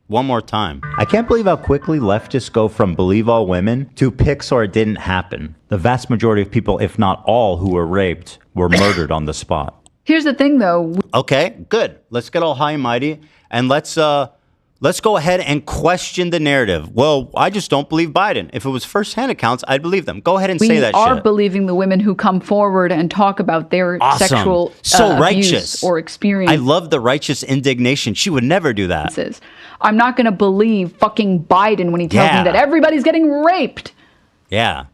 One more time. I can't believe how quickly leftists go from believe all women to pics or it didn't happen. The vast majority of people, if not all, who were raped were murdered on the spot. Here's the thing, though. Okay, good. Let's get all high and mighty, and let's go ahead and question the narrative. Well, I just don't believe Biden. If it was firsthand accounts, I'd believe them. Go ahead and say that shit. We are believing the women who come forward and talk about their sexual abuse or experience. I love the righteous indignation. She would never do that. I'm not going to believe fucking Biden when he tells me that everybody's getting raped. Yeah.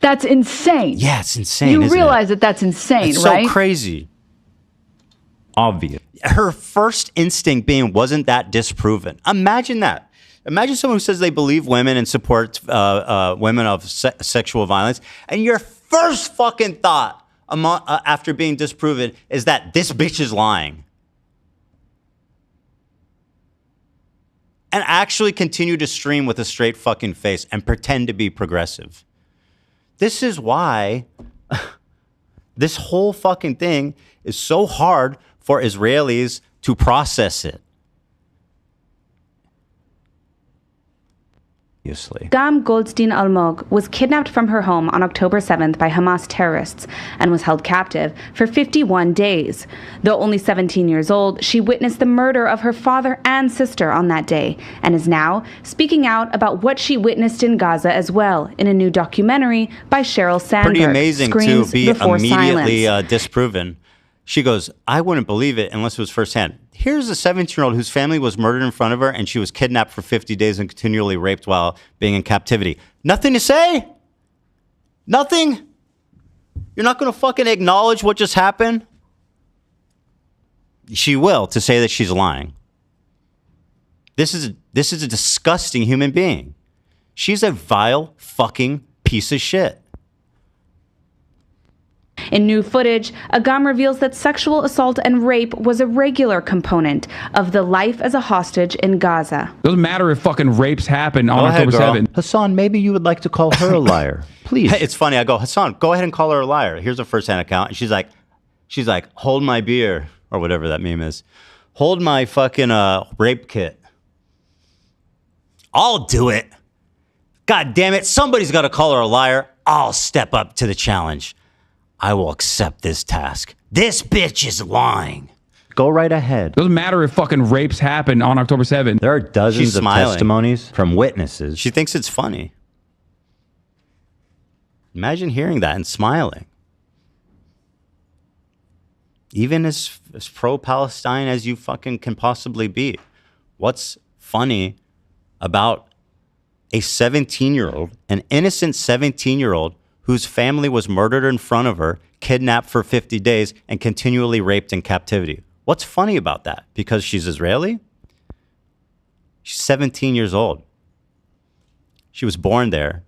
That's insane. Yeah, it's insane. You realize that that's insane, it's right? So crazy. Obvious. Her first instinct being wasn't that disproven. Imagine that. Imagine someone who says they believe women and support women of sexual violence, and your first fucking thought after being disproven is that this bitch is lying. And actually continue to stream with a straight fucking face and pretend to be progressive. This is why this whole fucking thing is so hard for Israelis to process it. Gam Goldstein Almog was kidnapped from her home on October 7th by Hamas terrorists and was held captive for 51 days. Though only 17 years old, she witnessed the murder of her father and sister on that day and is now speaking out about what she witnessed in Gaza as well in a new documentary by Sheryl Sandberg. Pretty amazing to be Before immediately Silence. disproven. She goes, I wouldn't believe it unless it was firsthand. Here's a 17-year-old whose family was murdered in front of her and she was kidnapped for 50 days and continually raped while being in captivity. Nothing to say? Nothing? You're not going to fucking acknowledge what just happened? She will, to say that she's lying. This is a disgusting human being. She's a vile fucking piece of shit. In new footage, Agam reveals that sexual assault and rape was a regular component of the life as a hostage in Gaza. Doesn't matter if fucking rapes happen on October 7th. Hasan, maybe you would like to call her a liar. Please. Hey, it's funny. I go, Hasan, go ahead and call her a liar. Here's a first-hand account. And she's like, hold my beer, or whatever that meme is. Hold my fucking rape kit. I'll do it. God damn it. Somebody's got to call her a liar. I'll step up to the challenge. I will accept this task. This bitch is lying. Go right ahead. Doesn't matter if fucking rapes happen on October 7th. There are dozens of testimonies from witnesses. She thinks it's funny. Imagine hearing that and smiling. Even as pro-Palestine as you fucking can possibly be. What's funny about a 17-year-old, an innocent 17-year-old, whose family was murdered in front of her, kidnapped for 50 days, and continually raped in captivity? What's funny about that? Because she's Israeli? She's 17 years old. She was born there.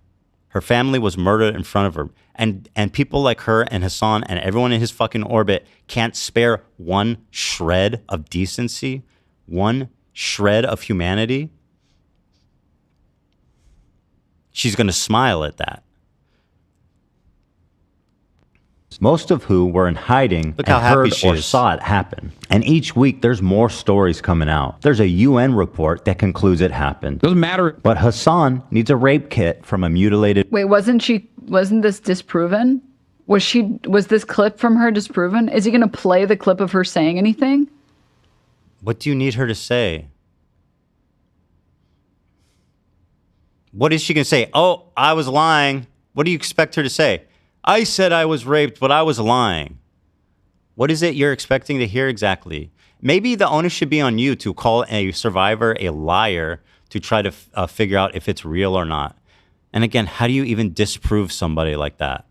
Her family was murdered in front of her. And people like her and Hasan and everyone in his fucking orbit can't spare one shred of decency, one shred of humanity. She's going to smile at that. most of who were in hiding Look and how happy heard she or is. saw it happen. And each week there's more stories coming out. There's a UN report that concludes it happened. Doesn't matter. But Hasan needs a rape kit from a mutilated... Wait, wasn't this disproven? Was this clip from her disproven? Is he going to play the clip of her saying anything? What do you need her to say? What is she going to say? Oh, I was lying. What do you expect her to say? I said I was raped, but I was lying. What is it you're expecting to hear exactly? Maybe the onus should be on you to call a survivor a liar to try to figure out if it's real or not. And again, how do you even disprove somebody like that?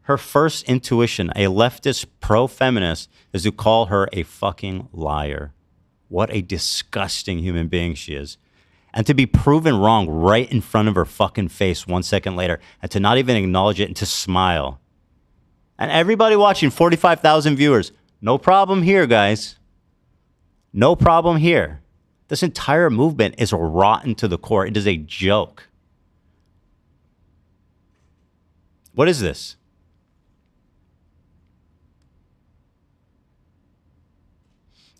Her first intuition, a leftist pro-feminist, is to call her a fucking liar. What a disgusting human being she is. And to be proven wrong right in front of her fucking face 1 second later, and to not even acknowledge it and to smile. And everybody watching, 45,000 viewers, no problem here, guys. No problem here. This entire movement is rotten to the core. It is a joke. What is this?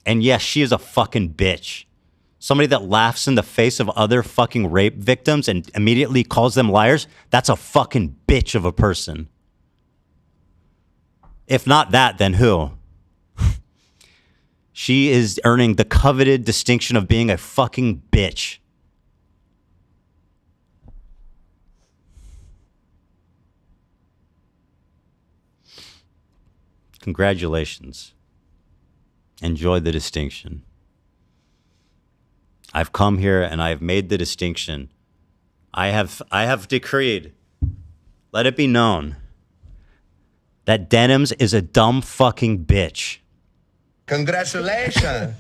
And yes, she is a fucking bitch. Somebody that laughs in the face of other fucking rape victims and immediately calls them liars, that's a fucking bitch of a person. If not that, then who? She is earning the coveted distinction of being a fucking bitch. Congratulations. Enjoy the distinction. I've come here and I have made the distinction. I have decreed, let it be known, that Denims is a dumb fucking bitch. Congratulations.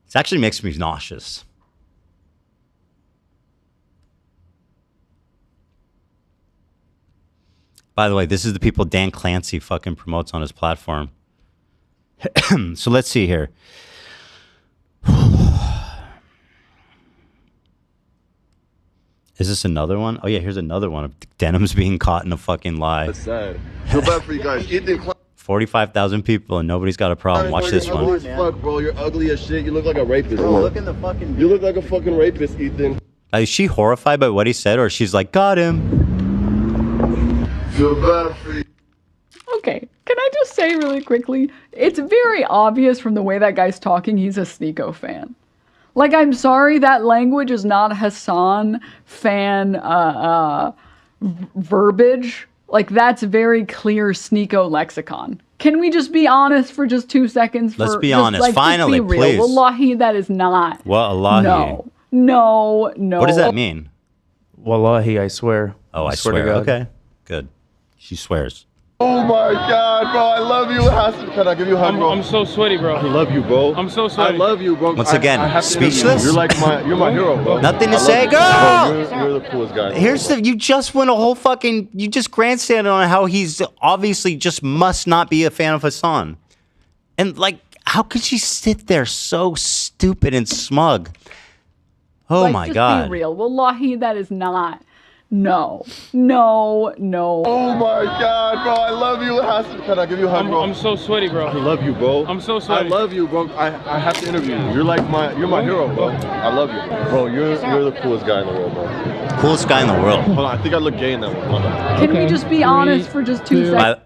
It actually makes me nauseous. By the way, this is the people Dan Clancy fucking promotes on his platform. So let's see here. Is this another one? Oh yeah, here's another one of Denims being caught in a fucking lie. That's sad. Feel bad for you guys. Ethan, 45,000 people and nobody's got a problem. Watch this you're ugly one. as fuck, bro. You're ugly as shit. You look like a rapist. Bro, man. look in the fucking... You look like a fucking rapist, Ethan. Is she horrified by what he said, or she's like, got him? Feel bad for you. Okay, can I just say really quickly, it's very obvious from the way that guy's talking, he's a Sneeko fan. Like, I'm sorry, that language is not Hasan fan verbiage. Like, that's very clear Sneeko lexicon. Can we just be honest for just 2 seconds? Let's be just, honest. like, Finally, just be real. please. Wallahi, that is not. Wallahi. No. What does that mean? Wallahi, I swear. Oh, I to swear. God. Okay, good. She swears. Oh my God, bro. I love you, Hasan. Can I give you a hug, bro? I'm so sweaty, bro. I love you, bro. I'm so sweaty. I love you, bro. Once again, I have to interview you. speechless? You're like you're my hero, bro. Nothing to I love say, you. girl! Bro, you're the coolest guy. Here's the, you just went a whole fucking, you just grandstanded on how he's obviously just must not be a fan of Hasan. And like, how could she sit there so stupid and smug? Oh Like, my just God. be real. Wallahi, that is not. No. Oh my God, bro. I love you, Hasan. Can I give you a hug, bro? I'm so sweaty, bro. I love you, bro. I'm so sweaty. I love you, bro. I have to interview you. You're my hero, bro. I love you, bro. You're the coolest guy in the world, bro. Coolest guy in the world. Hold on, I think I look gay in that one. Hold on. Can we just be honest for just 2 seconds?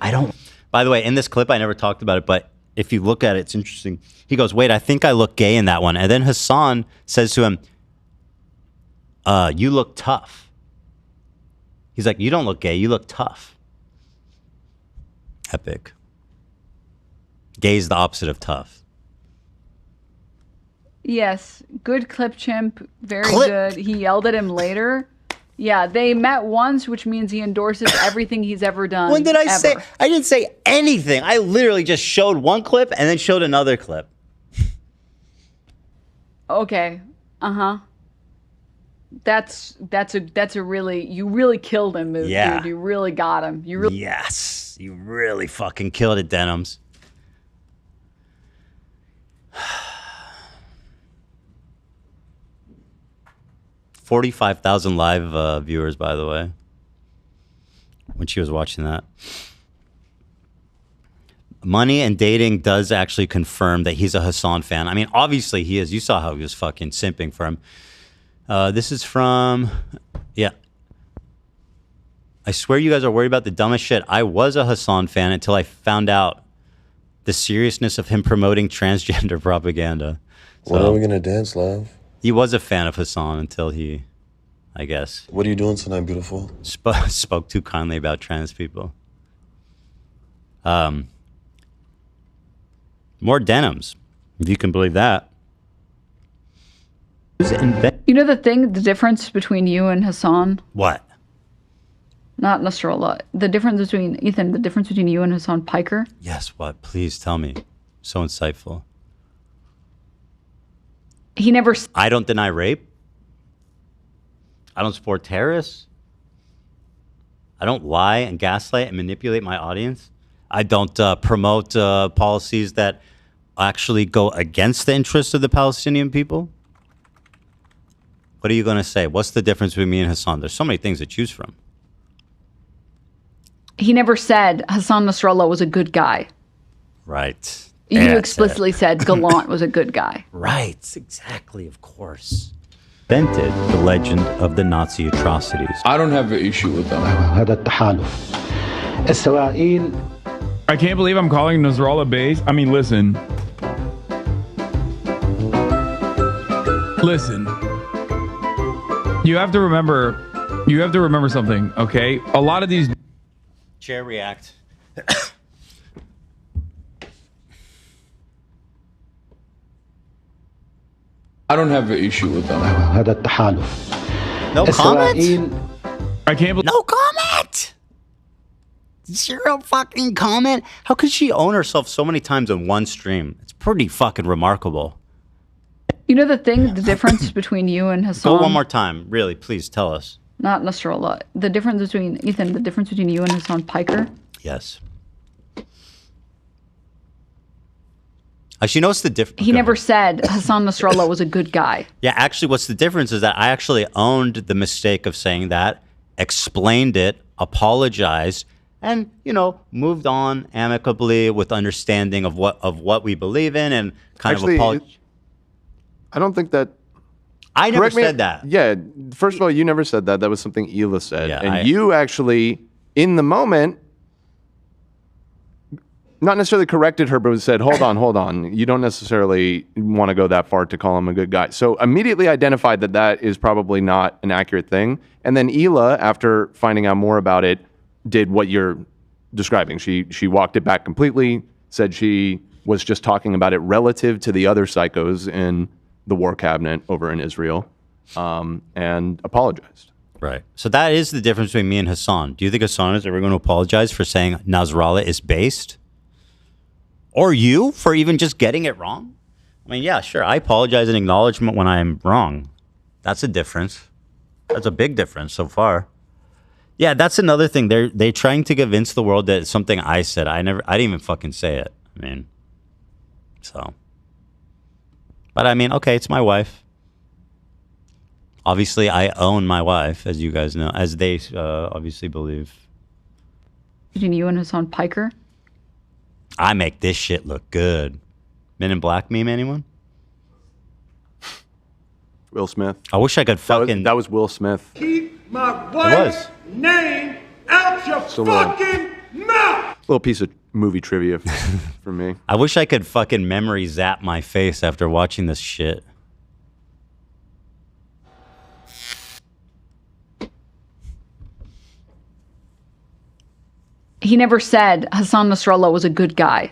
I don't. By the way, in this clip, I never talked about it, but if you look at it, it's interesting. He goes, wait, I think I look gay in that one. And then Hasan says to him, you look tough. He's like, you don't look gay, you look tough. Epic. Gay is the opposite of tough. Yes, good clip, chimp. Very good. He yelled at him later. Yeah, they met once, which means he endorses everything he's ever done. When did I say? ever. I didn't say anything. I literally just showed one clip and then showed another clip. Okay. That's a really, you really killed him, dude. Yeah. You really got him. You really. Yes, you really fucking killed it, Denims. 45,000 live viewers, by the way, when she was watching that. Money and Dating does actually confirm that he's a Hasan fan. I mean, obviously he is. You saw how he was fucking simping for him. This is from, yeah. I swear you guys are worried about the dumbest shit. I was a Hasan fan until I found out the seriousness of him promoting transgender propaganda. When are we gonna dance, love? He was a fan of Hasan until he, I guess. What are you doing tonight, beautiful? Spoke too kindly about trans people. More denims, if you can believe that. You know the difference between you and Hasan? What? Not Nasrallah. The difference between, Ethan, the difference between you and Hasan Piker? Yes, what? Please tell me. So insightful. He never... I don't deny rape. I don't support terrorists. I don't lie and gaslight and manipulate my audience. I don't promote policies that actually go against the interests of the Palestinian people. What are you going to say? What's the difference between me and Hasan? There's so many things to choose from. He never said Hasan Nasrallah was a good guy. Right. You That's explicitly said Gallant was a good guy. Right, exactly, of course. Invented the legend of the Nazi atrocities. I don't have an issue with them. I can't believe I'm calling Nasrallah base. I mean, listen. Listen. You have to remember something, okay? A lot of these... Chair react. I don't have an issue with them. No comment? I can't believe... No comment! Zero fucking comment? How could she own herself so many times in one stream? It's pretty fucking remarkable. You know the difference between you and Hasan? Go one more time. Really, please tell us. Not Nasrallah. The difference between, Ethan, the difference between you and Hasan Piker? Yes. Actually, you know what's the difference? He never said Hasan Nasrallah was a good guy. Yeah, actually, what's the difference is that I actually owned the mistake of saying that, explained it, apologized, and, you know, moved on amicably with understanding of what we believe in and kind Actually, of apologize. I don't think that... I never said that. Yeah, first of all, you never said that. That was something Hila said. Yeah, and you actually, in the moment, not necessarily corrected her, but said, hold on. You don't necessarily want to go that far to call him a good guy. So immediately identified that is probably not an accurate thing. And then Hila, after finding out more about it, did what you're describing. She walked it back completely, said she was just talking about it relative to the other psychos in the war cabinet over in Israel, and apologized. Right. So that is the difference between me and Hasan. Do you think Hasan is ever going to apologize for saying Nasrallah is based? Or you for even just getting it wrong? I mean, yeah, sure. I apologize in acknowledgement when I'm wrong. That's a difference. That's a big difference so far. Yeah, that's another thing. They're trying to convince the world that it's something I said. I didn't even fucking say it. I mean, so. But I mean, okay, it's my wife. Obviously, I own my wife, as you guys know, as they obviously believe. Between you and Hasan Piker? I make this shit look good. Men in Black meme, anyone? Will Smith. I wish I could fucking... That was Will Smith. Keep my wife's name out your fucking mouth! Little piece of movie trivia for me. I wish I could fucking memory zap my face after watching this shit. He never said Hasan Nasrallah was a good guy.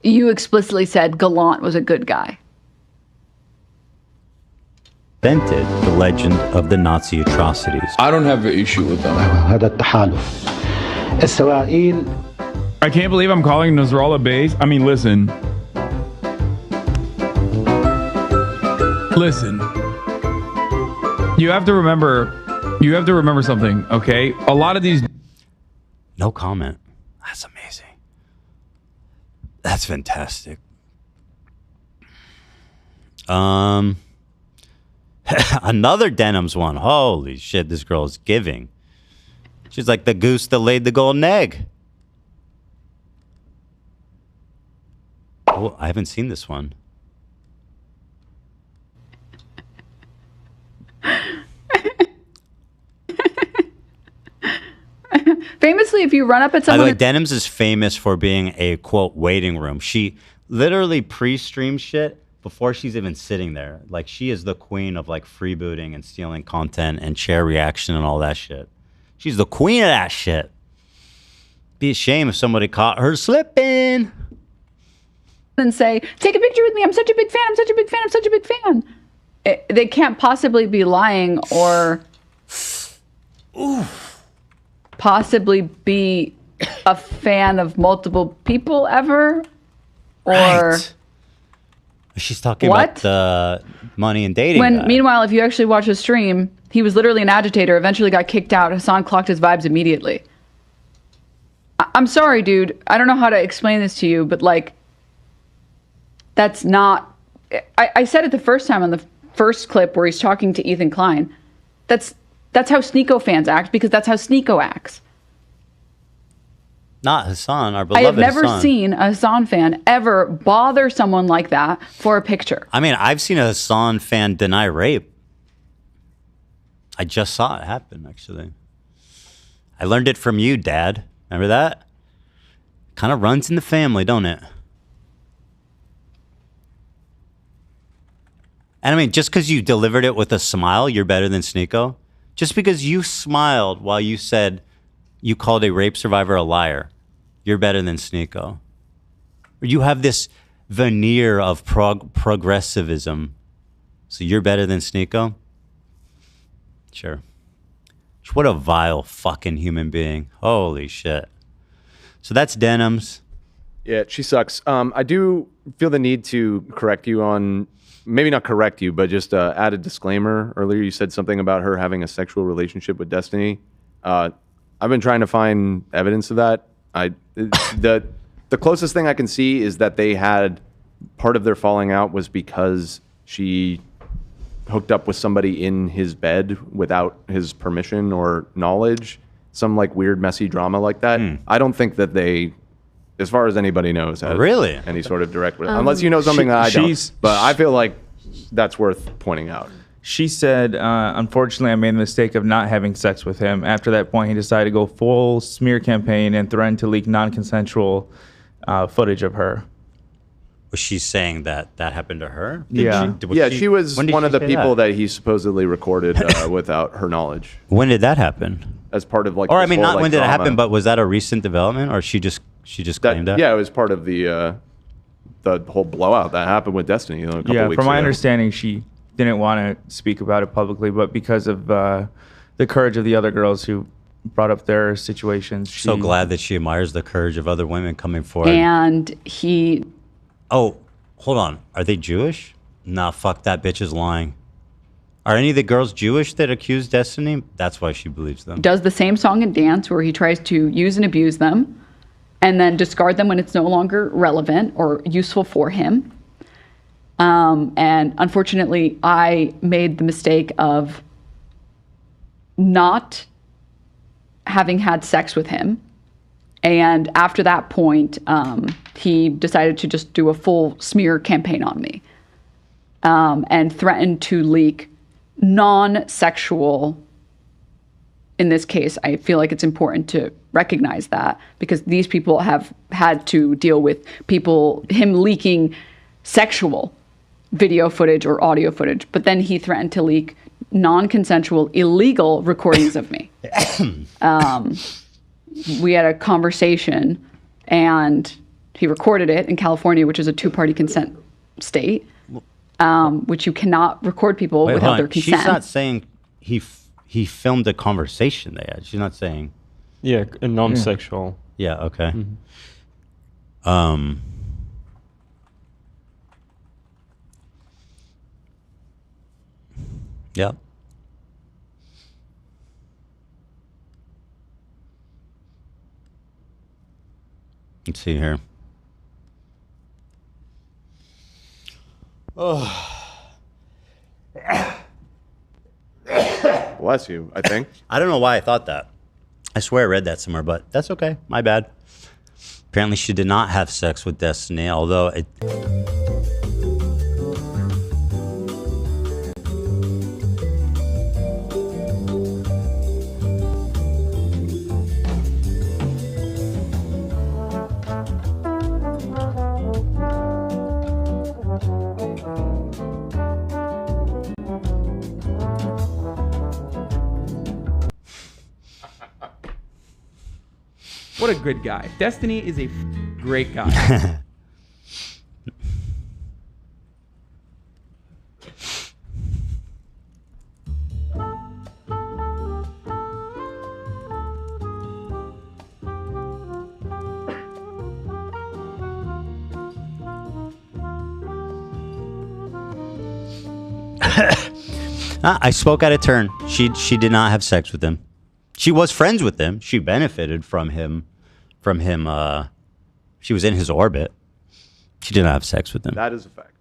You explicitly said Gallant was a good guy. Invented the legend of the Nazi atrocities. I don't have an issue with them. I can't believe I'm calling Nasrallah base. I mean, listen. Listen. You have to remember something, okay? A lot of these... No comment. That's amazing. That's fantastic. Another Denims one. Holy shit, this girl is giving. She's like the goose that laid the golden egg. Oh, I haven't seen this one. Famously, if you run up at By the someone, way, Denims is famous for being a, quote, waiting room. She literally pre-streams shit before she's even sitting there. Like, she is the queen of, like, freebooting and stealing content and chair reaction and all that shit. She's the queen of that shit. Be a shame if somebody caught her slipping. and say, "Take a picture with me. I'm such a big fan. I'm such a big fan. I'm such a big fan." They can't possibly be lying or possibly be a fan of multiple people ever. Or Right. She's talking What? about the money and dating. when, guy. meanwhile, if you actually watch his stream, he was literally an agitator. Eventually got kicked out. Hasan clocked his vibes immediately. I'm sorry, dude. I don't know how to explain this to you, but like, that's not. I said it the first time on the first clip where he's talking to Ethan Klein. That's how Sneeko fans act, because that's how Sneeko acts. Not Hasan, our I beloved have never Hasan. seen a Hasan fan ever bother someone like that for a picture. I mean, I've seen a Hasan fan deny rape. I just saw it happen, actually. I learned it from you, Dad. Remember that? Kind of runs in the family, don't it? And I mean, just because you delivered it with a smile, you're better than Sneeko. Just because you smiled while you said you called a rape survivor a liar, you're better than Sneeko. You have this veneer of progressivism, so you're better than Sneeko? Sure. What a vile fucking human being. Holy shit. So that's Denims. Yeah, she sucks. I do feel the need to correct you on, maybe not correct you, but just add a disclaimer. Earlier you said something about her having a sexual relationship with Destiny. I've been trying to find evidence of that. The closest thing I can see is that they had, part of their falling out was because she hooked up with somebody in his bed without his permission or knowledge. Some like weird, messy drama like that. I don't think that they, as far as anybody knows, had Really? any sort of direct, unless you know something that I don't. she's- But I feel like that's worth pointing out. She said, unfortunately, I made the mistake of not having sex with him. After that point, he decided to go full smear campaign and threatened to leak non-consensual footage of her. Was she saying that that happened to her? Yeah. She was when did one she of the say people that? that he supposedly recorded without her knowledge. When did that happen? As part of like, Or I this mean, whole, not like, when did it drama. happen, but was that a recent development, or she just claimed that? Yeah, it was part of the whole blowout that happened with Destiny. A couple Yeah, weeks from my ago. understanding, she didn't want to speak about it publicly, but because of the courage of the other girls who brought up their situations. So glad that she admires the courage of other women coming forward. And he Oh, hold on. Are they Jewish? Nah, fuck, that bitch is lying. Are any of the girls Jewish that accuse Destiny? That's why she believes them. does the same song and dance where he tries to use and abuse them and then discard them when it's no longer relevant or useful for him. And unfortunately, I made the mistake of not having had sex with him. And after that point, he decided to just do a full smear campaign on me and threatened to leak non-sexual. In this case, I feel like it's important to recognize that, because these people have had to deal with him leaking sexual video footage or audio footage, but then he threatened to leak non-consensual, illegal recordings of me. We had a conversation and he recorded it in California, which is a two-party consent state, which you cannot record people Wait, without hold their on. consent. She's not saying he filmed a conversation they had. She's not saying. Yeah, a non-sexual. Yeah. Okay. Yeah. Let's see here. Oh. Bless you, I think. I don't know why I thought that. I swear I read that somewhere, but that's okay. My bad. Apparently she did not have sex with Destiny, although it... What a good guy. Destiny is a great guy. I spoke out of turn. She did not have sex with him. She was friends with him. She benefited from him. She was in his orbit. She did not have sex with him. That is a fact.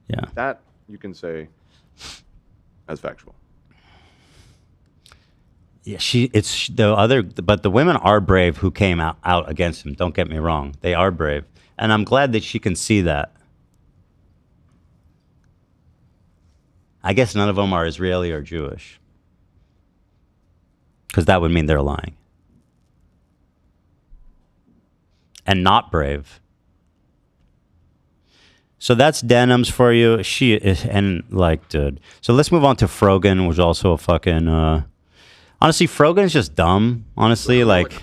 Yeah. That you can say as factual. Yeah, it's the other, but the women are brave who came out against him. Don't get me wrong. They are brave. And I'm glad that she can see that. I guess none of them are Israeli or Jewish. Because that would mean they're lying. And not brave. So that's Denims for you. She is, and like, dude. So let's move on to Frogan, which is also a fucking, honestly, Frogan is just dumb. Honestly, like,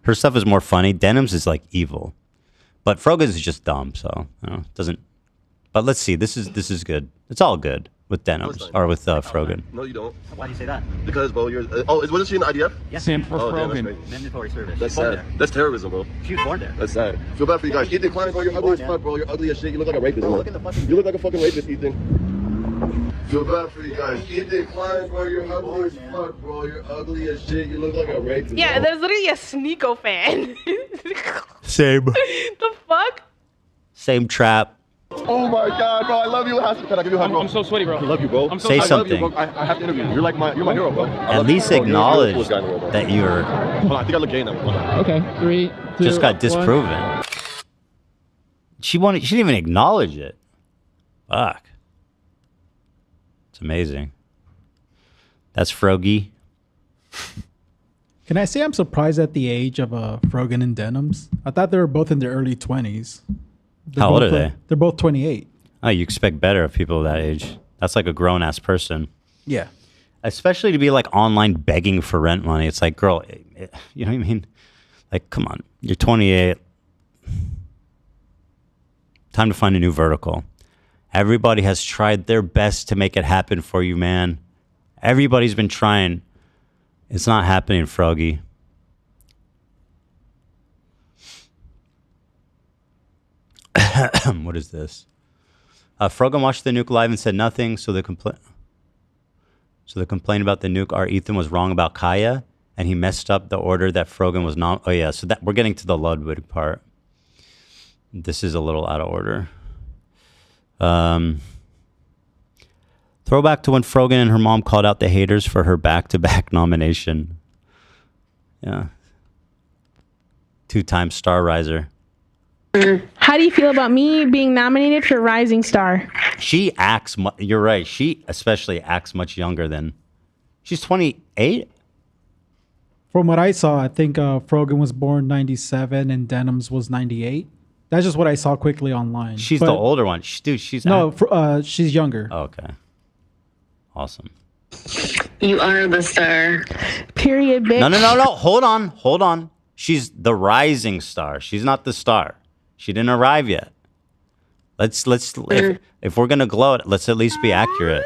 her stuff is more funny. Denims is like evil. But Frogan is just dumb, so, you know, doesn't, but let's see. This is good. It's all good with Denims, or with Frogan. No, you don't. Why do you say that? Because, bro, you're. Wasn't she in the IDF? Yes. Same for Damn, Frogan. that's crazy. Mandatory service. That's She was born sad. there. That's terrorism, bro. She was born there. That's sad. Feel bad for you guys. Ethan Klein, bro, you're ugly as fuck, bro. You're ugly as shit. You look like a rapist. Bro, look at the fucking You look like a fucking rapist, Ethan. Feel bad for you guys. Ethan Klein, bro, you're ugly as fuck, bro. You're ugly as shit. You look like a rapist. Yeah, bro. there's literally a Sneeko fan. Same. The fuck? Same trap. Oh my god, bro, I love you, Hasan. Can I give you a hug, bro? I'm so sweaty, bro. I love you, bro. I'm so Say I something. love you, bro. I have to interview you. You're my hero, bro. At least acknowledge that you're Hold on, I think I look gay now. Hold on. Okay, 3, 2, just got 1. disproven. She didn't even acknowledge it. Fuck. It's amazing. That's Frogie. Can I say I'm surprised at the age of Frogan and Denims? I thought they were both in their early 20s. How old are they? They're both 28. Oh, you expect better of people that age. That's like a grown-ass person. Yeah. Especially to be like online begging for rent money. It's like, girl, you know what I mean? Like, come on. You're 28. Time to find a new vertical. Everybody has tried their best to make it happen for you, man. Everybody's been trying. It's not happening, Froggy. What is this? Frogan watched the Nuke live and said nothing. So the complaint about the Nuke, our Ethan was wrong about Kaya, and he messed up the order that Frogan was not. Oh yeah, so that we're getting to the Ludwig part. This is a little out of order. Throwback to when Frogan and her mom called out the haters for her back-to-back nomination. Yeah. 2-time Star Riser. How do you feel about me being nominated for Rising Star? She acts, you're right. She especially acts much younger than, she's 28? From what I saw, I think Frogan was born 97 and Denims was 98. That's just what I saw quickly online. She's the older one. Dude, she's... No, she's younger. Oh, okay. Awesome. You are the star. Period, bitch. No. Hold on. She's the rising star. She's not the star. She didn't arrive yet. Let's if we're gonna gloat, let's at least be accurate.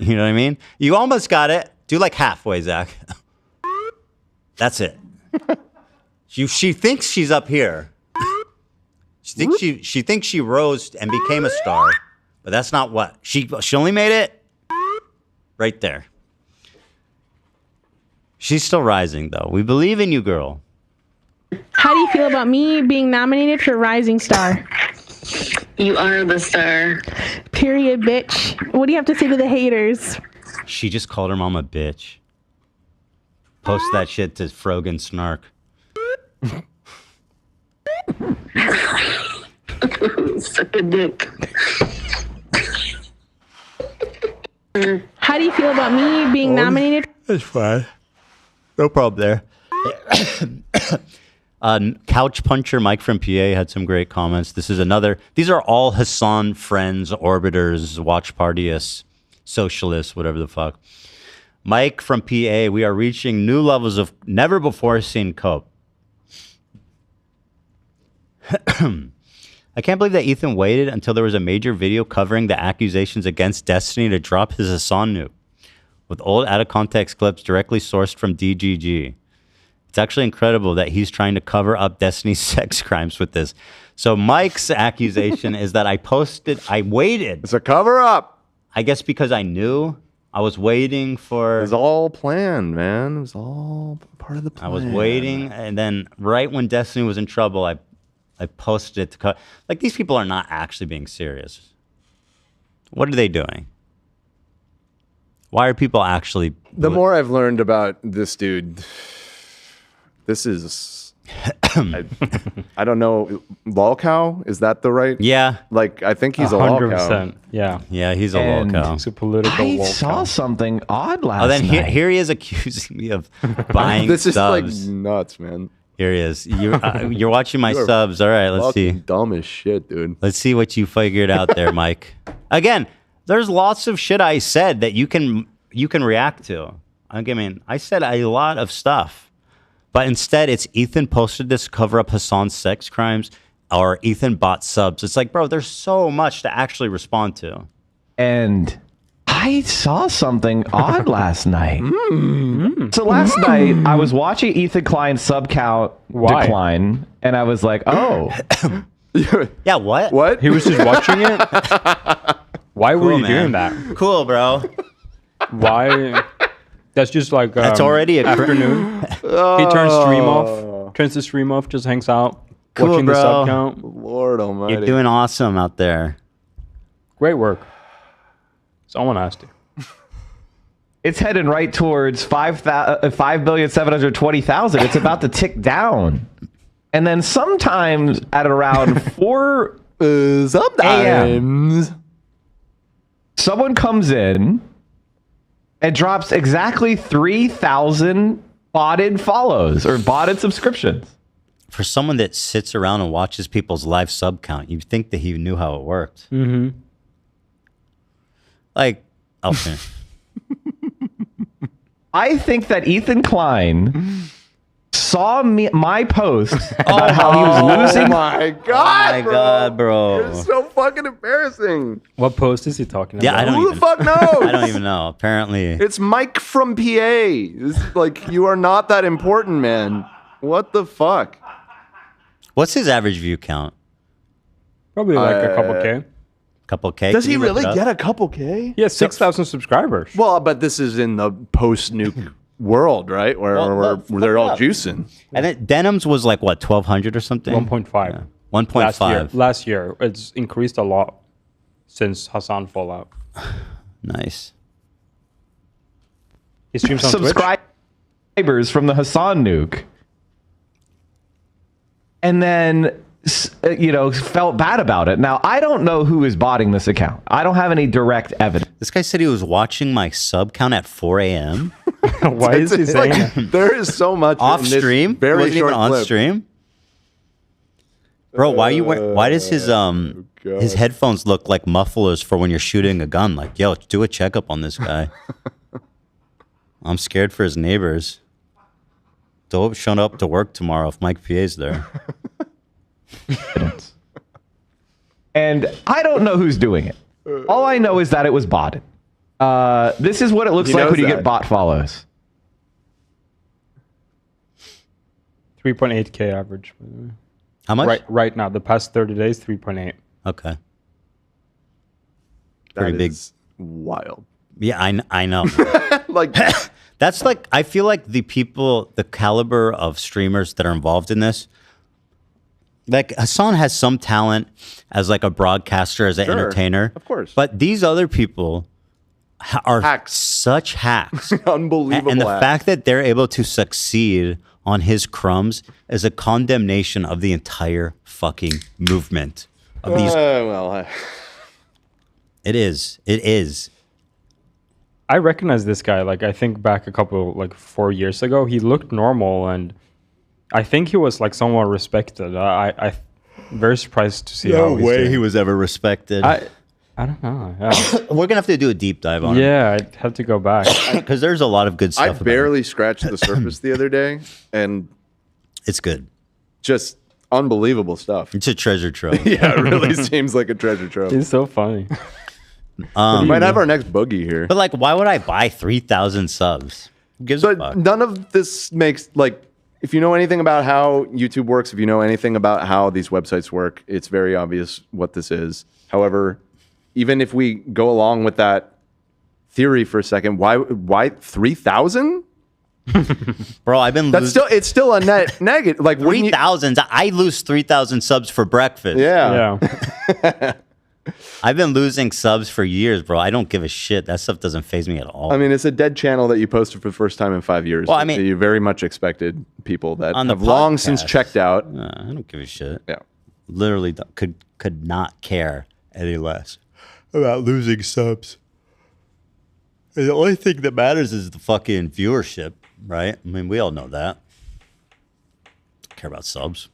You know what I mean? You almost got it. Do like halfway, Zach. That's it. She thinks she's up here. She thinks she rose and became a star, but that's not what she only made it right there. She's still rising though. We believe in you, girl. How do you feel about me being nominated for Rising Star? You are the star. Period, bitch. What do you have to say to the haters? She just called her mom a bitch. Post that shit to Frogan Snark. Suck a dick. How do you feel about me being nominated? That's fine. No problem there. Couch Puncher Mike from PA had some great comments. This is another. These are all Hasan friends, orbiters, watch partyists, socialists, whatever the fuck. Mike from PA, we are reaching new levels of never before seen cope. I can't believe that Ethan waited until there was a major video covering the accusations against Destiny to drop his Hasan Nuke with old out of context clips directly sourced from DGG. It's actually incredible that he's trying to cover up Destiny's sex crimes with this. So Mike's accusation is that I waited. It's a cover up. I guess because I knew. I was waiting for... It was all planned, man. It was all part of the plan. I was waiting, and then right when Destiny was in trouble, I posted it to cut. Like, these people are not actually being serious. What are they doing? Why are people actually... The more I've learned about this dude, this is... I don't know. Lolcow? Is that the right? Yeah. Like, I think he's a lolcow. Yeah. Yeah, he's a lolcow. He's a political I lolcow. saw something odd last then night. here he is accusing me of buying This is subs. like nuts, man. Here he is. You're watching my You are subs. All right, let's see. Fucking dumb as shit, dude. Let's see what you figured out there, Mike. Again, there's lots of shit I said that you can react to. I mean, I said a lot of stuff. But instead, it's Ethan posted this to cover up Hasan's sex crimes, or Ethan bought subs. It's like, bro, there's so much to actually respond to. And I saw something odd last night. So last night, I was watching Ethan Klein's sub count decline, and I was like, oh. Yeah, what? What? He was just watching it? Why were you doing that? Cool, bro. Why? That's just like That's already a afternoon. He turns stream off, turns the stream off, just hangs out, Cool, watching bro. the sub count. Lord almighty. You're doing awesome out there. Great work. Someone asked you. It's heading right towards 5,720,000. It's about to tick down. And then sometimes at around 4 a.m., someone comes in and drops exactly 3,000 botted follows or botted subscriptions. For someone that sits around and watches people's live sub count, you'd think that he knew how it worked. Mm-hmm. Like, okay. I think that Ethan Klein saw my post about how he was losing. Oh my god, my God, bro. You're so fucking embarrassing. What post is he talking Yeah, about? Who the fuck knows? I don't even know. Apparently. It's Mike from PA. This is like, you are not that important, man. What the fuck? What's his average view count? Probably like a couple K. Couple K? Does Can he you look really it up? get a couple K? He has 6,000 subscribers. Well, but this is in the post-nuke world, right? Where they're all juicing. And then Denims was like, what, 1,200 or something? 1.5. Yeah. 1.5. Last year. It's increased a lot since Hasan Fallout. Nice. He streams on Twitch. Subscribers from the Hasan Nuke. And then, felt bad about it. Now, I don't know who is botting this account. I don't have any direct evidence. This guy said he was watching my sub count at 4 a.m. Why is he saying that? There is so much Off in this stream? very Wasn't short even on clip. stream? Bro, why does his headphones look like mufflers for when you're shooting a gun? Like, yo, do a checkup on this guy. I'm scared for his neighbors. Don't show up to work tomorrow if Mike PA's there. And I don't know who's doing it. All I know is that it was botted. This is what it looks like when you get bot follows. 3.8K average. By the way. How much? Right now, the past 30 days, 3.8. Okay. Pretty big. Wild. Yeah, I know. Like, that's like, I feel like the people, the caliber of streamers that are involved in this, like Hasan has some talent as like a broadcaster, as an entertainer. Of course. But these other people, are such hacks. Unbelievable. And the hacks. fact that they're able to succeed on his crumbs is a condemnation of the entire fucking movement of these. It is. It is. I recognize this guy. Like, I think back a couple, like 4 years ago, he looked normal, and I think he was like somewhat respected. I'm very surprised to see how he's doing. he was ever respected. I don't know. Yeah. We're gonna have to do a deep dive on it. Yeah, I'd have to go back. Because there's a lot of good I stuff. barely scratched the surface the other day, and it's good. Just unbelievable stuff. It's a treasure trove. Yeah, it really seems like a treasure trove. It's so funny. We might have our next boogie here. But like, why would I buy 3,000 subs? Who gives a fuck? None of this makes like. If you know anything about how YouTube works, if you know anything about how these websites work, it's very obvious what this is. However, even if we go along with that theory for a second, why 3,000? Bro, I've been losing. It's still a net negative. Like 3,000. I lose 3,000 subs for breakfast. Yeah. I've been losing subs for years, bro. I don't give a shit. That stuff doesn't faze me at all. I mean, it's a dead channel that you posted for the first time in 5 years. Well, I mean, you very much expected people that on the have long since podcast, checked out. I don't give a shit. Yeah, literally could not care any less about losing subs. The only thing that matters is the fucking viewership, right? I mean, we all know that. Care about subs.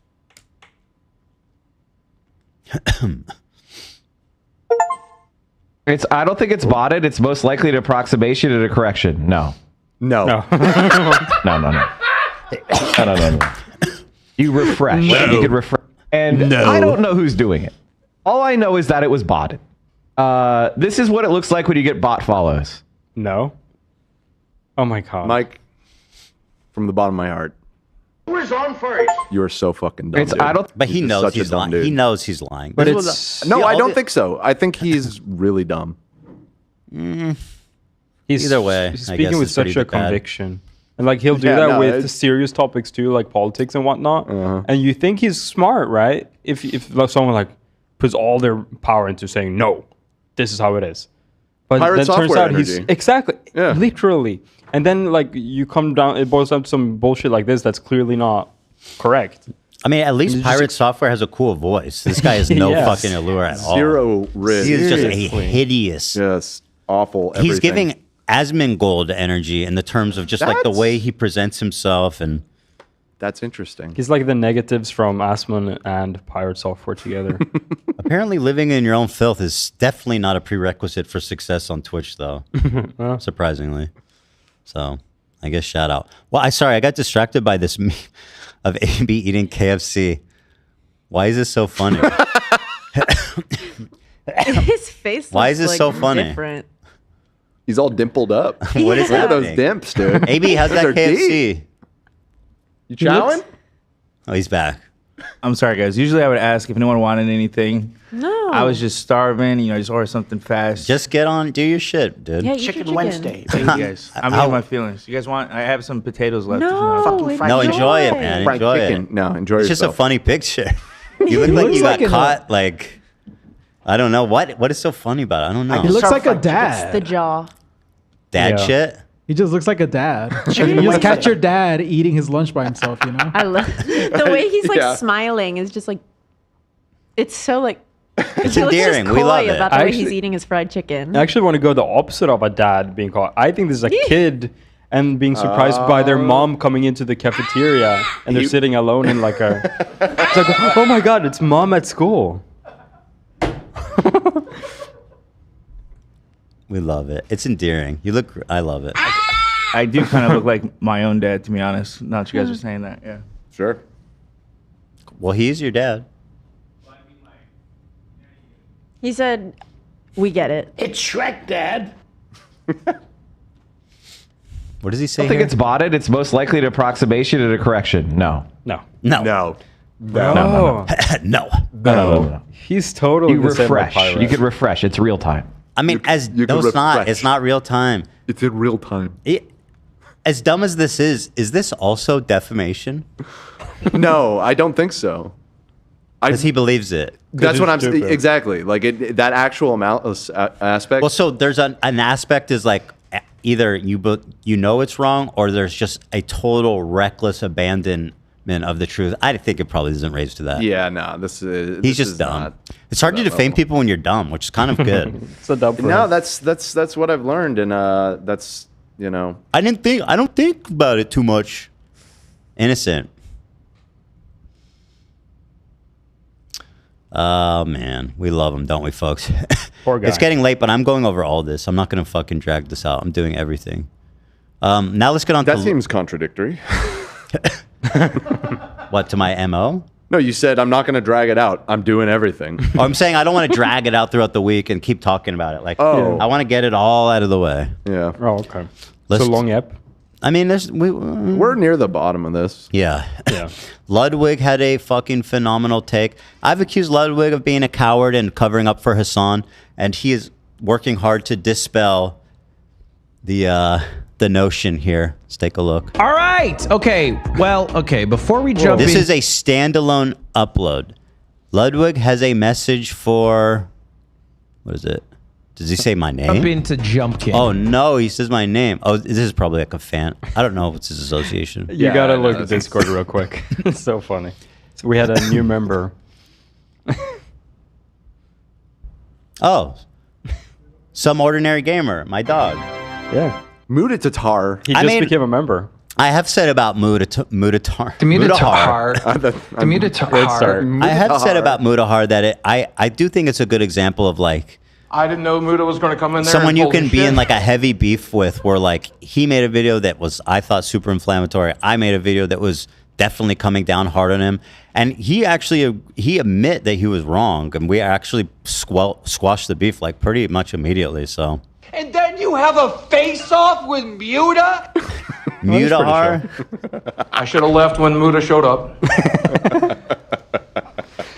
I don't think it's botted. It's most likely an approximation and a correction. No. No. No. No. You refresh. No. You could refresh. And I don't know who's doing it. All I know is that it was botted. This is what it looks like when you get bot follows. No. Oh my god. Mike, from the bottom of my heart, Who is on first? you are so fucking dumb. Dude. But he You're knows such a he's dumb lying. dude. He knows he's lying. But This it's was no, I all don't the- think so. I think he's really dumb. He's Either way, I speaking guess with it's pretty such a bad. conviction. And like he'll do Yeah, that no, with it's- serious topics too, like politics and whatnot. And you think he's smart, right? If like, someone like puts all their power into saying no, this is how it is. But Pirate then turns software out he's energy. exactly Yeah. literally. And then like you come down, it boils down to some bullshit like this that's clearly not correct. I mean, at least Just- Pirate Software has a cool voice. This guy has no Yes. fucking allure at all. Zero risk. He is just a Seriously. hideous. Just awful. He's everything. giving Asmongold energy in the terms of just like the That's- way he presents himself, and That's interesting. He's like the negatives from Asmon and Pirate Software together. apparently living in your own filth is definitely not a prerequisite for success on Twitch, though. Surprisingly. So I guess shout out. Well, I got distracted by this meme of AB eating KFC. Why is this so funny? His face looks Why is this like, so funny? different. He's all dimpled up. What is Look at those happening? dimps, dude. AB, how's Those that are KFC? deep. You chowing? Oh, he's back. I'm sorry, guys. Usually I would ask if anyone wanted anything. No. I was just starving. Just order something fast. Just get on, do your shit, dude. Yeah, eat your Chicken chicken. Wednesday. Thank you, guys. I'm How- in my feelings. You guys want? I have some potatoes left. No, Fucking fried No, chicken. enjoy it, man. Fried Enjoy chicken. it. No, enjoy It's just a yourself. funny picture. You look like looks you got like caught, like, I don't know. What is so funny about it? I don't know. He looks like a It's dad. the jaw. Dad Yeah. shit? He just looks like a dad. Chicken You just Wednesday. catch your dad eating his lunch by himself, I love the way he's like Yeah. smiling is just like it's so like It's he looks endearing. just We coy love it. about the I way he's actually- eating his fried chicken. I actually want to go the opposite of a dad being caught. I think this is a kid and being surprised by their mom coming into the cafeteria and they're sitting alone in like a. It's like, oh my god, it's mom at school. We love it. It's endearing. You look, I love it. I do kind of look like my own dad, to be honest. Not that you guys are saying that. Yeah. Sure. Well, he's your dad. He said, "We get it." It's Shrek, Dad. What does he I say don't think here? it's botted. It's most likely an approximation and a correction. No. No. No. No. No. No. No. He's totally You the same like refresh. Pirate. You could refresh. It's real time. I mean, you no, could it's not. refresh. It's not real time. It's in real time. As dumb as this is this also defamation? No, I don't think so. Because he believes it. That's what I'm saying. Exactly. Like that actual aspect. Well, so there's an aspect is like either you know it's wrong, or there's just a total reckless abandonment of the truth. I think it probably isn't raised to that. Yeah, no, he's just dumb. It's hard to defame people when you're dumb, which is kind of good. It's a dumb. No, that's what I've learned, and that's I don't think about it too much. Innocent. Oh man, we love him, don't we, folks? Poor guy. It's getting late, but I'm going over all this. I'm not going to fucking drag this out. I'm doing everything. Now let's get on. That seems contradictory. What, to my MO? No, you said I'm not going to drag it out. I'm doing everything. Oh, I'm saying I don't want to drag it out throughout the week and keep talking about it. Like, Oh. I want to get it all out of the way. Yeah. Oh, okay. Let's- It's a long ep. I mean, we're near the bottom of this. Yeah. Yeah. Ludwig had a fucking phenomenal take. I've accused Ludwig of being a coward and covering up for Hasan, and he is working hard to dispel the notion here. Let's take a look. All right. Okay. Well, okay. Before we jump This in, is a standalone upload. Ludwig has a message for, what is it? Does he say my name? jump into Jump King. Oh no, he says my name. Oh, this is probably like a fan. I don't know what's his association. You gotta look at Discord real quick. It's so funny. So we had a new member. Oh, some ordinary gamer, my dog. Yeah. Mudatatar. He just became a member. I have said about Mudahar. I have said about Mudahar that I do think it's a good example of like I didn't know Muda was going to come in there. someone you and can pull be shit. in like a heavy beef with, where like he made a video that was, I thought, super inflammatory. I made a video that was definitely coming down hard on him, and he admit that he was wrong, and we actually squashed the beef like pretty much immediately. So And then you have a face-off with Muda? Mudahar. I should have left when Muda showed up.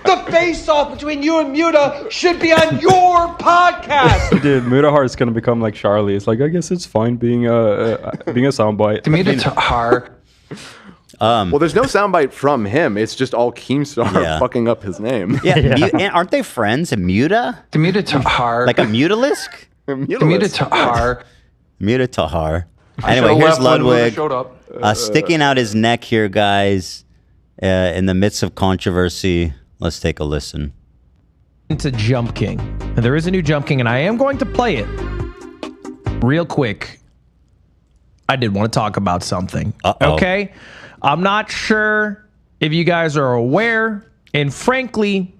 The face-off between you and Muda should be on your podcast. Dude, Mudahar is gonna become like Charlie. It's like, I guess it's fine being a soundbite. Mudahar. Well, there's no soundbite from him. It's just all Keemstar fucking up his name. Yeah, and aren't they friends? A Muda? Mudahar. Like a Mutalisk? Mudahar. Mudahar. I Anyway, should've here's left when Muda Ludwig showed up. sticking out his neck here, guys, in the midst of controversy. Let's take a listen. into Jump King. And there is a new Jump King, and I am going to play it real quick. I did want to talk about something. Okay? I'm not sure if you guys are aware, and frankly,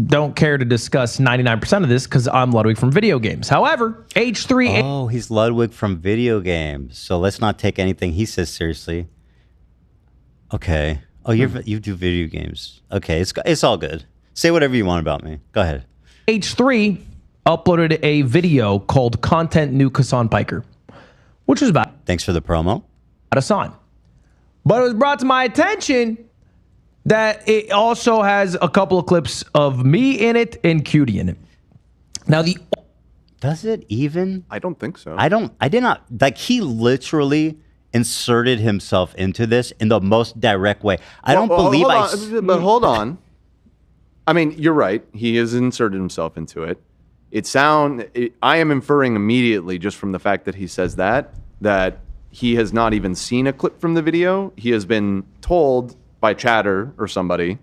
don't care to discuss 99% of this because I'm Ludwig from video games. However, H3... Oh, he's Ludwig from video games. So let's not take anything he says seriously. Okay. Oh, you do video games. Okay, it's all good. Say whatever you want about me. Go ahead. H3 uploaded a video called Content Nuke Hasan Piker, which was about... Thanks for the promo. Hasan. But it was brought to my attention that it also has a couple of clips of me in it and Cutie in it. Now Does it even? I don't think so. I did not, like, he literally inserted himself into this in the most direct way. I don't believe But hold on. I mean, you're right. He has inserted himself into it. I am inferring immediately just from the fact that he says that he has not even seen a clip from the video. He has been told by chatter or somebody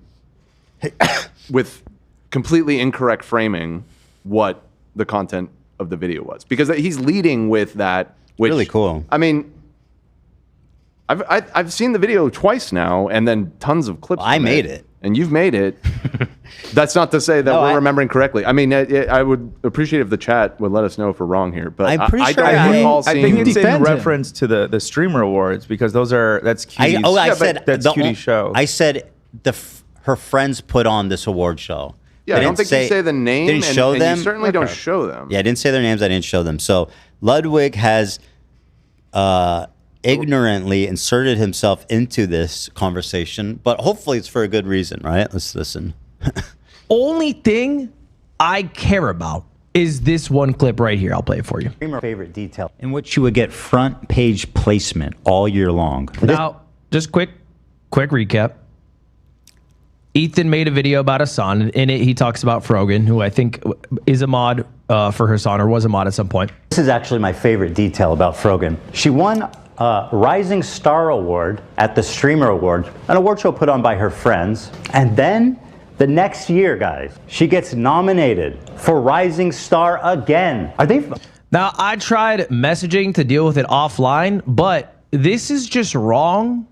with completely incorrect framing what the content of the video was, because he's leading with that. Which, really cool. I mean, I've seen the video twice now, and then tons of clips. I made it, and you've made it. That's not to say that we're remembering correctly. I mean, I would appreciate if the chat would let us know if we're wrong here. But I'm pretty sure I think it's in reference to the Streamer Awards because that's Cutie's. That's Cutie's show. I said her friends put on this award show. Yeah, I don't think you say the name. Didn't show and them. You certainly don't show them. Yeah, I didn't say their names. I didn't show them. So Ludwig has ignorantly inserted himself into this conversation, but hopefully it's for a good reason, right? Let's listen. Only thing I care about is this one clip right here. I'll play it for you. Streamer favorite detail in which you would get front page placement all year long. Now, just quick recap. Ethan made a video about Hasan. In it, he talks about Frogan, who I think is a mod for Hasan, or was a mod at some point. This is actually my favorite detail about Frogan. She won a Rising Star Award at the Streamer Awards, an award show put on by her friends. And then the next year, guys, she gets nominated for Rising Star again. Are they? Now, I tried messaging to deal with it offline, but this is just wrong.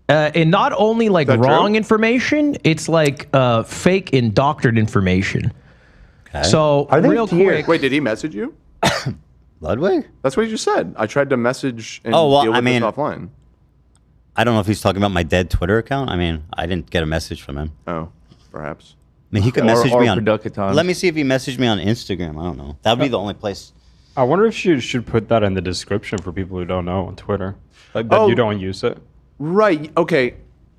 And not only like wrong information, it's like fake and doctored information. Okay. So real quick. Wait, did he message you? Ludwig? That's what he just said. I tried to message and deal with this offline. I don't know if he's talking about my dead Twitter account. I mean, I didn't get a message from him. Oh, perhaps. I mean, he could message me on. Producaton. Let me see if he messaged me on Instagram. I don't know. That would be the only place. I wonder if you should put that in the description for people who don't know on Twitter, like that you don't use it. Right. Okay.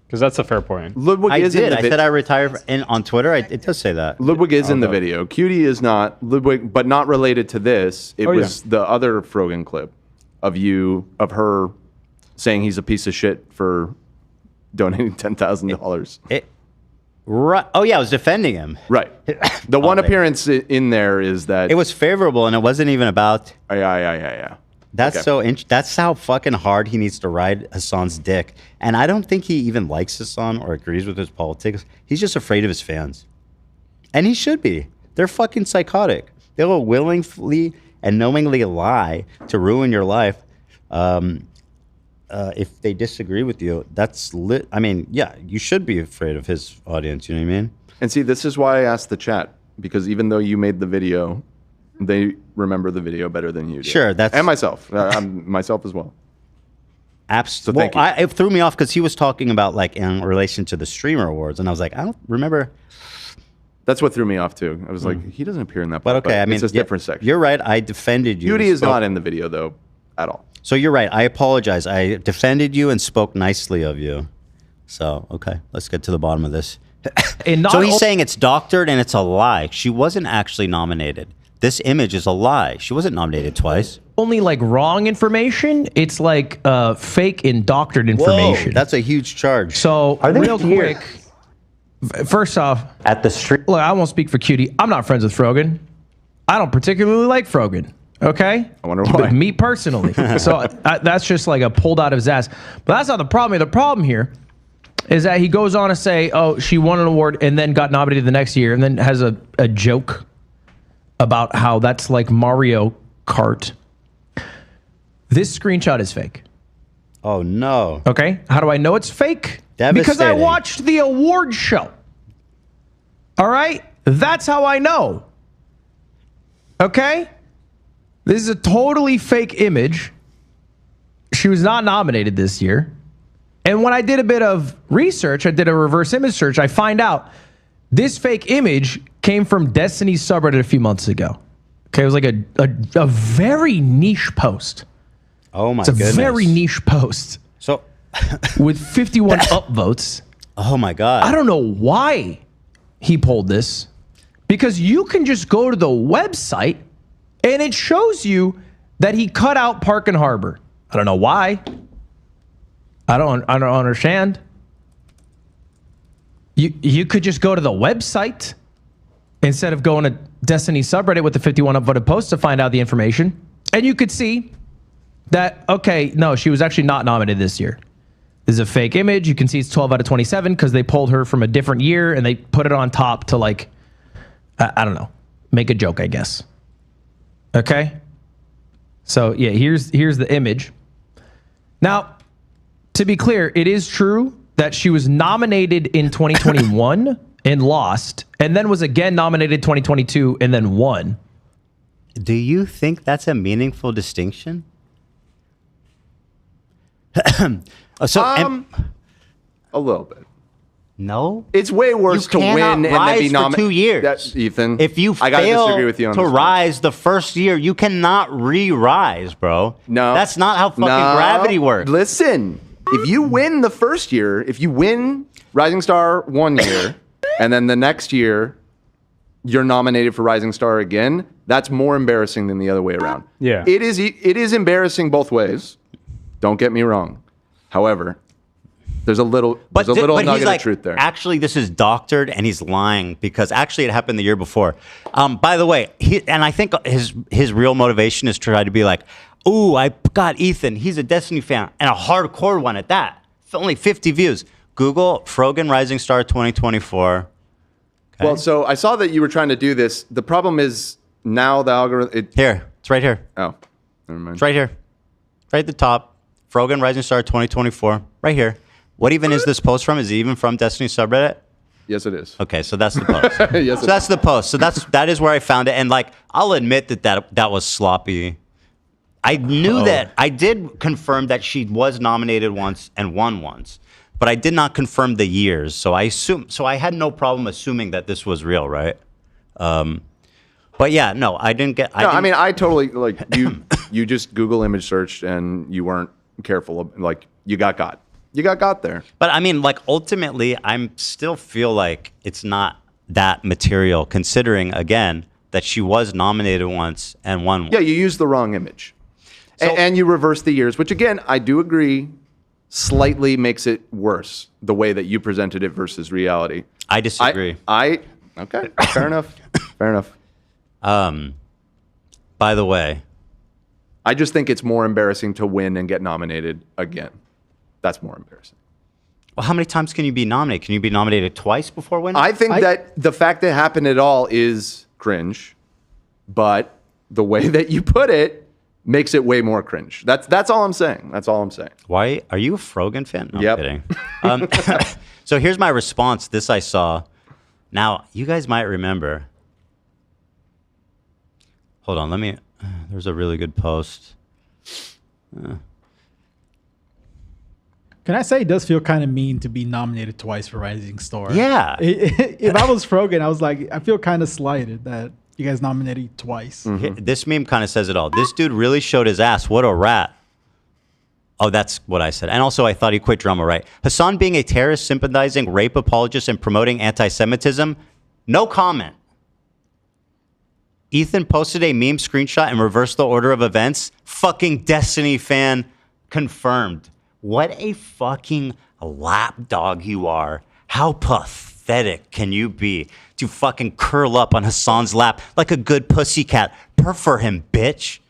Because that's a fair point. Ludwig is in the I said I retired on Twitter. It does say that. Ludwig is in the video. Cutie is not. Ludwig, but not related to this. It was the other Frogan clip of her saying he's a piece of shit for donating $10,000. Right. Oh yeah, I was defending him. Right. The one appearance in there is that it was favorable, and it wasn't even about. Yeah. That's that's how fucking hard he needs to ride Hasan's dick. And I don't think he even likes Hasan or agrees with his politics. He's just afraid of his fans. And he should be. They're fucking psychotic. They will willingly and knowingly lie to ruin your life. If they disagree with you, that's lit. I mean, yeah, you should be afraid of his audience. You know what I mean? And see, this is why I asked the chat, because even though you made the video, they remember the video better than you do. Sure, that's and myself, myself as well. Absolutely. So it threw me off because he was talking about like in relation to the Streamer Awards, and I was like, I don't remember. That's what threw me off too. I was like, he doesn't appear in that. But okay, I mean, it's a different section. You're right. I defended you. Cutie is not in the video though, at all. So you're right. I apologize. I defended you and spoke nicely of you. So okay, let's get to the bottom of this. So he's saying it's doctored and it's a lie. She wasn't actually nominated. This image is a lie. She wasn't nominated twice. Only like wrong information. It's like fake and doctored information. Whoa, that's a huge charge. So real quick, first off, at the street. Look, I won't speak for Cutie. I'm not friends with Frogan. I don't particularly like Frogan. Okay. I wonder why. But me personally. So that's just like a pulled out of his ass. But that's not the problem. The problem here is that he goes on to say, "Oh, she won an award and then got nominated the next year," and then has a joke about how that's like Mario Kart. This screenshot is fake. Oh, no. Okay. How do I know it's fake? Because I watched the award show. All right? That's how I know. Okay? This is a totally fake image. She was not nominated this year. And when I did a bit of research, I did a reverse image search, I find out this fake image came from Destiny's subreddit a few months ago. Okay, it was like a very niche post. Oh my goodness. It's a very niche post. So with 51 upvotes. Oh my God. I don't know why he pulled this. Because you can just go to the website and it shows you that he cut out Park and Harbor. I don't know why. I don't understand. You could just go to the website instead of going to Destiny subreddit with the 51 upvoted posts to find out the information. And you could see that, okay, no, she was actually not nominated this year. This is a fake image. You can see it's 12 out of 27 because they pulled her from a different year and they put it on top to like, I don't know, make a joke, I guess. Okay? So yeah, here's the image. Now, to be clear, it is true that she was nominated in 2021 and lost, and then was again nominated 2022 and then won. Do you think that's a meaningful distinction? A little bit. No, it's way worse to win and then be nominated for 2 years. Ethan, if you I gotta fail disagree with you on to this rise the first year, you cannot re-rise, bro. No, that's not how fucking gravity works. Listen, if you win the first year, if you win Rising Star 1 year, and then the next year you're nominated for Rising Star again, that's more embarrassing than the other way around. Yeah, it is embarrassing both ways. Don't get me wrong. However, There's a little nugget of truth there. Actually, this is doctored, and he's lying because actually it happened the year before. By the way, I think his real motivation is to try to be like, ooh, I got Ethan. He's a Destiny fan, and a hardcore one at that. Only 50 views. Google Frogan Rising Star 2024. Okay. Well, so I saw that you were trying to do this. The problem is now the algorithm. Here, it's right here. Oh, never mind. It's right here, right at the top. Frogan Rising Star 2024, right here. What even is this post from? Is it even from Destiny subreddit? Yes, it is. Okay, so that's the post. Yes, so that's the post. So that is where I found it, and like I'll admit that was sloppy. I knew that I did confirm that she was nominated once and won once, but I did not confirm the years. So I had no problem assuming that this was real, right? But yeah, no, I didn't get. I totally like you. You just Google image searched and you weren't careful. Like you got got. You got there. But I mean, like, ultimately, I still feel like it's not that material, considering, again, that she was nominated once and won once. Yeah, you used the wrong image. And you reversed the years, which, again, I do agree, slightly makes it worse, the way that you presented it versus reality. I disagree. Okay, fair enough. Fair enough. By the way. I just think it's more embarrassing to win and get nominated again. That's more embarrassing. Well, how many times can you be nominated? Can you be nominated twice before winning? I think that the fact that it happened at all is cringe, but the way that you put it makes it way more cringe. That's all I'm saying. That's all I'm saying. Why are you a Frogan fan? No, yep. I'm kidding. So here's my response. This I saw. Now you guys might remember. Hold on. There's a really good post. Can I say it does feel kind of mean to be nominated twice for Rising Star? Yeah. If I was Frogan, I was like, I feel kind of slighted that you guys nominated twice. Mm-hmm. This meme kind of says it all. This dude really showed his ass. What a rat. Oh, that's what I said. And also, I thought he quit drama right. Hasan being a terrorist, sympathizing, rape apologist, and promoting anti-Semitism. No comment. Ethan posted a meme screenshot and reversed the order of events. Fucking Destiny fan confirmed. What a fucking lapdog you are. How pathetic can you be to fucking curl up on Hasan's lap like a good pussycat? Purr for him, bitch.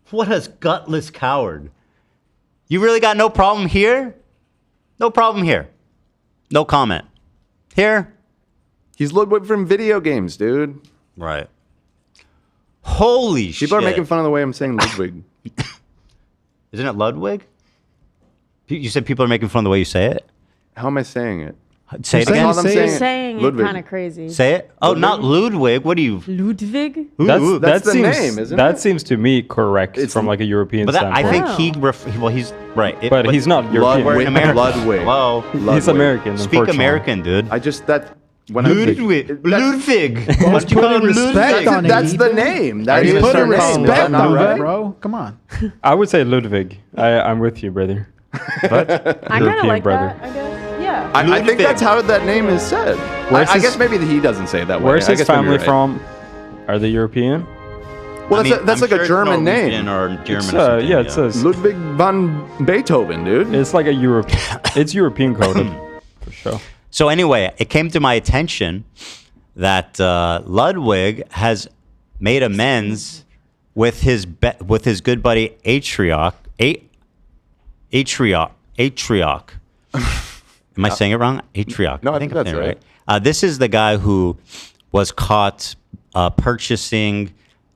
What a gutless coward. You really got no problem here? No problem here. No comment. Here? He's Ludwig from video games, dude. Right. Holy shit. People are making fun of the way I'm saying Ludwig. Isn't it Ludwig? You said people are making fun of the way you say it? How am I saying it? Say it again. You're saying it kind of crazy. Say it. Oh, Ludwig? Not Ludwig. What do you? Ludwig? That's the name, isn't it? That seems to me correct from like a European standpoint. I think he's right. But he's not European. Ludwig. Hello. He's American. Speak American, dude. Ludwig. Why you call him respect on it? That's the name. That is put the respect name. on it, bro. Come on. I would say Ludwig. I'm with you, brother. But I kind of like that, I guess. Yeah. I think that's how that name is said. I guess maybe he doesn't say it that way. Where's his family from? Are they European? Well, that's like a German name. Or German. Yeah, it says Ludwig van Beethoven, dude. It's like a It's European coded for sure. So anyway, it came to my attention that Ludwig has made amends with his good buddy Atriok. Atriok. Am I saying it wrong? Atriok. No, I think that's I'm saying it right. This is the guy who was caught purchasing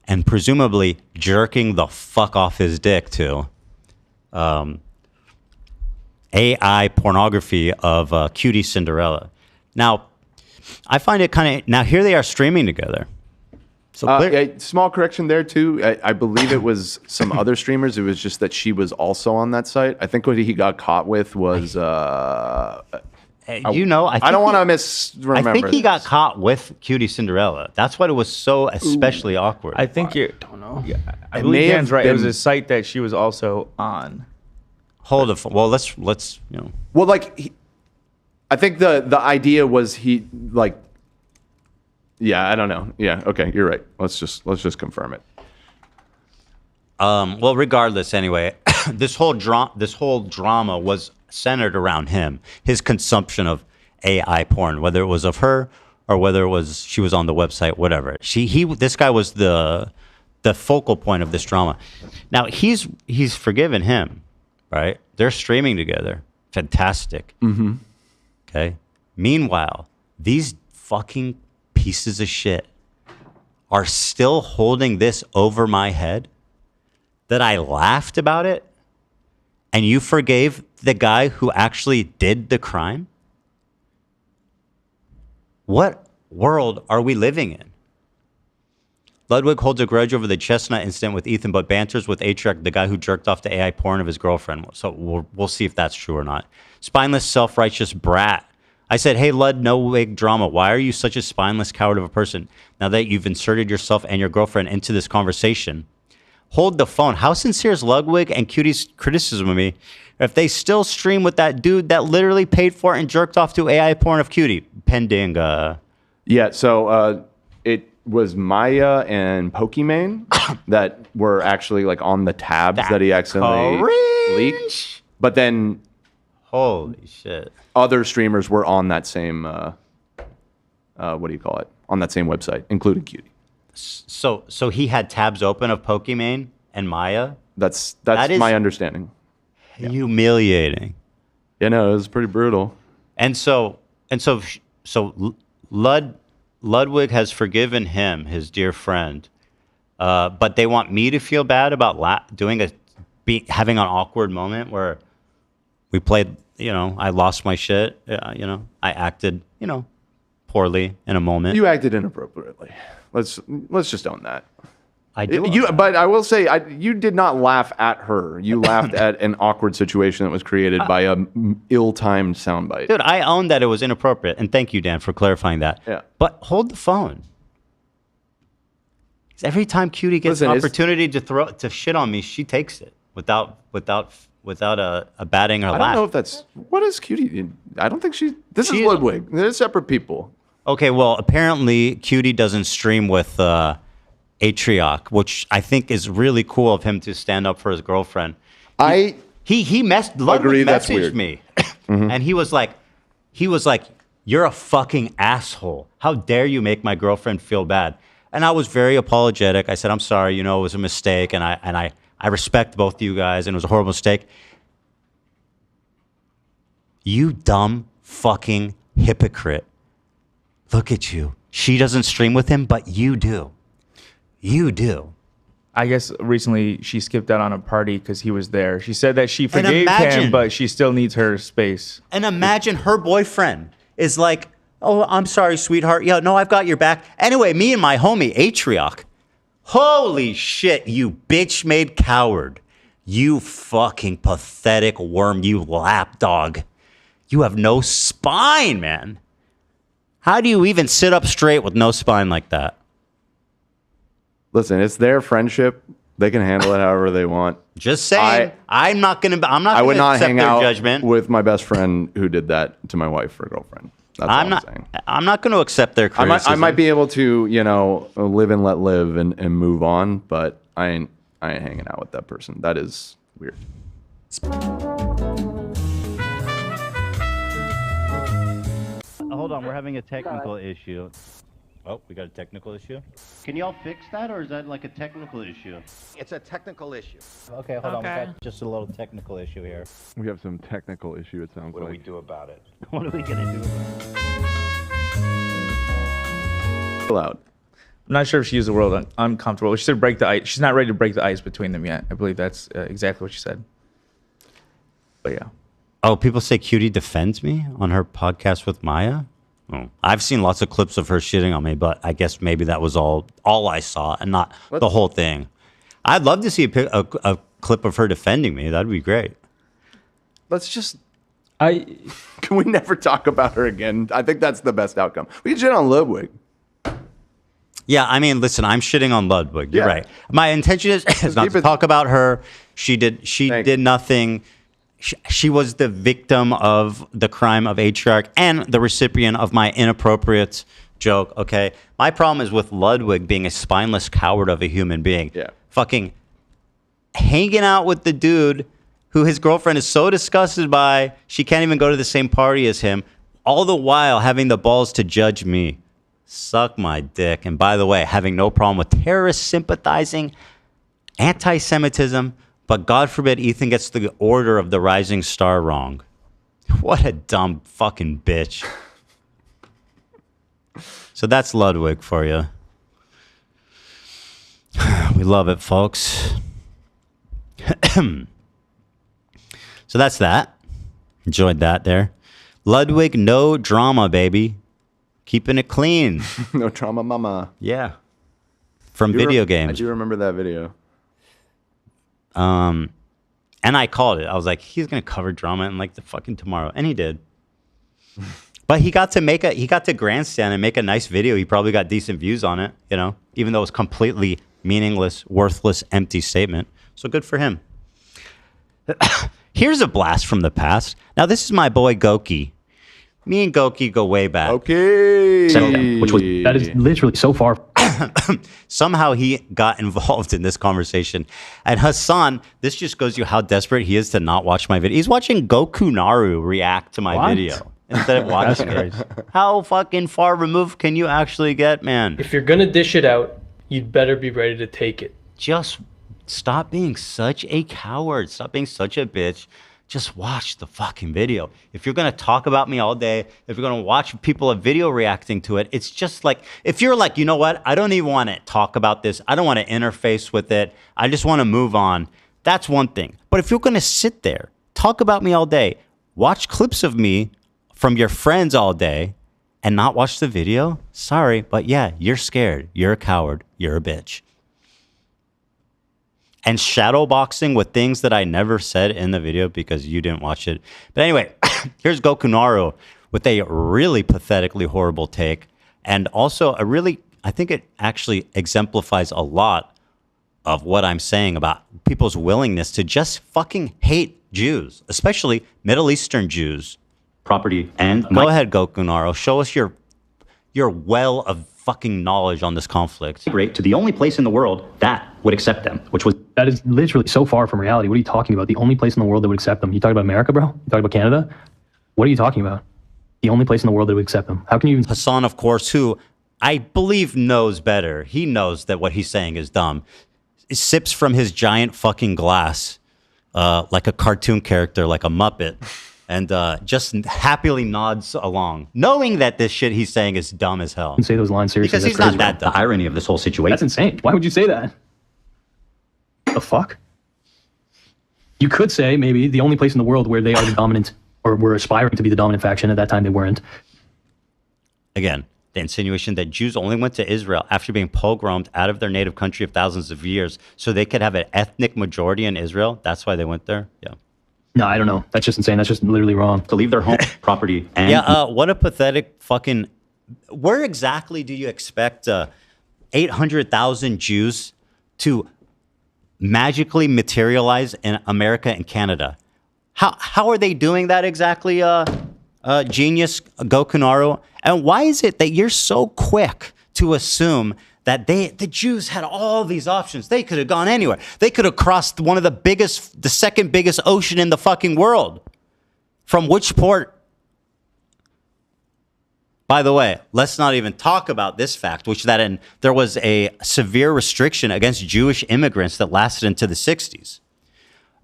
and presumably jerking the fuck off his dick to AI pornography of Cutie Cinderella. Now, I find it kind of... Now, here they are streaming together. So small correction there, too. I believe it was some other streamers. It was just that she was also on that site. I think what he got caught with was... I don't want to misremember. I think he got caught with Cutie Cinderella. That's why it was so especially awkward. I think you... don't know. Yeah, I believe Dan's right. It was a site that she was also on. Hold it. Well, let's Well, like, I think the idea was he like. Yeah, I don't know. Yeah, okay, you're right. Let's just confirm it. Well, regardless, anyway, this whole drama was centered around him, his consumption of AI porn, whether it was of her or whether it was she was on the website, whatever. This guy was the focal point of this drama. Now he's forgiven him, right? They're streaming together. Fantastic. Mm-hmm. Okay. Meanwhile, these fucking pieces of shit are still holding this over my head that I laughed about it and you forgave the guy who actually did the crime? What world are we living in? Ludwig holds a grudge over the chestnut incident with Ethan, but banters with Atriarch, the guy who jerked off to AI porn of his girlfriend. So we'll see if that's true or not. Spineless, self-righteous brat. I said, hey, Lud, no wig drama. Why are you such a spineless coward of a person now that you've inserted yourself and your girlfriend into this conversation? Hold the phone. How sincere is Ludwig and Cutie's criticism of me if they still stream with that dude that literally paid for it and jerked off to AI porn of Cutie? Pending. Yeah, so it was Maya and Pokimane that were actually like on the tabs that he accidentally leaked. But then, holy shit, other streamers were on that same what do you call it? On that same website, including Cutie. So he had tabs open of Pokimane and Maya. That's my understanding. Humiliating. Yeah, no, it was pretty brutal. And so Ludwig has forgiven him, his dear friend, but they want me to feel bad about having an awkward moment where we played. I lost my shit. I acted, poorly in a moment. You acted inappropriately. Let's just own that. I do. But I will say, you did not laugh at her. You laughed at an awkward situation that was created by a ill-timed soundbite. Dude, I own that it was inappropriate, and thank you, Dan, for clarifying that. Yeah. But hold the phone. 'Cause every time Cutie gets an opportunity to shit on me, she takes it without a batting or I laugh. don't know if that's what is Cutie. I don't think this is Ludwig. They're separate people. Okay, well, apparently Cutie doesn't stream with Atriarch, which I think is really cool of him to stand up for his girlfriend. Ludwig messaged me, and he was like, "You're a fucking asshole. How dare you make my girlfriend feel bad?" And I was very apologetic. I said, "I'm sorry. It was a mistake, and I respect both of you guys, and it was a horrible mistake." You dumb fucking hypocrite. Look at you. She doesn't stream with him, but you do. You do. I guess recently she skipped out on a party because he was there. She said that she forgave him, but she still needs her space. And imagine her boyfriend is like, "Oh, I'm sorry, sweetheart. Yeah, no, I've got your back." Anyway, me and my homie, Atriarch. Holy shit, you bitch-made coward. You fucking pathetic worm, you lapdog. You have no spine, man. How do you even sit up straight with no spine like that? Listen, it's their friendship. They can handle it however they want. Just saying. I would not hang out judgment with my best friend who did that to my wife or girlfriend. That's all I'm saying. I'm not going to accept their criticism. I might be able to, live and let live and move on, but I ain't hanging out with that person. That is weird. Hold on, we're having a technical issue. Oh, we got a technical issue? Can y'all fix that, or is that like a technical issue? It's a technical issue. Okay, hold on, we got just a little technical issue here. We have some technical issue, it sounds like. What do we do about it? What are we gonna do about it? Loud. I'm not sure if she used the word uncomfortable. She said break the ice. She's not ready to break the ice between them yet. I believe that's exactly what she said. But yeah. Oh, people say Cutie defends me on her podcast with Maya? Oh. I've seen lots of clips of her shitting on me, but I guess maybe that was all I saw and not the whole thing. I'd love to see a clip of her defending me. That'd be great. Let's just... Can we never talk about her again? I think that's the best outcome. We can shit on Ludwig. Yeah, I mean, listen, I'm shitting on Ludwig. You're right. My intention is not to talk about her. She did nothing. She was the victim of the crime of Atriarch and the recipient of my inappropriate joke, okay? My problem is with Ludwig being a spineless coward of a human being. Yeah. Fucking hanging out with the dude who his girlfriend is so disgusted by, she can't even go to the same party as him, all the while having the balls to judge me. Suck my dick. And by the way, having no problem with terrorist sympathizing, anti-Semitism, but God forbid Ethan gets the order of the rising star wrong. What a dumb fucking bitch. So that's Ludwig for you. We love it, folks. So that's that. Enjoyed that there. Ludwig, no drama, baby. Keeping it clean. No drama, mama. Yeah. From video games. I do remember that video. And I called it. I was like, he's gonna cover drama in like the fucking tomorrow, and he did. But he got to grandstand and make a nice video. He probably got decent views on it, you know, even though it was completely meaningless, worthless, empty statement. So good for him. Here's a blast from the past. Now this is my boy Goki. Me and Goki go way back. Okay. That is literally so far. Somehow he got involved in this conversation. And Hasan, this just goes to how desperate he is to not watch my video. He's watching Gokanaru react to my video instead of watching it. How fucking far removed can you actually get, man? If you're gonna dish it out, you'd better be ready to take it. Just stop being such a coward. Stop being such a bitch. Just watch the fucking video. If you're going to talk about me all day, if you're going to watch people a video reacting to it, it's just like, if you're like, you know what? I don't even want to talk about this. I don't want to interface with it. I just want to move on. That's one thing. But if you're going to sit there, talk about me all day, watch clips of me from your friends all day and not watch the video, sorry, but yeah, you're scared. You're a coward. You're a bitch. And shadowboxing with things that I never said in the video because you didn't watch it. But anyway, here's Gokanaru with a really pathetically horrible take. And also I think it actually exemplifies a lot of what I'm saying about people's willingness to just fucking hate Jews, especially Middle Eastern Jews. Property and... Go ahead, Gokanaru. Show us your well of fucking knowledge on this conflict. To the only place in the world that would accept them, that is literally so far from reality. What are you talking about? The only place in the world that would accept them. You talking about America, bro? You talking about Canada? What are you talking about? The only place in the world that would accept them. How can you even... Hasan, of course, who I believe knows better. He knows that what he's saying is dumb. He sips from his giant fucking glass like a cartoon character, like a Muppet. And just happily nods along, knowing that this shit he's saying is dumb as hell. You can say those lines seriously. Because he's not that dumb. The irony of this whole situation. That's insane. Why would you say that? The fuck? You could say maybe the only place in the world where they are the dominant, or were aspiring to be the dominant faction. At that time, they weren't. Again, the insinuation that Jews only went to Israel after being pogromed out of their native country of thousands of years so they could have an ethnic majority in Israel. That's why they went there. Yeah. No, I don't know. That's just insane. That's just literally wrong. To leave their home, property, and... Yeah, what a pathetic fucking... Where exactly do you expect 800,000 Jews to magically materialize in America and Canada? How are they doing that exactly, genius Gokanaru? And why is it that you're so quick to assume that the Jews had all these options? They could have gone anywhere. They could have crossed one of the second biggest ocean in the fucking world. From which port? By the way, let's not even talk about this fact, which there was a severe restriction against Jewish immigrants that lasted into the 60s.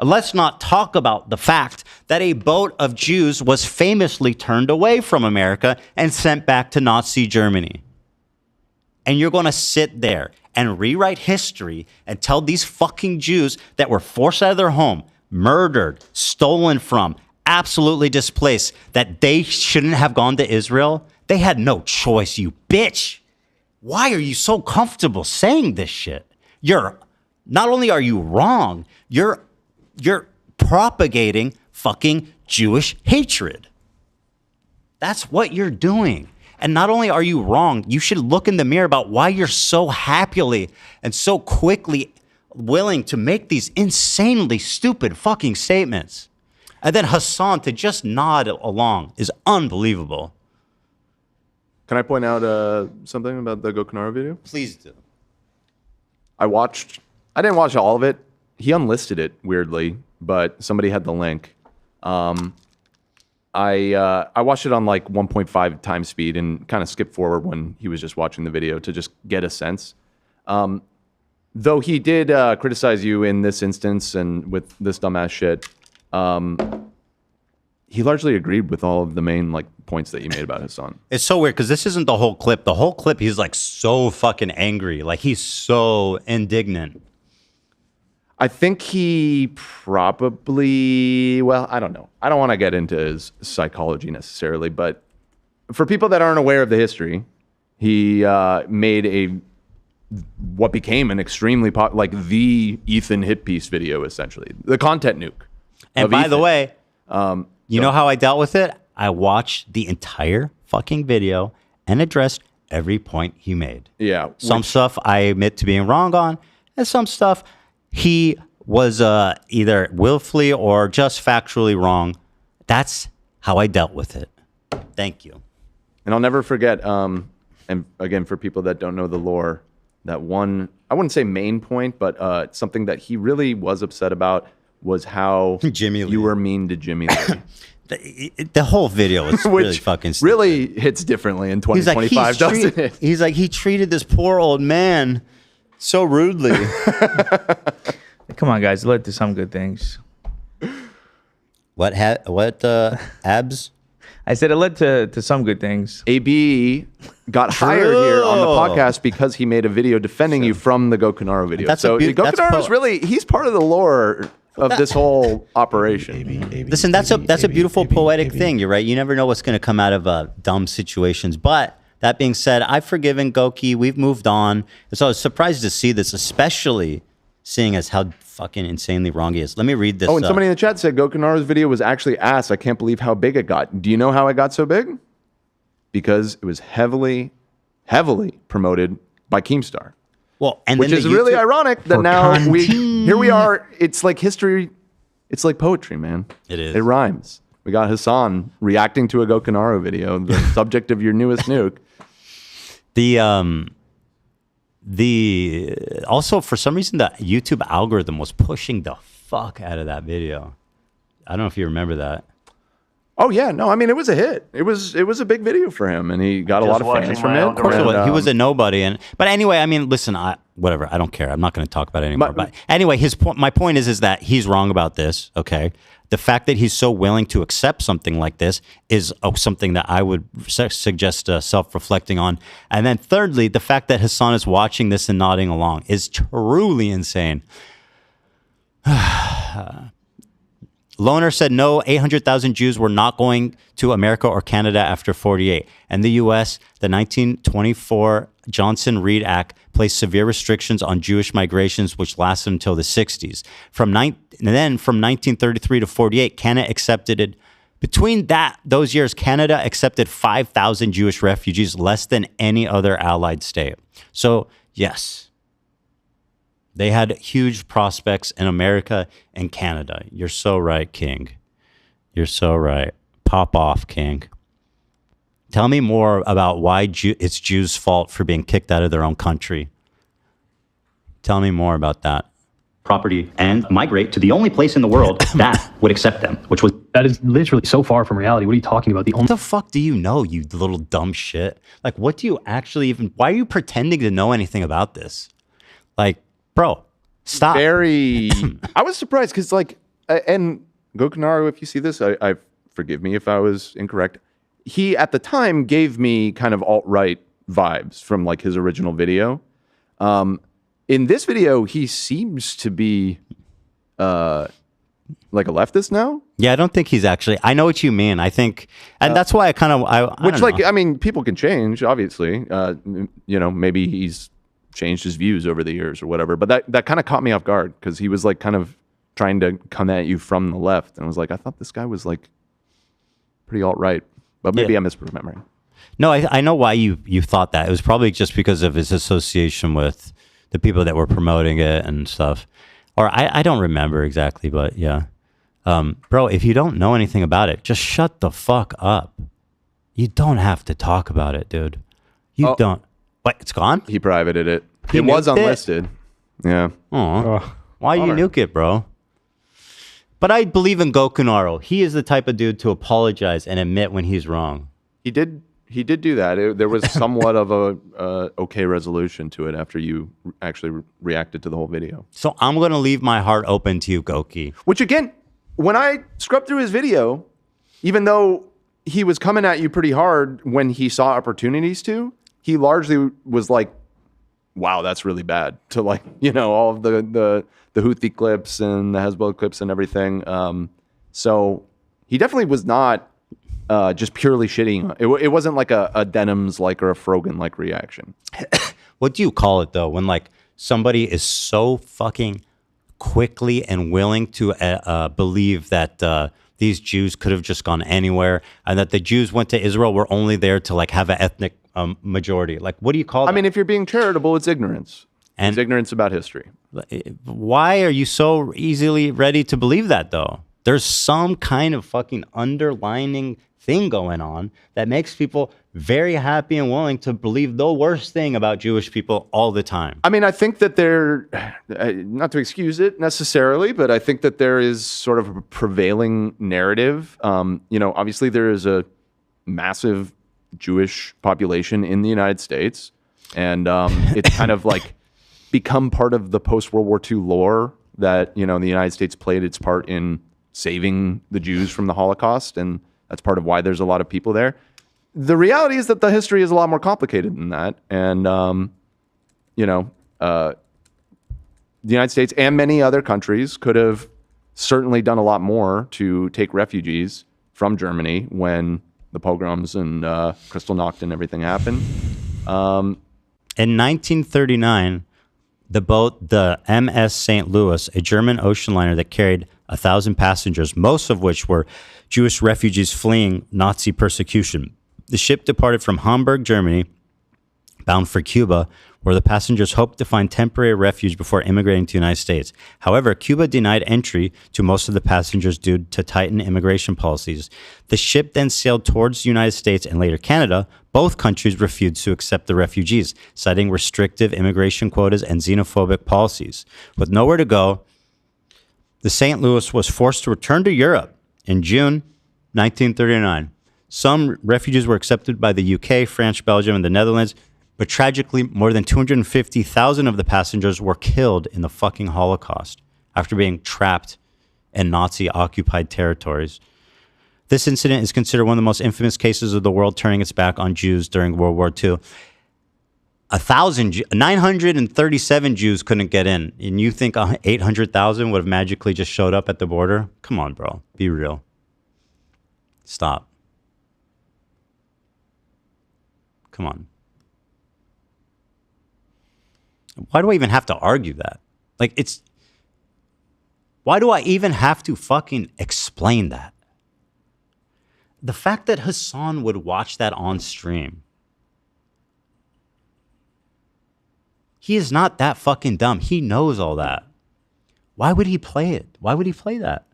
Let's not talk about the fact that a boat of Jews was famously turned away from America and sent back to Nazi Germany. And you're going to sit there and rewrite history and tell these fucking Jews that were forced out of their home, murdered, stolen from, absolutely displaced, that they shouldn't have gone to Israel? They had no choice, you bitch. Why are you so comfortable saying this shit? Not only are you wrong, you're propagating fucking Jewish hatred. That's what you're doing. And not only are you wrong, you should look in the mirror about why you're so happily and so quickly willing to make these insanely stupid fucking statements. And then Hasan to just nod along is unbelievable. Can I point out something about the Gokanaru video? Please do. I didn't watch all of it. he unlisted it weirdly, but somebody had the link. I watched it on like 1.5 times speed and kind of skipped forward when he was just watching the video to just get a sense. Though he did criticize you in this instance and with this dumbass shit, he largely agreed with all of the main like points that you made about Hasan. It's so weird because this isn't the whole clip. The whole clip, he's like so fucking angry. Like he's so indignant. I think he probably, well, I don't know. I don't want to get into his psychology necessarily, but for people that aren't aware of the history, he made what became an extremely like the Ethan hit piece video, essentially the content nuke. And by the way, you know how I dealt with it? I watched the entire fucking video and addressed every point he made. Yeah. Some stuff I admit to being wrong on, and some stuff he was either willfully or just factually wrong. That's how I dealt with it. Thank you. And I'll never forget, and again, for people that don't know the lore, that one, I wouldn't say main point, but something that he really was upset about was how you were mean to Jimmy Lee. The whole video is really fucking stupid. Really hits differently in 2025, doesn't it? He's like, he treated this poor old man so rudely. Come on, guys. It led to some good things. What abs? I said it led to some good things. AB got hired here on the podcast because he made a video defending you from the Gokanaru video. Gokanaru is really, he's part of the lore of this whole operation. Listen, that's a beautiful poetic thing. You're right. You never know what's going to come out of dumb situations. But that being said, I've forgiven Goki. We've moved on. And so I was surprised to see this, especially seeing as how fucking insanely wrong he is. Let me read this. Oh, and somebody in the chat said Gokanaru's video was actually ass. I can't believe how big it got. Do you know how it got so big? Because it was heavily promoted by Keemstar. Well, and which is really ironic that now here we are. It's like history. It's like poetry, man. It is. It rhymes. We got Hasan reacting to a Gokanaru video, the subject of your newest nuke. Also for some reason the YouTube algorithm was pushing the fuck out of that video. I don't know if you remember that. Oh yeah, no, I mean it was a hit. It was a big video for him, and he got a lot of fans from it. Of course, he was a nobody, but anyway, I mean, listen, whatever, I don't care. I'm not going to talk about it anymore. But anyway, my point is that he's wrong about this. Okay, the fact that he's so willing to accept something like this is something that I would suggest self-reflecting on. And then thirdly, the fact that Hasan is watching this and nodding along is truly insane. Loner said no, 800,000 Jews were not going to America or Canada after 48. And the U.S., the 1924 Johnson-Reed Act placed severe restrictions on Jewish migrations, which lasted until the 60s. From 1933 to 48, Canada accepted it. Between those years, Canada accepted 5,000 Jewish refugees, less than any other allied state. So, yes. They had huge prospects in America and Canada. You're so right, King. You're so right. Pop off, King. Tell me more about why it's Jews' fault for being kicked out of their own country. Tell me more about that. Property and migrate to the only place in the world that would accept them, that is literally so far from reality. What are you talking about? What the fuck do you know, you little dumb shit? Like, what do you actually why are you pretending to know anything about this? Like, bro, stop. I was surprised because, like, and Gokanaru, if you see this, I forgive me if I was incorrect. He, at the time, gave me kind of alt-right vibes from, like, his original video. In this video, he seems to be, like, a leftist now. Yeah, I don't think he's actually. I know what you mean. I think, and that's why I kind of. I mean, people can change, obviously. Maybe he's changed his views over the years or whatever, but that kind of caught me off guard because he was like kind of trying to come at you from the left, and I was like, I thought this guy was like pretty alt-right, but maybe I'm misremembering. No, I know why you thought that. It was probably just because of his association with the people that were promoting it and stuff, or I don't remember exactly, but yeah. Bro, if you don't know anything about it, just shut the fuck up. You don't have to talk about it, dude. You don't. What, it's gone? He privated it. It was unlisted. Yeah. Oh. Why you nuke it, bro? But I believe in Gokanaru. He is the type of dude to apologize and admit when he's wrong. He did do that. There was somewhat of a okay resolution to it after you actually reacted to the whole video. So I'm going to leave my heart open to you, Goki. Which again, when I scrubbed through his video, even though he was coming at you pretty hard when he saw opportunities to, he largely was like, wow, that's really bad. To like, all of the Houthi clips and the Hezbollah clips and everything. So he definitely was not just purely shitting. It wasn't like a Denims like or a Frogan like reaction. What do you call it though? When like somebody is so fucking quickly and willing to believe that these Jews could have just gone anywhere and that the Jews went to Israel were only there to like have an ethnic majority. Like, what do you call that? I mean, if you're being charitable, it's ignorance. It's ignorance about history. Why are you so easily ready to believe that though? There's some kind of fucking underlining thing going on that makes people very happy and willing to believe the worst thing about Jewish people all the time. I mean, I think that they're, not to excuse it necessarily, but I think that there is sort of a prevailing narrative. Obviously there is a massive Jewish population in the United States, and it's kind of like become part of the post-World War II lore that, the United States played its part in saving the Jews from the Holocaust, and that's part of why there's a lot of people there. The reality is that the history is a lot more complicated than that, and the United States and many other countries could have certainly done a lot more to take refugees from Germany when the pogroms and Kristallnacht and everything happened. In 1939, the boat, the MS St. Louis, a German ocean liner that carried 1,000 passengers, most of which were Jewish refugees fleeing Nazi persecution. The ship departed from Hamburg, Germany, bound for Cuba, where the passengers hoped to find temporary refuge before immigrating to the United States. However, Cuba denied entry to most of the passengers due to tightened immigration policies. The ship then sailed towards the United States and later Canada. Both countries refused to accept the refugees, citing restrictive immigration quotas and xenophobic policies. With nowhere to go, the St. Louis was forced to return to Europe in June 1939. Some refugees were accepted by the UK, France, Belgium, and the Netherlands, but tragically, more than 250,000 of the passengers were killed in the fucking Holocaust after being trapped in Nazi-occupied territories. This incident is considered one of the most infamous cases of the world turning its back on Jews during World War II. 937 Jews couldn't get in, and you think 800,000 would have magically just showed up at the border? Come on, bro. Be real. Stop. Come on. Why do I even have to argue that? Why do I even have to fucking explain that? The fact that Hasan would watch that on stream. He is not that fucking dumb. He knows all that. Why would he play it? Why would he play that?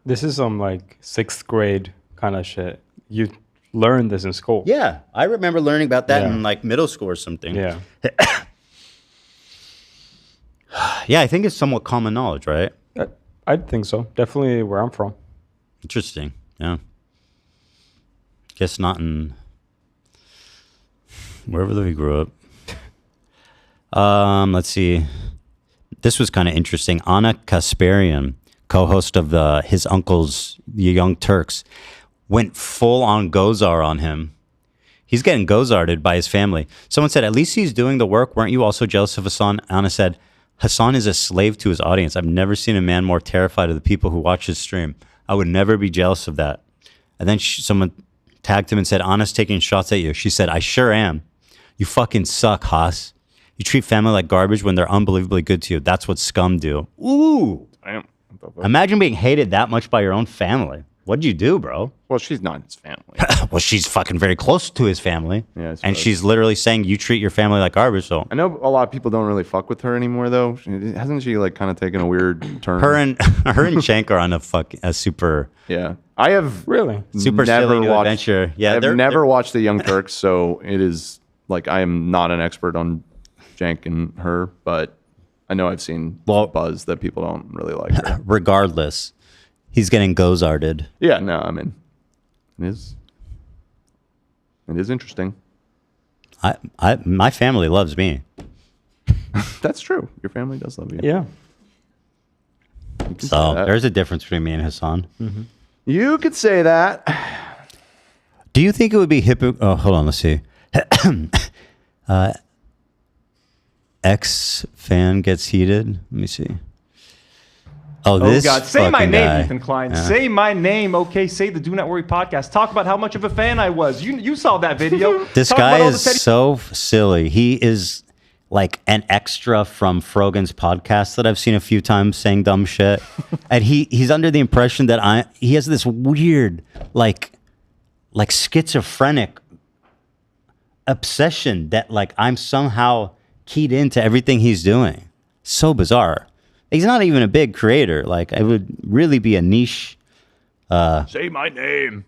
This is some like 6th grade kind of shit. You learned this in school. Yeah, I remember learning about that in like middle school or something. Yeah. Yeah, I think it's somewhat common knowledge, right? I think so. Definitely where I'm from. Interesting. Yeah. Guess not in wherever we grew up. Let's see. This was kind of interesting. Anna Kasparian, co-host of his uncle's The Young Turks, went full on Gozar on him. He's getting Gozarded by his family. Someone said, at least he's doing the work. Weren't you also jealous of Hasan? Anna said, Hasan is a slave to his audience. I've never seen a man more terrified of the people who watch his stream. I would never be jealous of that. And then someone tagged him and said, Anna's taking shots at you. She said, I sure am. You fucking suck, Haas. You treat family like garbage when they're unbelievably good to you. That's what scum do. Ooh. Damn. Imagine being hated that much by your own family. What'd you do, bro? Well, she's not his family. Well, she's fucking very close to his family. Yeah, and she's literally saying you treat your family like garbage. So I know a lot of people don't really fuck with her anymore, though. Hasn't she like kind of taken a weird turn? Her and Shank are on a super. Yeah, I have really super never silly new watched, adventure. Yeah, I've never watched The Young Turks, so it is like I am not an expert on Shank and her, but I know I've seen buzz that people don't really like her. Regardless, he's getting gozarded. Yeah, no, I mean, it is interesting. My family loves me. That's true. Your family does love you. Yeah. So there's a difference between me and Hasan. You could say that. Do you think it would be Oh, hold on. Let's see. Ex fan gets heated. Let me see. Oh, this God. Say my fucking name, guy. Ethan Klein. Yeah. Say my name. Okay, say the Do Not Worry podcast. Talk about how much of a fan I was. You saw that video. This Talk guy about all the is Teddy- so silly. He is like an extra from Frogan's podcast that I've seen a few times saying dumb shit. And he's under the impression that he has this weird, like schizophrenic obsession that like I'm somehow keyed into everything he's doing. So bizarre. He's not even a big creator. Like it would really be a niche. Say my name.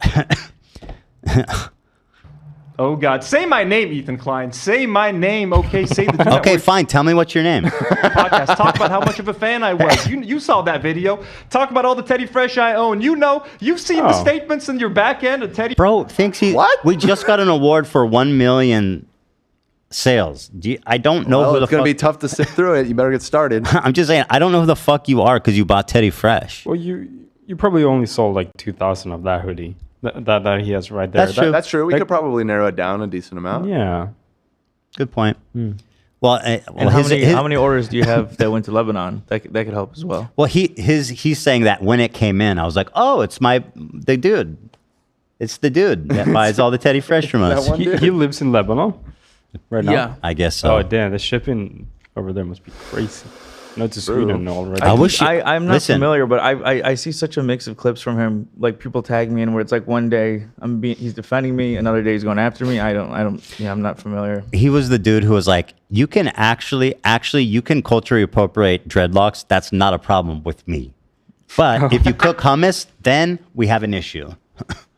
Oh God! Say my name, Ethan Klein. Say my name. Okay, say the Do Not Okay, Worry fine. Tell me what's your name. podcast. Talk about how much of a fan I was. You saw that video. Talk about all the Teddy Fresh I own. You know, you've seen the statements in your back end of Teddy. Bro thinks he. What? We just got an award for 1 million sales. I don't know who the it's gonna fuck. be tough to sift through it. You better get started. I'm just saying. I don't know who the fuck you are because you bought Teddy Fresh. Well, you probably only sold like 2,000 of that hoodie that he has right there. That's true. We could probably narrow it down a decent amount. Yeah. Good point. Well, And how many orders do you have that went to Lebanon? That could help as well. Well, he's saying that when it came in, I was like, oh, it's the dude. It's the dude that buys all the Teddy Fresh from us. He lives in Lebanon right now. Yeah. I guess so. Oh damn, the shipping over there must be crazy. No, to Sweden already. I'm not listen. familiar, but I see such a mix of clips from him. Like people tag me in where it's like one day he's defending me, another day he's going after me. I'm not familiar. He was the dude who was like, you can actually you can culturally appropriate dreadlocks. That's not a problem with me. But if you cook hummus, then we have an issue.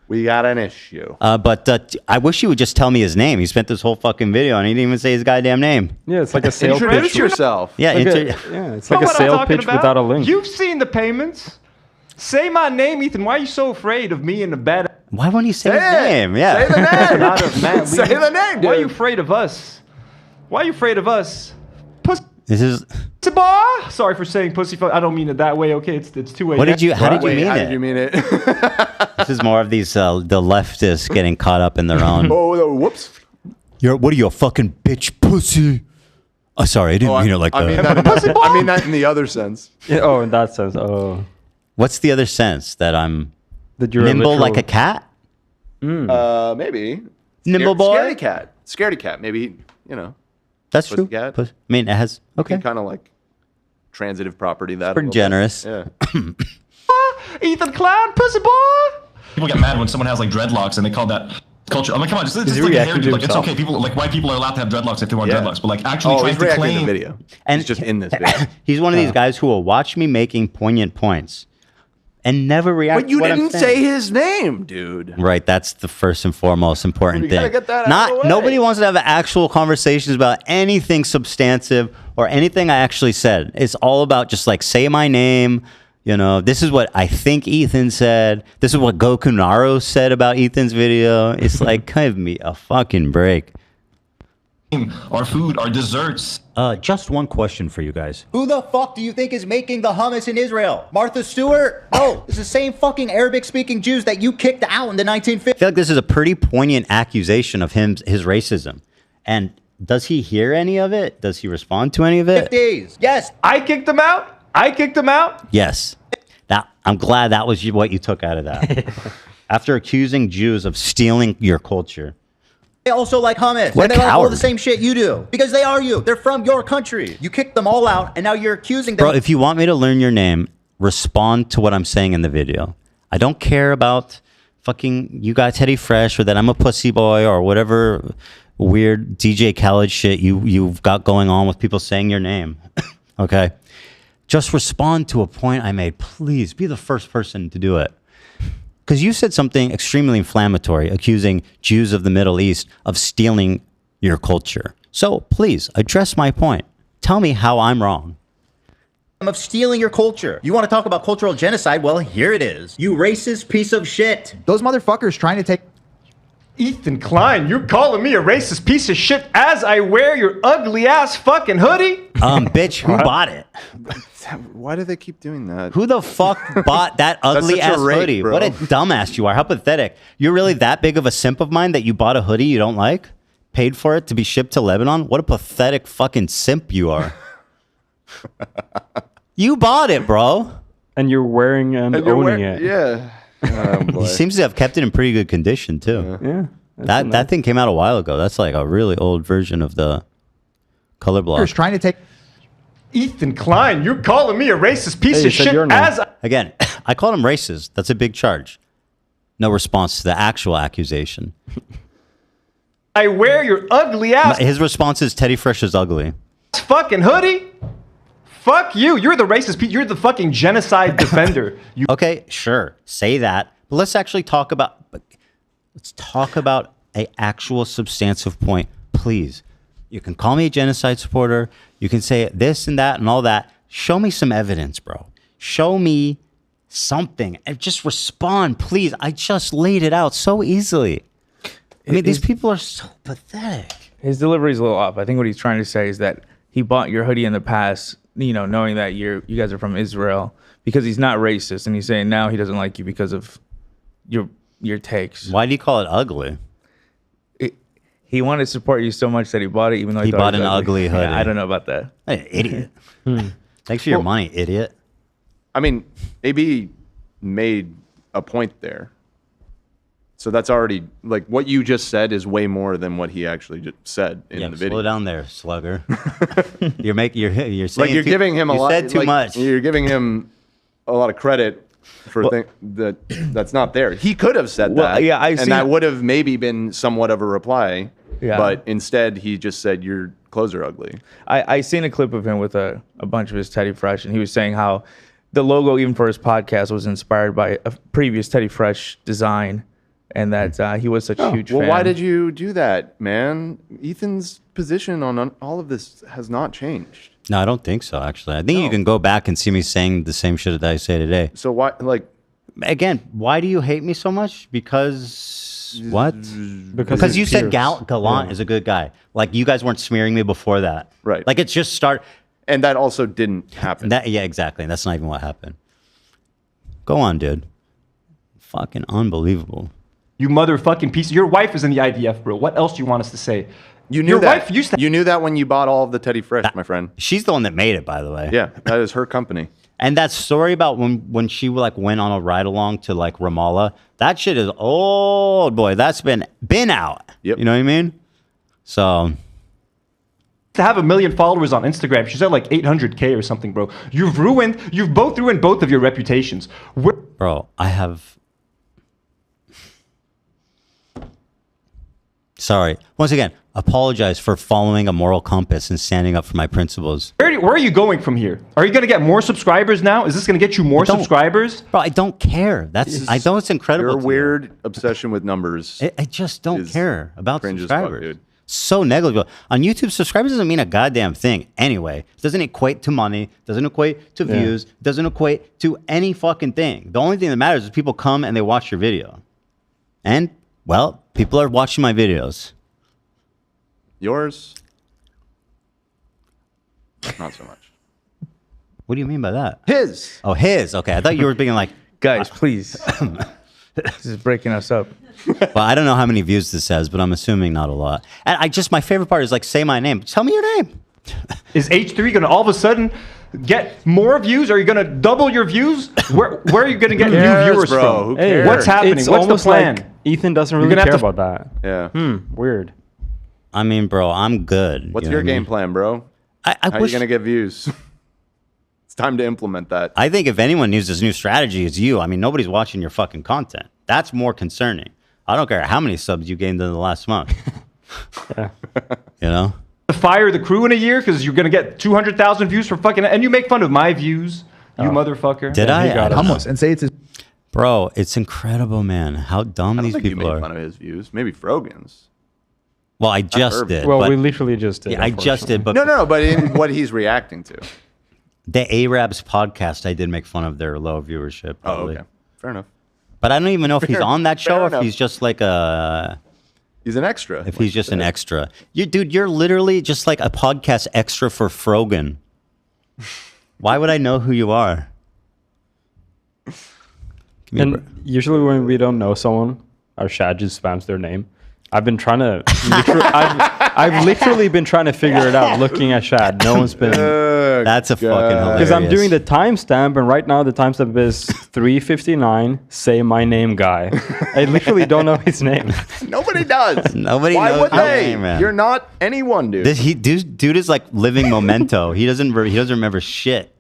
We got an issue. But I wish he would just tell me his name. He spent this whole fucking video and he didn't even say his goddamn name. Yeah, it's like a sales pitch. Introduce yourself. Yeah, it's like a sales pitch without a link. You've seen the payments. Say my name, Ethan. Why are you so afraid of me and the bad? Why won't you say his name? Yeah. Say the name. Not of Matt Say Lee. the name, Why are dude. you afraid of us? Why are you afraid of us? This is. Bar? Sorry for saying pussy. I don't mean it that way. Okay, it's two ways. What did you? How did you mean How it? did you mean it? This is more of these the leftists getting caught up in their own. Oh, whoops. What are you, a fucking bitch pussy? Oh, sorry, I didn't mean it like I that. mean that in the other sense. Yeah, oh, in that sense. Oh. What's the other sense that I'm That you're nimble literal- like a cat? Maybe. Nimble boy? Scaredy cat. Scaredy cat. Maybe, That's true. Pussycat. I mean, it has okay. Kind of like transitive property. That Pretty generous. Yeah. Ethan Klein, pussy boy. People get mad when someone has like dreadlocks and they call that culture. I'm like, come on, just he like a reacting hairdo. to Like it's himself? okay. People like white people are allowed to have dreadlocks if they want Yeah. dreadlocks, but like actually trying he's to reacting to claim the video. And he's just in this video. He's one of these guys who will watch me making poignant points and never react. But you to what I'm didn't saying. say his name, dude. Right, that's the first and foremost important You gotta thing. get that out of the way. Nobody wants to have actual conversations about anything substantive or anything I actually said. It's all about just like say my name. This is what I think Ethan said. This is what Gokanaru said about Ethan's video. It's like, give me a fucking break. our food, our desserts. Just one question for you guys. Who the fuck do you think is making the hummus in Israel? Martha Stewart? No, it's the same fucking Arabic-speaking Jews that you kicked out in the 1950s. I feel like this is a pretty poignant accusation of his racism. And does he hear any of it? Does he respond to any of it? 50s. Yes. I kicked him out. Yes. I'm glad that was what you took out of that. After accusing Jews of stealing your culture. They also like hummus. What and a they like all coward. the same shit you do. Because they are you. They're from your country. You kicked them all out, and now you're accusing them. Bro, if you want me to learn your name, respond to what I'm saying in the video. I don't care about fucking you got Teddy Fresh or that I'm a pussy boy or whatever weird DJ Khaled shit you've got going on with people saying your name. Okay? Just respond to a point I made. Please be the first person to do it. Because you said something extremely inflammatory, accusing Jews of the Middle East of stealing your culture. So please address my point. Tell me how I'm wrong. of stealing your culture. You want to talk about cultural genocide? Well, here it is. You racist piece of shit. Those motherfuckers trying to take... Ethan Klein, you're calling me a racist piece of shit as I wear your ugly ass fucking hoodie? Bitch, who bought it? Why do they keep doing that? Who the fuck bought that ugly ass hoodie? Bro. What a dumbass you are. How pathetic. You're really that big of a simp of mine that you bought a hoodie you don't like? Paid for it to be shipped to Lebanon? What a pathetic fucking simp you are. You bought it, bro. And you're wearing and owning it. Yeah. Oh, boy. He seems to have kept it in pretty good condition too. Yeah. That thing came out a while ago. That's like a really old version of the color block. Trying to take... Ethan Klein, you're calling me a racist piece of shit as I... Again, I called him racist. That's a big charge. No response to the actual accusation. I wear your ugly ass His response is Teddy Fresh is ugly. fucking hoodie? Fuck you. You're the racist piece. You're the fucking genocide defender. Okay, sure. Say that. But let's actually talk about... Let's talk about a actual substantive point, please. You can call me a genocide supporter. You can say this and that and all that. Show me some evidence, bro. Show me something and just respond, please. I just laid it out so easily. I mean, these people are so pathetic. His delivery is a little off. I think what he's trying to say is that he bought your hoodie in the past, you know, knowing that you guys are from Israel, because he's not racist, and he's saying now he doesn't like you because of your takes. Why do you call it ugly? He wanted to support you so much that he bought it, even though He thought bought it an was ugly hoodie. Yeah, I don't know about that. Hey, idiot. Thanks for your money, idiot. I mean, AB made a point there. So that's already, like, what you just said is way more than what he actually just said in the video. Slow down there, slugger. you're saying like, you're giving him a lot. You said too much. You're giving him a lot of credit for that's not there. He could have said that. Yeah, and that would have maybe been somewhat of a reply. Yeah. But instead, he just said, your clothes are ugly. I seen a clip of him with a bunch of his Teddy Fresh, and he was saying how the logo, even for his podcast, was inspired by a previous Teddy Fresh design, and that he was such a huge fan. Well, why did you do that, man? Ethan's position on all of this has not changed. No, I don't think so, actually. I think you can go back and see me saying the same shit that I say today. So why, like... Again, why do you hate me so much? Because... What? Because you said Gallant is a good guy. Like, you guys weren't smearing me before that. Right. Like, it's just start... And that also didn't happen. Yeah, exactly. That's not even what happened. Go on, dude. Fucking unbelievable. You motherfucking piece. Your wife is in the IDF, bro. What else do you want us to say? You knew that. You knew that when you bought all of the Teddy Fresh, my friend. She's the one that made it, by the way. Yeah, that is her company. And that story about when she like went on a ride along to like Ramallah, that shit is old, boy. That's been out. Yep. You know what I mean? So to have 1 million followers on Instagram, she's at like 800K or something, bro. You've both ruined both of your reputations. Bro, I have. Sorry. Once again, apologize for following a moral compass and standing up for my principles. Where are you going from here? Are you going to get more subscribers now? Is this going to get you more subscribers? Bro, I don't care. I know it's incredible. Your weird obsession with numbers. I just don't care about subscribers. Fuck, so negligible. On YouTube, subscribers doesn't mean a goddamn thing anyway. It doesn't equate to money, doesn't equate to views, doesn't equate to any fucking thing. The only thing that matters is people come and they watch your video. And, well, people are watching my videos. Yours? Not so much. What do you mean by that? His. Oh, his. Okay. I thought you were being like, guys, please. This is breaking us up. Well, I don't know how many views this has, but I'm assuming not a lot. And my favorite part is like, say my name. Tell me your name. Is H3 going to all of a sudden get more views? Are you going to double your views? Where are you going to get new viewers bro? from? Who cares? What's happening? It's What's the almost plan? like Ethan doesn't really care about that. Yeah. Weird. I mean, bro, I'm good. What's your game plan, bro? How are you going to get views? It's time to implement that. I think if anyone needs this new strategy, it's you. I mean, nobody's watching your fucking content. That's more concerning. I don't care how many subs you gained in the last month. You know? Fire the crew in a year because you're going to get 200,000 views for fucking... And you make fun of my views, you motherfucker. Did I? Almost. And say it's his... Bro, it's incredible, man. How dumb these people are. Fun of his views. Maybe Frogan's. Well, I just did. Well, but, we literally just did. Yeah, I just did. But no, but in what he's reacting to. The Arabs podcast, I did make fun of their low viewership. Probably. Oh, okay. Fair enough. But I don't even know if he's on that show or if he's just like a... He's an extra. If he's just an extra. You're literally just like a podcast extra for Frogan. Why would I know who you are? And usually when we don't know someone, our Shad just spams their name. I've been trying to... I've literally been trying to figure it out looking at Shad. No one's been... That's a fucking hilarious. Because I'm doing the timestamp, and right now the timestamp is 3:59. Say my name, guy. I literally don't know his name. Nobody does. Nobody Why knows would his they? name, man. You're not anyone, dude. Dude is like living memento. He doesn't remember shit.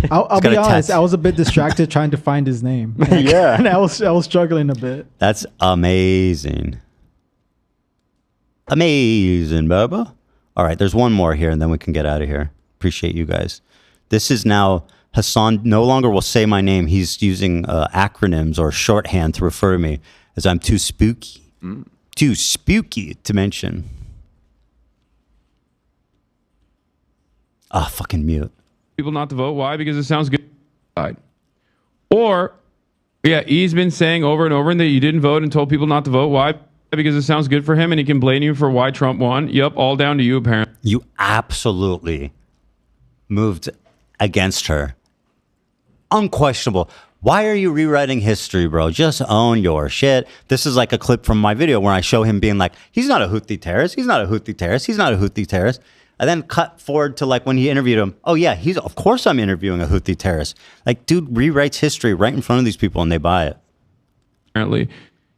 I'll be honest. I was a bit distracted trying to find his name. Yeah. And I was struggling a bit. That's amazing. Amazing, Bubba. All right, there's one more here, and then we can get out of here. Appreciate you guys. This is now Hasan no longer will say my name. He's using acronyms or shorthand to refer to me as I'm too spooky. Too spooky to mention. Fucking mute. People not to vote. Why? Because it sounds good. Or, yeah, he's been saying over and over that you didn't vote and told people not to vote. Why? Because it sounds good for him and he can blame you for why Trump won. Yep, all down to you, apparently. You absolutely moved against her. Unquestionable. Why are you rewriting history, bro? Just own your shit. This is like a clip from my video where I show him being like, he's not a Houthi terrorist. He's not a Houthi terrorist. He's not a Houthi terrorist. And then cut forward to like when he interviewed him. Oh yeah, of course I'm interviewing a Houthi terrorist. Like, dude rewrites history right in front of these people and they buy it. Apparently.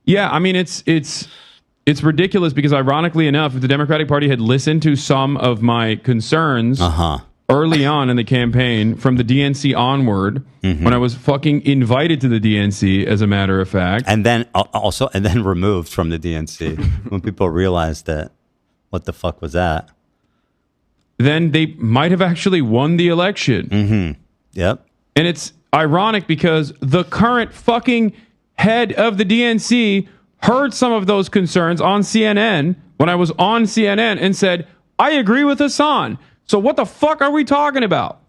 Yeah, I mean, it's ridiculous because ironically enough, if the Democratic Party had listened to some of my concerns early on in the campaign from the DNC onward, when I was fucking invited to the DNC, as a matter of fact. And then removed from the DNC when people realized that, what the fuck was that? Then they might have actually won the election. Yep. And it's ironic because the current fucking head of the DNC heard some of those concerns on CNN when I was on CNN and said, I agree with Hasan. So what the fuck are we talking about?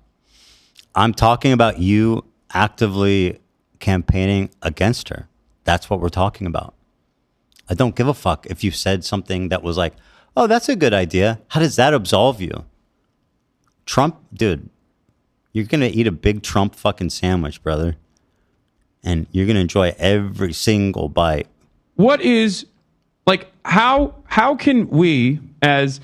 I'm talking about you actively campaigning against her. That's what we're talking about. I don't give a fuck if you said something that was like, oh, that's a good idea. How does that absolve you? Trump, dude, you're going to eat a big Trump fucking sandwich, brother. And you're going to enjoy every single bite. What is, like, how can we, as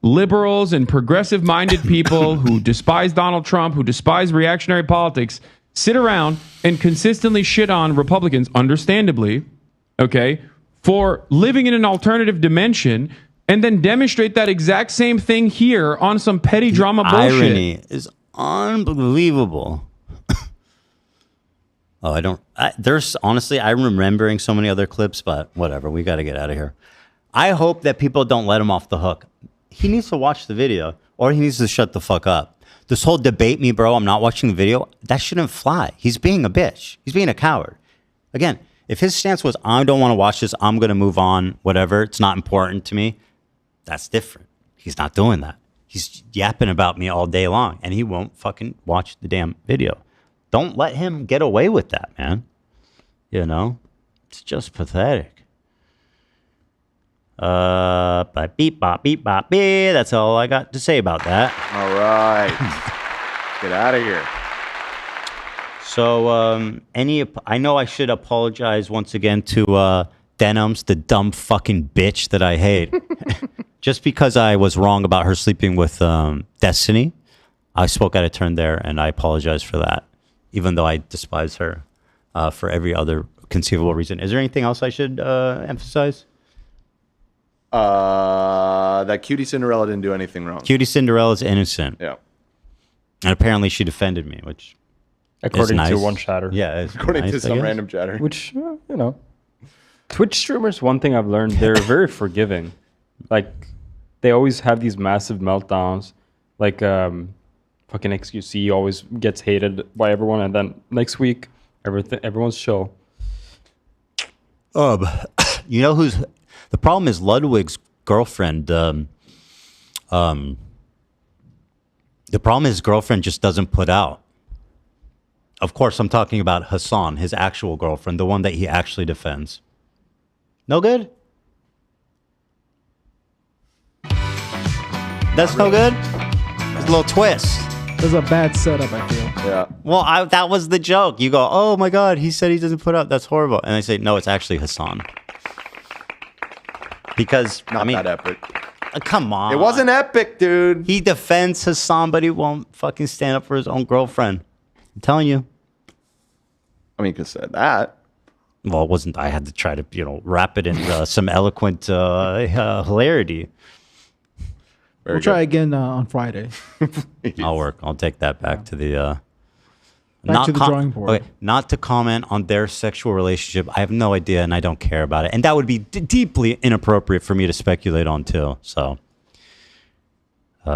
liberals and progressive-minded people who despise Donald Trump, who despise reactionary politics, sit around and consistently shit on Republicans, understandably, okay, for living in an alternative dimension, and then demonstrate that exact same thing here on some petty drama bullshit? Irony is unbelievable. There's honestly, I'm remembering so many other clips, but whatever. We got to get out of here. I hope that people don't let him off the hook. He needs to watch the video or he needs to shut the fuck up. This whole debate me, bro, I'm not watching the video. That shouldn't fly. He's being a bitch. He's being a coward. Again, if his stance was, I don't want to watch this, I'm going to move on, whatever, it's not important to me, that's different. He's not doing that. He's yapping about me all day long and he won't fucking watch the damn video. Don't let him get away with that, man. You know, it's just pathetic. Bop, beep, bop, beep, bop, beep. That's all I got to say about that. All right. Get out of here. So, I know I should apologize once again to Denims, the dumb fucking bitch that I hate. Just because I was wrong about her sleeping with Destiny, I spoke out of turn there, and I apologize for that. Even though I despise her for every other conceivable reason. Is there anything else I should emphasize? That Cutie Cinderella didn't do anything wrong. Cutie Cinderella's innocent. Yeah. And apparently she defended me, which according is nice. to one chatter. Yeah. According nice, to some random chatter. Which, you know. Twitch streamers, one thing I've learned, they're very forgiving. Like, they always have these massive meltdowns. Like, fucking XQC always gets hated by everyone, and then next week, everyone's chill. You know who's... The problem is Ludwig's girlfriend... the problem is his girlfriend just doesn't put out. Of course, I'm talking about Hasan, his actual girlfriend, the one that he actually defends. No good? That's no good? There's a little twist. There's a bad setup, I feel. Yeah. Well, that was the joke. You go, oh my God, he said he doesn't put up. That's horrible. And I say, no, it's actually Hasan. Because, Not that epic. Come on. It wasn't epic, dude. He defends Hasan, but he won't fucking stand up for his own girlfriend. I'm telling you. I mean, you could say that. Well, it wasn't. I had to try to, wrap it in some eloquent hilarity. We'll try again on Friday. I'll work. I'll take that back to the... Back to the drawing board. Okay, not to comment on their sexual relationship. I have no idea, and I don't care about it. And that would be deeply inappropriate for me to speculate on, too. So... We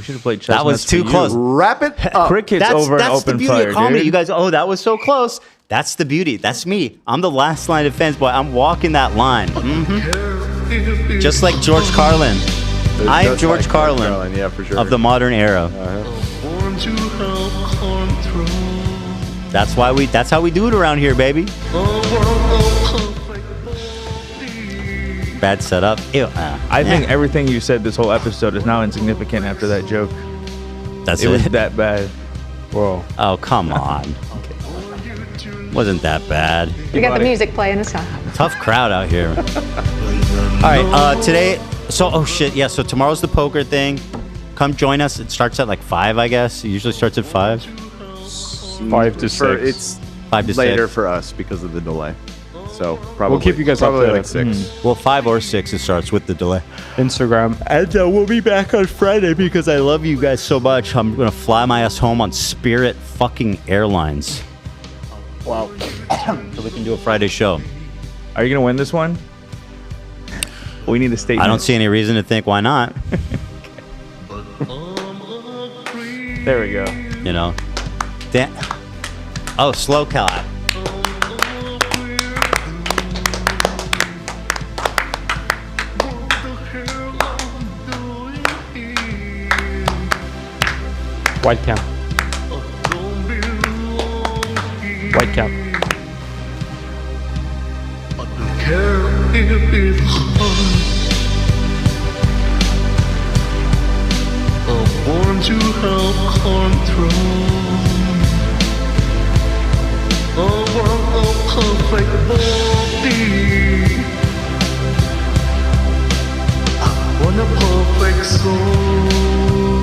should have played chess. That was too close. Wrap it up. Cricket's over and open the beauty fire, of comedy. dude. You guys, that was so close. That's the beauty. That's me. I'm the last line of defense, boy. I'm walking that line. Mm-hmm. Just like George Carlin. I am George Carlin, yeah, for sure. of the modern era. That's why that's how we do it around here, baby. Bad setup. Ew. I think everything you said this whole episode is now insignificant after that joke. That's it it. was that bad. Whoa. Oh, come on. Wasn't that bad. We got the music playing this time. Tough crowd out here. All right, today, oh shit, yeah, so tomorrow's the poker thing. Come join us. It starts at like 5, I guess. It usually starts at 5. 5 to 6. It's 5 to 6. later for us because of the delay. So probably We'll keep you guys probably updated. like 6. Well, 5 or 6 it starts with the delay. Instagram. And we'll be back on Friday because I love you guys so much. I'm going to fly my ass home on Spirit fucking Airlines. Wow. So we can do a Friday show. Are you going to win this one? We need a statement. I don't see any reason to think why not. There we go. Oh, slow clap. White cap. White cap. Born to help control a world of perfect body. I want a perfect soul.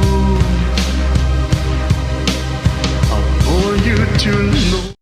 I want you to know.